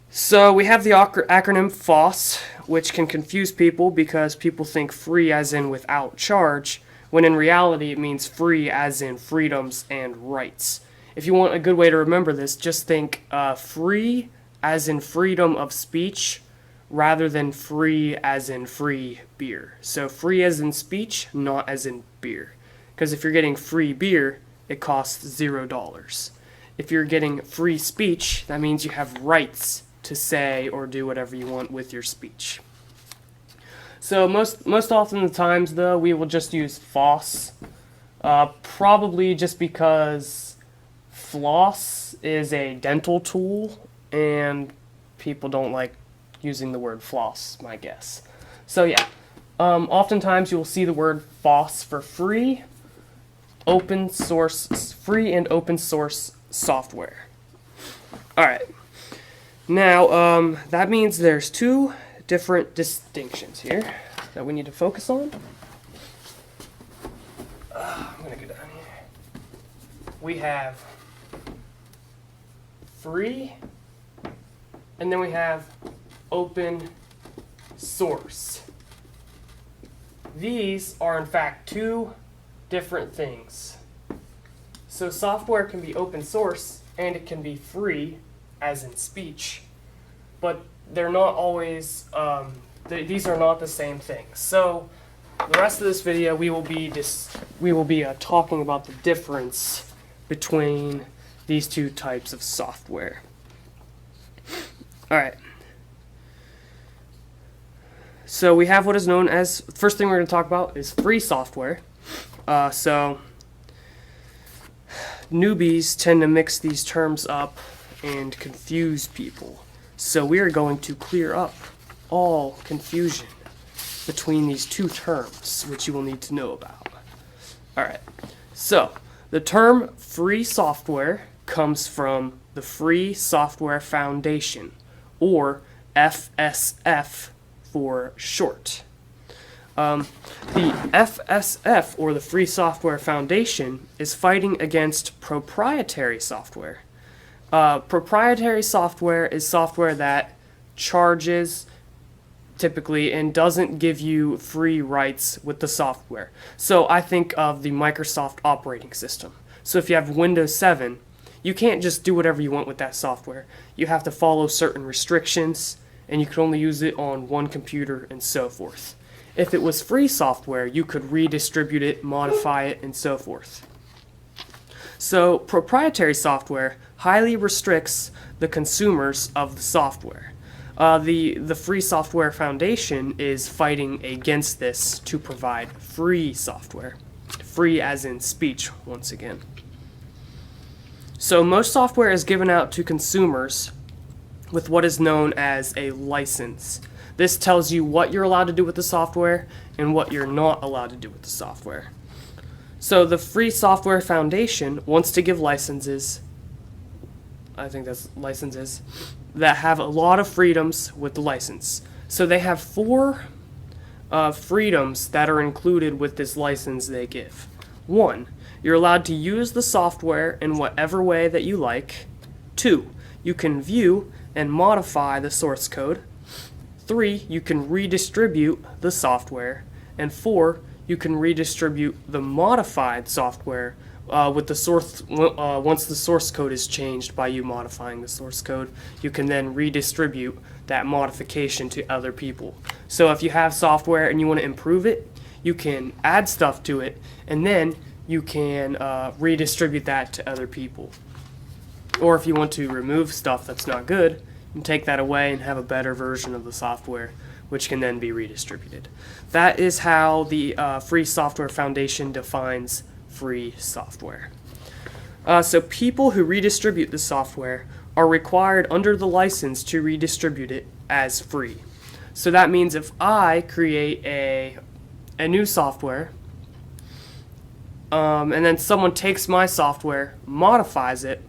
so we have the acronym FOSS, which can confuse people because people think free as in without charge, when in reality it means free as in freedoms and rights. If you want a good way to remember this, just think free as in freedom of speech rather than free as in free beer. So free as in speech, not as in beer. Because if you're getting free beer, it costs $0. If you're getting free speech, that means you have rights to say or do whatever you want with your speech. So most often the times, though, we will just use FOSS, probably just because floss is a dental tool, and people don't like using the word floss, my guess. So yeah, oftentimes you will see the word FOSS for free, free and open source software. All right. Now, that means there's two different distinctions here that we need to focus on. I'm going to go down here. We have free, and then we have open source. These are, in fact, two different things. So software can be open source, and it can be free, as in speech, but they're not always, these are not the same thing. So the rest of this video we will be talking about the difference between these two types of software. Alright. So we have what is known as, first thing we're going to talk about is free software. So newbies tend to mix these terms up and confuse people. So we are going to clear up all confusion between these two terms, which you will need to know about. Alright, so the term free software comes from the Free Software Foundation, or FSF for short. The FSF, or the Free Software Foundation, is fighting against proprietary software. Proprietary software is software that charges typically and doesn't give you free rights with the software. So I think of the Microsoft operating system. So if you have Windows 7, you can't just do whatever you want with that software. You have to follow certain restrictions, and you can only use it on one computer and so forth. If it was free software, you could redistribute it, modify it, and so forth. So proprietary software highly restricts the consumers of the software. The Free Software Foundation is fighting against this to provide free software. Free as in speech, once again. So most software is given out to consumers with what is known as a license. This tells you what you're allowed to do with the software and what you're not allowed to do with the software. So the Free Software Foundation wants to give licenses, I think that's licenses, that have a lot of freedoms with the license. So they have 4 freedoms that are included with this license they give. 1, you're allowed to use the software in whatever way that you like. 2, you can view and modify the source code. 3, you can redistribute the software. And 4, you can redistribute the modified software with the source. Once the source code is changed by you modifying the source code, you can then redistribute that modification to other people. So if you have software and you want to improve it, you can add stuff to it, and then you can redistribute that to other people. Or if you want to remove stuff that's not good, you can take that away and have a better version of the software, which can then be redistributed. That is how the Free Software Foundation defines free software. So people who redistribute the software are required under the license to redistribute it as free. So that means if I create a new software, and then someone takes my software, modifies it,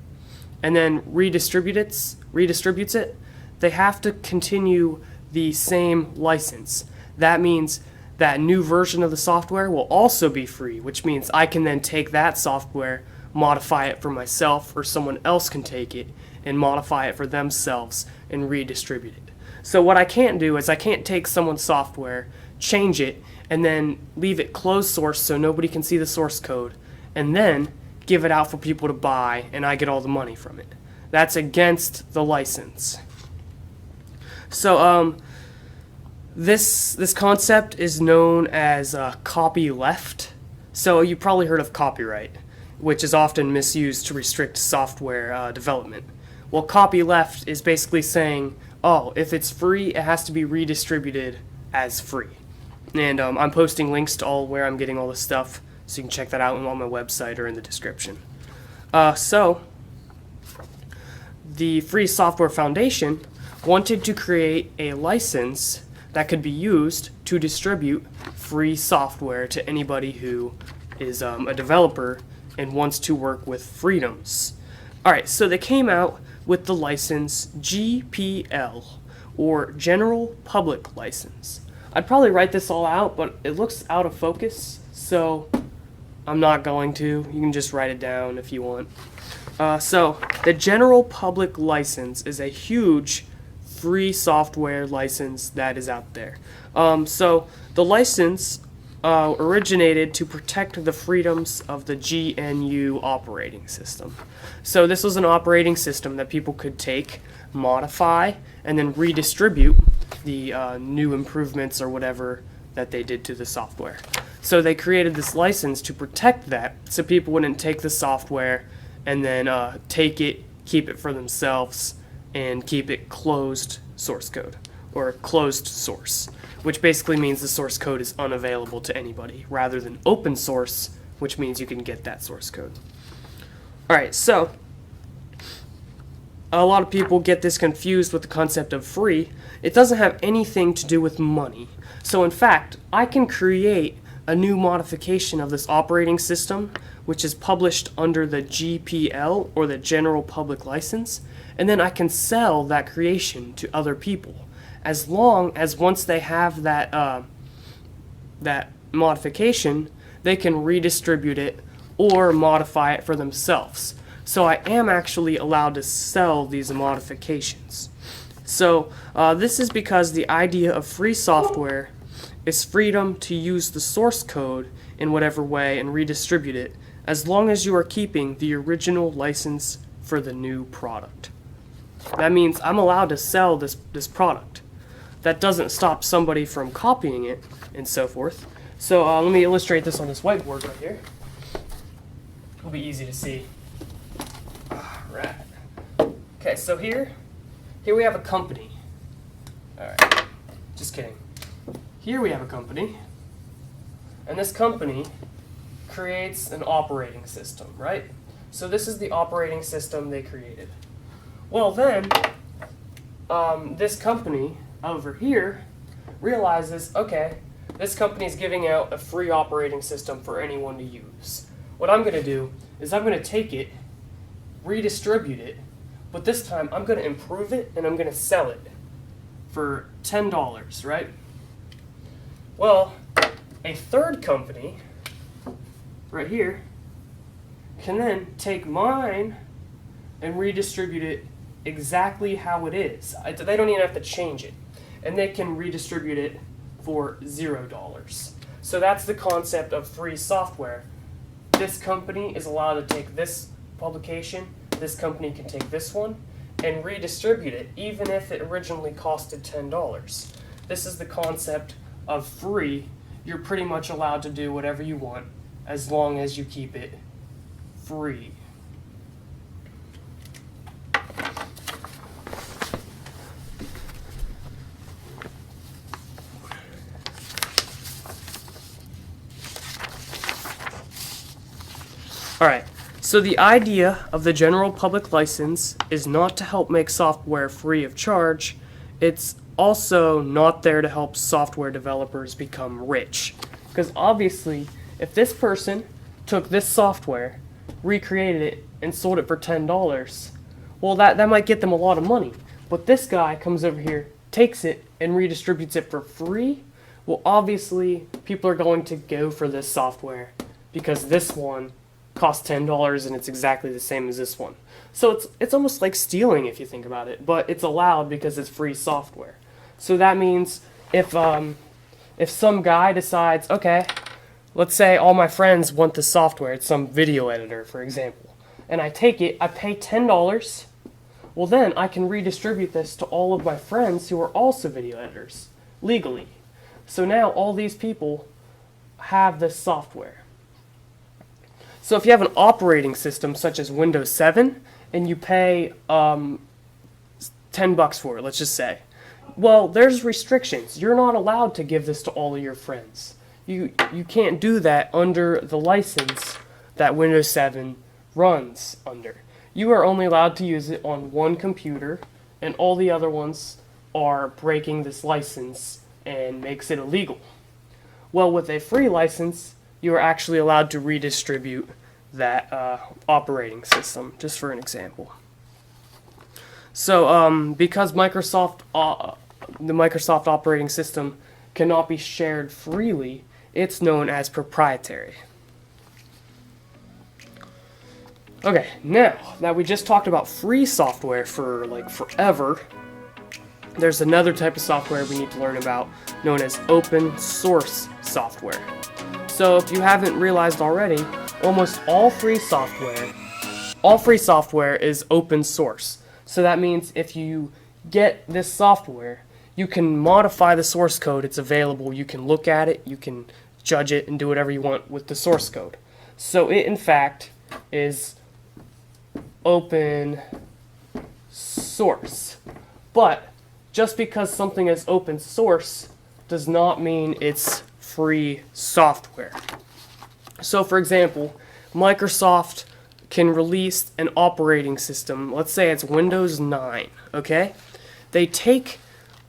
and then redistributes it, they have to continue the same license. That means that new version of the software will also be free, which means I can then take that software, modify it for myself, or someone else can take it and modify it for themselves and redistribute it. So what I can't do is I can't take someone's software, change it, and then leave it closed source so nobody can see the source code, and then give it out for people to buy and I get all the money from it. That's against the license. So this concept is known as copyleft. So you probably heard of copyright, which is often misused to restrict software development. Well, copyleft is basically saying, oh, if it's free, it has to be redistributed as free. And I'm posting links to all where I'm getting all this stuff, so you can check that out on my website or in the description. So, the Free Software Foundation wanted to create a license that could be used to distribute free software to anybody who is a developer and wants to work with freedoms. Alright, so they came out with the license GPL, or General Public License. I'd probably write this all out, but it looks out of focus, so I'm not going to. You can just write it down if you want. So, the General Public License is a huge free software license that is out there. So, the license originated to protect the freedoms of the GNU operating system. So, this was an operating system that people could take, modify, and then redistribute the new improvements or whatever that they did to the software. So they created this license to protect that, so people wouldn't take the software and then take it, keep it for themselves, and keep it closed source code, or closed source, which basically means the source code is unavailable to anybody, rather than open source, which means you can get that source code. Alright, so a lot of people get this confused with the concept of free. It doesn't have anything to do with money. So in fact, I can create a new modification of this operating system, which is published under the GPL, or the General Public License, and then I can sell that creation to other people, as long as once they have that that modification, they can redistribute it or modify it for themselves. So I am actually allowed to sell these modifications. So this is because the idea of free software is freedom to use the source code in whatever way and redistribute it, as long as you are keeping the original license for the new product. That means I'm allowed to sell this product. That doesn't stop somebody from copying it and so forth. So let me illustrate this on this whiteboard right here. It'll be easy to see. Right. Okay, so here we have a company. Alright, just kidding. Here we have a company, and this company creates an operating system, right? So this is the operating system they created. Well then, this company over here realizes, okay, this company is giving out a free operating system for anyone to use. What I'm going to do is I'm going to take it, redistribute it, but this time I'm going to improve it and I'm going to sell it for $10, right? Well, a third company right here can then take mine and redistribute it exactly how it is. They don't even have to change it, and they can redistribute it for $0. So that's the concept of free software. This company is allowed to take this publication, this company can take this one, and redistribute it, even if it originally costed $10. This is the concept of free. You're pretty much allowed to do whatever you want, as long as you keep it free. Alright, so the idea of the General Public License is not to help make software free of charge. It's also not there to help software developers become rich. Because obviously, if this person took this software, recreated it, and sold it for $10, well, that might get them a lot of money. But this guy comes over here, takes it, and redistributes it for free. Well, obviously, people are going to go for this software because this one costs $10 and it's exactly the same as this one. So it's almost like stealing if you think about it, but it's allowed because it's free software. So that means if some guy decides, okay, let's say all my friends want this software, it's some video editor, for example, and I take it, I pay $10, well then I can redistribute this to all of my friends who are also video editors, legally. So now all these people have this software. So if you have an operating system such as Windows 7 and you pay $10 for it, let's just say, well, there's restrictions. You're not allowed to give this to all of your friends. You can't do that under the license that Windows 7 runs under. You are only allowed to use it on one computer, and all the other ones are breaking this license and makes it illegal. Well, with a free license, you are actually allowed to redistribute that operating system, just for an example. So, because the Microsoft operating system cannot be shared freely, it's known as proprietary. Okay, now that we just talked about free software for like forever, there's another type of software we need to learn about known as open source software. So if you haven't realized already, almost all free software is open source. So that means if you get this software, you can modify the source code. It's available. You can look at it, you can judge it, and do whatever you want with the source code. So it, in fact, is open source. But just because something is open source does not mean it's free software. So, for example, Microsoft can release an operating system. Let's say it's Windows 9, okay? They take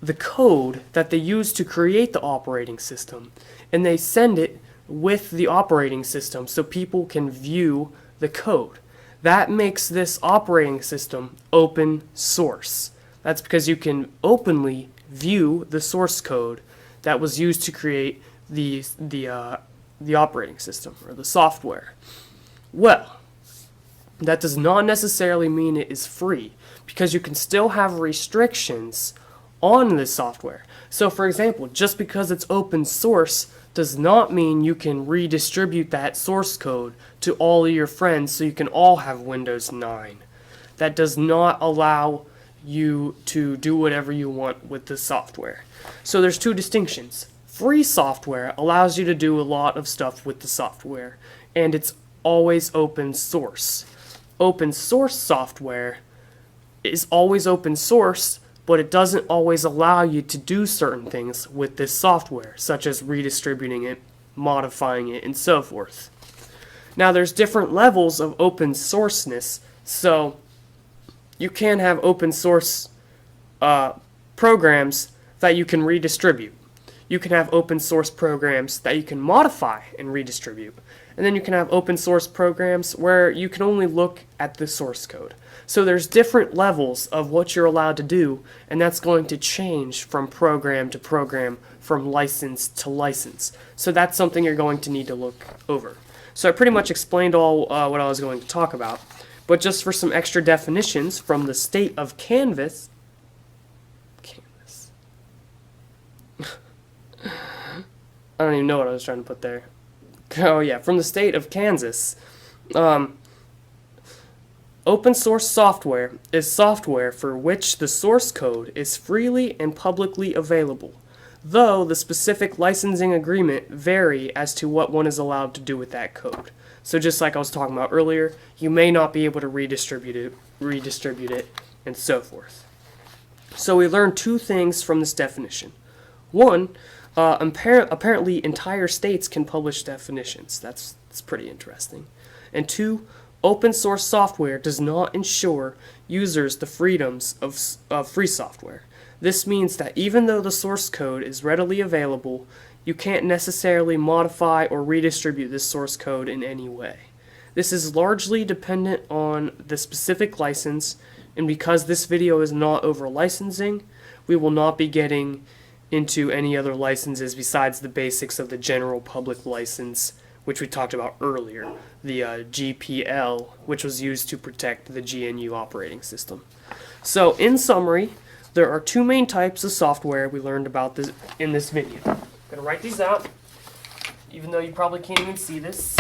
the code that they use to create the operating system and they send it with the operating system so people can view the code. That makes this operating system open source. That's because you can openly view the source code that was used to create the operating system or the software. Well, that does not necessarily mean it is free, because you can still have restrictions on this software. So for example, just because it's open source does not mean you can redistribute that source code to all of your friends so you can all have Windows 9. That does not allow you to do whatever you want with the software. So there's two distinctions. Free software allows you to do a lot of stuff with the software, and it's always open source. Open source software is always open source, but it doesn't always allow you to do certain things with this software, such as redistributing it, modifying it, and so forth. Now, there's different levels of open sourceness, so you can have open source programs that you can redistribute. You can have open source programs that you can modify and redistribute. And then you can have open source programs where you can only look at the source code. So there's different levels of what you're allowed to do, and that's going to change from program to program, from license to license. So that's something you're going to need to look over. So I pretty much explained all what I was going to talk about. But just for some extra definitions from the state of Kansas. I don't even know what I was trying to put there. Oh yeah, from the state of Kansas. Open source software is software for which the source code is freely and publicly available, though the specific licensing agreement vary as to what one is allowed to do with that code. So just like I was talking about earlier, you may not be able to redistribute it, and so forth. So we learned two things from this definition. One, apparently entire states can publish definitions. That's pretty interesting. And two, open source software does not ensure users the freedoms of free software. This means that even though the source code is readily available, you can't necessarily modify or redistribute this source code in any way. This is largely dependent on the specific license, and because this video is not over licensing, we will not be getting into any other licenses besides the basics of the general public license, which we talked about earlier, the GPL, which was used to protect the GNU operating system. So, in summary, there are two main types of software we learned about this in this video. I'm going to write these out, even though you probably can't even see this.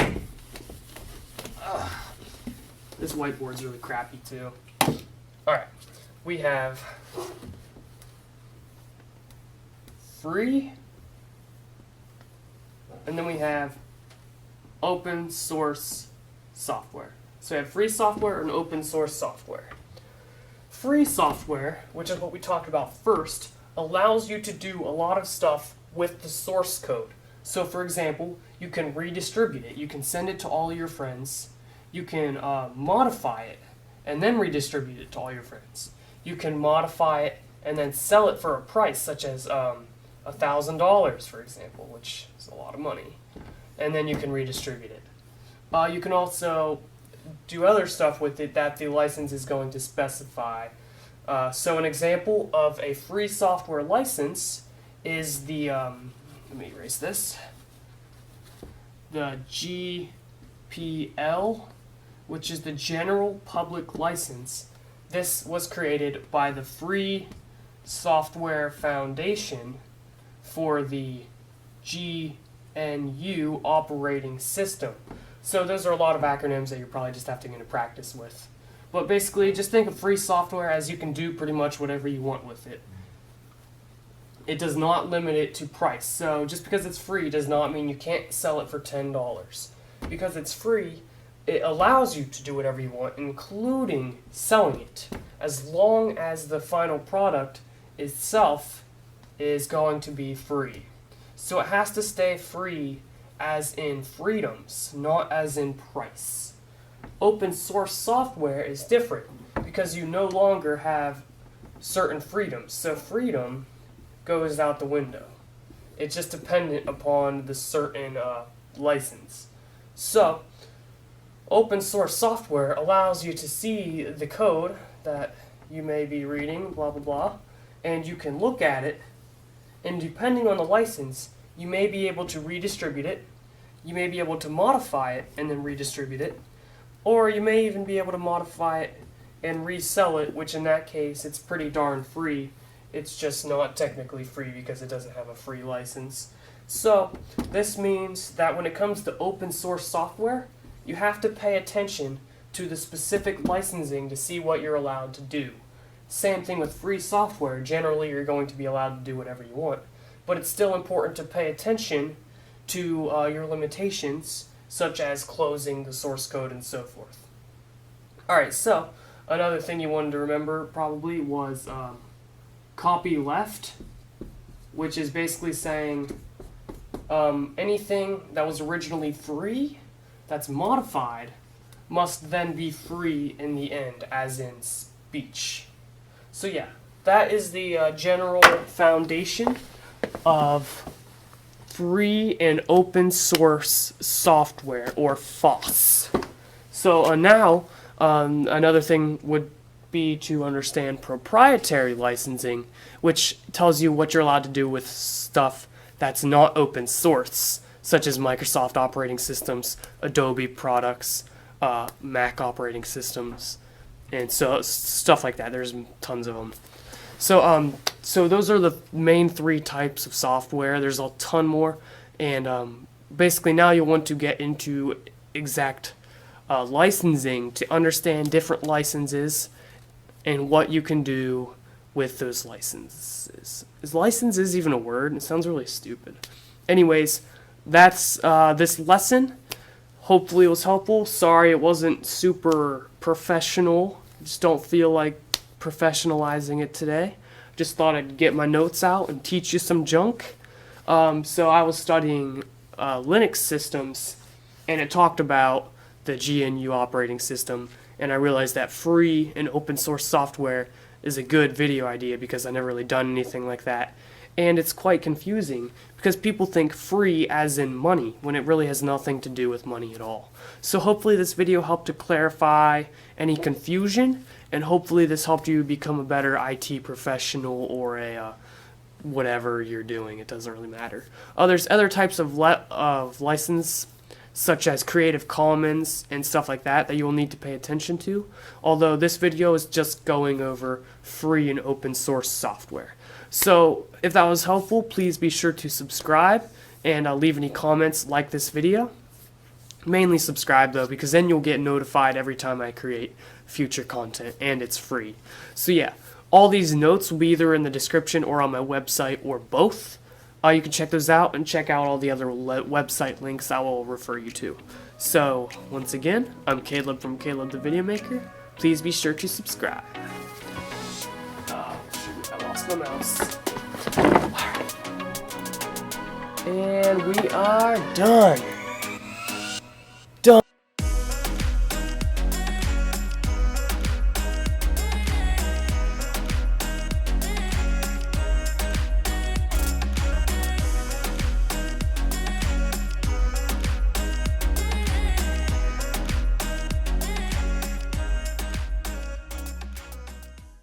This whiteboard's really crappy too. Alright, we have free, and then we have open source software. So we have free software and open source software. Free software, which is what we talked about first, allows you to do a lot of stuff with the source code. So for example, you can redistribute it. You can send it to all your friends. You can modify it and then redistribute it to all your friends. You can modify it and then sell it for a price, such as $1,000, for example, which is a lot of money. And then you can redistribute it. You can also do other stuff with it that the license is going to specify. So an example of a free software license is the, let me erase this, the GPL, which is the General Public License. This was created by the Free Software Foundation for the GNU operating system. So those are a lot of acronyms that you're probably just have to get into practice with. But basically, just think of free software as you can do pretty much whatever you want with it. It does not limit it to price. So just because it's free does not mean you can't sell it for $10. Because it's free, it allows you to do whatever you want, including selling it, as long as the final product itself is going to be free. So it has to stay free as in freedoms, not as in price. Open source software is different because you no longer have certain freedoms. So freedom goes out the window. It's just dependent upon the certain license. So open source software allows you to see the code that you may be reading, blah blah blah, and you can look at it, and depending on the license, you may be able to redistribute it, you may be able to modify it and then redistribute it, or you may even be able to modify it and resell it, which in that case it's pretty darn free. It's just not technically free because it doesn't have a free license. So this means that when it comes to open source software, you have to pay attention to the specific licensing to see what you're allowed to do. Same thing with free software. Generally, you're going to be allowed to do whatever you want. But it's still important to pay attention to your limitations, such as closing the source code and so forth. Alright, so another thing you wanted to remember probably was copy left, which is basically saying anything that was originally free that's modified must then be free in the end, as in speech. So yeah, that is the general foundation of free and open source software, or FOSS. So now, another thing would be to understand proprietary licensing, which tells you what you're allowed to do with stuff that's not open source, such as Microsoft operating systems, Adobe products, Mac operating systems, and so stuff like that. There's tons of them. So those are the main three types of software. There's a ton more, and basically now you'll want to get into exact licensing to understand different licenses and what you can do with those licenses. Is licenses even a word? It sounds really stupid. Anyways, that's this lesson. Hopefully it was helpful. Sorry it wasn't super professional. Just don't feel like professionalizing it today. Just thought I'd get my notes out and teach you some junk. So I was studying Linux systems, and it talked about the GNU operating system, and I realized that free and open source software is a good video idea because I've never really done anything like that. And it's quite confusing because people think free as in money when it really has nothing to do with money at all. So hopefully this video helped to clarify any confusion, and hopefully this helped you become a better IT professional or a whatever you're doing. It doesn't really matter. There's other types of license such as Creative Commons and stuff like that that you will need to pay attention to, although this video is just going over free and open source software. So if that was helpful, please be sure to subscribe and leave any comments, like this video. Mainly subscribe though, because then you'll get notified every time I create future content, and it's free. So yeah, all these notes will be either in the description or on my website, or both. You can check those out and check out all the other website links I will refer you to. So once again, I'm Caleb from Caleb the Video Maker. Please be sure to subscribe. Oh shoot, I lost my mouse. And we are done.